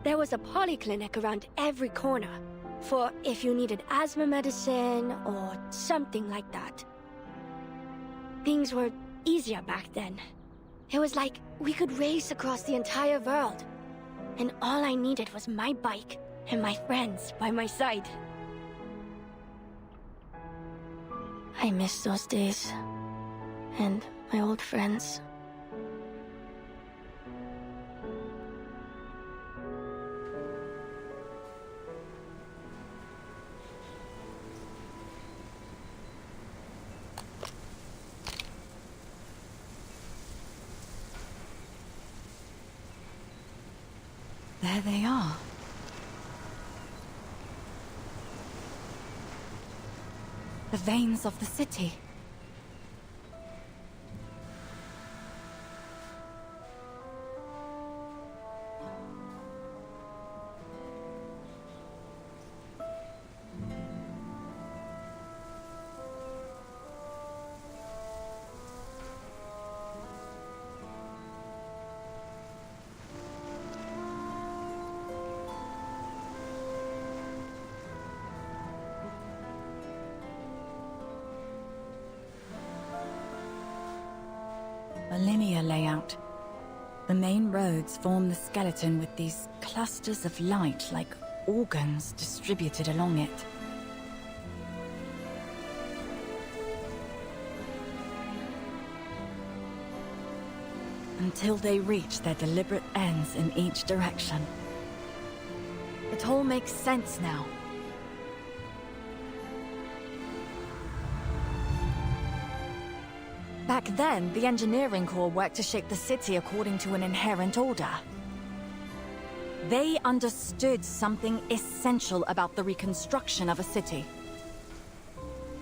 There was a polyclinic around every corner, for if you needed asthma medicine or something like that. Things were easier back then. It was like we could race across the entire world. And all I needed was my bike and my friends by my side. I miss those days. And my old friends. There they are. The veins of the city. A linear layout. The main roads form the skeleton with these clusters of light like organs distributed along it. Until they reach their deliberate ends in each direction. It all makes sense now. Back then, the engineering corps worked to shape the city according to an inherent order. They understood something essential about the reconstruction of a city.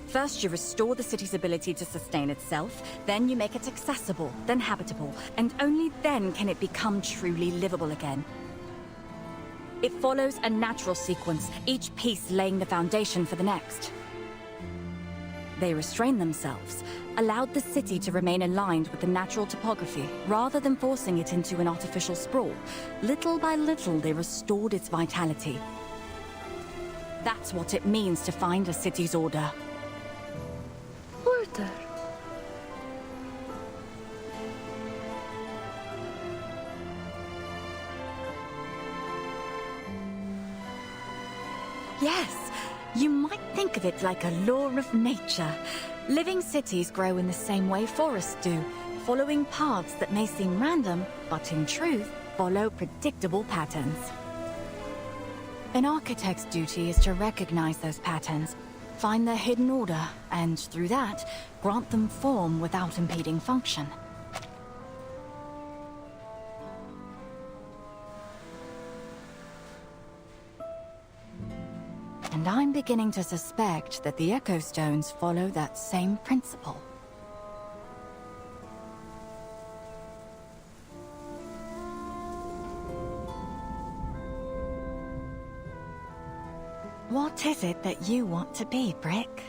First, you restore the city's ability to sustain itself, then you make it accessible, then habitable, and only then can it become truly livable again. It follows a natural sequence, each piece laying the foundation for the next. They restrained themselves, allowed the city to remain aligned with the natural topography, rather than forcing it into an artificial sprawl. Little by little, they restored its vitality. That's what it means to find a city's order. Order? Yes, you might think of it like a law of nature. Living cities grow in the same way forests do, following paths that may seem random, but in truth, follow predictable patterns. An architect's duty is to recognize those patterns, find their hidden order, and through that, grant them form without impeding function. And I'm beginning to suspect that the Echo Stones follow that same principle. What is it that you want to be, Brick?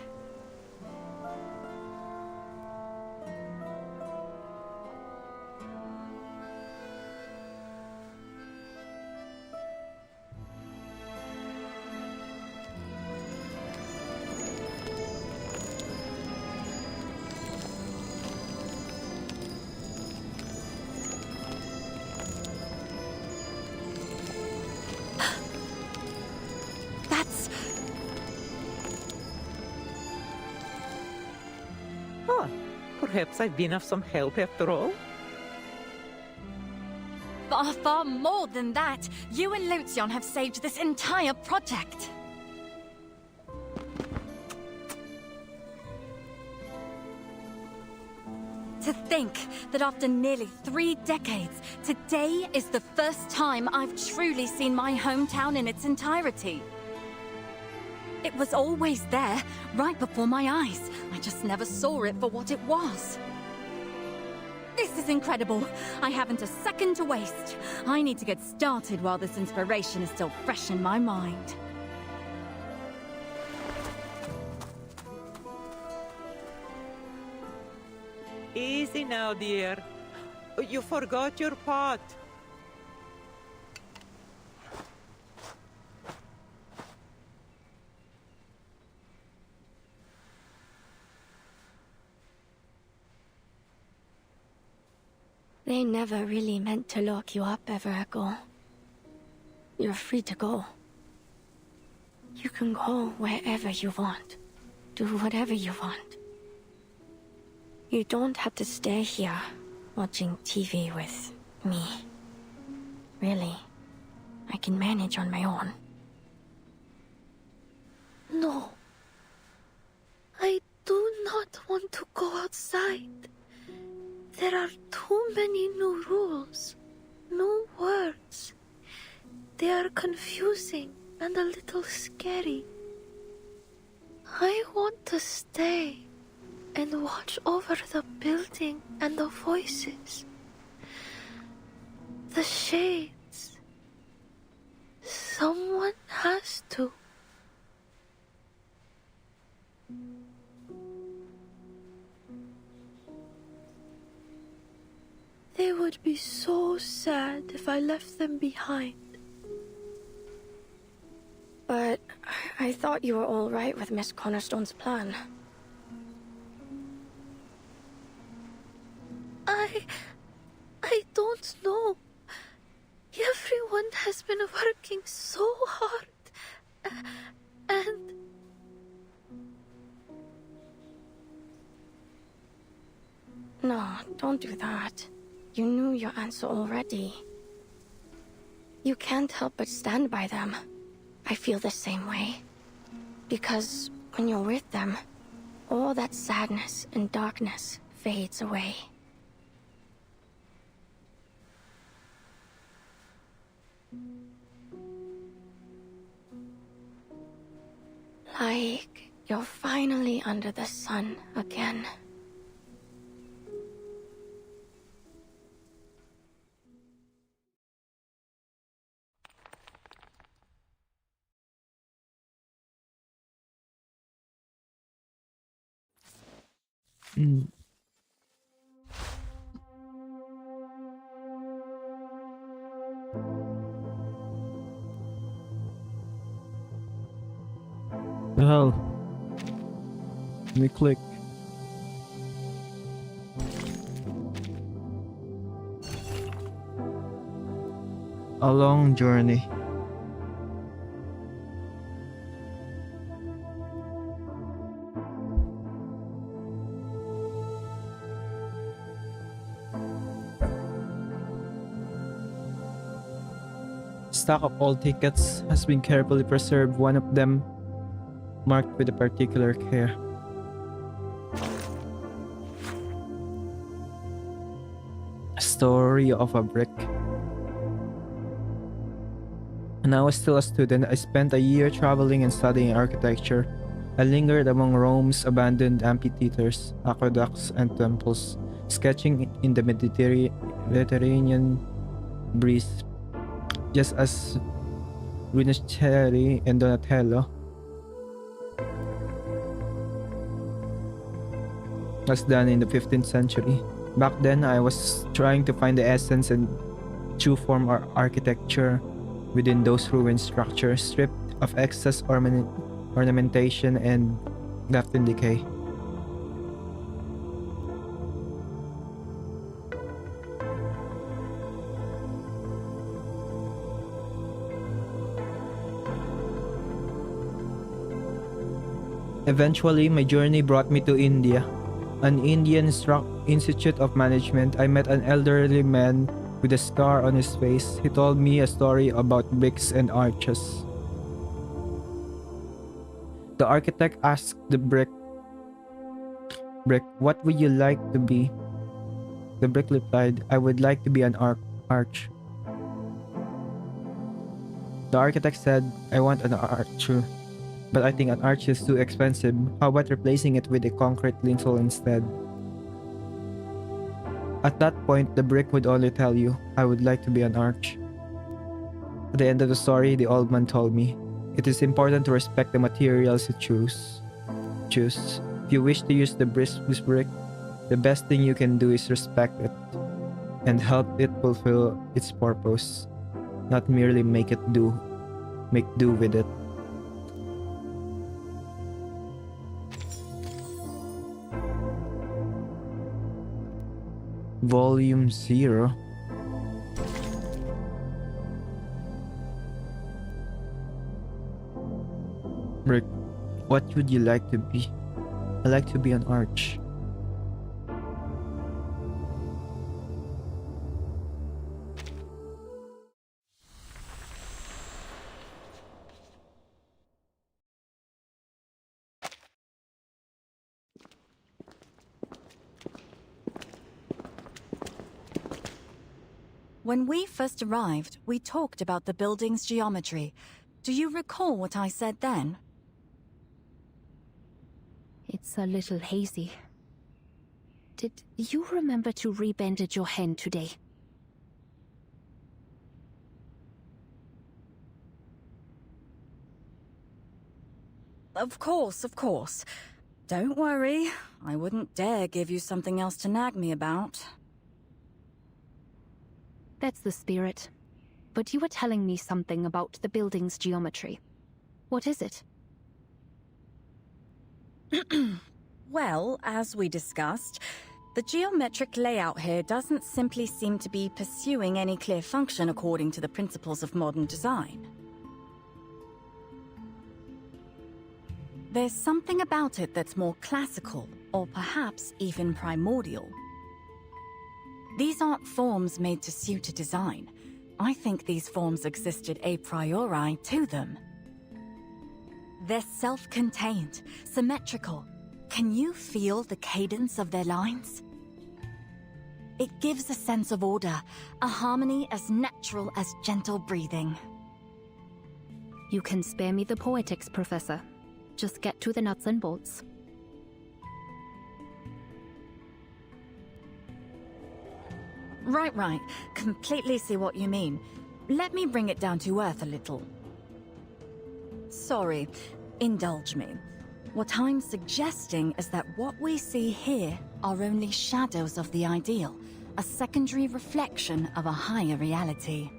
Perhaps I've been of some help after all? Far, far more than that. You and Lucian have saved this entire project. To think that after nearly 3 decades, today is the first time I've truly seen my hometown in its entirety. It was always there, right before my eyes. I just never saw it for what it was. This is incredible. I haven't a second to waste. I need to get started while this inspiration is still fresh in my mind. Easy now, dear. You forgot your pot. They never really meant to lock you up ever ago. You're free to go. You can go wherever you want. Do whatever you want. You don't have to stay here, watching TV with me. Really, I can manage on my own. No. I do not want to go outside. There are too many new rules, new words. They are confusing and a little scary. I want to stay and watch over the building and the voices. The shades. Someone has to. They would be so sad if I left them behind. But I thought you were all right with Miss Cornerstone's plan. I don't know. Everyone has been working so hard. And... No, don't do that. You knew your answer already. You can't help but stand by them. I feel the same way. Because when you're with them, all that sadness and darkness fades away. Like you're finally under the sun again. The hell? Let me click. A long journey. Stock of all tickets has been carefully preserved, one of them marked with a particular care. A story of a brick. When I was still a student, I spent a year traveling and studying architecture. I lingered among Rome's abandoned amphitheaters, aqueducts, and temples, sketching in the Mediterranean breeze, just as Brunelleschi and Donatello was done in the 15th century. Back then, I was trying to find the essence and true form of architecture within those ruined structures, stripped of excess ornamentation and left in decay. Eventually, my journey brought me to India. An Indian Institute of Management, I met an elderly man with a scar on his face. He told me a story about bricks and arches. The architect asked the brick, what would you like to be? The brick replied, I would like to be an arch. The architect said, I want an arch too, but I think an arch is too expensive. How about replacing it with a concrete lintel instead? At that point, the brick would only tell you, I would like to be an arch. At the end of the story, the old man told me, it is important to respect the materials you choose. If you wish to use this brick, The best thing you can do is respect it and help it fulfill its purpose, not merely make do with it. Volume 0. Rick, what would you like to be? I like to be an arch. When we first arrived, we talked about the building's geometry. Do you recall what I said then? It's a little hazy. Did you remember to rebandage your hand today? Of course, of course. Don't worry. I wouldn't dare give you something else to nag me about. That's the spirit. But you were telling me something about the building's geometry. What is it? Well, as we discussed, the geometric layout here doesn't simply seem to be pursuing any clear function according to the principles of modern design. There's something about it that's more classical, or perhaps even primordial. These aren't forms made to suit a design. I think these forms existed a priori to them. They're self-contained, symmetrical. Can you feel the cadence of their lines? It gives a sense of order, a harmony as natural as gentle breathing. You can spare me the poetics, Professor. Just get to the nuts and bolts. Right. Completely see what you mean. Let me bring it down to earth a little. Sorry, indulge me. What I'm suggesting is that what we see here are only shadows of the ideal, a secondary reflection of a higher reality.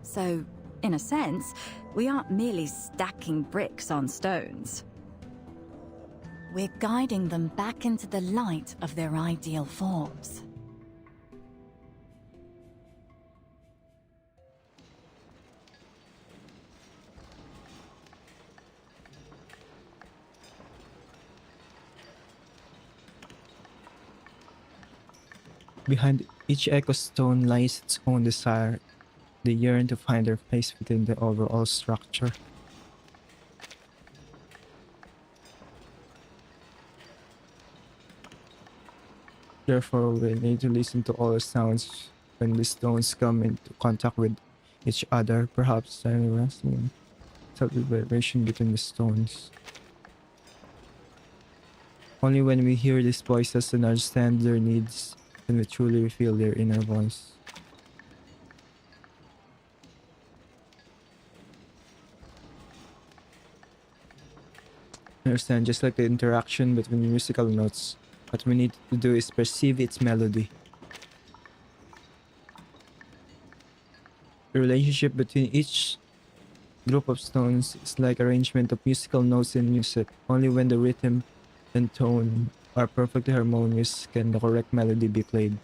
So, in a sense, we aren't merely stacking bricks on stones. We're guiding them back into the light of their ideal forms. Behind each echo stone lies its own desire. They yearn to find their place within the overall structure. Therefore, we need to listen to all the sounds when the stones come into contact with each other, perhaps silencing subtle vibration between the stones. Only when we hear these voices and understand their needs can we truly feel their inner voice. Understand, just like the interaction between musical notes, what we need to do is perceive its melody. The relationship between each group of stones is like arrangement of musical notes in music. Only when the rhythm and tone are perfectly harmonious can the correct melody be played.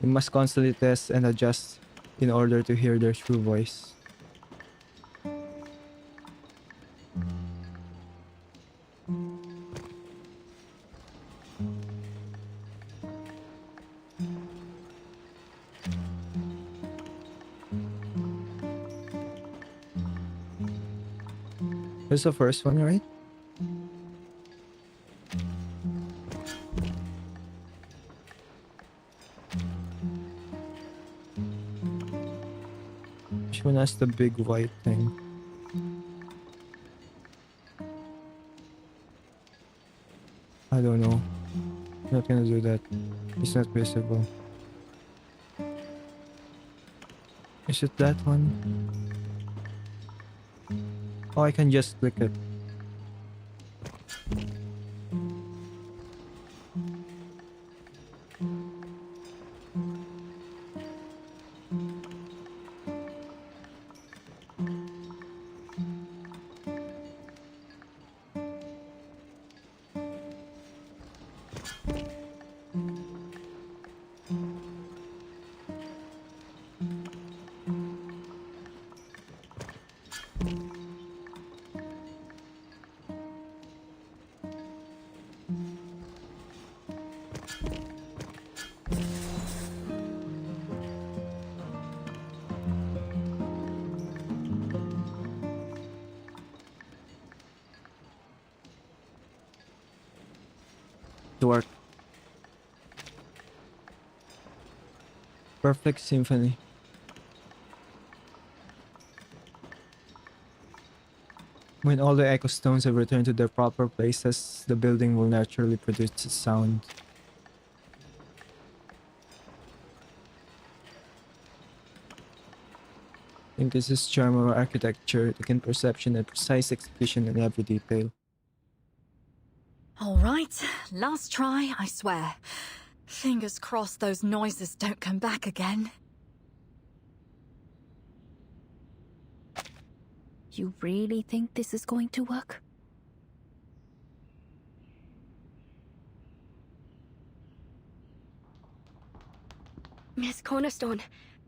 We must constantly test and adjust in order to hear their true voice. This is the first one, right? Which one has the big white thing? I don't know. I'm not gonna do that. It's not visible. Is it that one? Oh, I can just click it. To work. Perfect symphony. When all the echo stones have returned to their proper places, the building will naturally produce sound. I think this is charm of architecture, the keen perception and precise execution in every detail. All right, last try, I swear. Fingers crossed those noises don't come back again. You really think this is going to work? Miss Cornerstone,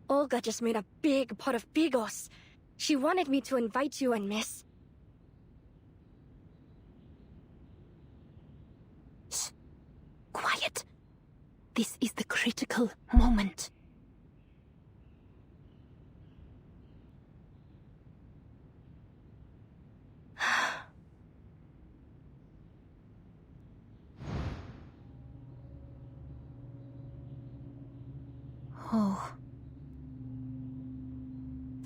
Olga just made a big pot of bigos. She wanted me to invite you and Miss... Shh. Quiet. This is the critical moment. Oh.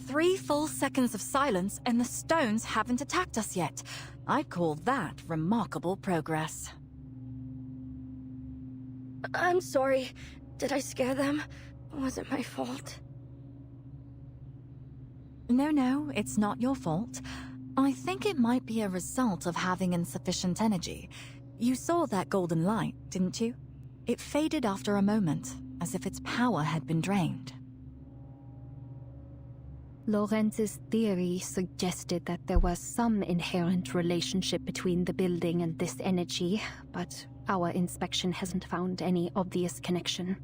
3 full seconds of silence and the stones haven't attacked us yet. I'd call that remarkable progress. I'm sorry. Did I scare them? Was it my fault? No, it's not your fault. I think it might be a result of having insufficient energy. You saw that golden light, didn't you? It faded after a moment, as if its power had been drained. Lorenz's theory suggested that there was some inherent relationship between the building and this energy, but our inspection hasn't found any obvious connection.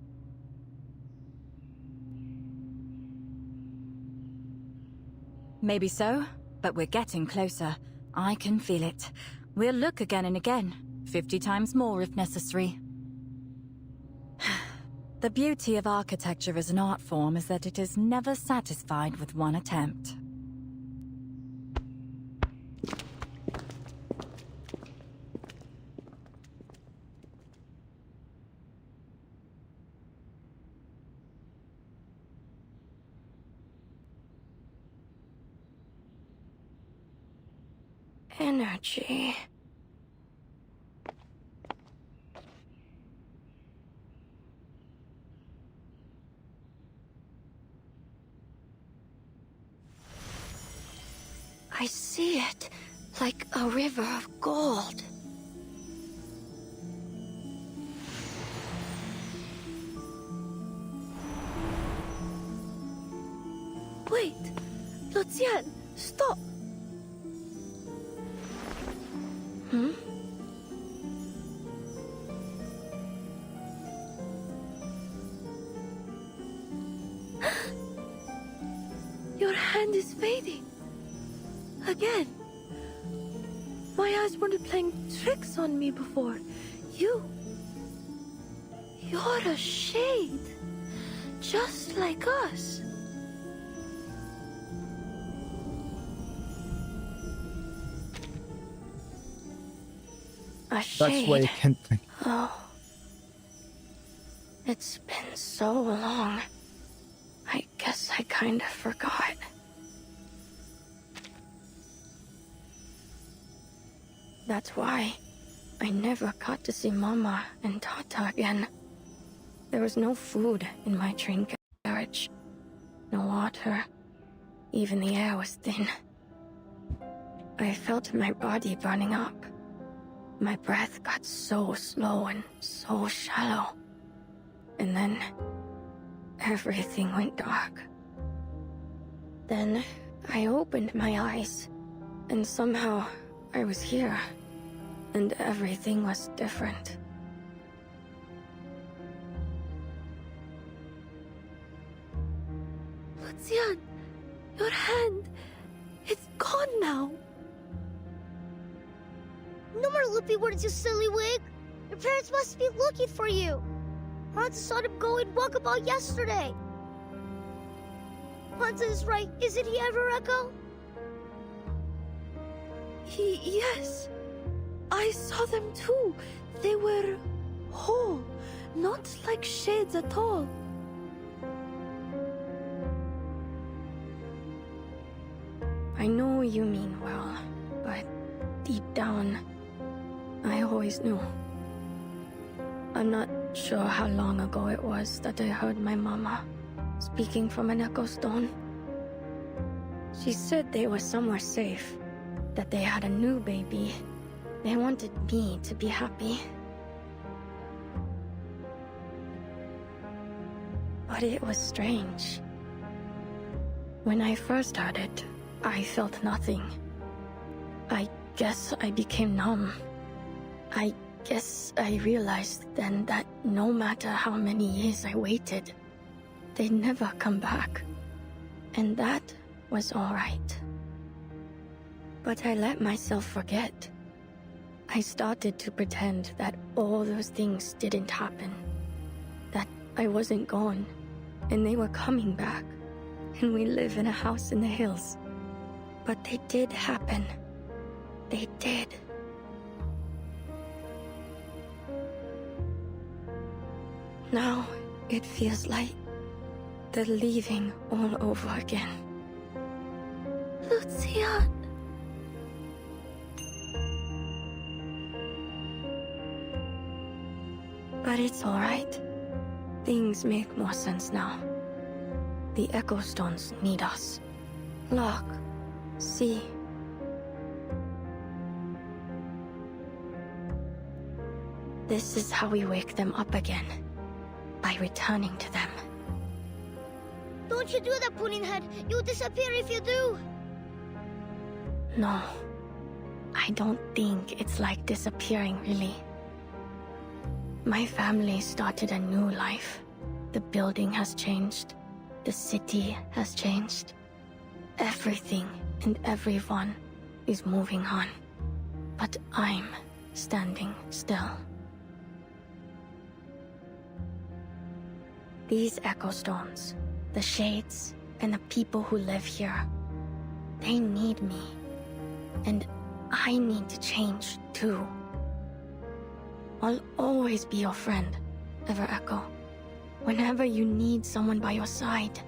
Maybe so, but we're getting closer. I can feel it. We'll look again and again, 50 times more if necessary. The beauty of architecture as an art form is that it is never satisfied with one attempt. Energy. I see it, like a river of gold. Wait! Lucian, stop! Hmm? Your hand is fading. Again. My eyes weren't playing tricks on me before. You're a shade. Just like us. A shade. That's why I can't think. Oh. It's been so long. I guess I kind of forgot. That's why I never got to see Mama and Tata again. There was no food in my train carriage. No water. Even the air was thin. I felt my body burning up. My breath got so slow and so shallow. And then everything went dark. Then I opened my eyes, and somehow I was here, and everything was different. Lucian, your hand, it's gone now. No more loopy words, you silly wig. Your parents must be looking for you. Hansa saw them go in walkabout yesterday. Hansa is right, isn't he ever, Echo? Yes. I saw them too. They were whole, not like shades at all. I know you mean well, but deep down, I always knew. I'm not sure how long ago it was that I heard my mama speaking from an echo stone. She said they were somewhere safe, that they had a new baby. They wanted me to be happy. But it was strange. When I first heard it, I felt nothing. I guess I became numb. I guess I realized then that no matter how many years I waited, they'd never come back. And that was all right. But I let myself forget. I started to pretend that all those things didn't happen. That I wasn't gone, and they were coming back. And we live in a house in the hills. But they did happen. They did. Now, it feels like the leaving all over again. Lucian! But it's alright. Things make more sense now. The Echo Stones need us. Look. See. This is how we wake them up again. By returning to them. Don't you do that, Puddinghead. You'll disappear if you do. No. I don't think it's like disappearing, really. My family started a new life. The building has changed. The city has changed. Everything and everyone is moving on. But I'm standing still. These Echo Stones, the Shades, and the people who live here, they need me. And I need to change too. I'll always be your friend, Ever Echo. Whenever you need someone by your side.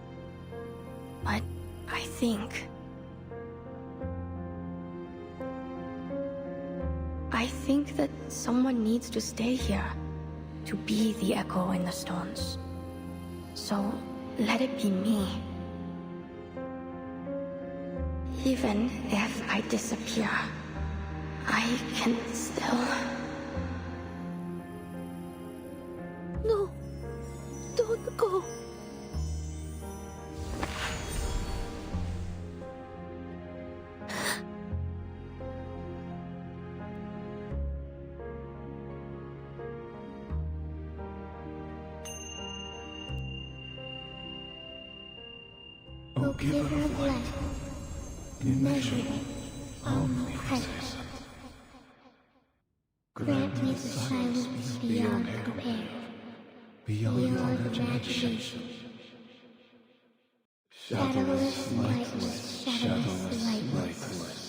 But I think that someone needs to stay here to be the echo in the stones. So let it be me. Even if I disappear, I can still... No, don't go. O giver of light, immeasurable, omnipresent, grant me the silence beyond compare, beyond imagination. Shadowless, lightless, shadowless, lightless.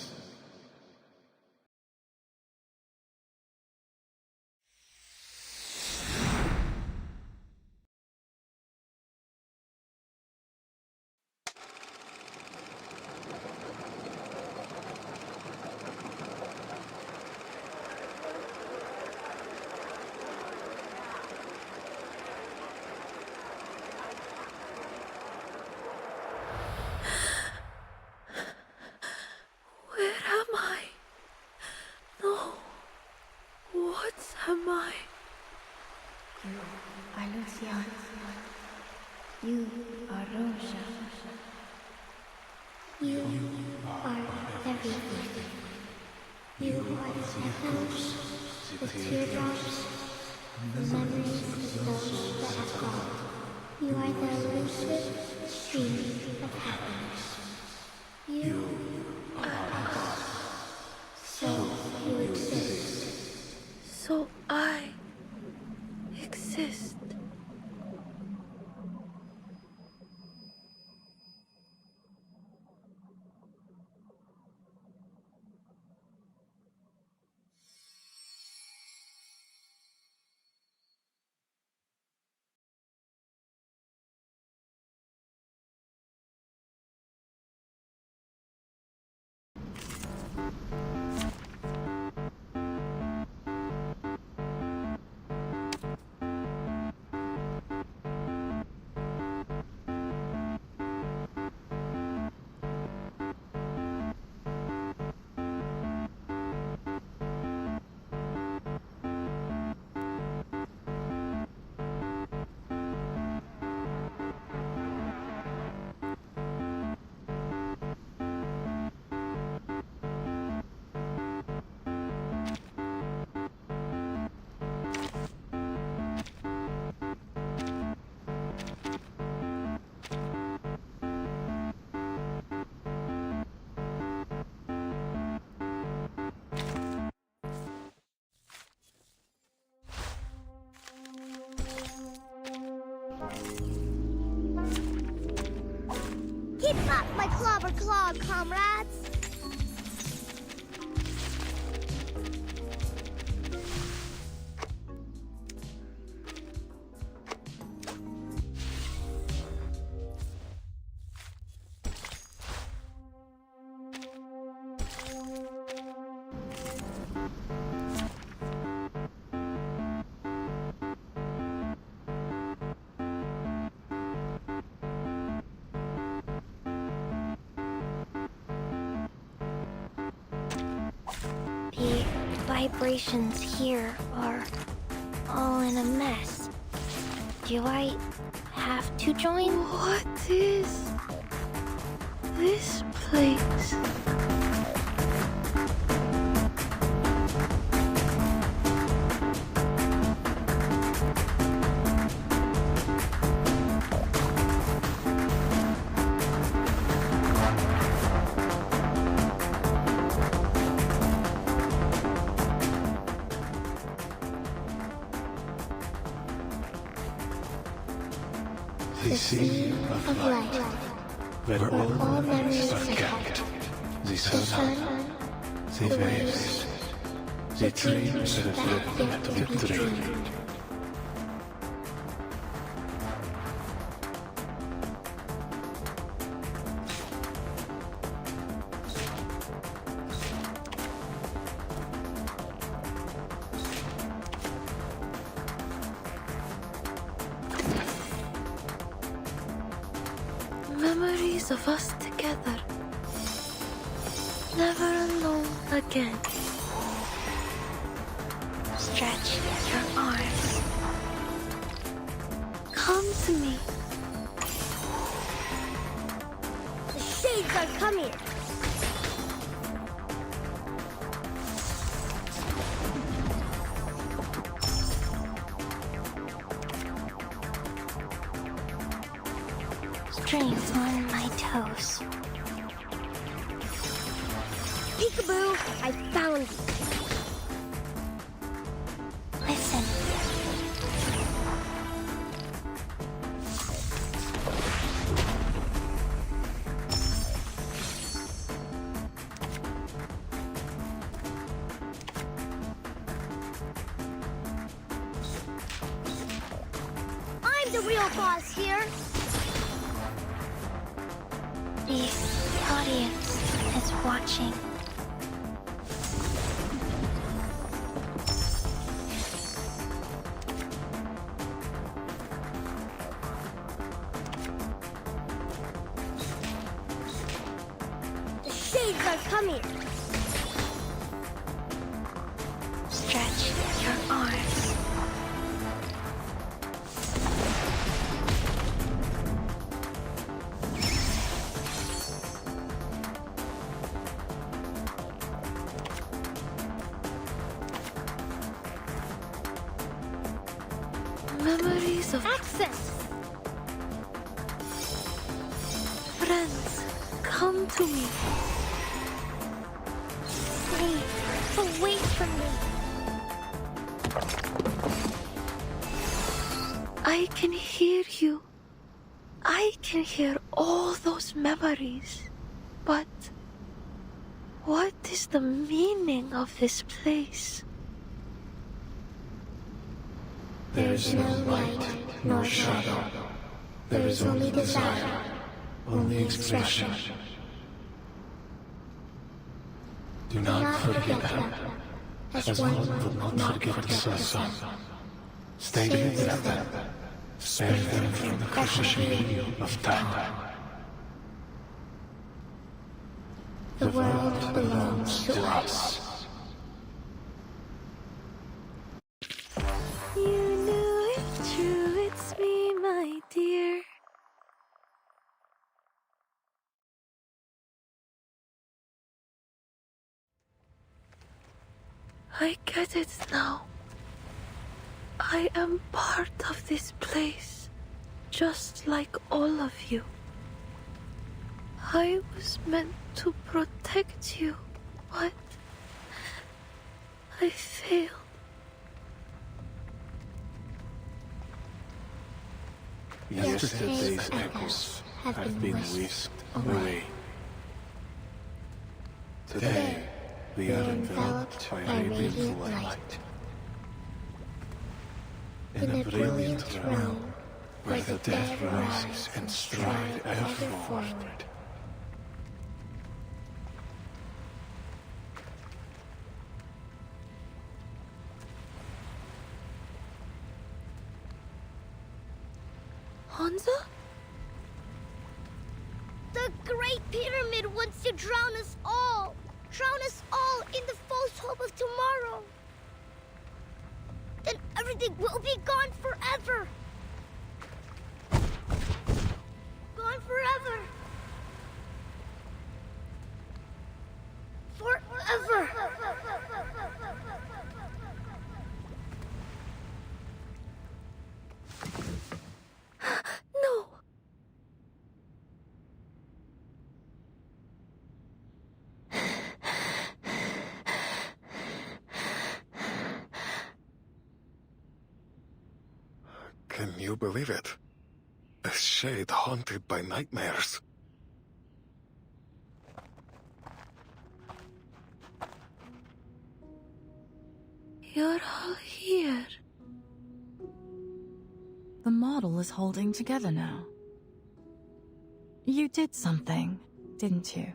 canción. You are Rosa. You are everything. You are the petals, the teardrops, the memories of those that have gone. You are the elusive stream of happiness. You are us. So you exist. So I exist. Keep up my clobber claw, comrades! The vibrations here are all in a mess. Do I have to join? What is this place? The sea of light, where all memories are kept. The sun, the waves, the dreams that yet to be dreamed. Memories of us together. Never alone again. Stretch your arms. Come to me. The shades are coming! Strings on my toes. Peekaboo, I found you. Listen. I'm the real boss here. The audience is watching. The shades are coming. Stretch your arms. memories of access. Friends, come to me. Stay away from me. I can hear you. I can hear all those memories. But what is the meaning of this place? There is no light, nor shadow. There is only desire, only expression. Do not forget them, as one will not forget the sun. Stay with them. Spare them from the crushing wheel of time. The world belongs to us. You knew it true, it's me, my dear. I get it now. I am part of this place, just like all of you. I was meant to protect you, but I failed. Yesterday's echoes have been whisked away. Today, we are enveloped by radiant light. In a brilliant realm, where the dead rise and stride ever forward. Hansa? The Great Pyramid wants to drown us all. Drown us all in the false hope of tomorrow. Then everything will be gone forever. Gone forever. Forever. No. Can you believe it? A shade haunted by nightmares. You're all here. The model is holding together now. You did something, didn't you?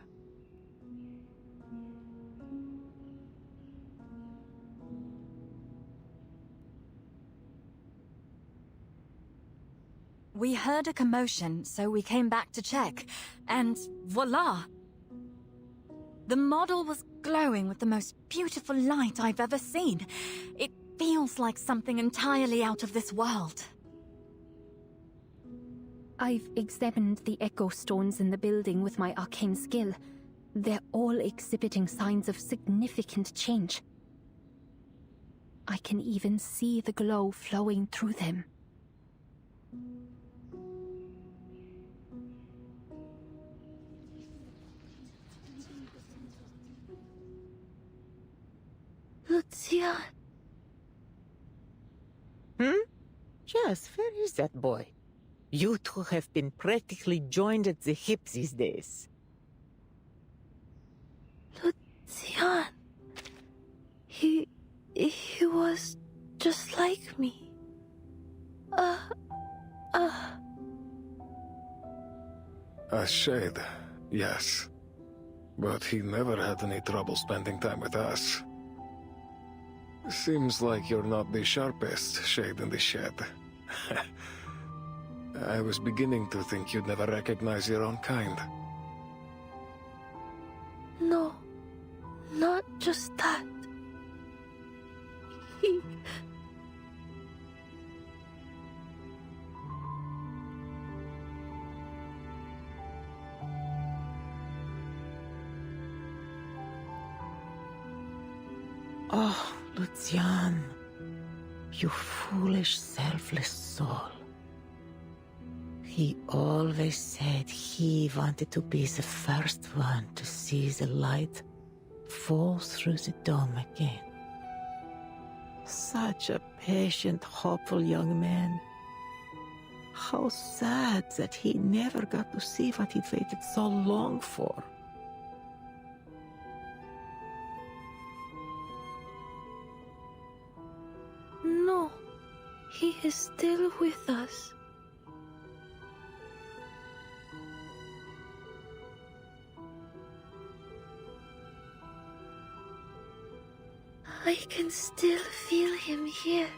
We heard a commotion, so we came back to check, and voila! The model was glowing with the most beautiful light I've ever seen. It feels like something entirely out of this world. I've examined the echo stones in the building with my arcane skill. They're all exhibiting signs of significant change. I can even see the glow flowing through them. Lucia. Jess, where is that boy? You two have been practically joined at the hip these days. Lucian. He was just like me. A shade, yes. But he never had any trouble spending time with us. Seems like you're not the sharpest shade in the shed. I was beginning to think you'd never recognize your own kind. No, not just that. He... Oh, Lucian, you foolish, selfless soul. He always said he wanted to be the first one to see the light fall through the dome again. Such a patient, hopeful young man. How sad that he never got to see what he'd waited so long for. No, he is still with us. I can still feel him here.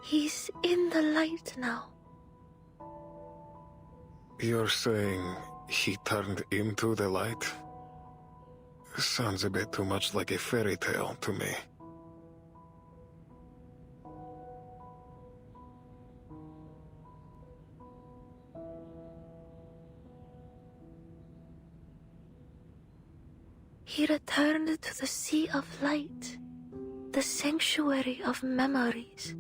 He's in the light now. You're saying he turned into the light? Sounds a bit too much like a fairy tale to me. He returned to the Sea of Light, the sanctuary of memories.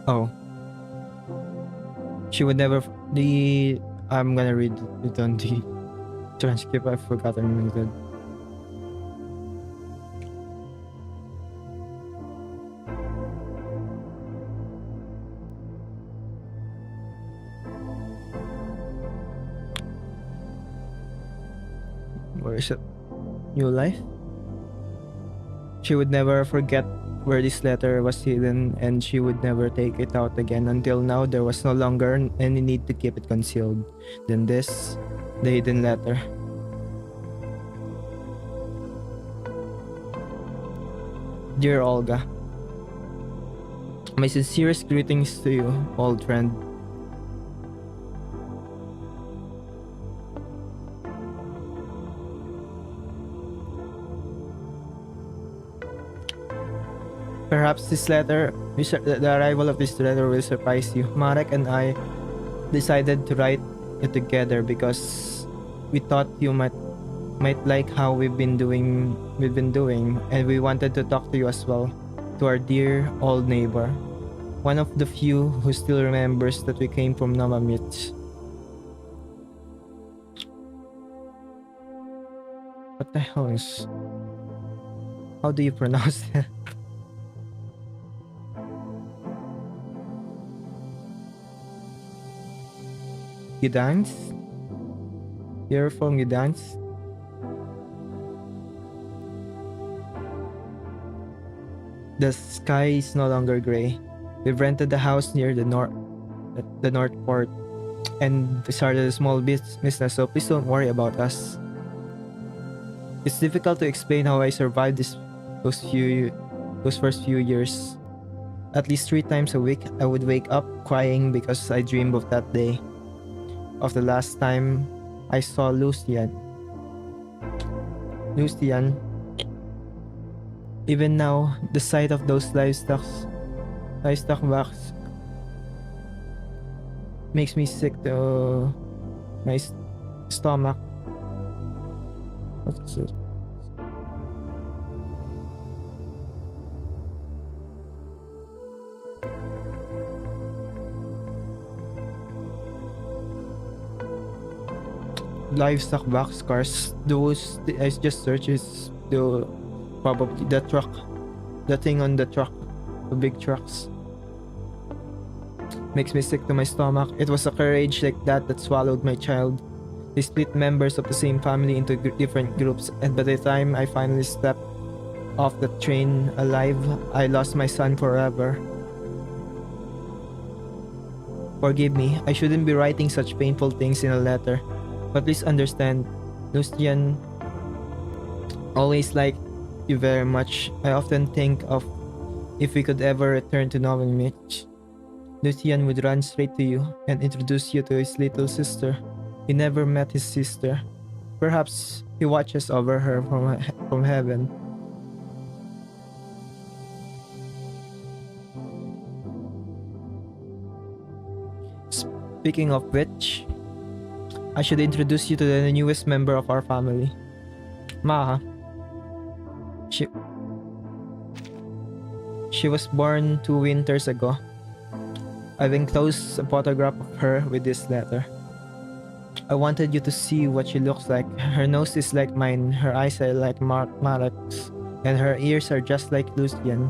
Oh. She would never. I'm gonna read it on the transcript. I've forgotten it. Where is it? New life? She would never forget where this letter was hidden, and she would never take it out again. Until now, there was no longer any need to keep it concealed. Then this, the hidden letter. Dear Olga, my sincerest greetings to you, old friend. Perhaps this letter, the arrival of this letter will surprise you. Marek and I decided to write it together because we thought you might like how we've been doing, and we wanted to talk to you as well, to our dear old neighbor, one of the few who still remembers that we came from Namamit. What the hell is... How do you pronounce that? Gdansk? You're from Gdansk? The sky is no longer gray. We've rented a house near the north port, and we started a small business, so please don't worry about us. It's difficult to explain how I survived those first few years. At least 3 times a week, I would wake up crying because I dreamed of that day, of the last time I saw Lucian. Even now, the sight of those livestock box makes me sick to my stomach. What's it? Livestock boxcars. Those I just searched is the probably the truck, the thing on the truck, the big trucks. Makes me sick to my stomach. It was a courage like that swallowed my child. They split members of the same family into different groups, and by the time I finally stepped off the train alive, I lost my son forever. Forgive me, I shouldn't be writing such painful things in a letter, but please understand, Lucian always liked you very much. I often think of if we could ever return to Novelmich. Lucian would run straight to you and introduce you to his little sister. He never met his sister. Perhaps he watches over her from heaven. Speaking of which, I should introduce you to the newest member of our family, Maha. She was born 2 winters ago. I've enclosed a photograph of her with this letter. I wanted you to see what she looks like. Her nose is like mine, her eyes are like Marek's, and her ears are just like Lucian.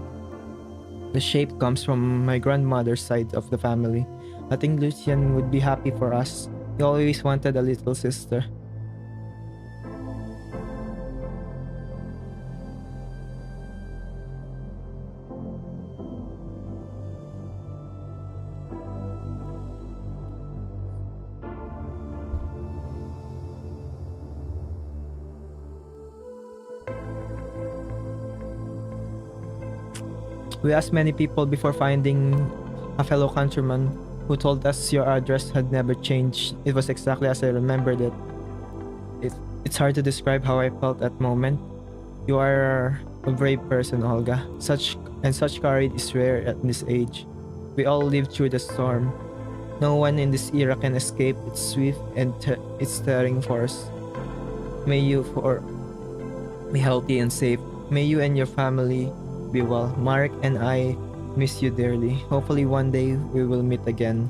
The shape comes from my grandmother's side of the family. I think Lucian would be happy for us. He always wanted a little sister. We asked many people before finding a fellow countryman who told us your address had never changed. It was exactly as I remembered it. It's hard to describe how I felt at that moment. You are a brave person, Olga. Such courage is rare at this age. We all lived through the storm. No one in this era can escape its swift and its tearing force. May you be healthy and safe. May you and your family be well. Mark and I miss you dearly. Hopefully one day we will meet again.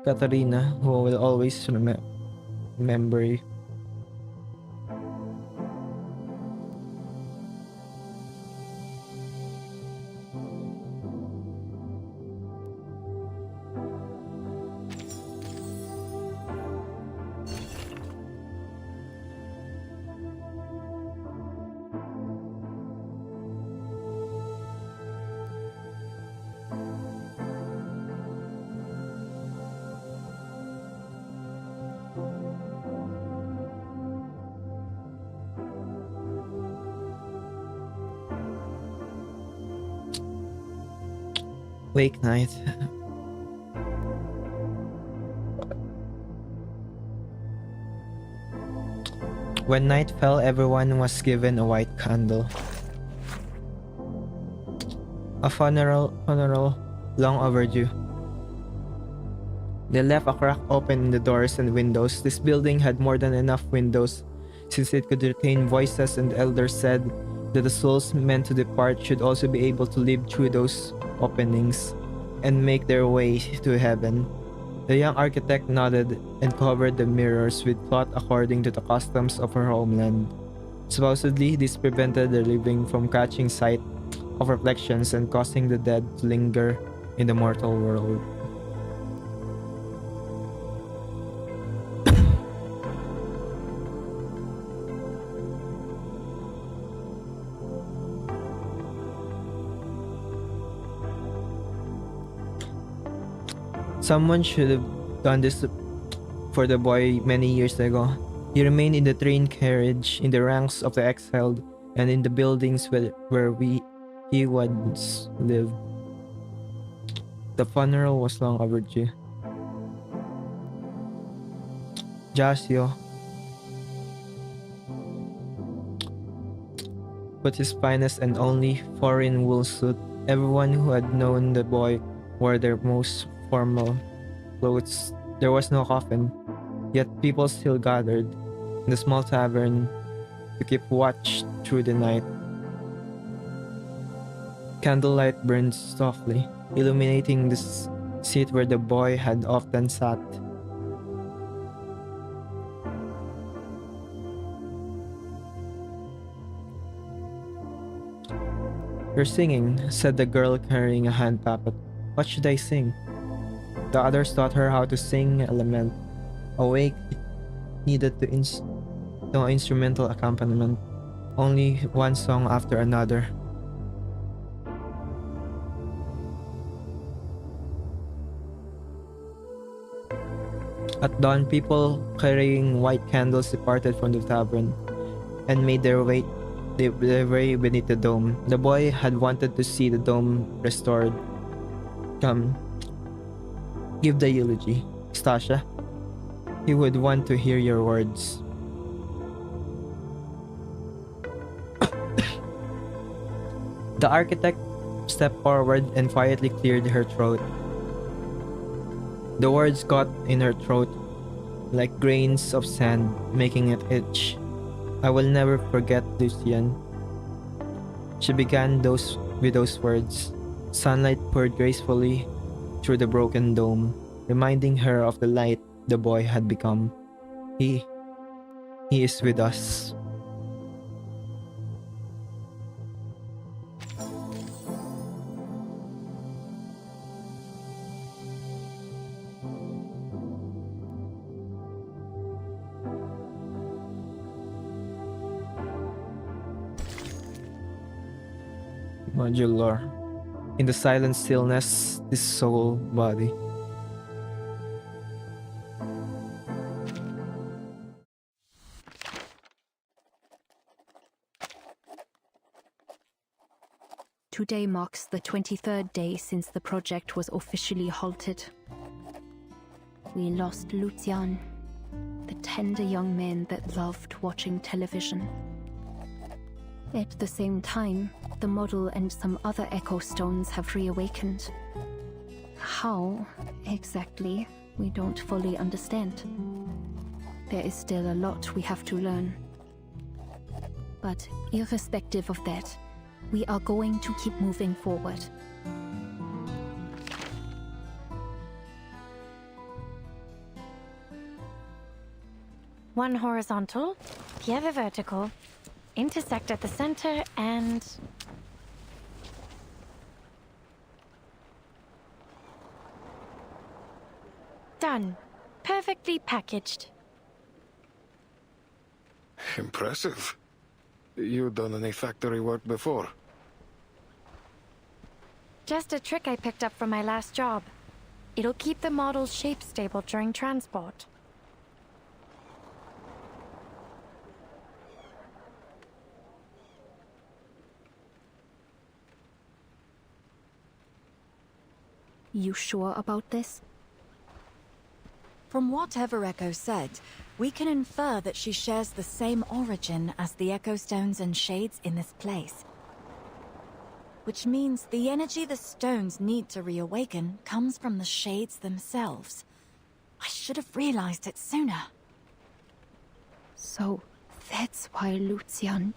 Katarina, who will always remember you. Wake night. When night fell, everyone was given a white candle. A funeral long overdue. They left a crack open in the doors and windows. This building had more than enough windows, since it could retain voices, and the elders said that the souls meant to depart should also be able to live through those openings and make their way to heaven. The young architect nodded and covered the mirrors with cloth according to the customs of her homeland. Supposedly, this prevented the living from catching sight of reflections and causing the dead to linger in the mortal world. Someone should have done this for the boy many years ago. He remained in the train carriage, in the ranks of the exiled, and in the buildings where he once lived. The funeral was long overdue. Jasio put his finest and only foreign wool suit. Everyone who had known the boy wore their most formal clothes. There was no coffin, yet people still gathered in the small tavern to keep watch through the night. Candlelight burned softly, illuminating the seat where the boy had often sat. "You're singing," said the girl carrying a hand puppet. "What should I sing?" The others taught her how to sing a lament. Awake, it needed no instrumental accompaniment, only one song after another. At dawn, people carrying white candles departed from the tavern and made their way beneath the dome. The boy had wanted to see the dome restored. "Come, give the eulogy, Stasha. He would want to hear your words." The architect stepped forward and quietly cleared her throat. The words caught in her throat like grains of sand, making it itch. "I will never forget Lucian." She began with those words. Sunlight poured gracefully through the broken dome, reminding her of the light the boy had become. He is with us. Modular. In the silent stillness, this soul body. Today marks the 23rd day since the project was officially halted. We lost Lucian, the tender young man that loved watching television. At the same time, the model and some other echo stones have reawakened. How, exactly, we don't fully understand. There is still a lot we have to learn. But irrespective of that, we are going to keep moving forward. One horizontal, the other vertical, intersect at the center, and... done. Perfectly packaged. Impressive. You done any factory work before? Just a trick I picked up from my last job. It'll keep the model's shape stable during transport. You sure about this? From whatever Echo said, we can infer that she shares the same origin as the Echo Stones and Shades in this place. Which means the energy the stones need to reawaken comes from the Shades themselves. I should have realized it sooner. So, that's why Lucian...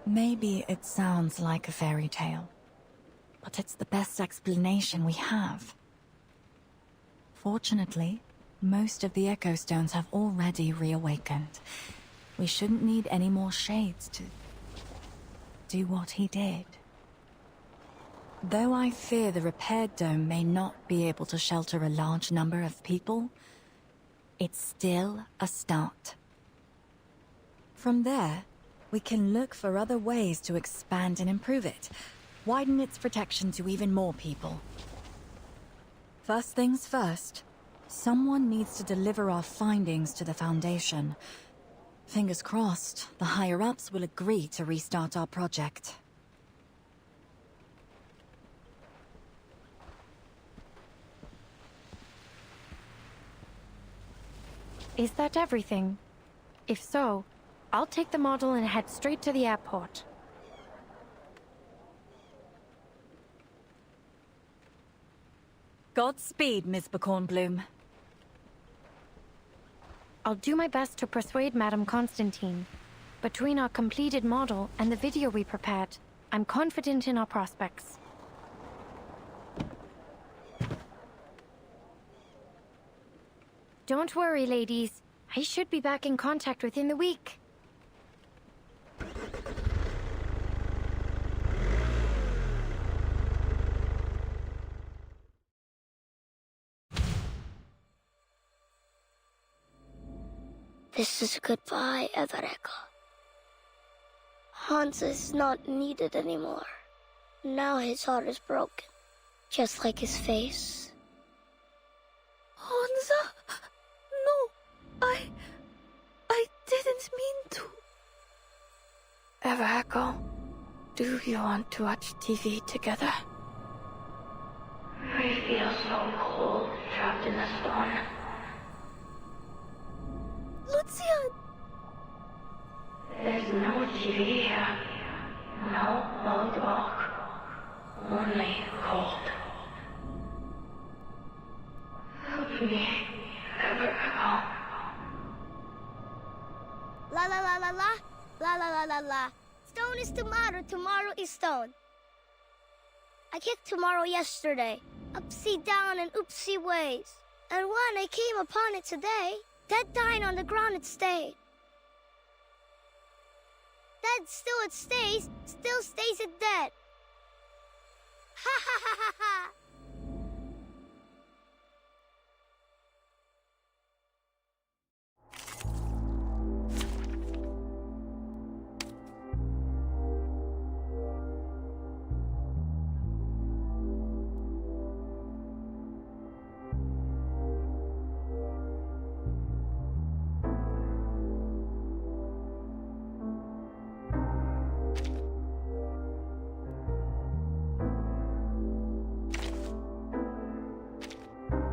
Maybe it sounds like a fairy tale, but it's the best explanation we have. Fortunately, most of the Echo Stones have already reawakened. We shouldn't need any more Shades to do what he did. Though I fear the repaired dome may not be able to shelter a large number of people, it's still a start. From there, we can look for other ways to expand and improve it, widen its protection to even more people. First things first, someone needs to deliver our findings to the Foundation. Fingers crossed, the higher-ups will agree to restart our project. Is that everything? If so, I'll take the model and head straight to the airport. Godspeed, Miss Bkornblume. I'll do my best to persuade Madame Constantine. Between our completed model and the video we prepared, I'm confident in our prospects. Don't worry, ladies. I should be back in contact within the week. This is goodbye, Evereco. Hans is not needed anymore. Now his heart is broken, just like his face. Hansa? No, I didn't mean to. Evereco, do you want to watch TV together? I feel so cold, trapped in the stone. Lucian! There's no TV here. No boardwalk. Only cold. Help me, Evereco. La la la la la, la la la la la. Stone is tomorrow, tomorrow is stone. I kicked tomorrow yesterday, upsy down and oopsie ways. And when I came upon it today, dead dying on the ground it stayed. Dead still it stays, still stays it dead. Ha ha ha ha ha!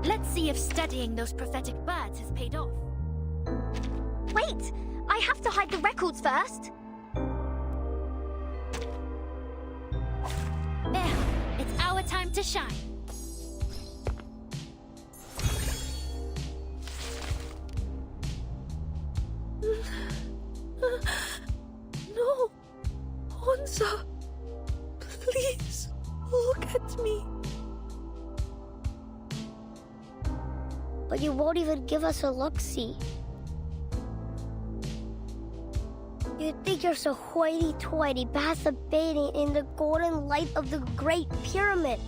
Let's see if studying those prophetic birds has paid off. Wait! I have to hide the records first! There! It's our time to shine! No! Hansa! Please, look at me! But you won't even give us a look-see. You think you're so hoity-toity, masturbating in the golden light of the Great Pyramid.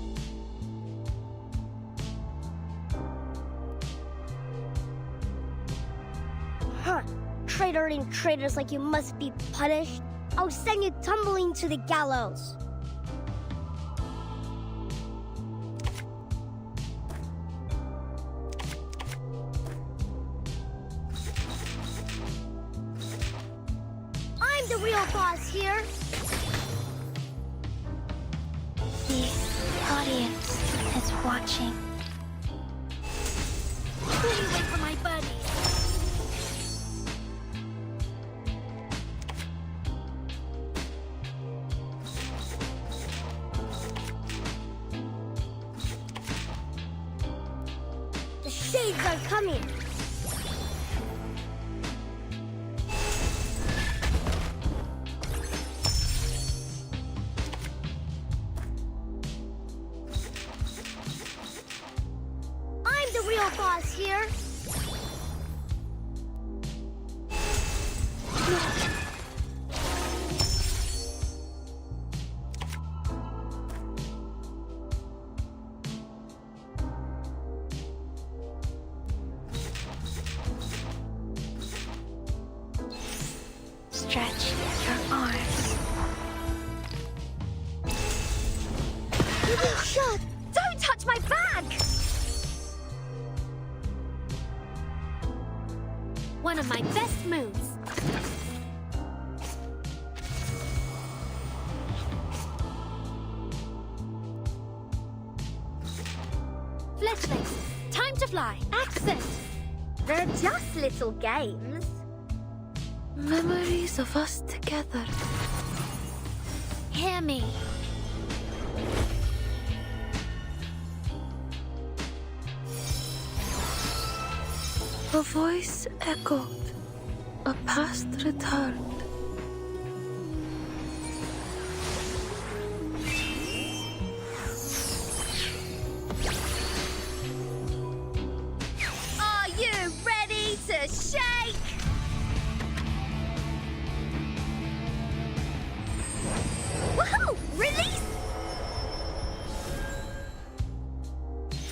Huh. Traitoring traitors like you must be punished. I'll send you tumbling to the gallows. I'm the real boss here. audience is watching. Really wait for my buddies. The shades are coming. I'm the real boss here. Stretch your arms. You will shut! Don't touch my bag! One of my best moves. Fledglings, time to fly. Accent. They're just little games. Memories of us together. Hear me. A voice echoed. A past returned. Are you ready to shake? Woohoo! Release!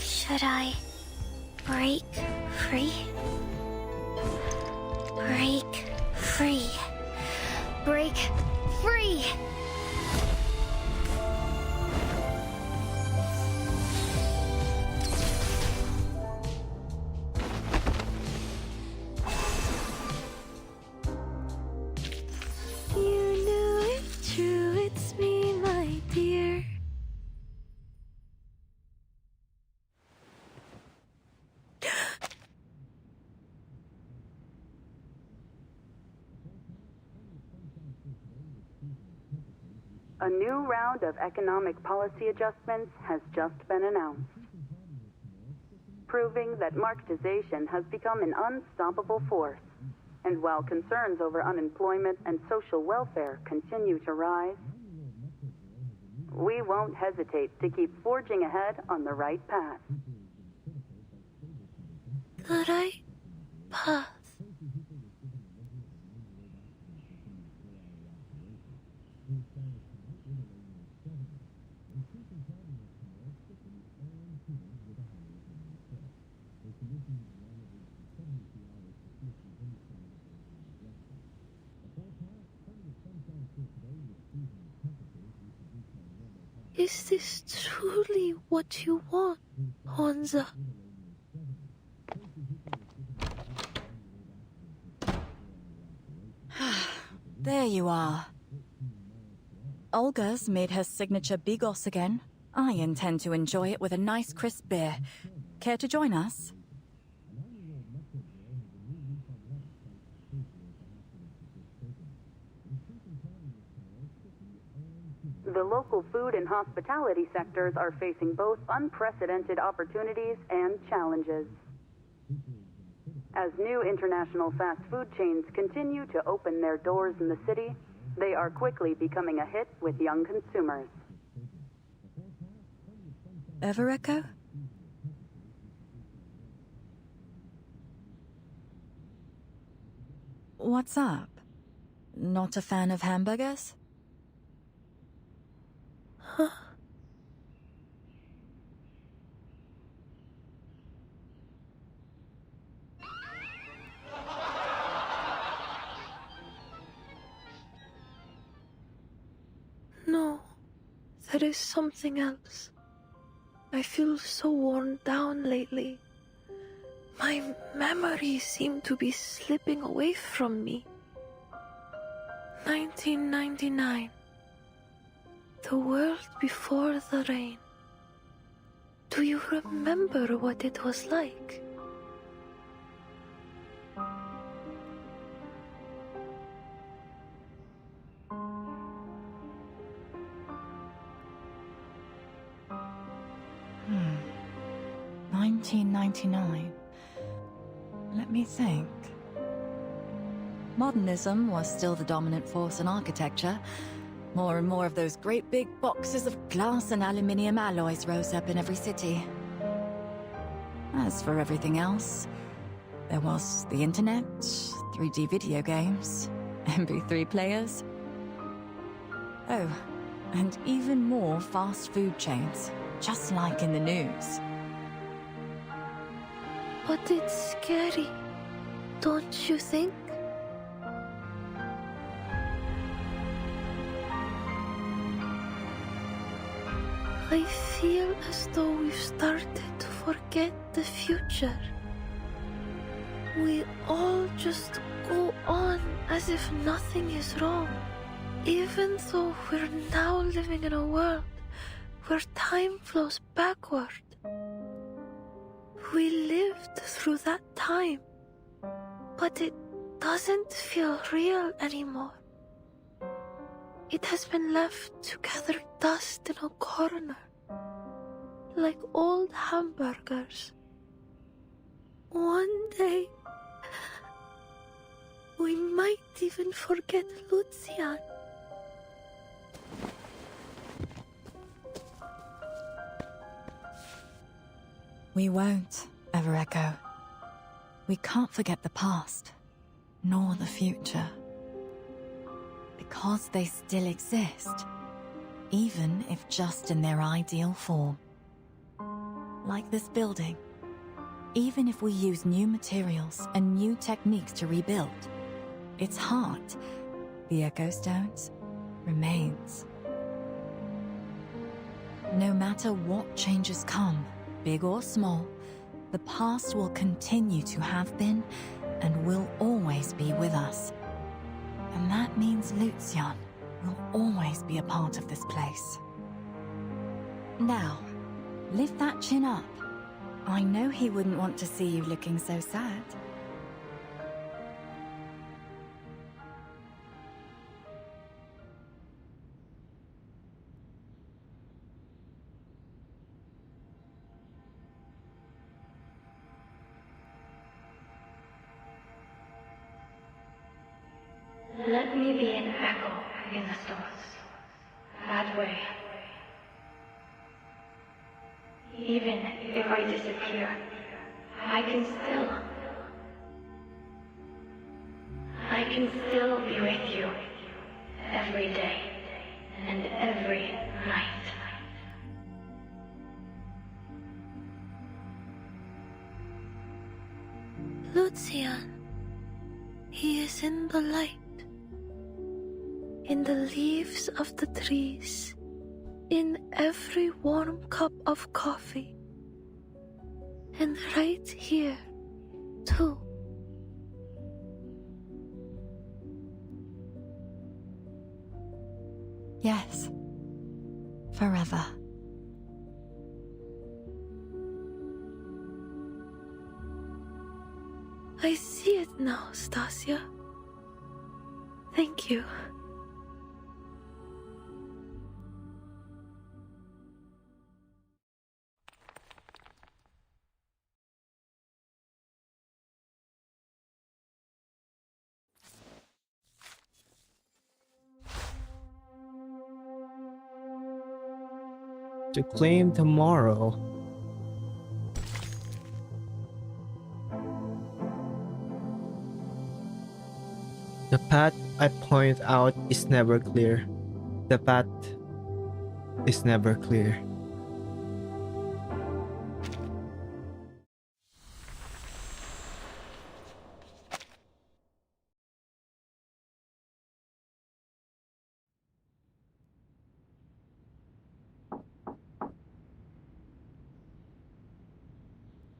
Should I break free? Break free. Break free! You knew it, true, it's me, my dear. A new round of economic policy adjustments has just been announced, proving that marketization has become an unstoppable force. And while concerns over unemployment and social welfare continue to rise, we won't hesitate to keep forging ahead on the right path. The right path. Is this truly what you want, Honza? There you are. Olga's made her signature bigos again. I intend to enjoy it with a nice crisp beer. Care to join us? The local food and hospitality sectors are facing both unprecedented opportunities and challenges. As new international fast food chains continue to open their doors in the city, they are quickly becoming a hit with young consumers. Ever echo? What's up? Not a fan of hamburgers? Huh? No, there is something else. I feel so worn down lately. My memories seem to be slipping away from me. 1999. The world before the rain. Do you remember what it was like? Hmm. 1999. Let me think. Modernism was still the dominant force in architecture. More and more of those great big boxes of glass and aluminium alloys rose up in every city. As for everything else, there was the internet, 3D video games, MP3 players. Oh, and even more fast food chains, just like in the news. But it's scary, don't you think? I feel as though we've started to forget the future. We all just go on as if nothing is wrong, even though we're now living in a world where time flows backward. We lived through that time, but it doesn't feel real anymore. It has been left to gather dust in a corner, like old hamburgers. One day, we might even forget Lucian. We won't, Ever Echo. We can't forget the past, nor the future. Because they still exist, even if just in their ideal form. Like this building. Even if we use new materials and new techniques to rebuild, its heart, the Echo Stones, remains. No matter what changes come, big or small, the past will continue to have been and will always be with us. And that means Lucian will always be a part of this place. Now, lift that chin up. I know he wouldn't want to see you looking so sad. Let me be an echo in the stones. That way. Even if I disappear, I can still be with you every day and every night. Lucian, he is in the light. In the leaves of the trees, in every warm cup of coffee, and right here, too. Yes, forever. I see it now, Stasia. Thank you. To claim tomorrow. The path I point out is never clear. The path is never clear.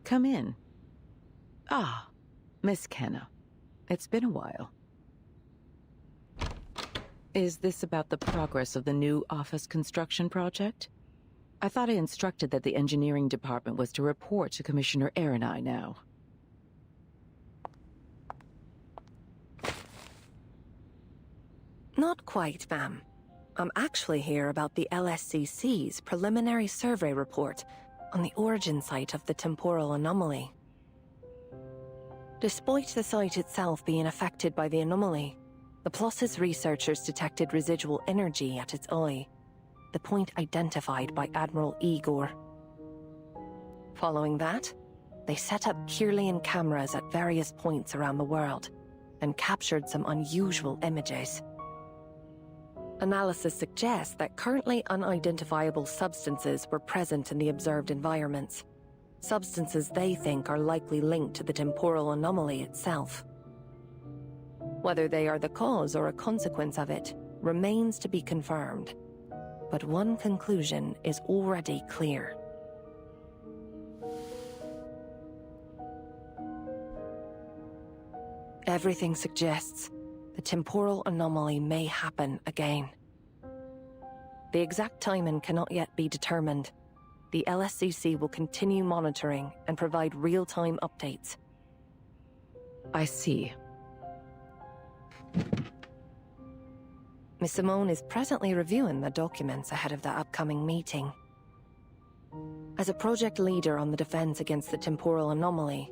Come in. Ah, Miss Kenna. It's been a while. Is this about the progress of the new office construction project? I thought I instructed that the engineering department was to report to Commissioner Aronai now. Not quite, ma'am. I'm actually here about the LSCC's preliminary survey report on the origin site of the temporal anomaly. Despite the site itself being affected by the anomaly, the Plus's researchers detected residual energy at its eye, the point identified by Admiral Igor. Following that, they set up Kirlian cameras at various points around the world and captured some unusual images. Analysis suggests that currently unidentifiable substances were present in the observed environments, substances they think are likely linked to the temporal anomaly itself. Whether they are the cause or a consequence of it remains to be confirmed, but one conclusion is already clear. Everything suggests the temporal anomaly may happen again. The exact timing cannot yet be determined. The LSCC will continue monitoring and provide real-time updates. I see. Miss Simone is presently reviewing the documents ahead of the upcoming meeting. As a project leader on the defense against the temporal anomaly,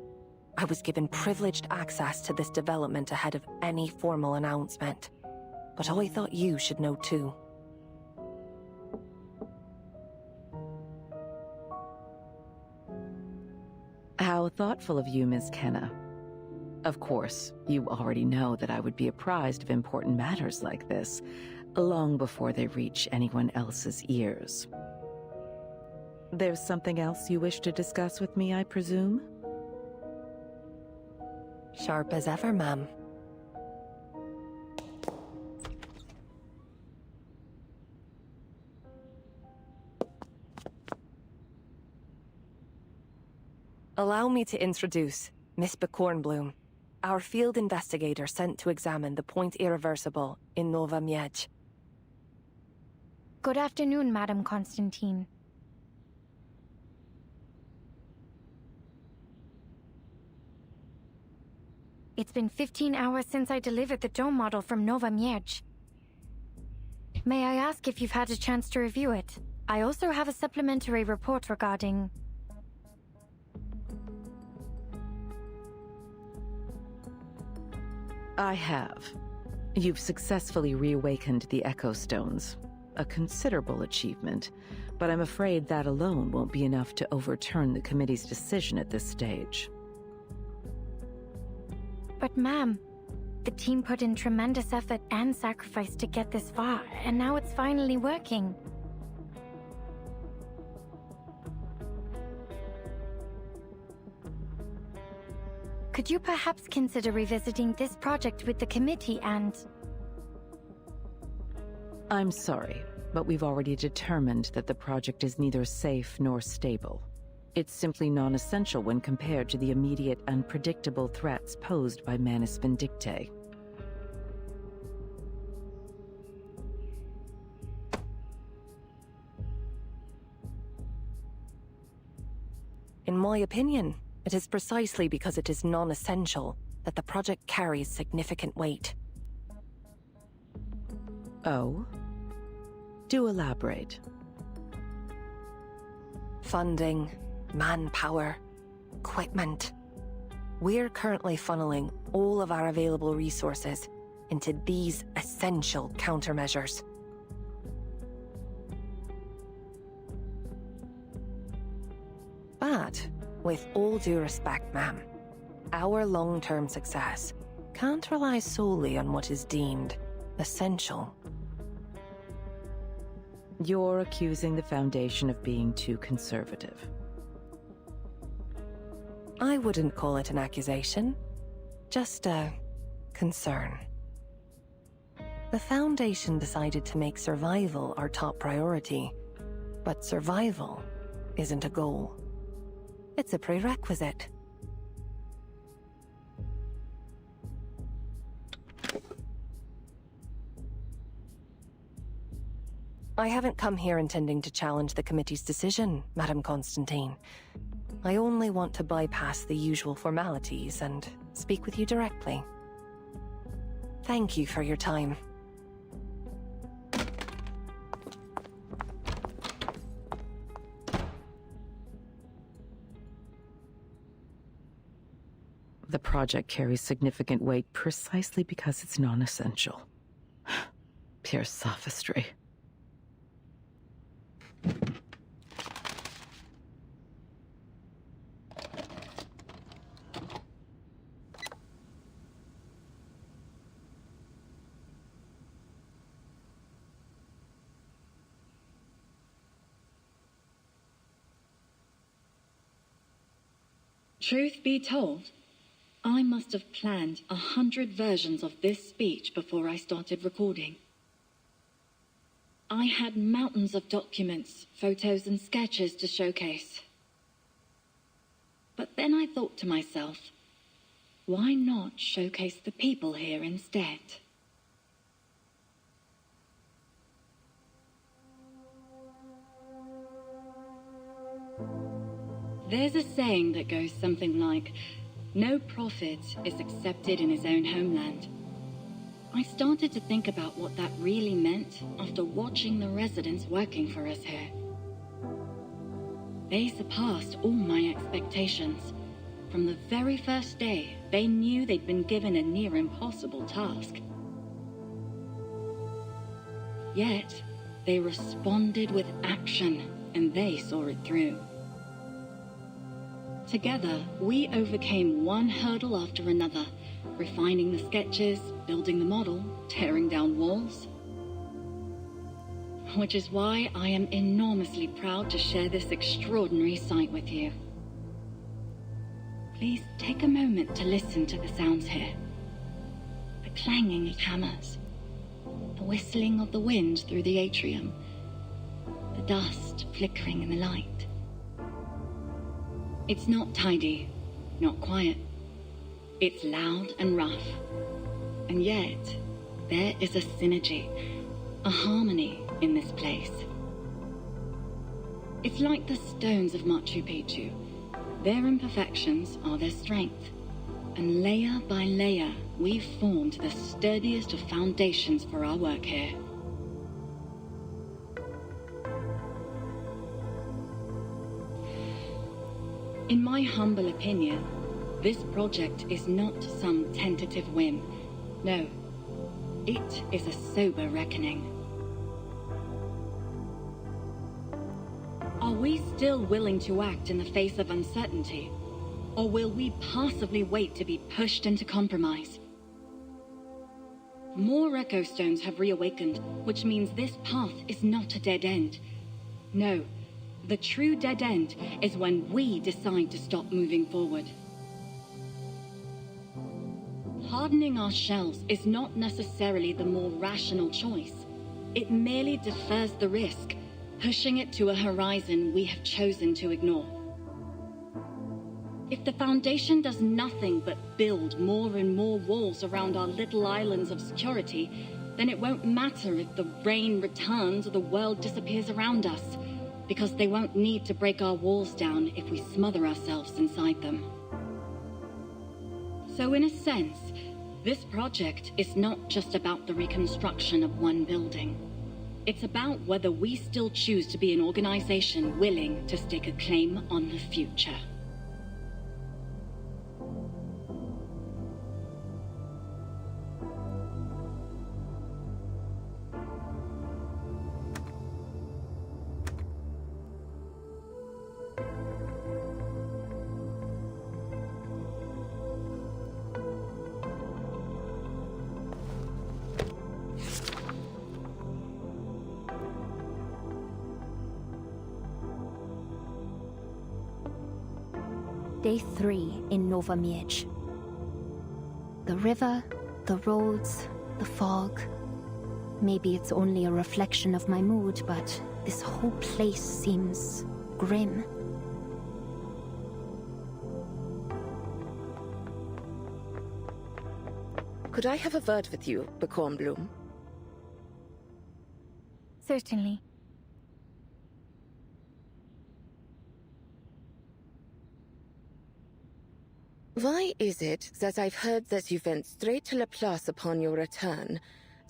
I was given privileged access to this development ahead of any formal announcement. But I thought you should know too. How thoughtful of you, Miss Kenna. Of course, you already know that I would be apprised of important matters like this, long before they reach anyone else's ears. There's something else you wish to discuss with me, I presume? Sharp as ever, ma'am. Allow me to introduce Miss Bkornblume, our field investigator sent to examine the Point Irreversible in Nova Miedź. Good afternoon, Madam Constantine. It's been 15 hours since I delivered the dome model from Nova Miedź. May I ask if you've had a chance to review it? I also have a supplementary report regarding... I have. You've successfully reawakened the Echo Stones. A considerable achievement, but I'm afraid that alone won't be enough to overturn the committee's decision at this stage. But ma'am, the team put in tremendous effort and sacrifice to get this far, and now it's finally working. Could you perhaps consider revisiting this project with the committee and... I'm sorry, but we've already determined that the project is neither safe nor stable. It's simply non-essential when compared to the immediate and predictable threats posed by Manus Vindictae. In my opinion, it is precisely because it is non-essential that the project carries significant weight. Oh? Do elaborate. Funding, manpower, equipment. We're currently funneling all of our available resources into these essential countermeasures. But, with all due respect, ma'am, our long-term success can't rely solely on what is deemed essential. You're accusing the Foundation of being too conservative. I wouldn't call it an accusation, just a concern. The Foundation decided to make survival our top priority, but survival isn't a goal. It's a prerequisite. I haven't come here intending to challenge the committee's decision, Madame Constantine. I only want to bypass the usual formalities and speak with you directly. Thank you for your time. The project carries significant weight precisely because it's non-essential. Pure sophistry. Truth be told, I must have planned 100 versions of this speech before I started recording. I had mountains of documents, photos, and sketches to showcase. But then I thought to myself, why not showcase the people here instead? There's a saying that goes something like, no prophet is accepted in his own homeland. I started to think about what that really meant after watching the residents working for us here. They surpassed all my expectations. From the very first day, they knew they'd been given a near impossible task. Yet, they responded with action, and they saw it through. Together, we overcame one hurdle after another, refining the sketches, building the model, tearing down walls. Which is why I am enormously proud to share this extraordinary site with you. Please take a moment to listen to the sounds here. The clanging of hammers, the whistling of the wind through the atrium, the dust flickering in the light. It's not tidy, not quiet. It's loud and rough. And yet, there is a synergy, a harmony in this place. It's like the stones of Machu Picchu. Their imperfections are their strength. And layer by layer, we've formed the sturdiest of foundations for our work here. In my humble opinion, this project is not some tentative whim. No, it is a sober reckoning. Are we still willing to act in the face of uncertainty? Or will we passively wait to be pushed into compromise? More echo stones have reawakened, which means this path is not a dead end. No. The true dead end is when we decide to stop moving forward. Hardening our shells is not necessarily the more rational choice. It merely defers the risk, pushing it to a horizon we have chosen to ignore. If the Foundation does nothing but build more and more walls around our little islands of security, then it won't matter if the rain returns or the world disappears around us. Because they won't need to break our walls down if we smother ourselves inside them. So in a sense, this project is not just about the reconstruction of one building. It's about whether we still choose to be an organization willing to stake a claim on the future. Day 3 in Nova Miege. The river, the roads, the fog. Maybe it's only a reflection of my mood, but this whole place seems grim. Could I have a word with you, Bkornblume? Certainly. Why is it that I've heard that you went straight to Laplace upon your return,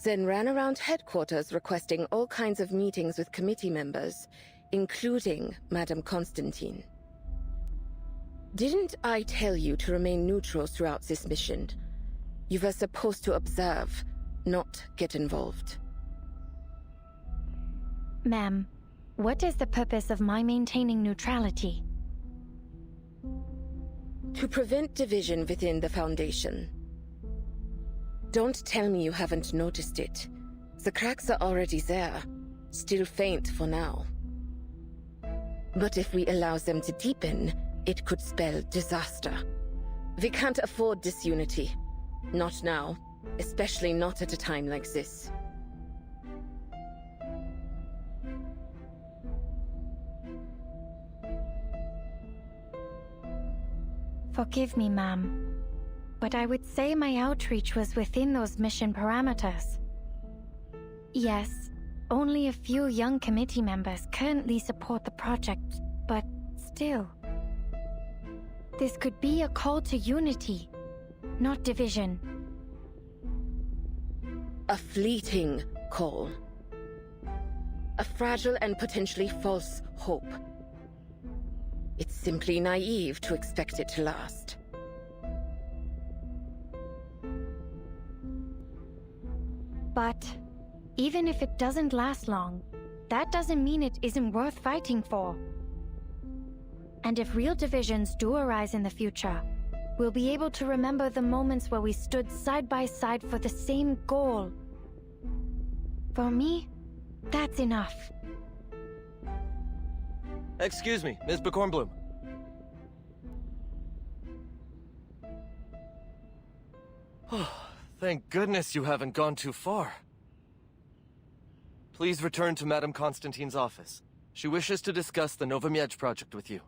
then ran around headquarters requesting all kinds of meetings with committee members, including Madame Constantine? Didn't I tell you to remain neutral throughout this mission? You were supposed to observe, not get involved. Ma'am, what is the purpose of my maintaining neutrality? To prevent division within the Foundation. Don't tell me you haven't noticed it. The cracks are already there, still faint for now. But if we allow them to deepen, it could spell disaster. We can't afford disunity. Not now, especially not at a time like this. Forgive me, ma'am, but I would say my outreach was within those mission parameters. Yes, only a few young committee members currently support the project, but still. This could be a call to unity, not division. A fleeting call. A fragile and potentially false hope. It's simply naive to expect it to last. But even if it doesn't last long, that doesn't mean it isn't worth fighting for. And if real divisions do arise in the future, we'll be able to remember the moments where we stood side by side for the same goal. For me, that's enough. Excuse me, Ms. Bkornblume. Oh, thank goodness you haven't gone too far. Please return to Madame Constantine's office. She wishes to discuss the Nova Miedź project with you.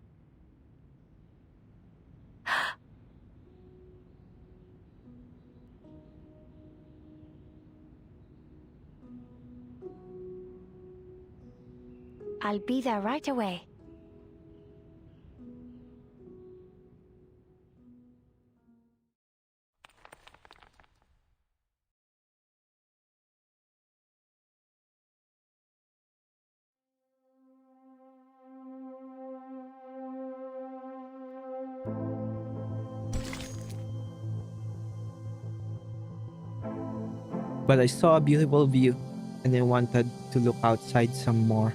I'll be there right away. But I saw a beautiful view, and I wanted to look outside some more.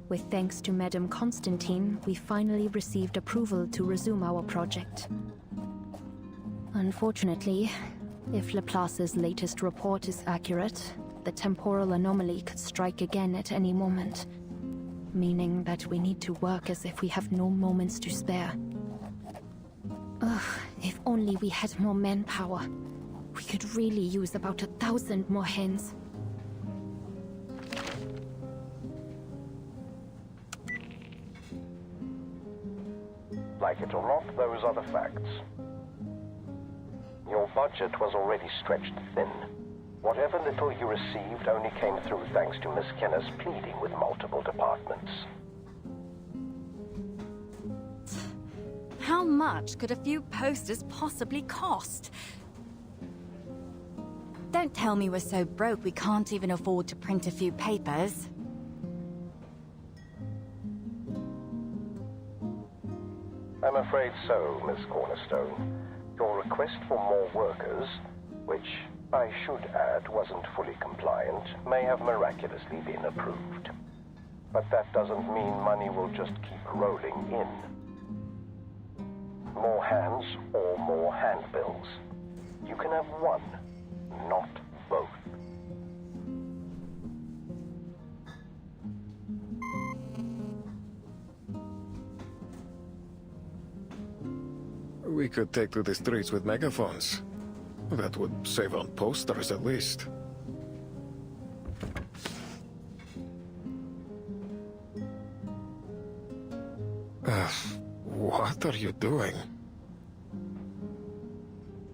With thanks to Madame Constantine, we finally received approval to resume our project. Unfortunately, if Laplace's latest report is accurate, the temporal anomaly could strike again at any moment, meaning that we need to work as if we have no moments to spare. Ugh, if only we had more manpower. We could really use about 1,000 more hands. Like it or not, those are the facts. Your budget was already stretched thin. Whatever little you received only came through thanks to Miss Kenna's pleading with multiple departments. How much could a few posters possibly cost? Don't tell me we're so broke we can't even afford to print a few papers. I'm afraid so, Miss Cornerstone. Your request for more workers, which I should add wasn't fully compliant, may have miraculously been approved. But that doesn't mean money will just keep rolling in. More hands or more handbills. You can have one, not both. We could take to the streets with megaphones. That would save on posters at least. What are you doing?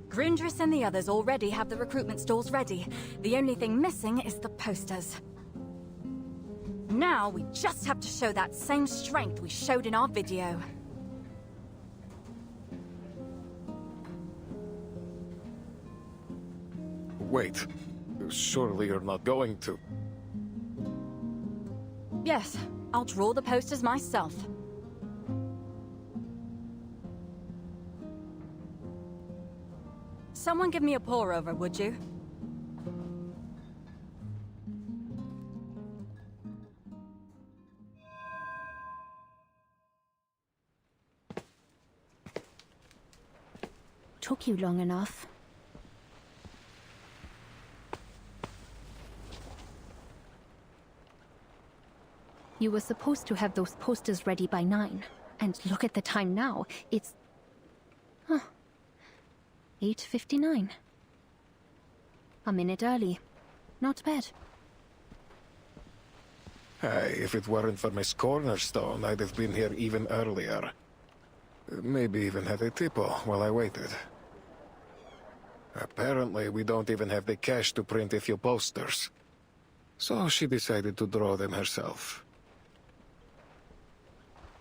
Grundris and the others already have the recruitment stalls ready. The only thing missing is the posters. Now we just have to show that same strength we showed in our video. Wait. Surely you're not going to. Yes, I'll draw the posters myself. Someone give me a pour-over, would you? Took you long enough. You were supposed to have those posters ready by 9. And look at the time now. It's... 8:59. A minute early. Not bad. Hey, if it weren't for Miss Cornerstone, I'd have been here even earlier. Maybe even had a tipple while I waited. Apparently, we don't even have the cash to print a few posters. So she decided to draw them herself.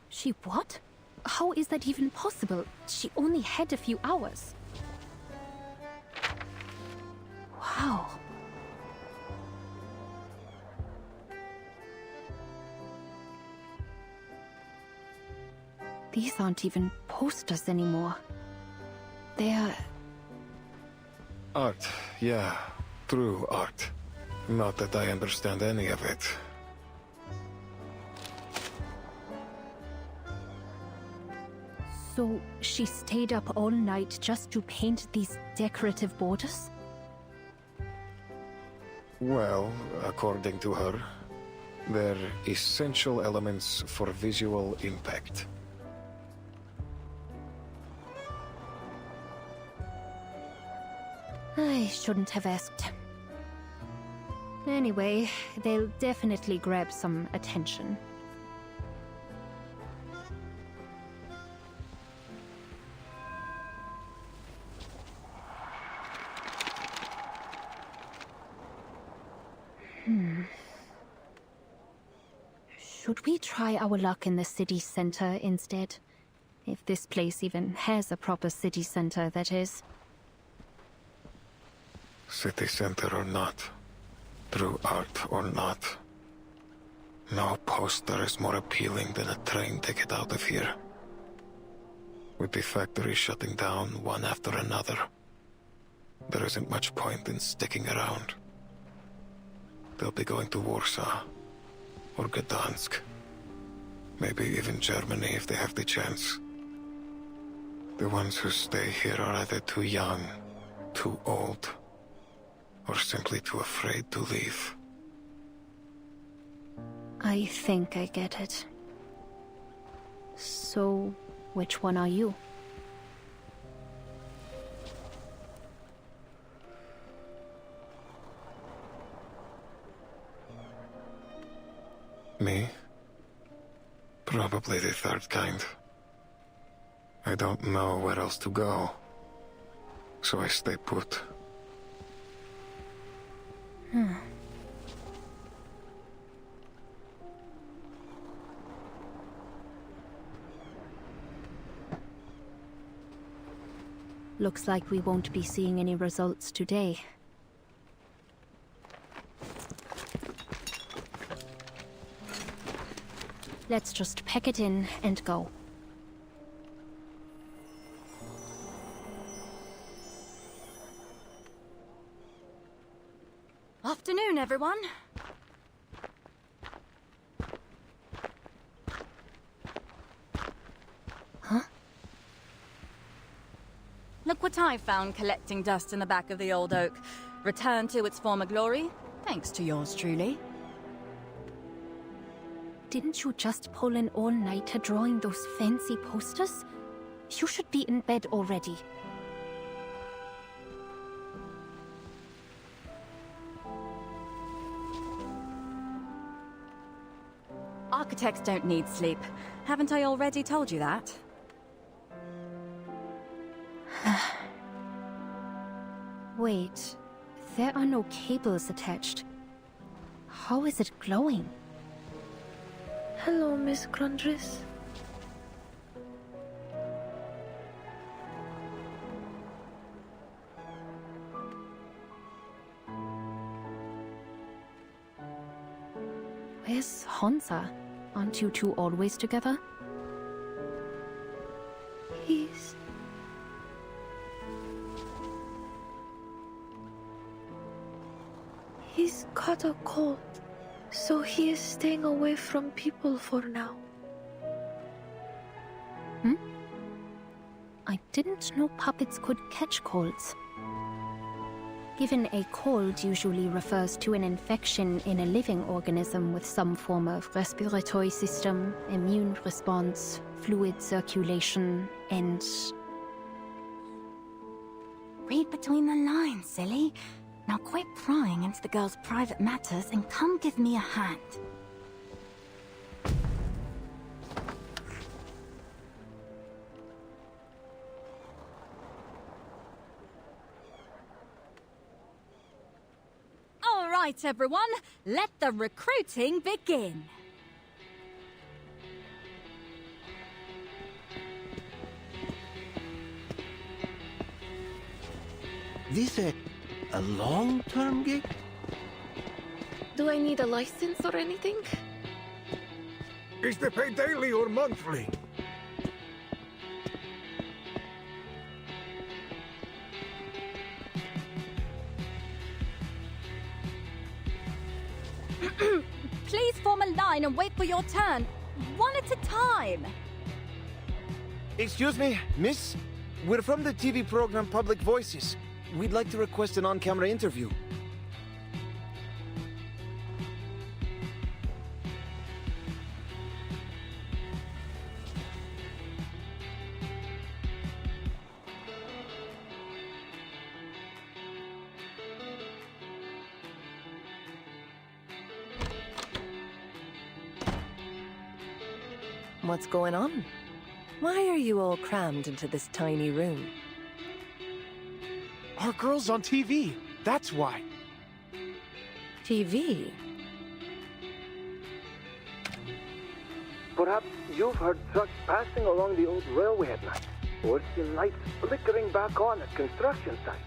She what? How is that even possible? She only had a few hours. Wow. These aren't even posters anymore. They're... Art, yeah. True art. Not that I understand any of it. So she stayed up all night just to paint these decorative borders? Well, according to her, they're essential elements for visual impact. I shouldn't have asked. Anyway, they'll definitely grab some attention. Should we try our luck in the city center instead? If this place even has a proper city center, that is. City center or not, true art or not, no poster is more appealing than a train ticket out of here. With the factory shutting down one after another, there isn't much point in sticking around. They'll be going to Warsaw, or Gdansk, maybe even Germany if they have the chance. The ones who stay here are either too young, too old, or simply too afraid to leave. I think I get it. So, which one are you? Me? Probably the third kind. I don't know where else to go, so I stay put. Looks like we won't be seeing any results today. Let's just pack it in and go. Afternoon, everyone. Huh? Look what I found collecting dust in the back of the old oak. Returned to its former glory, thanks to yours truly. Didn't you just pull an all-nighter drawing those fancy posters? You should be in bed already. Architects don't need sleep. Haven't I already told you that? Wait, there are no cables attached. How is it glowing? Hello, Miss Grundris. Where's Hansa? Aren't you two always together? He's caught a cold, so he is staying away from people for now. I didn't know puppets could catch colds. Given a cold usually refers to an infection in a living organism with some form of respiratory system, immune response, fluid circulation, and... Read between the lines, silly. Now quit prying into the girl's private matters and come give me a hand. All right, everyone, let the recruiting begin. This a long-term gig? Do I need a license or anything? Is they paid daily or monthly? Please form a line and wait for your turn. One at a time. Excuse me, miss? We're from the TV program Public Voices. We'd like to request an on-camera interview. What's going on? Why are you all crammed into this tiny room? Our girl's on TV. That's why. TV? Perhaps you've heard trucks passing along the old railway at night, or seen lights flickering back on at construction sites.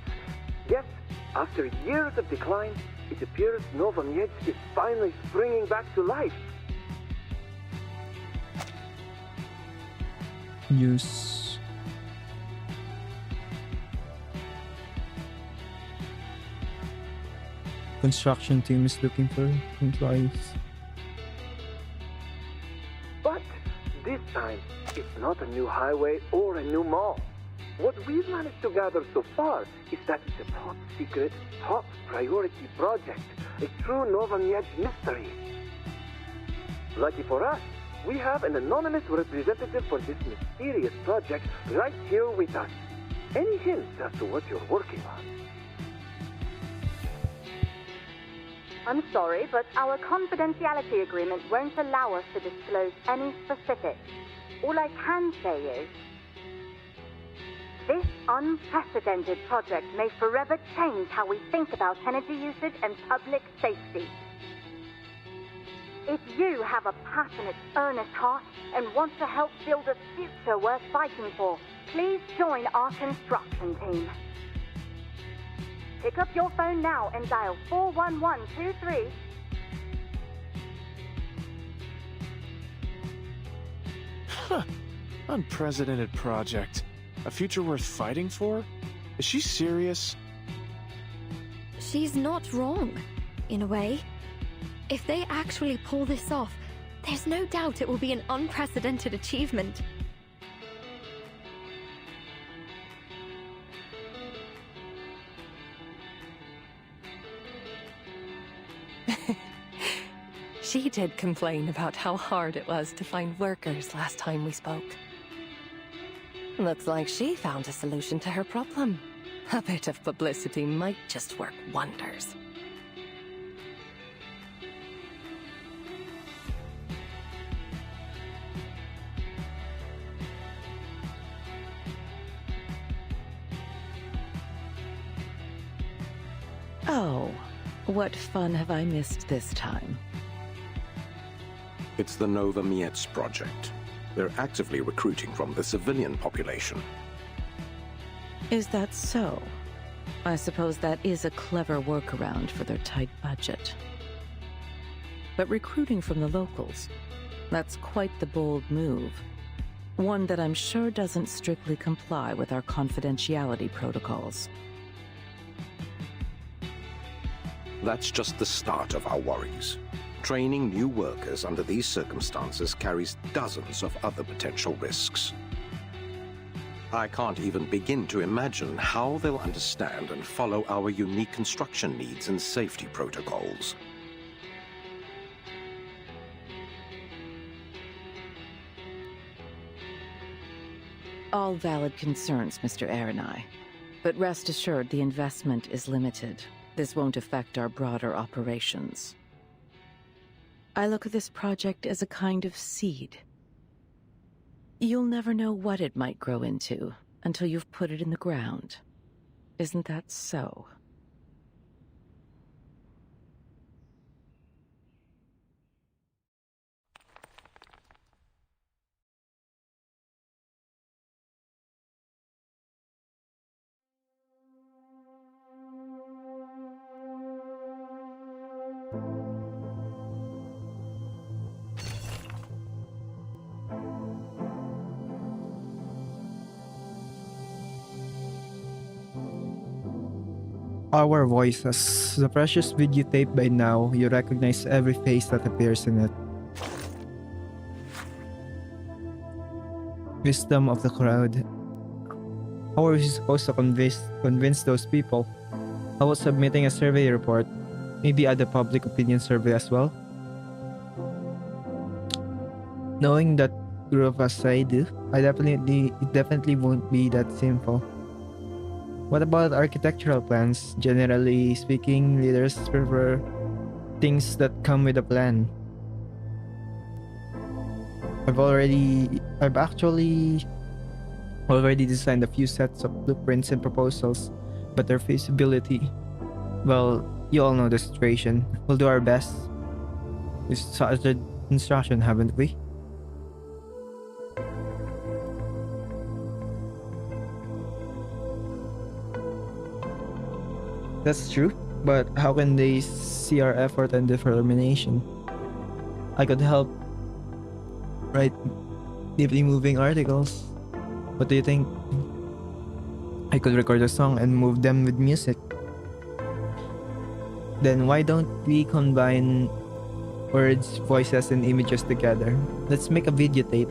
Yes, after years of decline, it appears Nova Miedź is finally springing back to life. News. Construction team is looking for employees. But this time, it's not a new highway or a new mall. What we've managed to gather so far is that it's a top secret, top priority project, a true Nova Miedź mystery. Lucky for us, we have an anonymous representative for this mysterious project right here with us. Any hints as to what you're working on? I'm sorry, but our confidentiality agreement won't allow us to disclose any specifics. All I can say is, this unprecedented project may forever change how we think about energy usage and public safety. If you have a passionate, earnest heart and want to help build a future worth fighting for, please join our construction team. Pick up your phone now and dial 41123. Huh. Unprecedented project. A future worth fighting for? Is she serious? She's not wrong, in a way. If they actually pull this off, there's no doubt it will be an unprecedented achievement. She did complain about how hard it was to find workers last time we spoke. Looks like she found a solution to her problem. A bit of publicity might just work wonders. Oh, what fun have I missed this time? It's the Nova Mietz project. They're actively recruiting from the civilian population. Is that so? I suppose that is a clever workaround for their tight budget. But recruiting from the locals, that's quite the bold move. One that I'm sure doesn't strictly comply with our confidentiality protocols. That's just the start of our worries. Training new workers under these circumstances carries dozens of other potential risks. I can't even begin to imagine how they'll understand and follow our unique construction needs and safety protocols. All valid concerns, Mr. Aronai. But rest assured the investment is limited. This won't affect our broader operations. I look at this project as a kind of seed. You'll never know what it might grow into until you've put it in the ground. Isn't that so? Our voices. The precious videotape. By now, you recognize every face that appears in it. Wisdom of the crowd. How are we supposed to convince those people? How about submitting a survey report? Maybe add a public opinion survey as well? Knowing that group as I do, it definitely won't be that simple. What about architectural plans? Generally speaking, leaders prefer things that come with a plan. I've actually already designed a few sets of blueprints and proposals, but their feasibility, well, you all know the situation. We'll do our best. We've started construction, haven't we? That's true, but how can they see our effort and determination? I could help write deeply moving articles. What do you think? I could record a song and move them with music. Then why don't we combine words, voices, and images together? Let's make a videotape.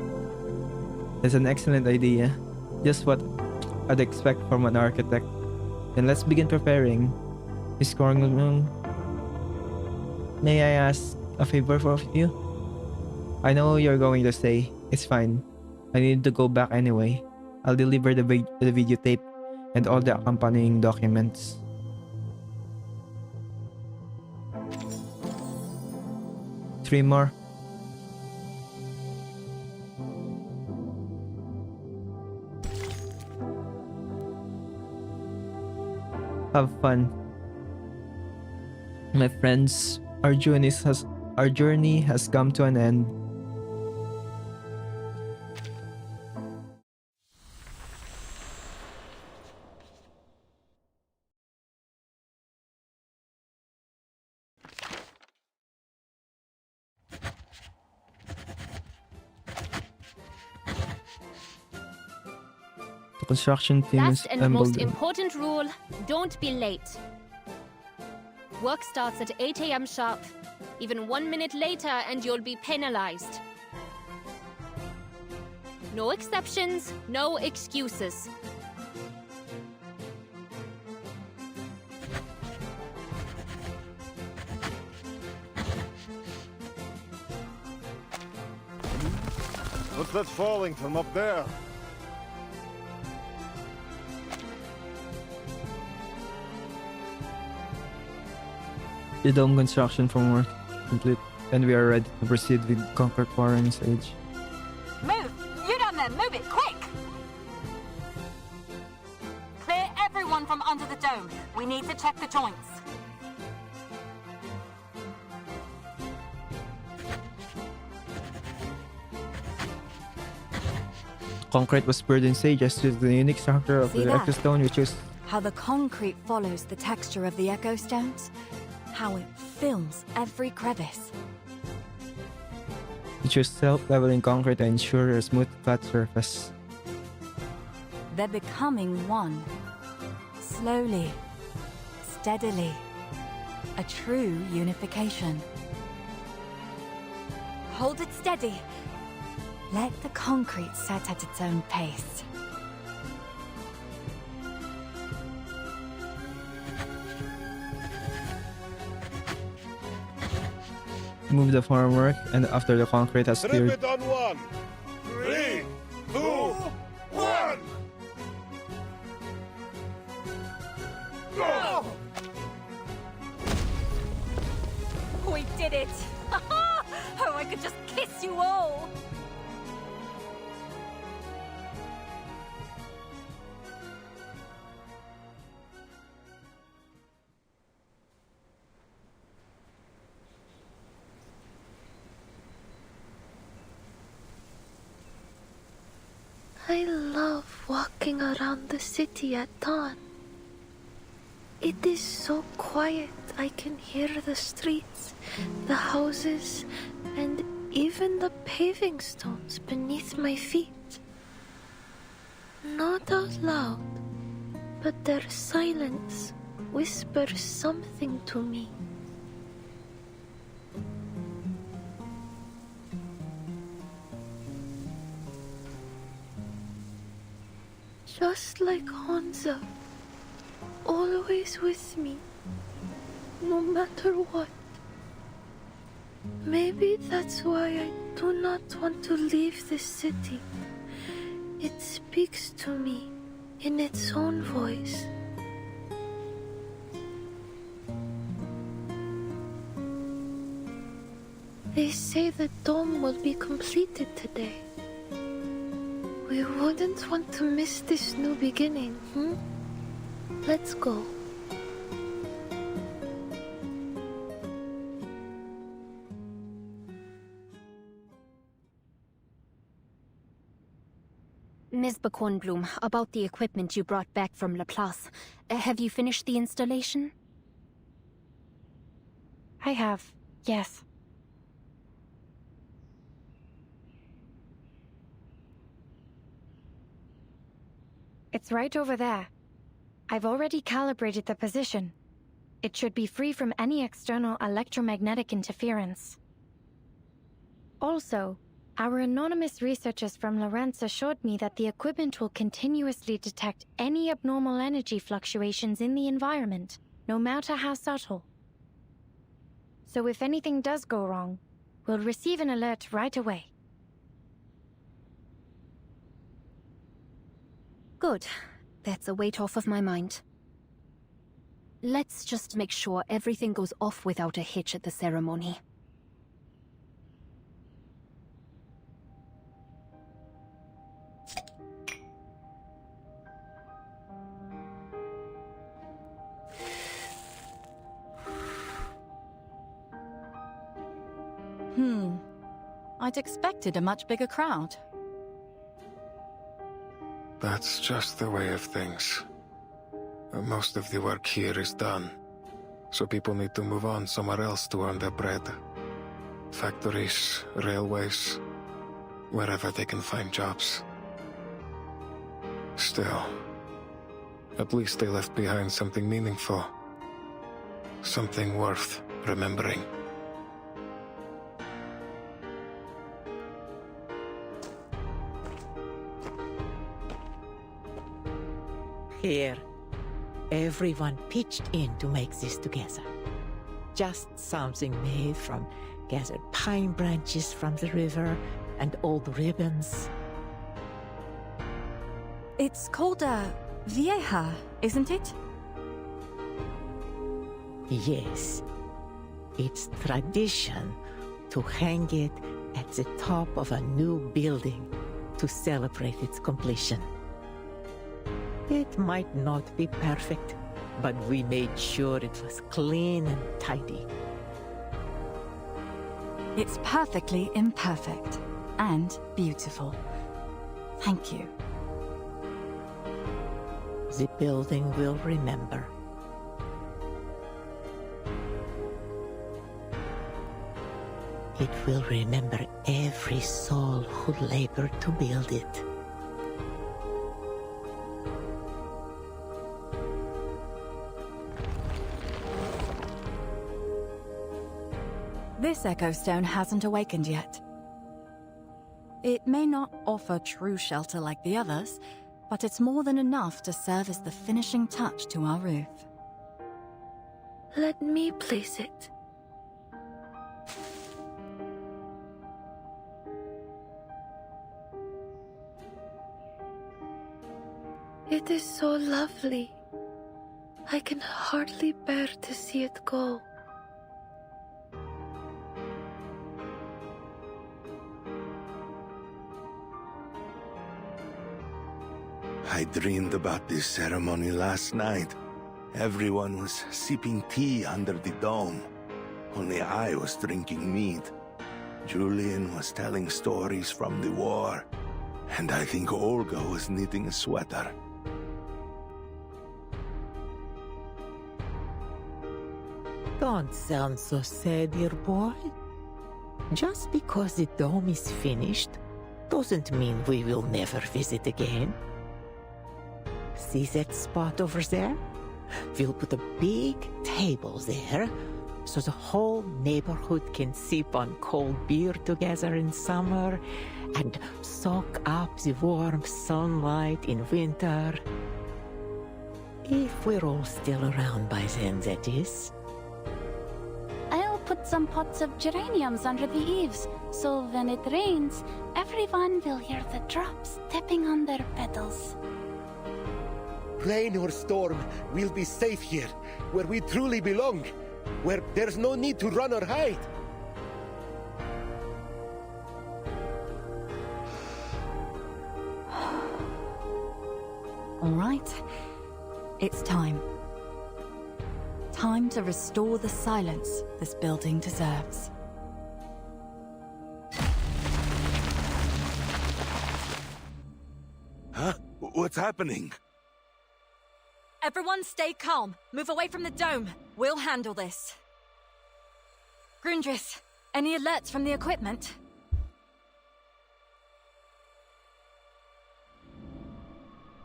That's an excellent idea. Just what I'd expect from an architect. Then let's begin preparing. Bkornblume, may I ask a favor of you? I know you're going to say, it's fine. I need to go back anyway. I'll deliver the videotape and all the accompanying documents. Three more. Have fun. My friends, our journey has come to an end. The construction team Last is and most assembled. important rule, don't be late. Work starts at 8 a.m. sharp. Even 1 minute later and you'll be penalized. No exceptions, no excuses. What's that falling from up there? The dome construction framework complete, and we are ready to proceed with Conquer Foreign Age. Move! You down there, move it, quick! Clear everyone from under the dome. We need to check the joints. concrete was poured in just to the unique structure of See the that? ecostone, which is How the concrete follows the texture of the echo stones. How it fills every crevice. self-leveling concrete to ensure a smooth, flat surface. They're becoming one. Slowly. Steadily. A true unification. Hold it steady. Let the concrete set at its own pace. Move the formwork, and after the concrete has Strip cleared, it on 1. 3, 2, 1. Go! We did it! Oh, I could just kiss you all! I love walking around the city at dawn. It is so quiet. I can hear the streets, the houses, and even the paving stones beneath my feet. Not out loud, but their silence whispers something to me. Just like Hansa, always with me, no matter what. Maybe that's why I do not want to leave this city. It speaks to me in its own voice. They say the dome will be completed today. We wouldn't want to miss this new beginning, Let's go. Ms. Bkornblume, about the equipment you brought back from Laplace. Have you finished the installation? I have, yes. It's right over there. I've already calibrated the position. It should be free from any external electromagnetic interference. Also, our anonymous researchers from Lawrence assured me that the equipment will continuously detect any abnormal energy fluctuations in the environment, no matter how subtle. So if anything does go wrong, we'll receive an alert right away. Good. That's a weight off of my mind. Let's just make sure everything goes off without a hitch at the ceremony. I'd expected a much bigger crowd. That's just the way of things. Most of the work here is done, so people need to move on somewhere else to earn their bread. Factories, railways, wherever they can find jobs. Still, at least they left behind something meaningful. Something worth remembering. Here, everyone pitched in to make this together. Just something made from gathered pine branches from the river and old ribbons. It's called a vieja, isn't it? Yes. It's tradition to hang it at the top of a new building to celebrate its completion. It might not be perfect, but we made sure it was clean and tidy. It's perfectly imperfect and beautiful. Thank you. The building will remember. It will remember every soul who labored to build it. This Echo Stone hasn't awakened yet. It may not offer true shelter like the others, but it's more than enough to serve as the finishing touch to our roof. Let me place it. It is so lovely. I can hardly bear to see it go. I dreamed about this ceremony last night. Everyone was sipping tea under the dome. Only I was drinking mead. Julian was telling stories from the war. And I think Olga was knitting a sweater. Don't sound so sad, dear boy. Just because the dome is finished doesn't mean we will never visit again. See that spot over there? We'll put a big table there so the whole neighborhood can sip on cold beer together in summer and soak up the warm sunlight in winter. If we're all still around by then, that is. I'll put some pots of geraniums under the eaves, so when it rains, everyone will hear the drops tapping on their petals. Rain or storm, we'll be safe here, where we truly belong, where there's no need to run or hide. All right, it's time. Time to restore the silence this building deserves. Huh? What's happening? Everyone stay calm. Move away from the dome. We'll handle this. Grundris, any alerts from the equipment?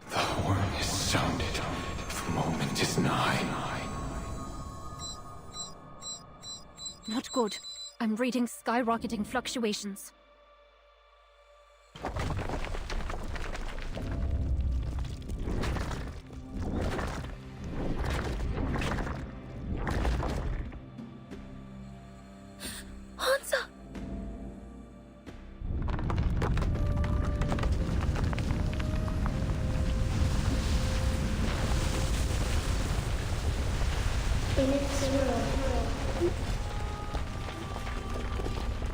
The horn is sounded. The moment is nigh. Not good. I'm reading skyrocketing fluctuations. Hansa! In its world,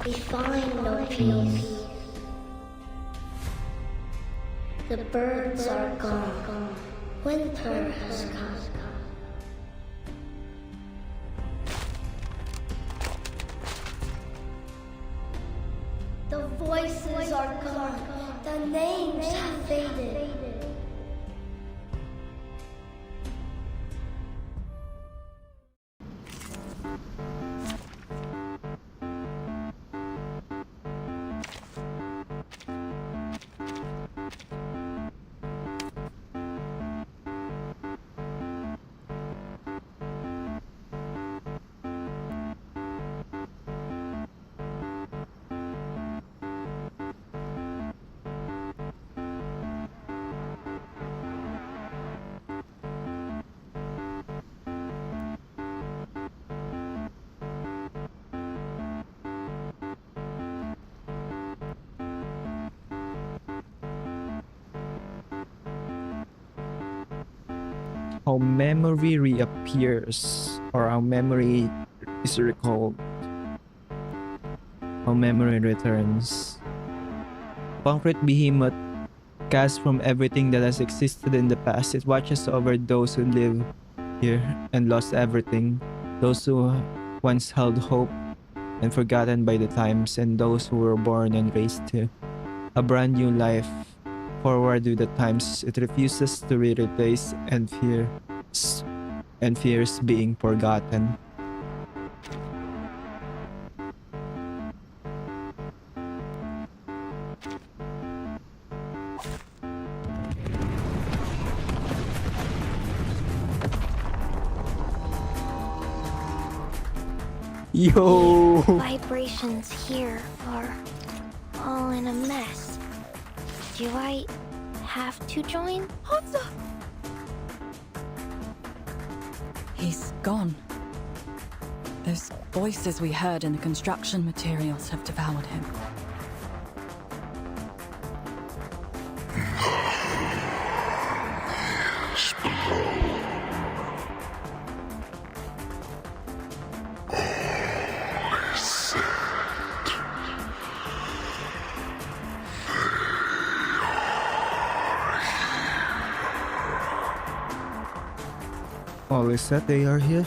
we find no peace. The birds are gone. Winter has come. The voices are gone. The names have faded. How memory reappears, or how memory is recalled. How memory returns. Concrete behemoth, cast from everything that has existed in the past, it watches over those who live here and lost everything, those who once held hope and forgotten by the times, and those who were born and raised to a brand new life forward with the times. It refuses to be replaced and fears being forgotten. Yo! The vibrations here are all in a mess. Do I have to join? Hansa! He's gone. Those voices we heard in the construction materials have devoured him. All is that they are here?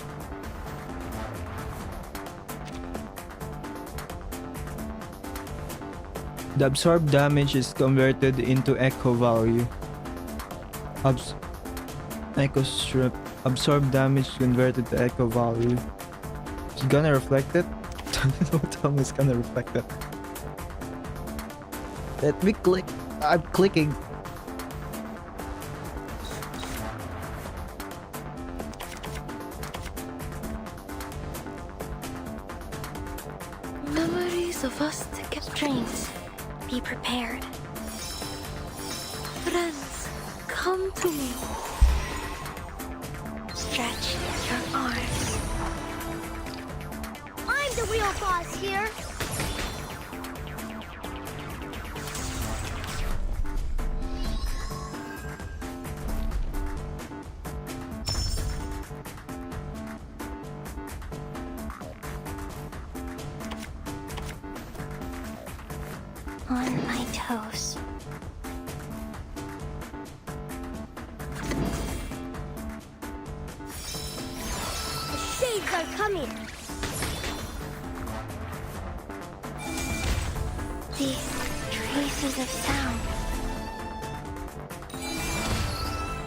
The absorbed damage is converted into echo value. Echo strip. Absorbed damage converted to echo value. It's gonna reflect it? Don't tell me it's gonna reflect it. Let me click. I'm clicking. Memories of us to get drinks. Be prepared. Friends, come to me. Stretch your arms. I'm the real boss here. On my toes. The shades are coming. The traces of sound.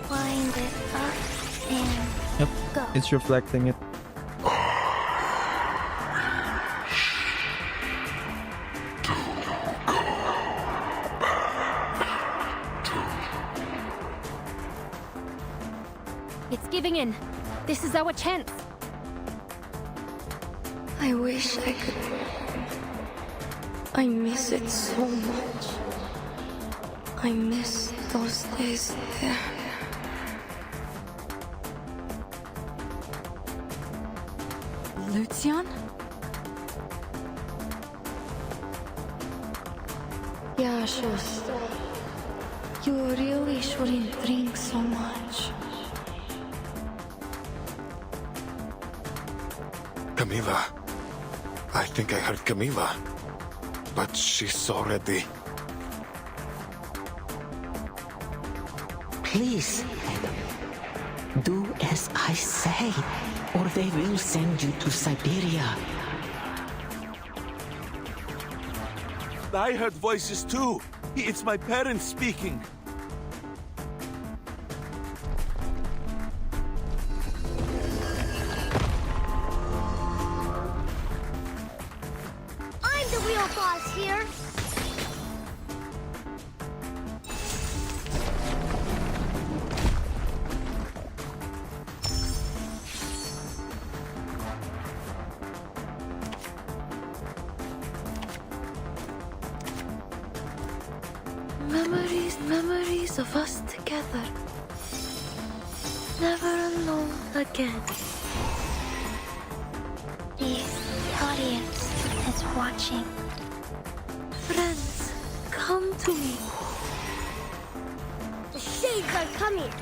Wind it up and Yep, go. it's reflecting it. It's giving in. This is our chance. I wish I could. I miss it so much. I miss those days there. Lucian? Yeah, Shus. You really shouldn't drink so much. Camila. I think I heard Camila. But she's already... Please, do as I say, or they will send you to Siberia. I heard voices too. It's my parents speaking. I'm the real boss here. Memories of us together. Never alone again. The audience is watching. Friends, come to me. The shades are coming.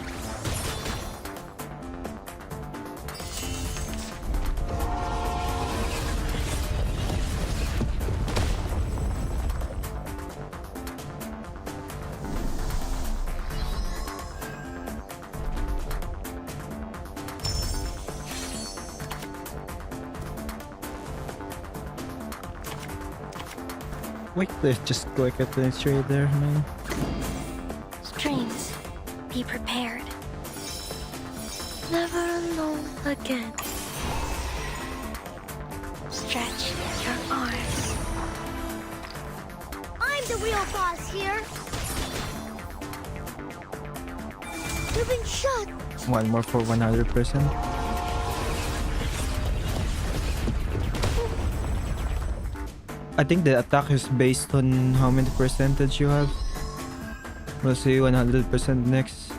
Wait, just click it and it's right there, man. be prepared. Never alone again. Stretch your arms. I'm the real boss here. You've been shot. One more for 100%. I think the attack is based on how many percentage you have. We'll see 100% next.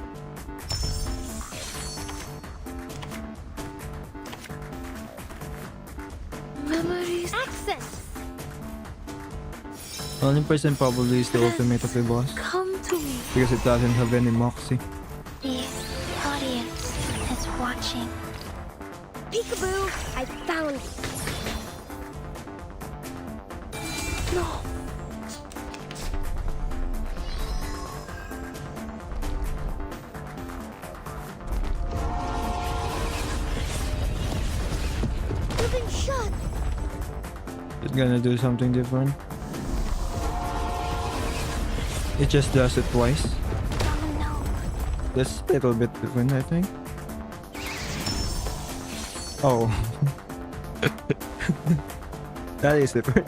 Memories. Access. 100% probably is the ultimate of the boss. Come to me. Because it doesn't have any moxie. The audience is watching. Peekaboo, I found you. No. You've been shot. It's gonna do something different. It just does it twice. Oh no. That's a little bit different, I think. Oh. That is different.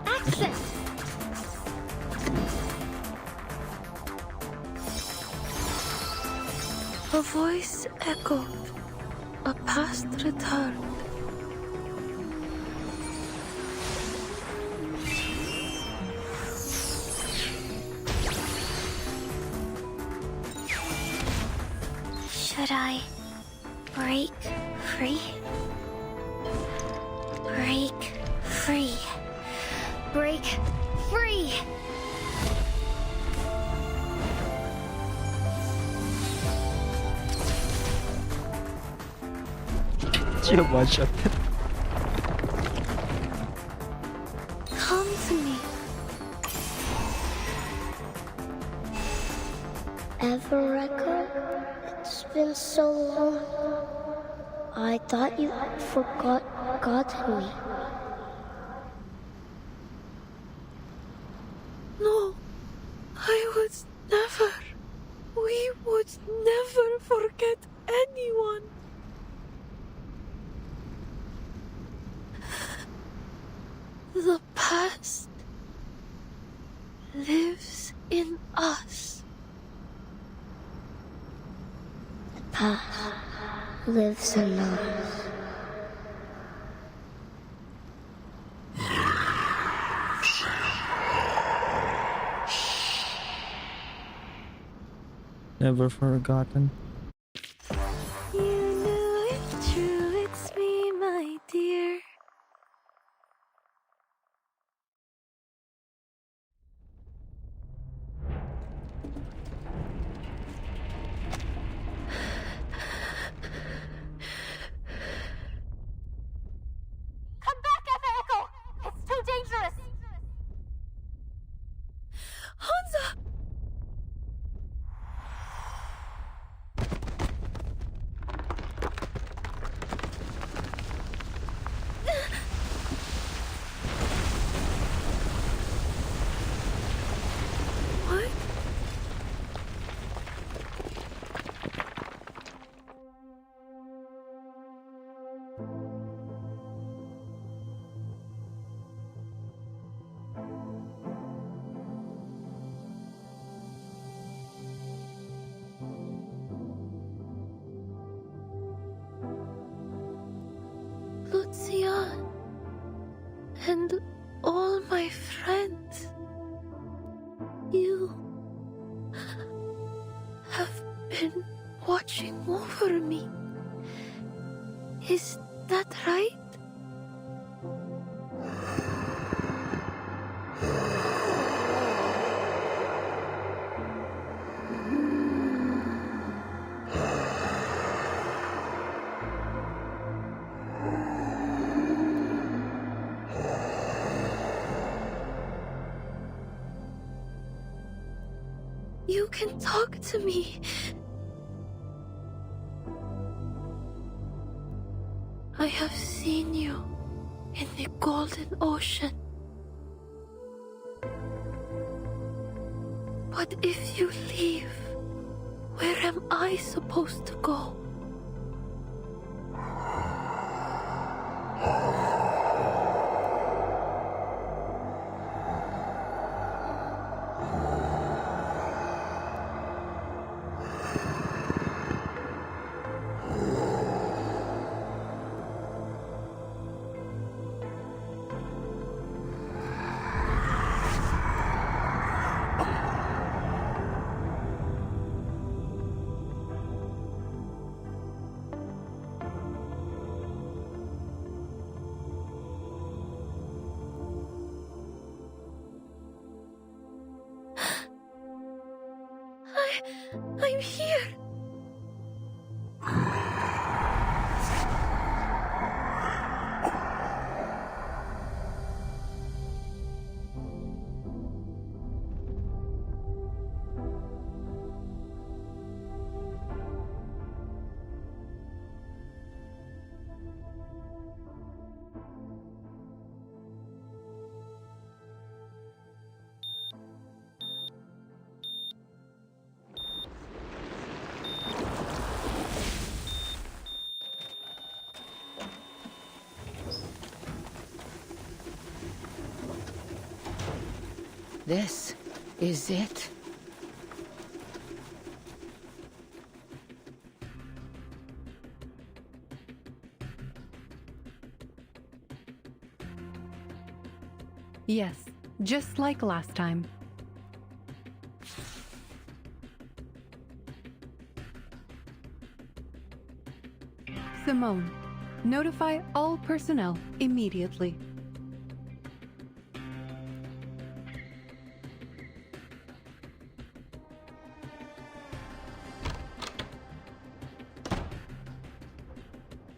Access. A voice echoed. A past returned. Should I break free? Break free. Break free. You one shot. Come to me. Everecker, it's been so long. I thought you had forgotten me. No, I would never. We would never forget anyone. The past lives in us. The past lives in us. Never forgotten. You knew it true, it's me, my dear. Come back, Echo! It's too dangerous! Hansa! What? Lucian and all my friends, you have been watching over me. Is that right? You can talk to me. I have seen you in the golden ocean. But if you leave, where am I supposed to go? I'm here. This is it? Yes, just like last time. Simone, notify all personnel immediately.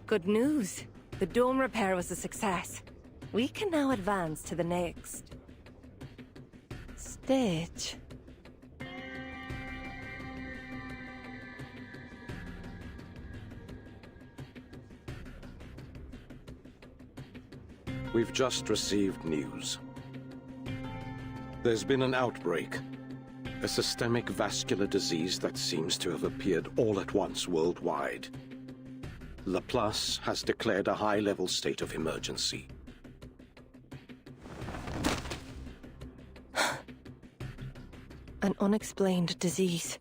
Good news. The dome repair was a success. We can now advance to the next stage. We've just received news. There's been an outbreak. A systemic vascular disease that seems to have appeared all at once worldwide. Laplace has declared a high-level state of emergency. An unexplained disease.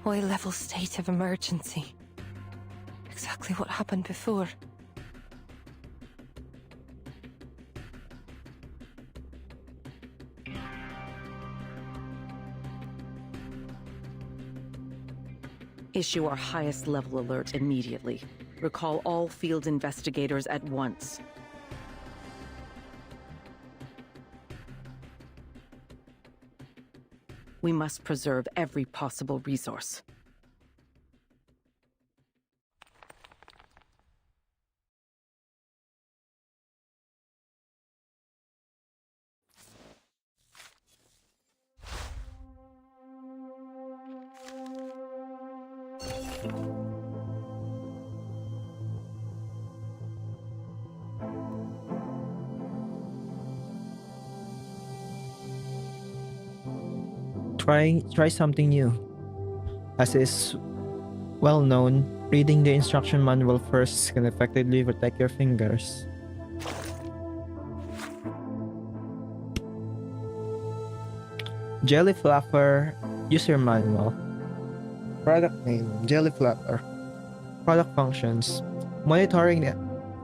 High-level state of emergency. Exactly what happened before. Issue our highest level alert immediately. Recall all field investigators at once. We must preserve every possible resource. Try something new. As is well known, reading the instruction manual first can effectively protect your fingers. Jelly Fluffer User Manual. Product name, Jelly Fluffer. Product functions. Monitoring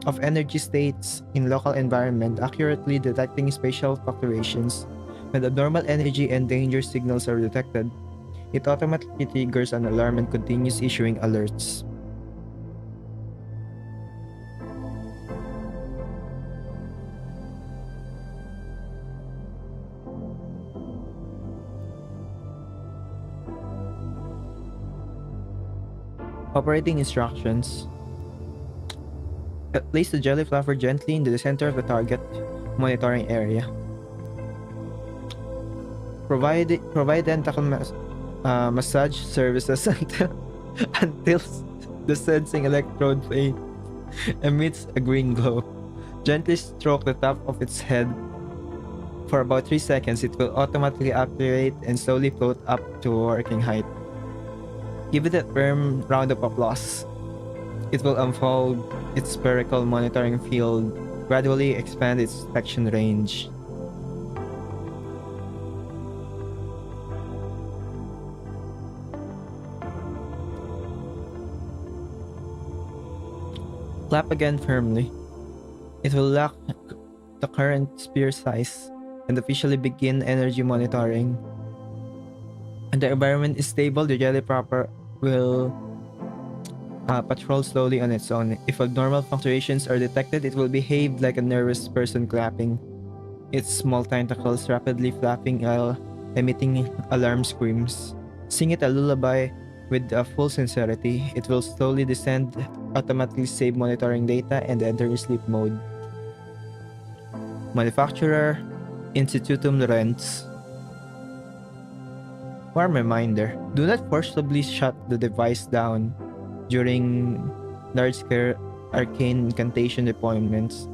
of energy states in local environment, accurately detecting spatial fluctuations. When abnormal energy and danger signals are detected, it automatically triggers an alarm and continues issuing alerts. Operating instructions. Place the jelly fluffer gently in the center of the target monitoring area. Provide massage services until the sensing electrode emits a green glow. Gently stroke the top of its head. For about 3 seconds, it will automatically activate and slowly float up to working height. Give it a firm round of applause. It will unfold its spherical monitoring field, gradually expand its detection range. Clap again firmly. It will lock the current sphere size and officially begin energy monitoring. When the environment is stable, the jelly proper will patrol slowly on its own. If abnormal fluctuations are detected, it will behave like a nervous person clapping, its small tentacles rapidly flapping while emitting alarm screams. Sing it a lullaby with full sincerity. It will slowly descend, automatically save monitoring data, and enter sleep mode. Manufacturer, Institutum Lorenz. Warm reminder, do not forcibly shut the device down during large-scale arcane incantation deployments.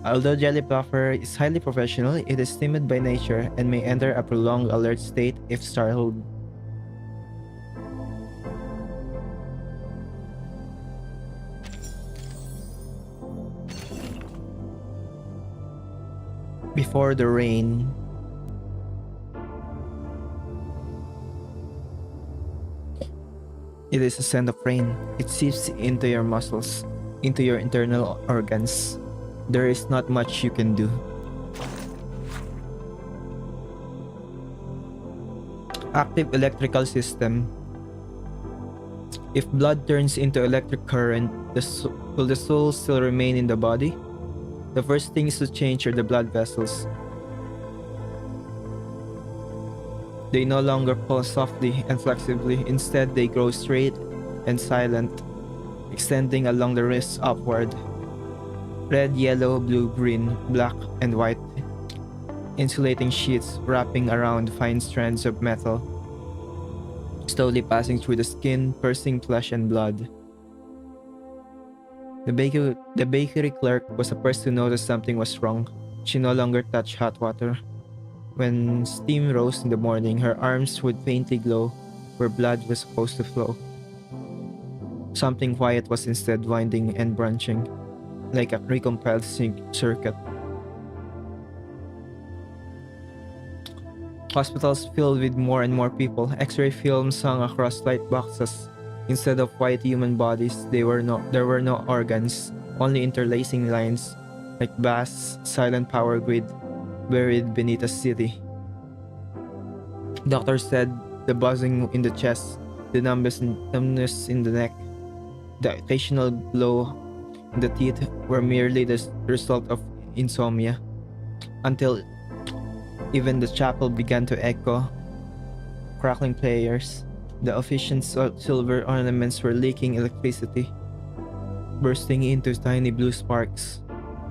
Although Jelly Puffer is highly professional, it is timid by nature and may enter a prolonged alert state if startled. Before the rain. It is a scent of rain. It seeps into your muscles, into your internal organs. There is not much you can do. Active electrical system. If blood turns into electric current, will the soul still remain in the body? The first things to change are the blood vessels. They no longer pulse softly and flexibly. Instead, they grow straight and silent, extending along the wrists upward. Red, yellow, blue, green, black, and white. Insulating sheets wrapping around fine strands of metal, slowly passing through the skin, piercing flesh and blood. The bakery clerk was the first to notice something was wrong. She no longer touched hot water. When steam rose in the morning, her arms would faintly glow where blood was supposed to flow. Something quiet was instead winding and branching, like a recompiled circuit. Hospitals filled with more and more people. X-ray films hung across light boxes. Instead of white human bodies, there were no organs, only interlacing lines, like vast, silent power grid buried beneath a city. Doctors said the buzzing in the chest, the numbness in the neck, the occasional blow in the teeth were merely the result of insomnia, until even the chapel began to echo. Crackling prayers, the officiant's silver ornaments were leaking electricity, bursting into tiny blue sparks.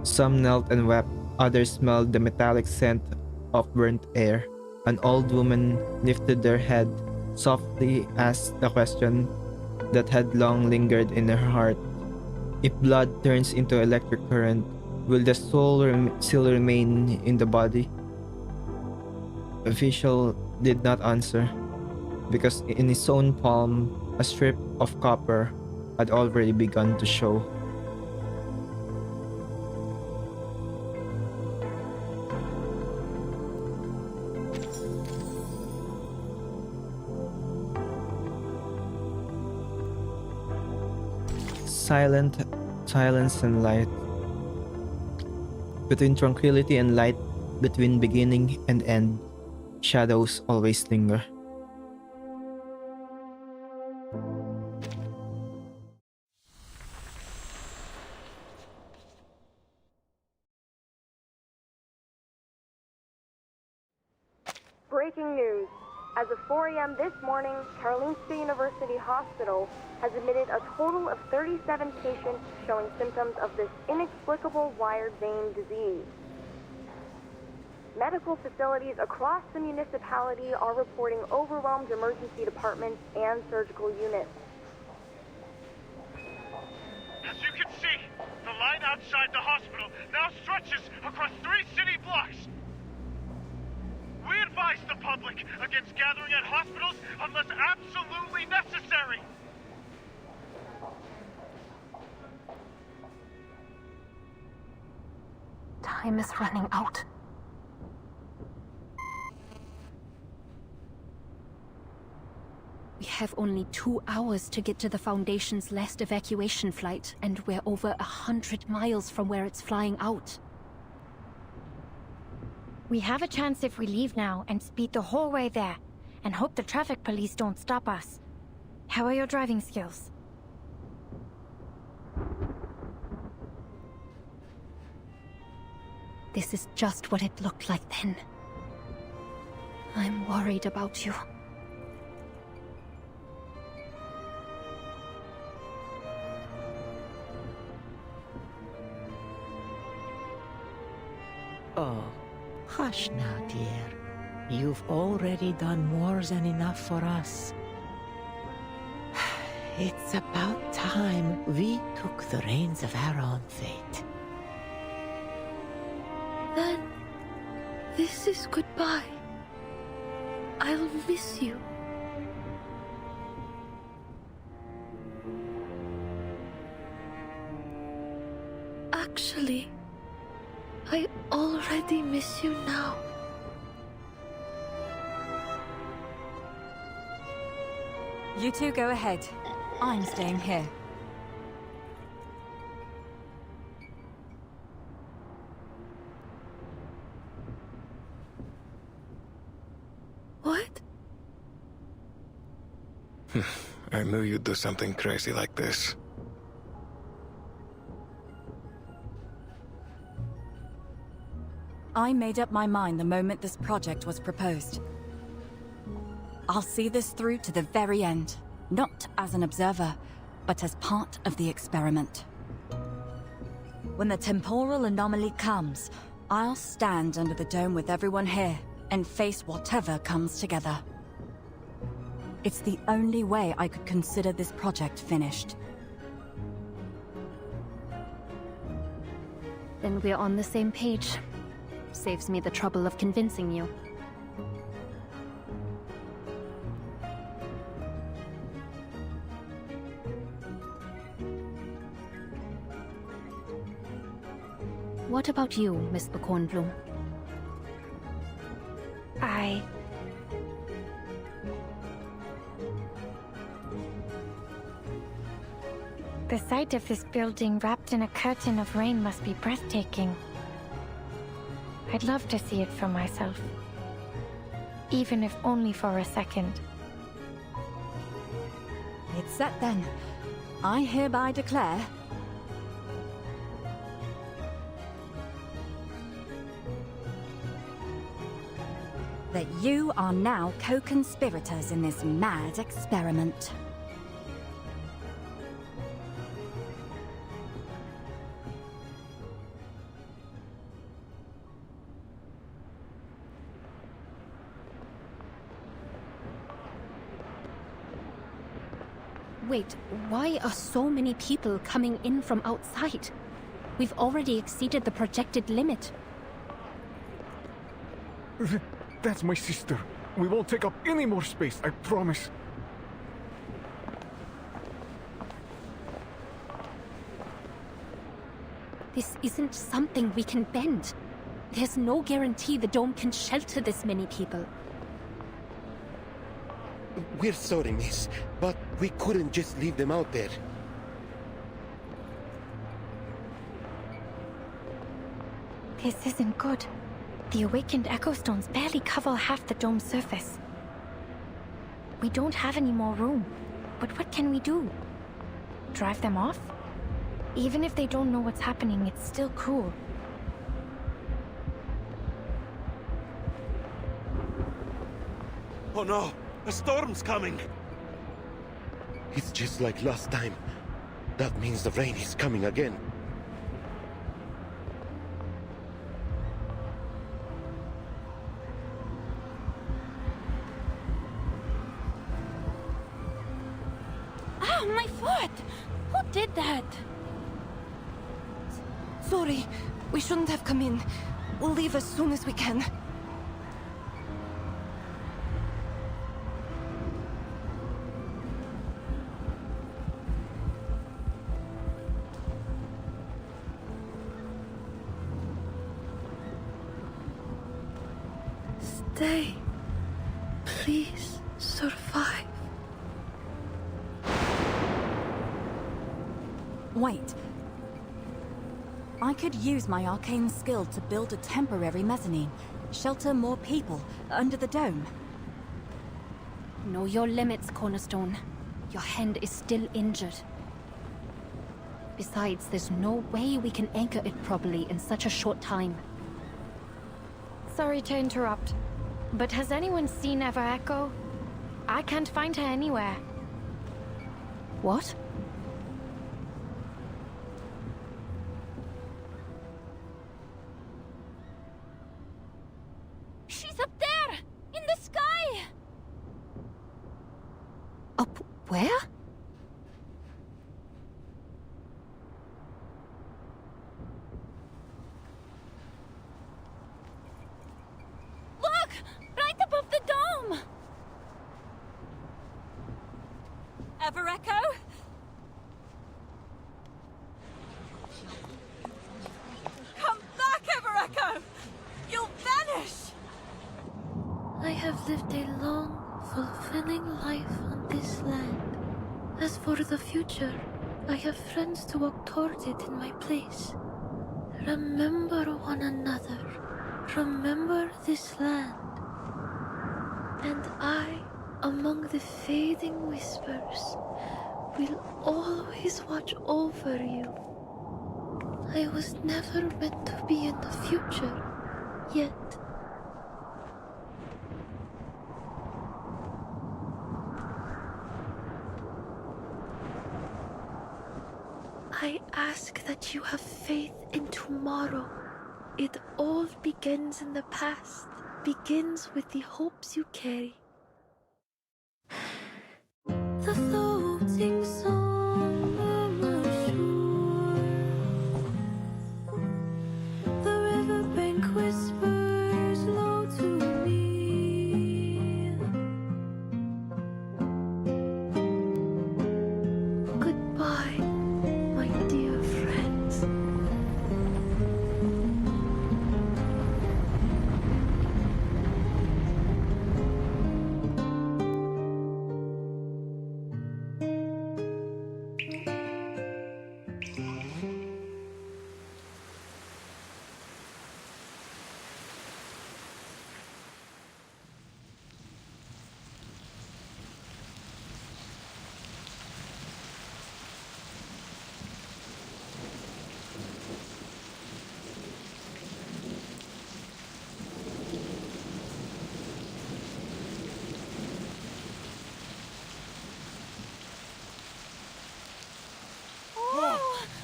Some knelt and wept, others smelled the metallic scent of burnt air. An old woman lifted their head, softly asked the question that had long lingered in her heart. If blood turns into electric current, will the soul still remain in the body? The official did not answer, because in his own palm, a strip of copper had already begun to show. Silence and light. Between tranquility and light, between beginning and end, shadows always linger. Breaking news. As of 4 a.m. this morning, Karolinska University Hospital has admitted a total of 37 patients showing symptoms of this inexplicable wired vein disease. Medical facilities across the municipality are reporting overwhelmed emergency departments and surgical units. As you can see, the line outside the hospital now stretches across 3 city blocks. We advise the public against gathering at hospitals unless absolutely necessary. Time is running out. We have only 2 hours to get to the Foundation's last evacuation flight, and we're over 100 miles from where it's flying out. We have a chance if we leave now and speed the whole way there, and hope the traffic police don't stop us. How are your driving skills? This is just what it looked like then. I'm worried about you. Oh, hush now, dear. You've already done more than enough for us. It's about time we took the reins of our own fate. Then, this is goodbye. I'll miss you. Actually, I already miss you now. You two go ahead. I'm staying here. What? I knew you'd do something crazy like this. I made up my mind the moment this project was proposed. I'll see this through to the very end, not as an observer, but as part of the experiment. When the temporal anomaly comes, I'll stand under the dome with everyone here and face whatever comes together. It's the only way I could consider this project finished. Then we're on the same page. Saves me the trouble of convincing you. What about you, Miss Bkornblume? The sight of this building wrapped in a curtain of rain must be breathtaking. I'd love to see it for myself. Even if only for a second. It's set then. I hereby declare that you are now co-conspirators in this mad experiment. Wait, why are so many people coming in from outside? We've already exceeded the projected limit. That's my sister. We won't take up any more space, I promise. This isn't something we can bend. There's no guarantee the dome can shelter this many people. We're sorry, miss, but we couldn't just leave them out there. This isn't good. The awakened echo stones barely cover half the dome's surface. We don't have any more room. But what can we do? Drive them off? Even if they don't know what's happening, it's still cruel. Oh no! A storm's coming! It's just like last time. That means the rain is coming again. Oh, my foot! Who did that? Sorry, we shouldn't have come in. We'll leave as soon as we can. Stay. Please survive. Wait. I could use my arcane skill to build a temporary mezzanine, shelter more people under the dome. Know your limits, Cornerstone. Your hand is still injured. Besides, there's no way we can anchor it properly in such a short time. Sorry to interrupt, but has anyone seen Echo? I can't find her anywhere. What? She's up there! In the sky! Up where? Look! Right above the dome! Echo? Come back, Echo! You'll vanish! I have lived a long, fulfilling life on this land. As for the future, I have friends to walk towards it in my place. Remember one another. Remember this land. And I, among the fading whispers, will always watch over you. I was never meant to be in the future, yet. I ask that you have faith in tomorrow. It all begins in the past, begins with the hopes you carry. The floating song on the shore. The riverbank whispers low to me. Goodbye, my dear friends.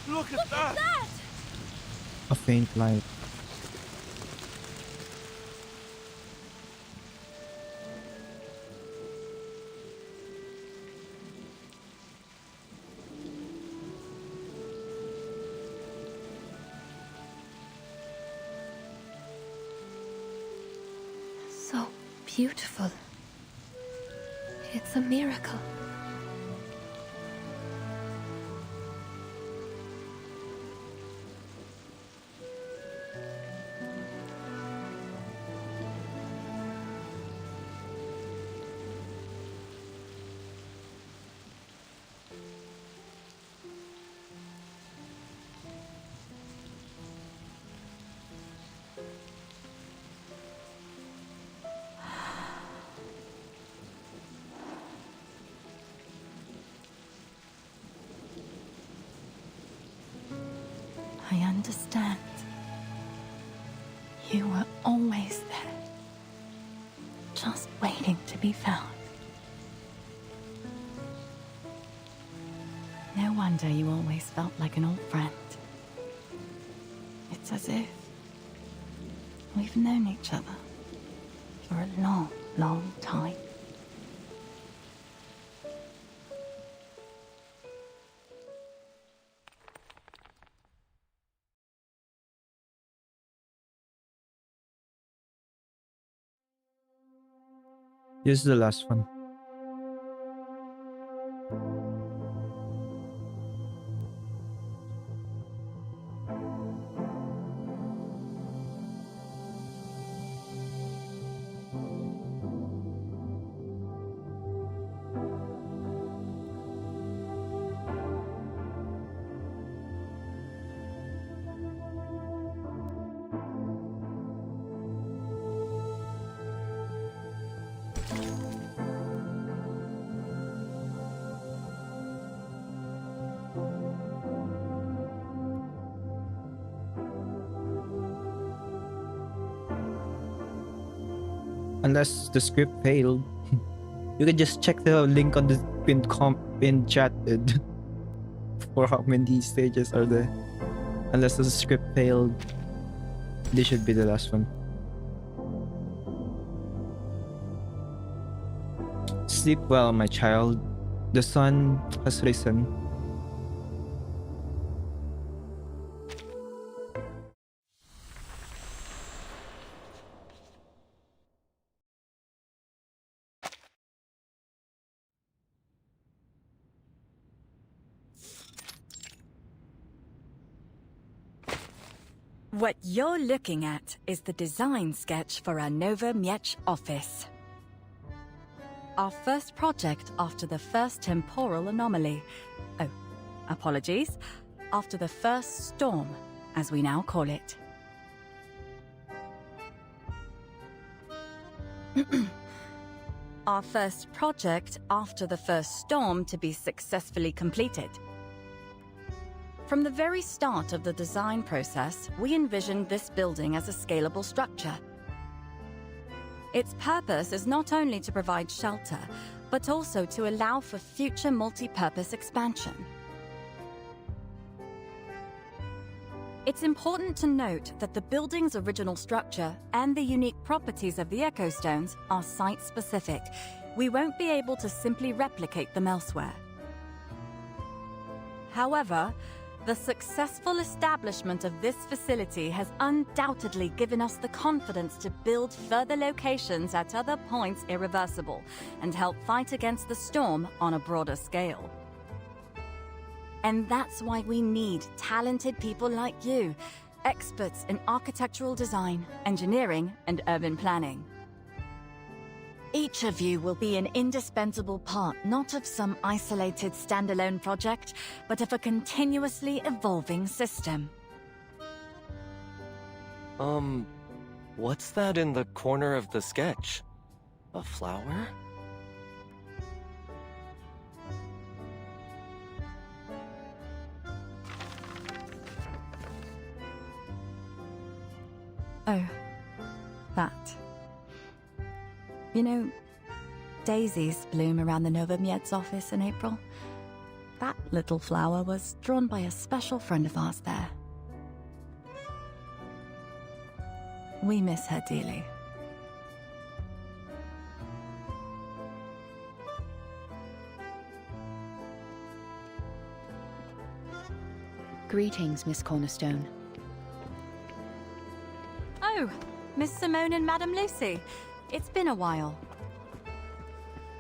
Look at that! A faint light. So beautiful. It's a miracle. I understand. You were always there, just waiting to be found. No wonder you always felt like an old friend. It's as if we've known each other for a long, long time. This is the last one. Unless the script failed, you can just check the link on the pinned chat for how many stages are there. Unless the script failed, this should be the last one. Sleep well, my child. The sun has risen. What you're looking at is the design sketch for our Nova Miech office. Our first project after the first temporal anomaly. Oh, apologies. After the first storm, as we now call it. Our first project after the first storm to be successfully completed. From the very start of the design process, we envisioned this building as a scalable structure. Its purpose is not only to provide shelter, but also to allow for future multi-purpose expansion. It's important to note that the building's original structure and the unique properties of the Echo Stones are site-specific. We won't be able to simply replicate them elsewhere. However, the successful establishment of this facility has undoubtedly given us the confidence to build further locations at other points irreversible and help fight against the storm on a broader scale. And that's why we need talented people like you, experts in architectural design, engineering, and urban planning. Each of you will be an indispensable part, not of some isolated standalone project, but of a continuously evolving system. What's that in the corner of the sketch? A flower? Oh, that. You know, daisies bloom around the Nova Miech's office in April. That little flower was drawn by a special friend of ours there. We miss her dearly. Greetings, Miss Cornerstone. Oh, Miss Simone and Madame Lucy. It's been a while.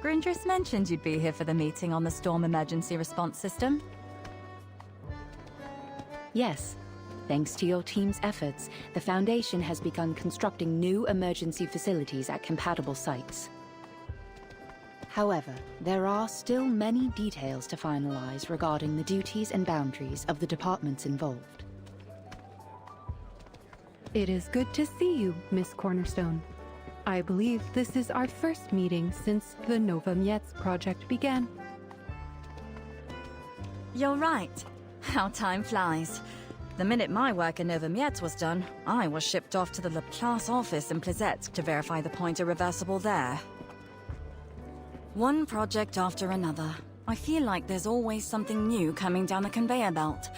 Grindris mentioned you'd be here for the meeting on the storm emergency response system. Yes. Thanks to your team's efforts, the Foundation has begun constructing new emergency facilities at compatible sites. However, there are still many details to finalize regarding the duties and boundaries of the departments involved. It is good to see you, Miss Cornerstone. I believe this is our first meeting since the Nova Miech project began. You're right. How time flies. The minute my work in Nova Miech was done, I was shipped off to the Laplace office in Plesetsk to verify the point irreversible there. One project after another. I feel like there's always something new coming down the conveyor belt.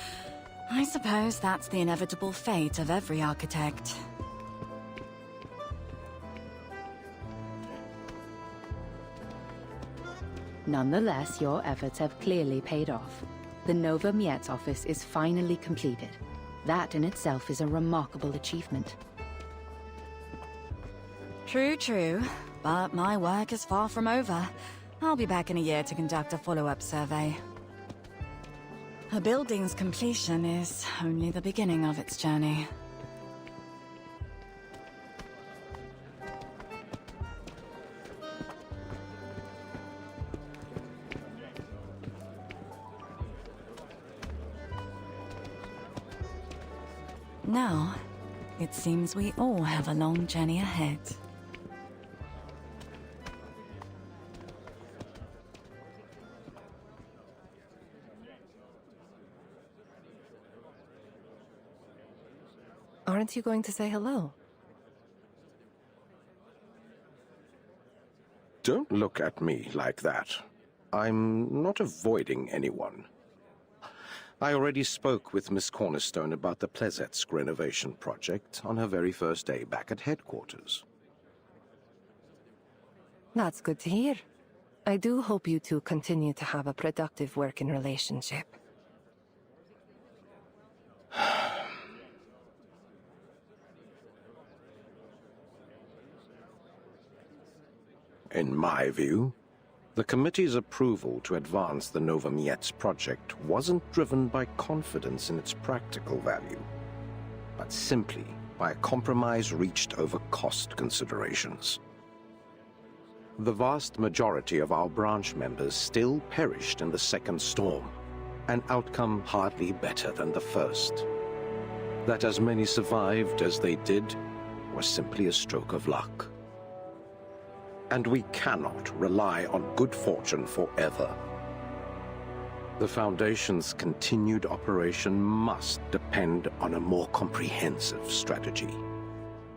I suppose that's the inevitable fate of every architect. Nonetheless, your efforts have clearly paid off. The Nova Miech office is finally completed. That in itself is a remarkable achievement. True, true. but my work is far from over. I'll be back in a year to conduct a follow-up survey. A building's completion is only the beginning of its journey. Now, it seems we all have a long journey ahead. Aren't you going to say hello? Don't look at me like that. I'm not avoiding anyone. I already spoke with Miss Cornerstone about the Plesetsk renovation project on her very first day back at headquarters. That's good to hear. I do hope you two continue to have a productive working relationship. In my view, the committee's approval to advance the Novomiets project wasn't driven by confidence in its practical value, but simply by a compromise reached over cost considerations. The vast majority of our branch members still perished in the second storm, an outcome hardly better than the first. That as many survived as they did was simply a stroke of luck. And we cannot rely on good fortune forever. The Foundation's continued operation must depend on a more comprehensive strategy.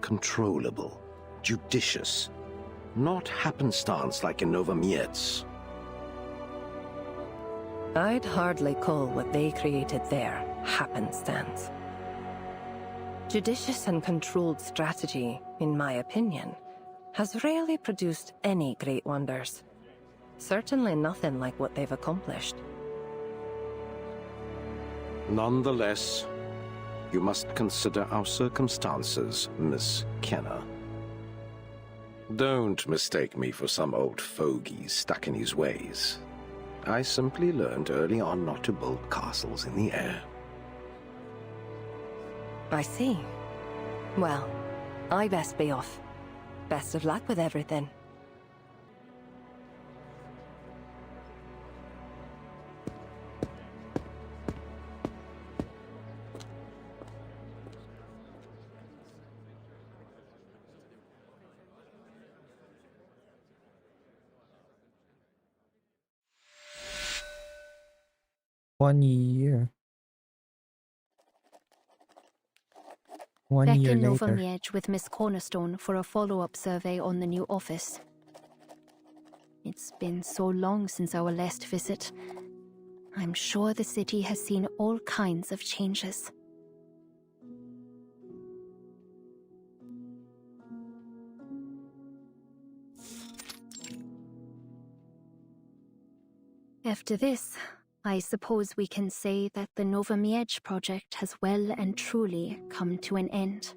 Controllable, judicious, not happenstance like in Novomiets. I'd hardly call what they created there happenstance. Judicious and controlled strategy, in my opinion, has rarely produced any great wonders. Certainly nothing like what they've accomplished. Nonetheless, you must consider our circumstances, Miss Kenna. Don't mistake me for some old fogey stuck in his ways. I simply learned early on not to build castles in the air. I see. Well, I best be off. Best of luck with everything. One year. One Back year in later. Novomiej with Miss Cornerstone for a follow-up survey on the new office. It's been so long since our last visit. I'm sure the city has seen all kinds of changes. After this, I suppose we can say that the Novomiej project has well and truly come to an end.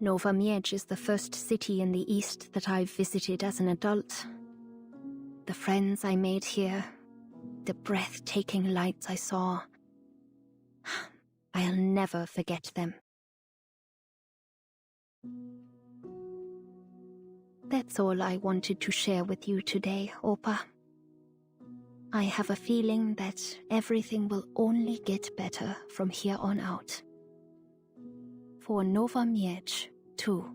Novomiej is the first city in the east that I've visited as an adult. The friends I made here, the breathtaking lights I saw, I'll never forget them. That's all I wanted to share with you today, Opa. I have a feeling that everything will only get better from here on out. For Novomiej, too.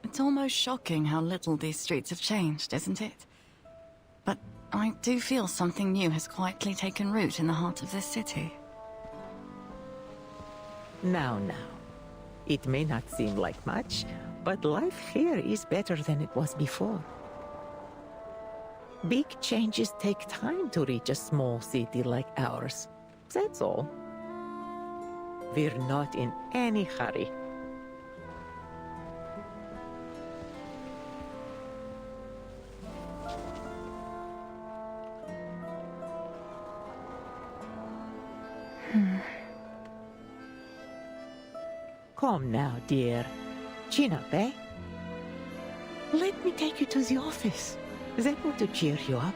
It's almost shocking how little these streets have changed, isn't it? But I do feel something new has quietly taken root in the heart of this city. Now. It may not seem like much, but life here is better than it was before. Big changes take time to reach a small city like ours. That's all. We're not in any hurry. Come now, dear. Chin up, eh? Let me take you to the office. That ought to cheer you up.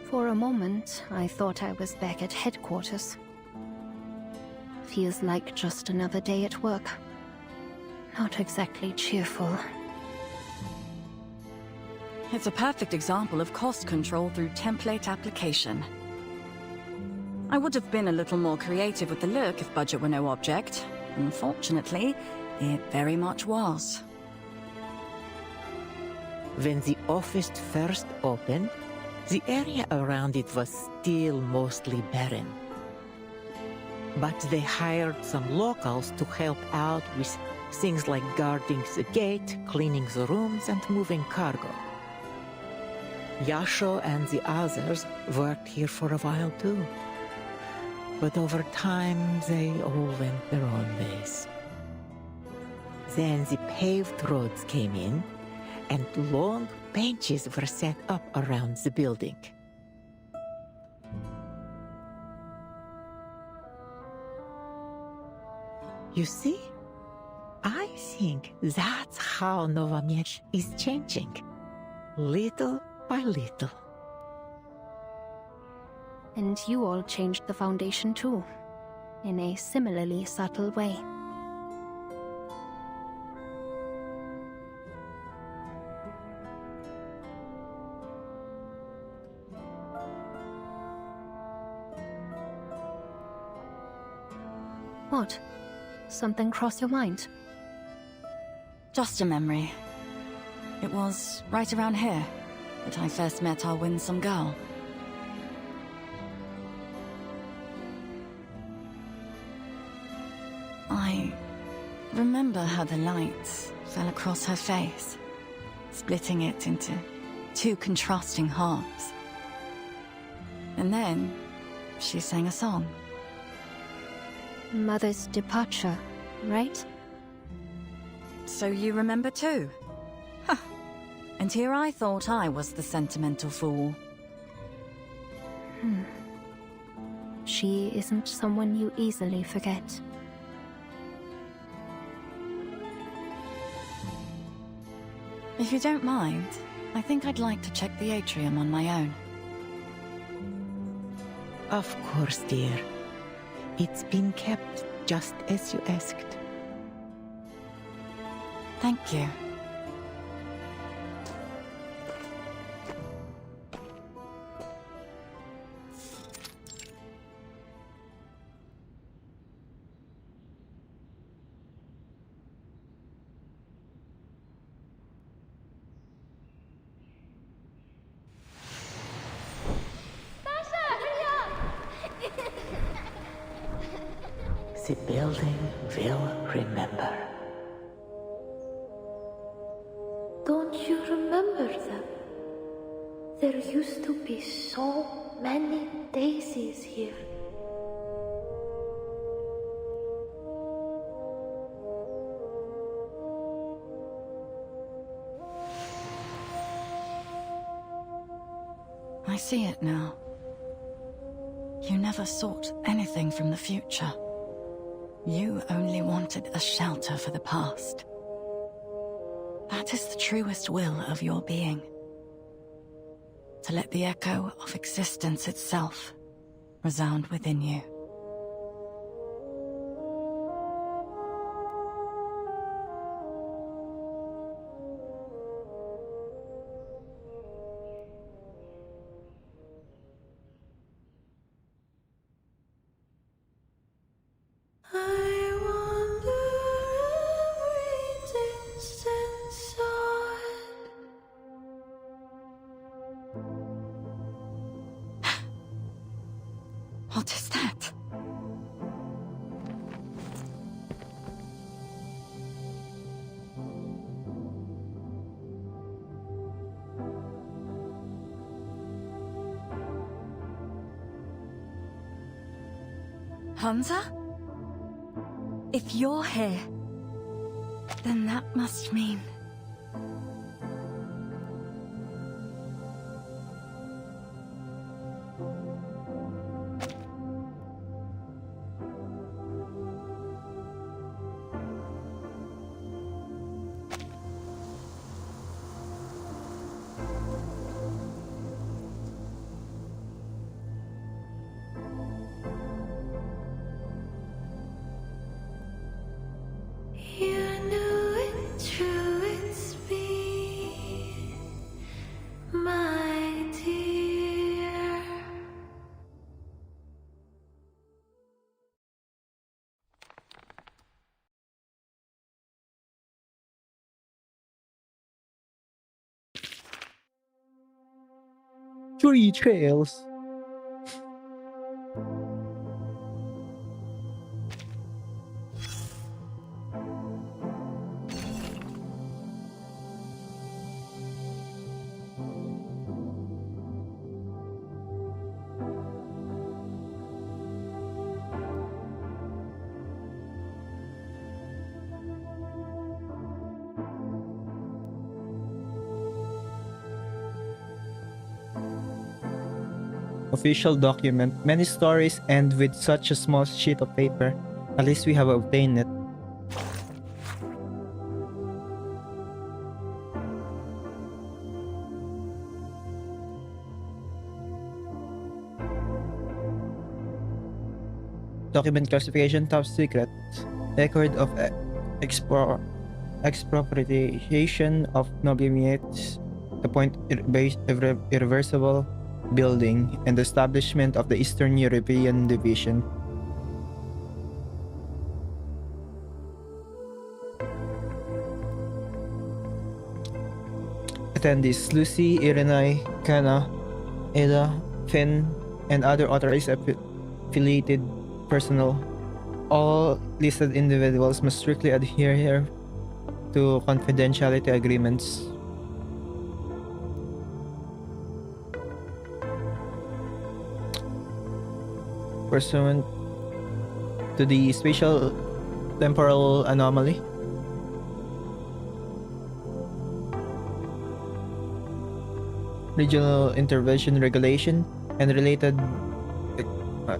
For a moment, I thought I was back at headquarters. Feels like just another day at work. Not exactly cheerful. It's a perfect example of cost control through template application. I would have been a little more creative with the look if budget were no object. Unfortunately, it very much was. When the office first opened, the area around it was still mostly barren. But they hired some locals to help out with things like guarding the gate, cleaning the rooms, and moving cargo. Yasho and the others worked here for a while too. But over time, they all went their own ways. Then the paved roads came in, and long benches were set up around the building. You see? I think that's how Nova Miecz is changing, little by little. And you all changed the foundation too, in a similarly subtle way. What? Something cross your mind? Just a memory. It was right around here that I first met our winsome girl. I remember how the light fell across her face, splitting it into two contrasting halves. And then she sang a song. Mother's departure, right? So you remember too? Huh. And here I thought I was the sentimental fool. She isn't someone you easily forget. If you don't mind, I think I'd like to check the atrium on my own. Of course, dear. It's been kept just as you asked. Thank you. The building will remember. Don't you remember them? There used to be so many daisies here. I see it now. You never sought anything from the future. You only wanted a shelter for the past. That is the truest will of your being. To let the echo of existence itself resound within you. What is that? Hansa? If you're here, then that must mean... You knew it true, it's me, my dear. Three trails. Official document. Many stories end with such a small sheet of paper. At least we have obtained it. Document classification top secret. Record of expropriation of Nobiamites. The point irreversible building and the establishment of the Eastern European Division. Attendees Lucy, Irenai, Kana, Ada, Finn, and other authorized affiliated personnel. All listed individuals must strictly adhere to confidentiality agreements. Pursuant to the spatial temporal anomaly. Regional intervention regulation and related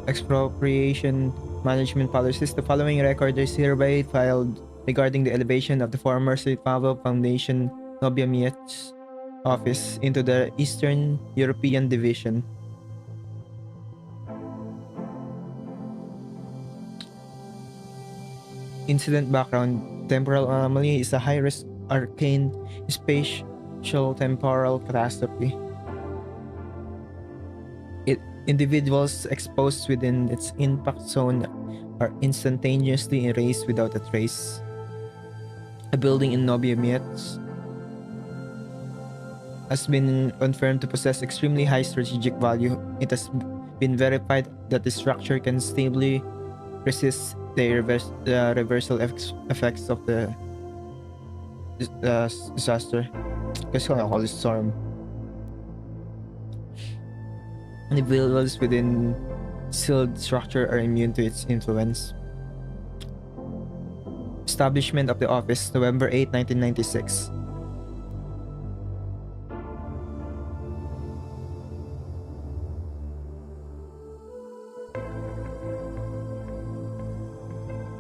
expropriation management policies. The following record is hereby filed regarding the elevation of the former St. Pavel Foundation Nobiamiets office into the Eastern European Division. Incident background. Temporal anomaly is a high-risk arcane spatial temporal catastrophe. Individuals exposed within its impact zone are instantaneously erased without a trace. A building in Nobiamiets has been confirmed to possess extremely high strategic value. It has been verified that the structure can stably resist the reversal effects of the disaster. Guess what I call this storm. Individuals within sealed structure are immune to its influence. Establishment of the office, November 8, 1996.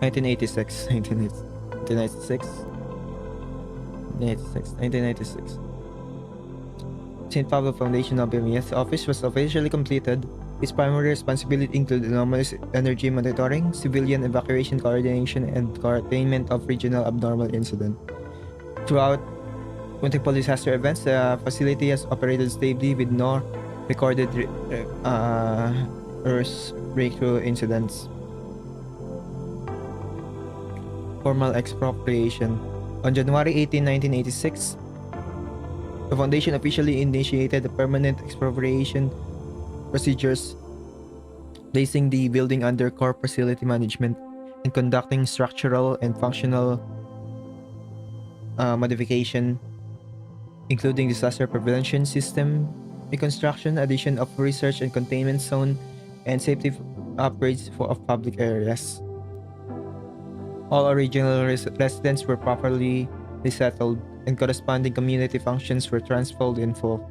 (1986) 1996. St. Pavel Foundation Nobiamiets office was officially completed. Its primary responsibility included anomalous energy monitoring, civilian evacuation coordination, and containment of regional abnormal incident. Throughout multiple disaster events, the facility has operated stably with no recorded Earth breakthrough incidents. Formal expropriation. On January 18, 1986, The Foundation officially initiated the permanent expropriation procedures, placing the building under core facility management and conducting structural and functional modification, including disaster prevention system reconstruction, addition of research and containment zone, and safety upgrades of public areas. All original residents were properly resettled, and corresponding community functions were transferred in full.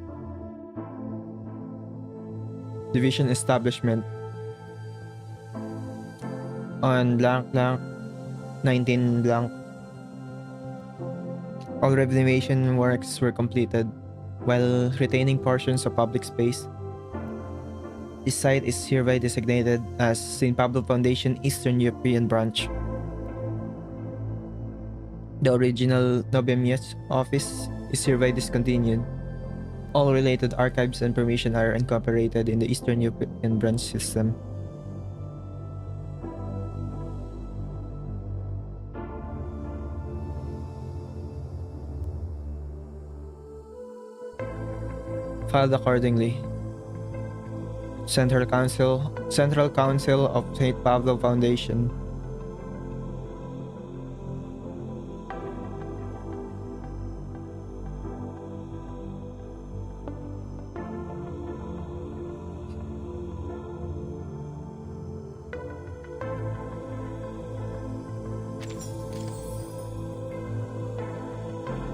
Division establishment on blank blank 19 blank. All renovation works were completed while retaining portions of public space. This site is hereby designated as St. Pablo Foundation Eastern European Branch. The original Nobiamiets office is hereby discontinued. All related archives and information are incorporated in the Eastern European Branch system. Filed accordingly. Central Council of St. Pablo Foundation.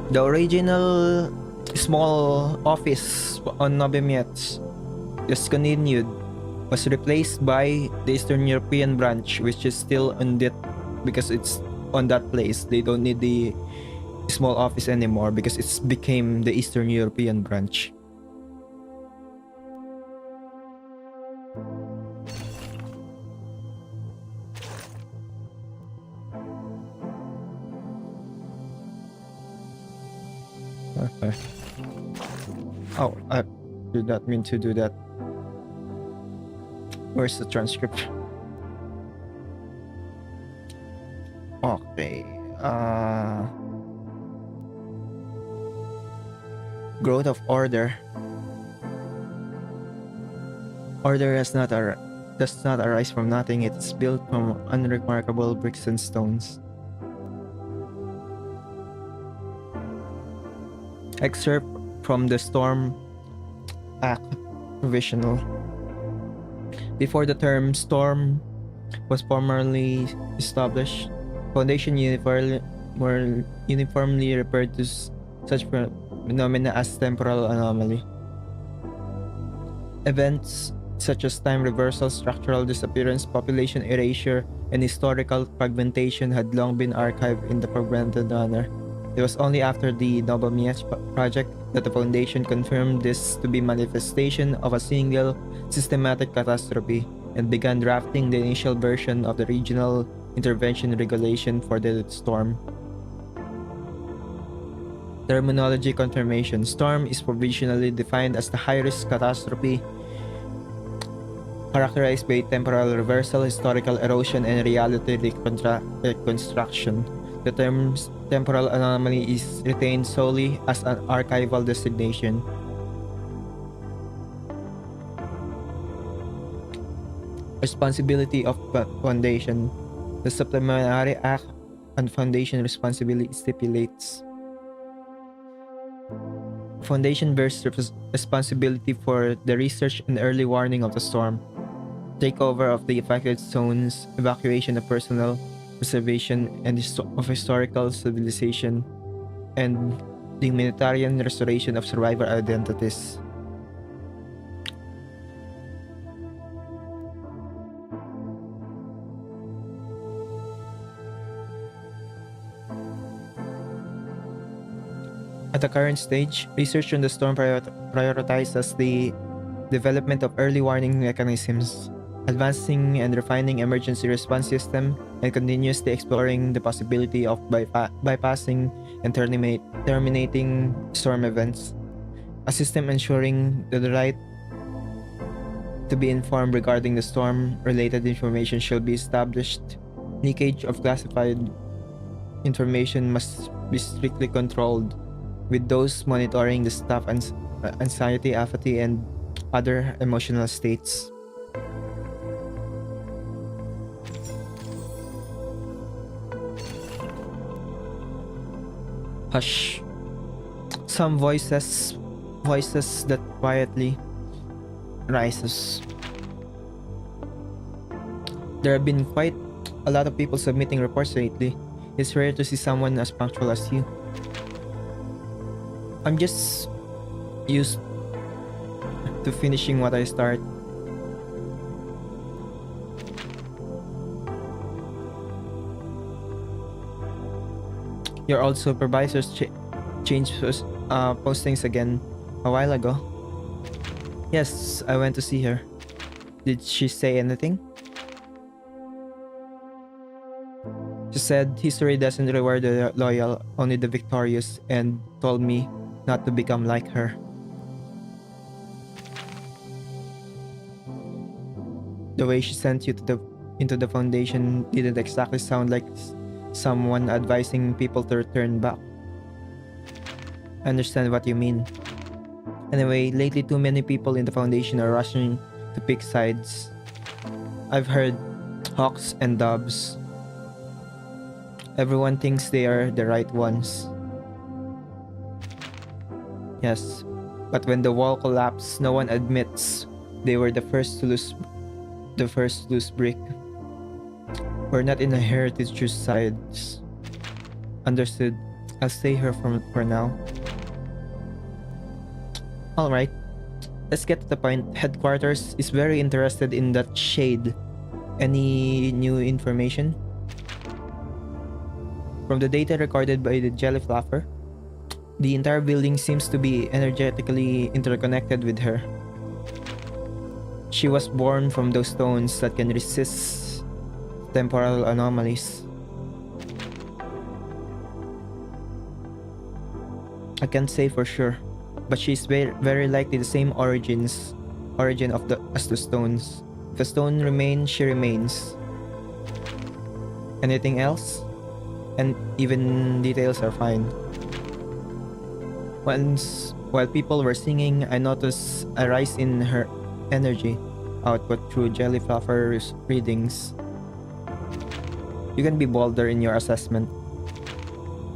The original small office on Nobiamiets discontinued was replaced by the Eastern European branch, which is still on that because it's on that place. They don't need the small office anymore because it's became the Eastern European branch. Okay. Oh, I did not mean to do that. Where's the transcript? Okay. Growth of order. Order does not arise from nothing. It's built from unremarkable bricks and stones. Excerpt from the Storm Act provisional. Before the term storm was formally established, Foundation were uniformly referred to such phenomena as temporal anomaly. Events such as time reversal, structural disappearance, population erasure, and historical fragmentation had long been archived in the fragmented manner. It was only after the Nobiamiets project that the Foundation confirmed this to be manifestation of a single systematic catastrophe and began drafting the initial version of the regional intervention regulation for the storm. Terminology confirmation. Storm is provisionally defined as the high-risk catastrophe characterized by temporal reversal, historical erosion, and reality reconstruction. The term temporal anomaly is retained solely as an archival designation. Responsibility of Foundation. The Supplementary Act on Foundation Responsibility stipulates Foundation bears responsibility for the research and early warning of the storm, takeover of the affected zones, evacuation of personnel, preservation of historical civilization, and the humanitarian restoration of survivor identities. At the current stage, research on the storm prioritizes the development of early warning mechanisms, advancing and refining emergency response system, and continuously exploring the possibility of bypassing and terminating storm events. A system ensuring that the right to be informed regarding the storm-related information shall be established. Leakage of classified information must be strictly controlled. with those monitoring the staff anxiety, apathy, and other emotional states. Hush. Some voices that quietly rises. There have been quite a lot of people submitting reports lately. It's rare to see someone as punctual as you. I'm just used to finishing what I start. Your old supervisors changed postings again a while ago. Yes, I went to see her. Did she say anything? She said history doesn't reward the loyal, only the victorious, and told me not to become like her. The way she sent you into the Foundation didn't exactly sound like someone advising people to return back. I understand what you mean. Anyway, lately too many people in the Foundation are rushing to pick sides. I've heard hawks and doves. Everyone thinks they are the right ones. Yes, but when the wall collapsed, no one admits they were the first to lose brick. We're not in a hurry to choose sides. Understood. I'll stay here for now. Alright, let's get to the point. Headquarters is very interested in that shade. Any new information? From the data recorded by the Jellyfluffer, the entire building seems to be energetically interconnected with her. She was born from those stones that can resist temporal anomalies. I can't say for sure, but she's very likely the same origin as the stones. If a stone remains, she remains. Anything else? And even details are fine. Once, while people were singing, I noticed a rise in her energy output through Jellyfluffer's readings. You can be bolder in your assessment.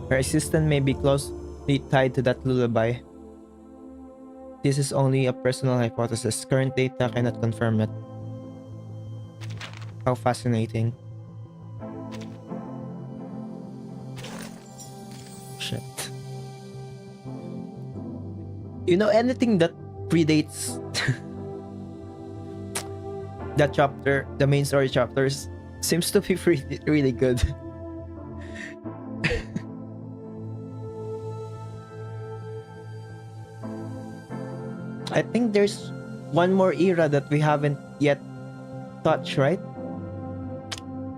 Her existence may be closely tied to that lullaby. This is only a personal hypothesis. Current data cannot confirm it. How fascinating. Shit. You know, anything that predates that chapter, the main story chapters, seems to be really good. I think there's one more era that we haven't yet touched, right?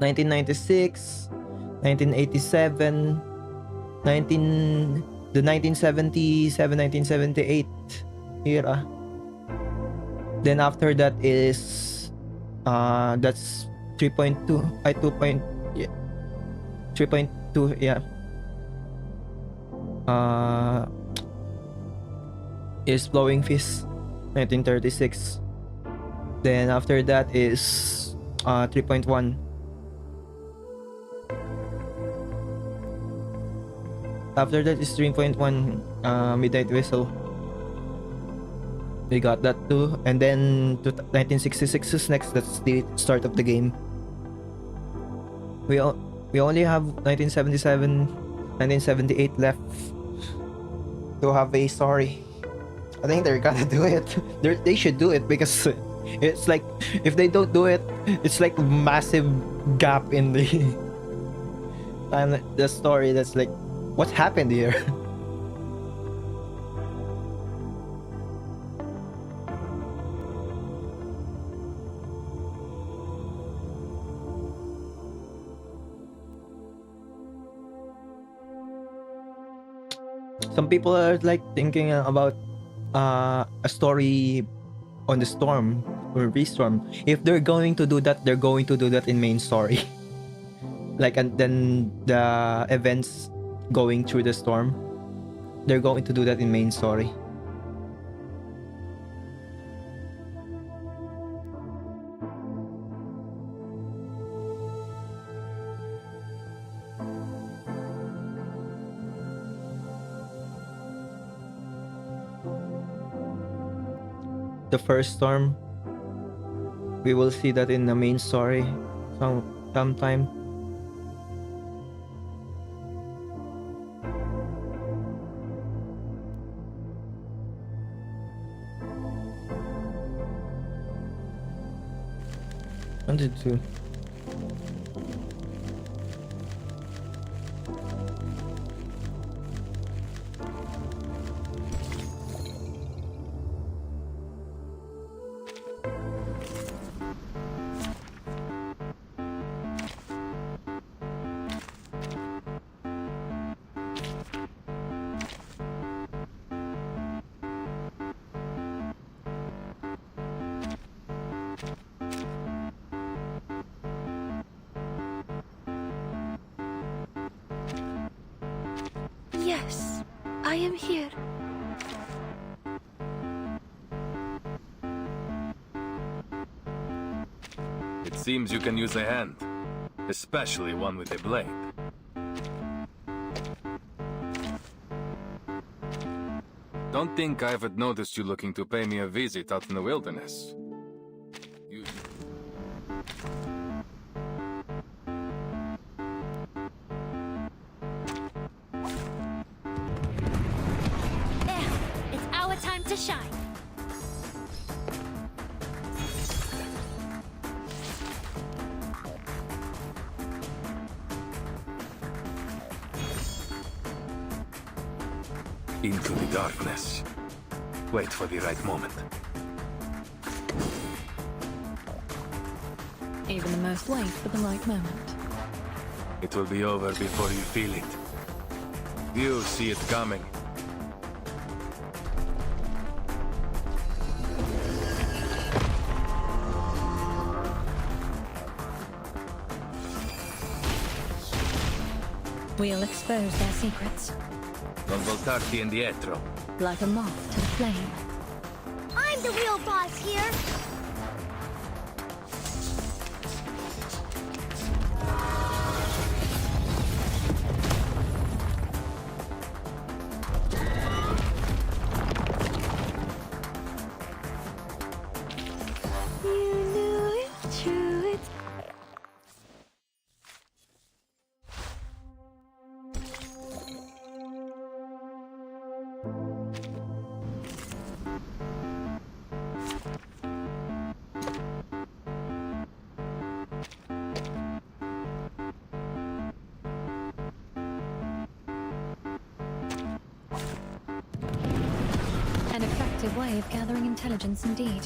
1996, 1987, the 1977, 1978 era. Then after that is that's 3.2, 3.2, yeah. Is Flowing Fist, 1936. Then after that is 3.1. After that is 3.1, Midnight Whistle. We got that too. And then 1966 is next. That's the start of the game. We only have 1977, 1978 left to have a story. I think they're gonna do it. They should do it because it's like, if they don't do it, it's like massive gap in the time, the story. That's like, what happened here? Some people are like thinking about a story on the storm or restorm. If they're going to do that, they're going to do that in main story. Like, and then the events going through the storm. they're going to do that in main story. The first storm, we will see that in the main story sometime. Wanted to. Yes, I am here. It seems you can use a hand, especially one with a blade. Don't think I haven't noticed you looking to pay me a visit out in the wilderness. It's our time to shine. Into the darkness. Wait for the right moment. Even the most wait for the right moment. It will be over before you feel it. You see it coming. We'll expose their secrets. Non voltarti indietro. Like a moth to the flame. I'm the real boss here. You knew it, true it. An effective way of gathering intelligence indeed.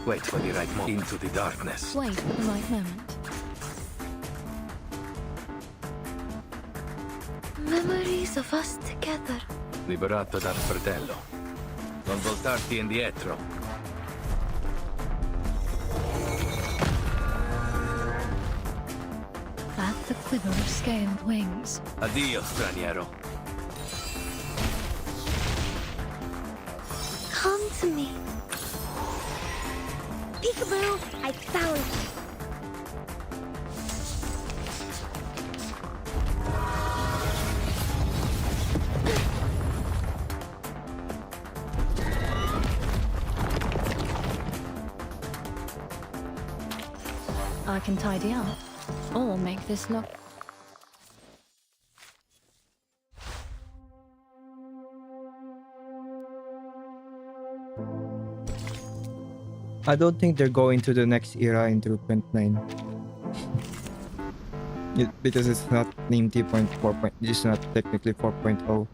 Wait for the right moment. Into the darkness. Wait for the right moment. Memories of us together. Liberato dal fratello. Non voltarti indietro. At the quiver of scaled wings. Addio, straniero. Come to me. Peekaboo, I found you. I can tidy up, or make this look. I don't think they're going to the next era in 3.9. Because it's not named 3.4. It's not technically 4.0.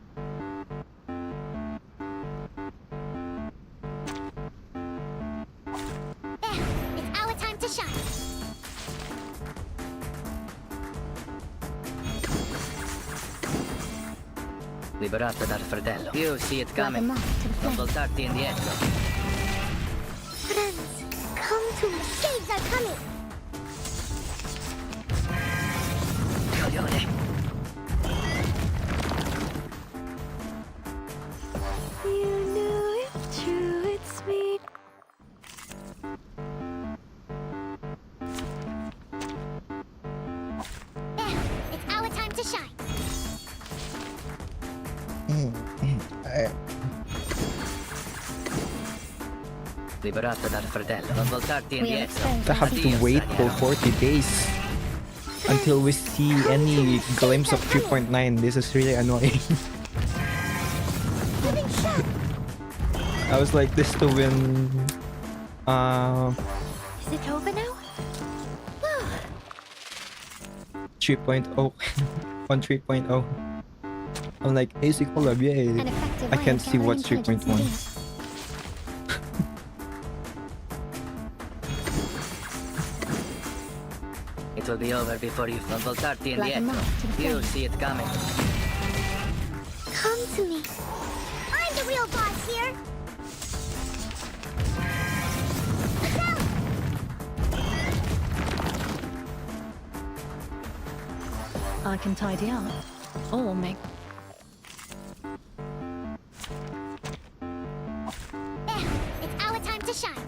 It's our time to shine. Liberato dal fratello. You see it coming. Non voltarti indietro. Friends, come to me. Shades are coming. coglione. You knew it's true, it's me. It's our time to shine. Liberato dal fratello, non voltarti indietro. I have to wait for 40 days until we see any glimpse of 3.9. This is really annoying. I was like this to win. Is it over now? 3.0 on 3.0. I'm like AC collab, yay! I can't see what's 3.1. It will be over before you non voltarti indietro. You see it coming. Come to me. I'm the real boss here. I can tidy up. Or make... It's our time to shine.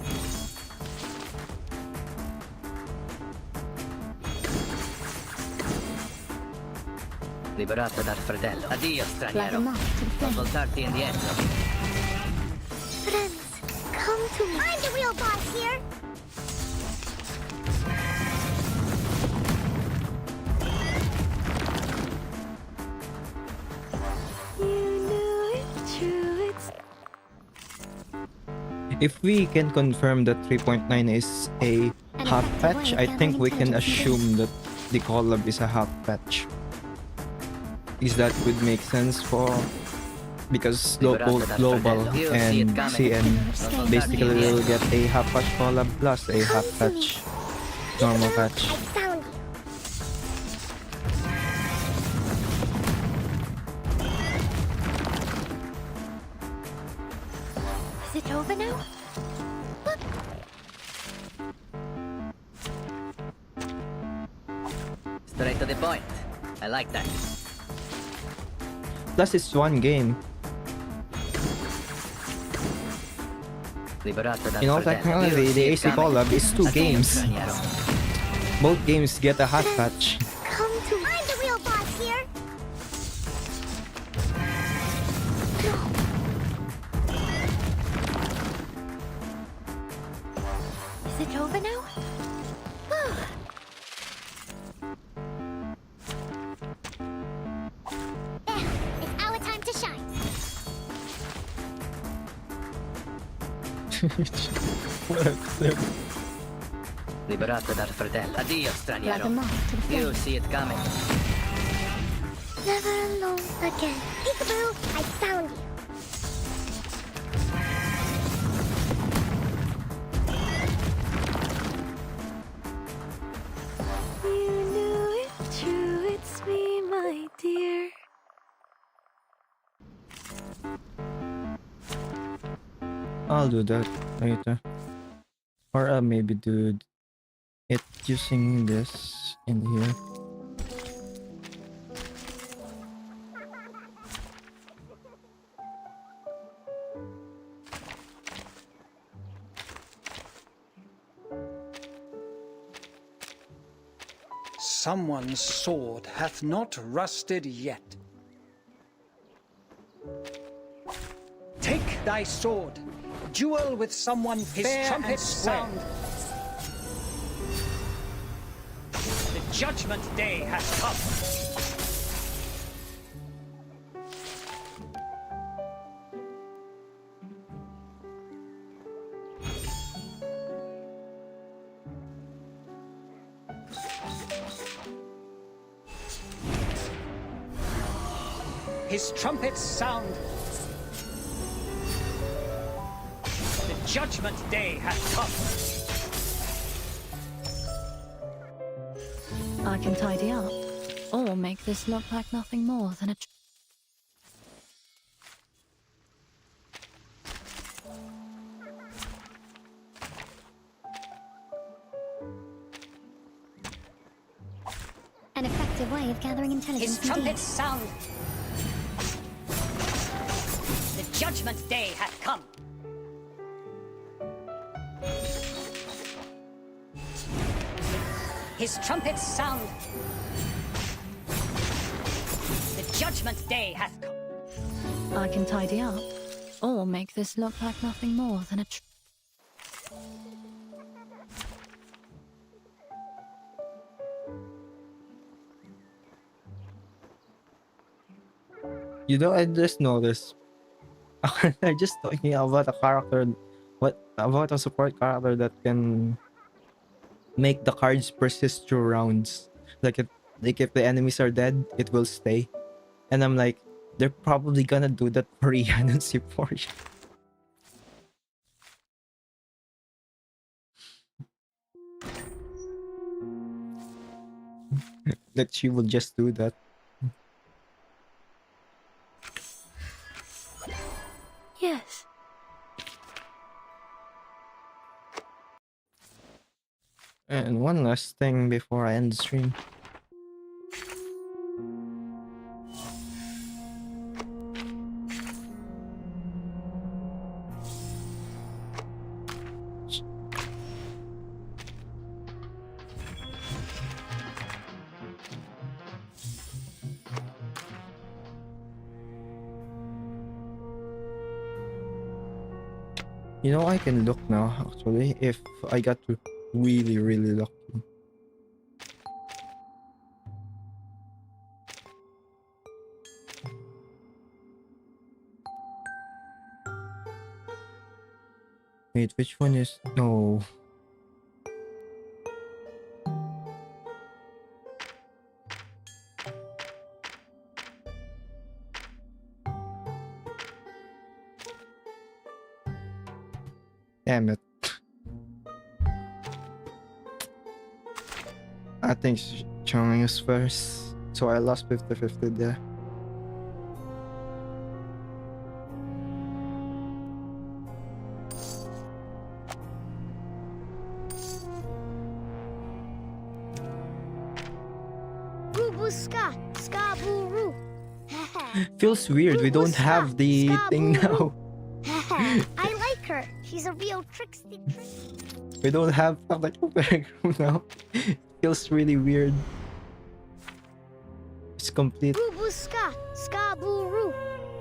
Liberato dal fratello. Addio, straniero. Non voltarti indietro. Friends, come to me. I'm the real boss here. You knew it's true, it's... If we can confirm that 3.9 is a half patch, I think we can assume that the collab is a half patch. Is that would make sense for because both global and CN basically will get a half patch collab plus a half patch normal patch. Found Is it over now? Straight to the point. I like that. Plus it's one game. Liberato dal In all fratello. technicality, the AC collab is 2 games. Both games get a half patch. Come to me. I'm the real boss here. Is it over now? It's our time to shine. Liberato dal fratello. Addio, straniero. You see it coming. Never alone again. Peekaboo, I found you. You knew it's true, it's me, my dear. I'll do that later. Or I'll maybe do it using this in here. Someone's sword hath not rusted yet. Take thy sword, duel with someone fair and square. The judgment day has come. His trumpets sound. The judgment day has come. I can tidy up. Or make this look like nothing more than a... An effective way of gathering. gathering intelligence. His trumpets sound. The judgment day hath come. His trumpets sound. The judgment day hath come. I can tidy up, or make this look like nothing more than a You know, I just noticed. I just talking about a character, about a support character that can make the cards persist through rounds. Like if the enemies are dead, it will stay. And I'm like, they're probably gonna do that for Rian and Sephora. That she will just do that. Yes. And one last thing before I end the stream. You know, I can look now, actually, if I got really, really lucky. Wait, which one is... No. Damn it. I think Chong is first. So I lost 50-50 there. Feels weird, we don't have the thing now. I like her. She's a real tricksy trick. We don't have like now. Feels really weird. It's complete. Ska-boo-roo.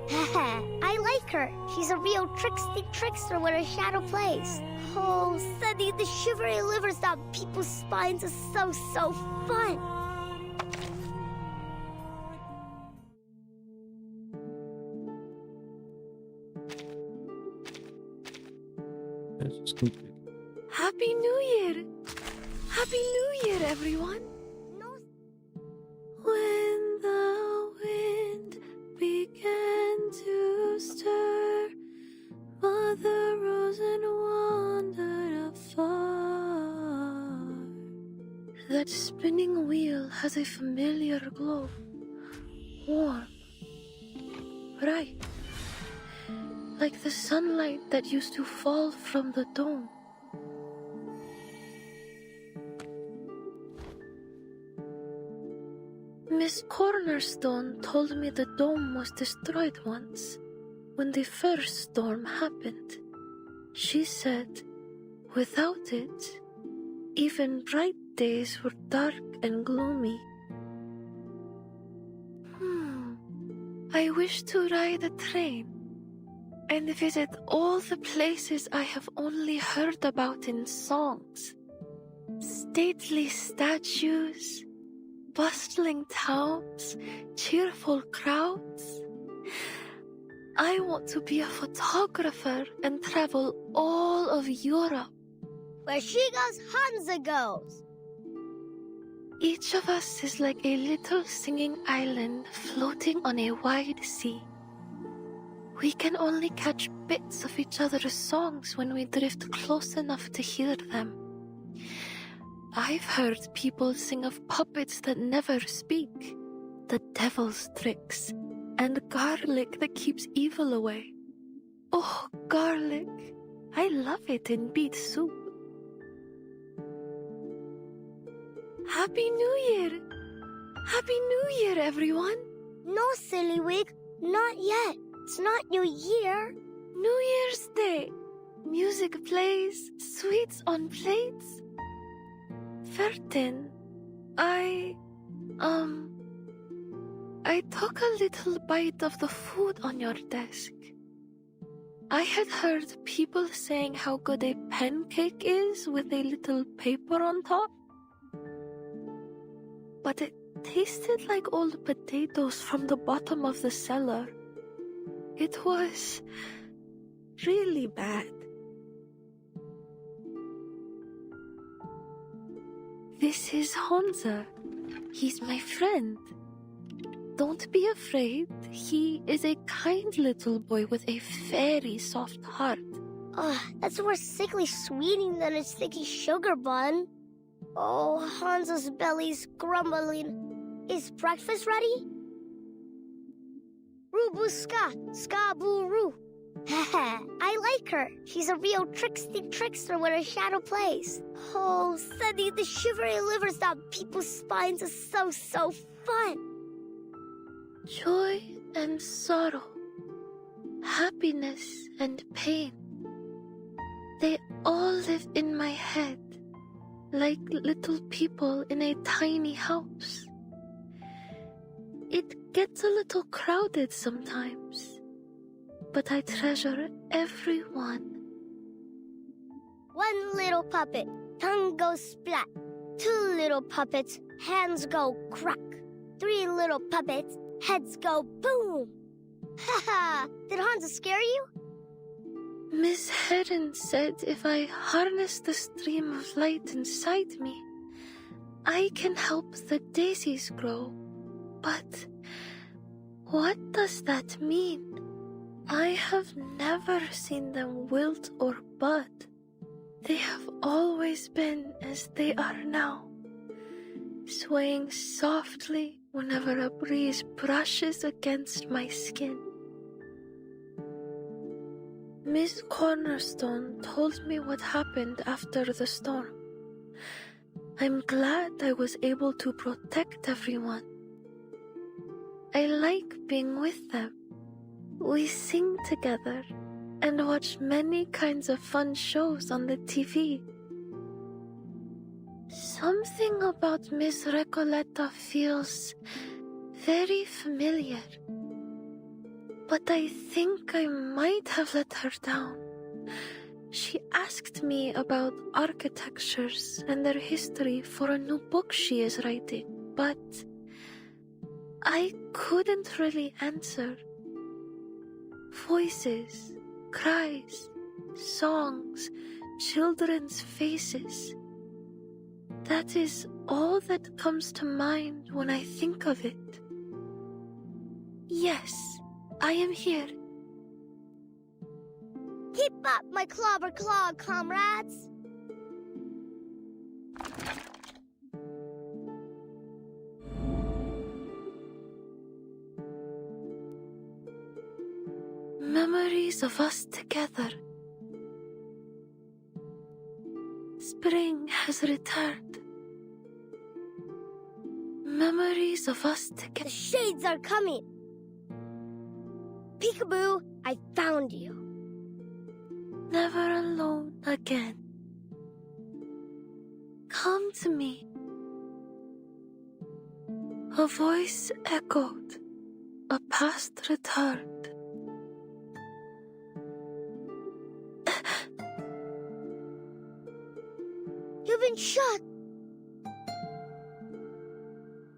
I like her. She's a real trickster when her shadow plays. Oh, Sunny, the shivery livers down people's spines is so fun. It's complete. Happy New Year! Happy New Year, everyone! When the wind began to stir, Mother rose and wandered afar. That spinning wheel has a familiar glow, warm, bright, like the sunlight that used to fall from the dome. Miss Cornerstone told me the dome was destroyed once, when the first storm happened. She said, without it, even bright days were dark and gloomy. I wish to ride a train and visit all the places I have only heard about in songs. Stately statues, bustling towns, cheerful crowds. I want to be a photographer and travel all of Europe. Where she goes, Hansa goes. Each of us is like a little singing island floating on a wide sea. We can only catch bits of each other's songs when we drift close enough to hear them. I've heard people sing of puppets that never speak, the devil's tricks, and garlic that keeps evil away. Oh, garlic! I love it in beet soup. Happy New Year! Happy New Year, everyone! No, silly wig, not yet. It's not New Year. New Year's Day. Music plays, sweets on plates. Vertin, I took a little bite of the food on your desk. I had heard people saying how good a pancake is with a little paper on top. But it tasted like old potatoes from the bottom of the cellar. It was really bad. This is Honza. He's my friend. Don't be afraid. He is a kind little boy with a very soft heart. That's more sickly sweeting than a sticky sugar bun. Oh, Hansa's belly's grumbling. Is breakfast ready? Rubuska, ska boo roo. I like her. She's a real trickster where her shadow plays. Oh, Sunny, the shivery livers down people's spines is so fun. Joy and sorrow, happiness and pain. They all live in my head, like little people in a tiny house. It gets a little crowded sometimes, but I treasure everyone. One little puppet, tongue goes splat. Two little puppets, hands go crack. Three little puppets, heads go boom. Haha, did Hansa scare you? Miss Heron said if I harness the stream of light inside me, I can help the daisies grow. But what does that mean? I have never seen them wilt or bud. They have always been as they are now, swaying softly whenever a breeze brushes against my skin. Miss Cornerstone told me what happened after the storm. I'm glad I was able to protect everyone. I like being with them. We sing together and watch many kinds of fun shows on the TV. Something about Miss Recoleta feels very familiar. But I think I might have let her down. She asked me about architectures and their history for a new book she is writing, but I couldn't really answer. Voices, cries, songs, children's faces. That is all that comes to mind when I think of it. Yes, I am here. Keep up, my clobber claw comrades. Memories of us together. Spring has returned. Memories of us together. The shades are coming. Peekaboo, I found you. Never alone again. Come to me. A voice echoed, a past returned. You've been shot.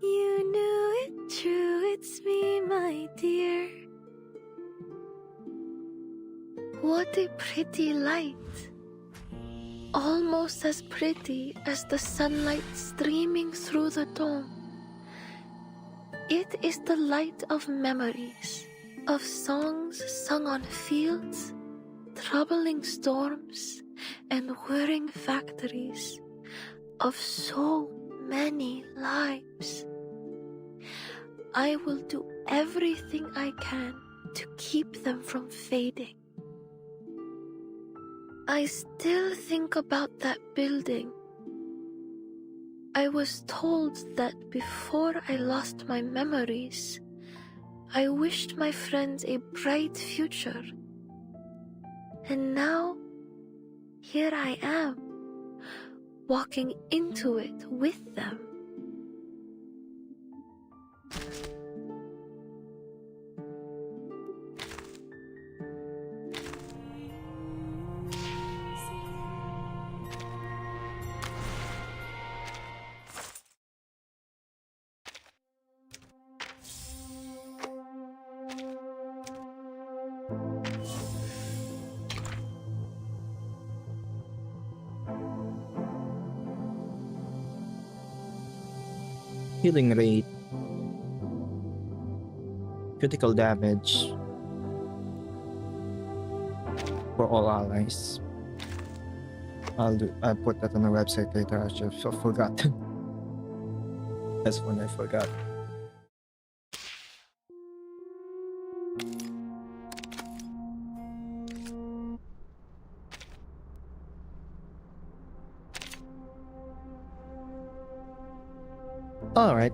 You knew it, true, it's me, my dear. What a pretty light. Almost as pretty as the sunlight streaming through the dome. It is the light of memories, of songs sung on fields, troubling storms, and whirring factories, of so many lives. I will do everything I can to keep them from fading. I still think about that building. I was told that before I lost my memories, I wished my friends a bright future. And now, here I am, walking into it with them. Healing rate, critical damage for all allies. I'll put that on the website later. I just forgot. That's one I forgot. All right.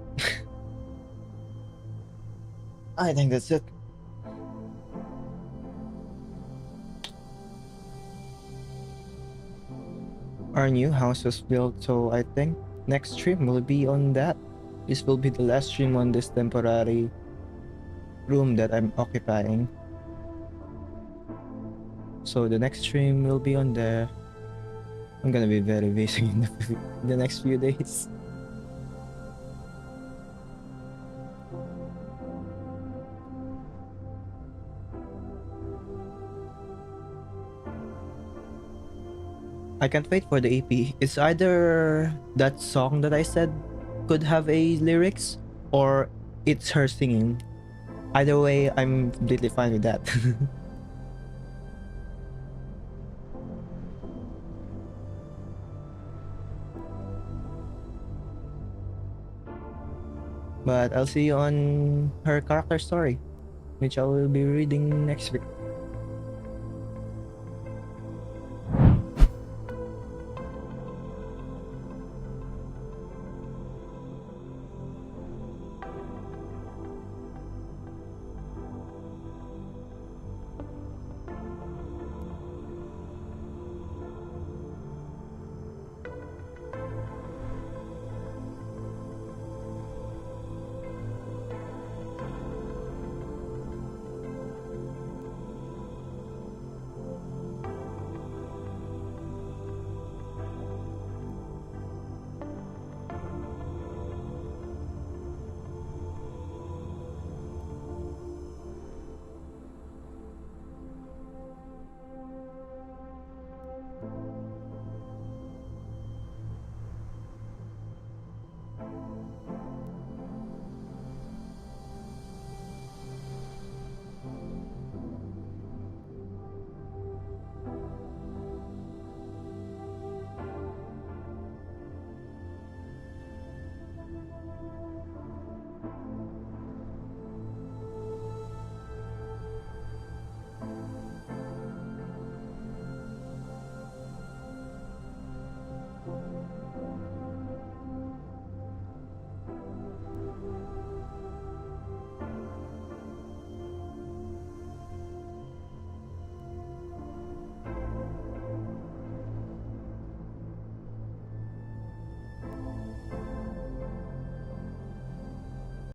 I think that's it. Our new house was built, so I think next stream will be on that. This will be the last stream on this temporary room that I'm occupying. So the next stream will be on there. I'm gonna be very busy in the next few days. I can't wait for the EP. It's either that song that I said could have a lyrics or it's her singing. Either way, I'm completely fine with that. But I'll see you on her character story, which I will be reading next week.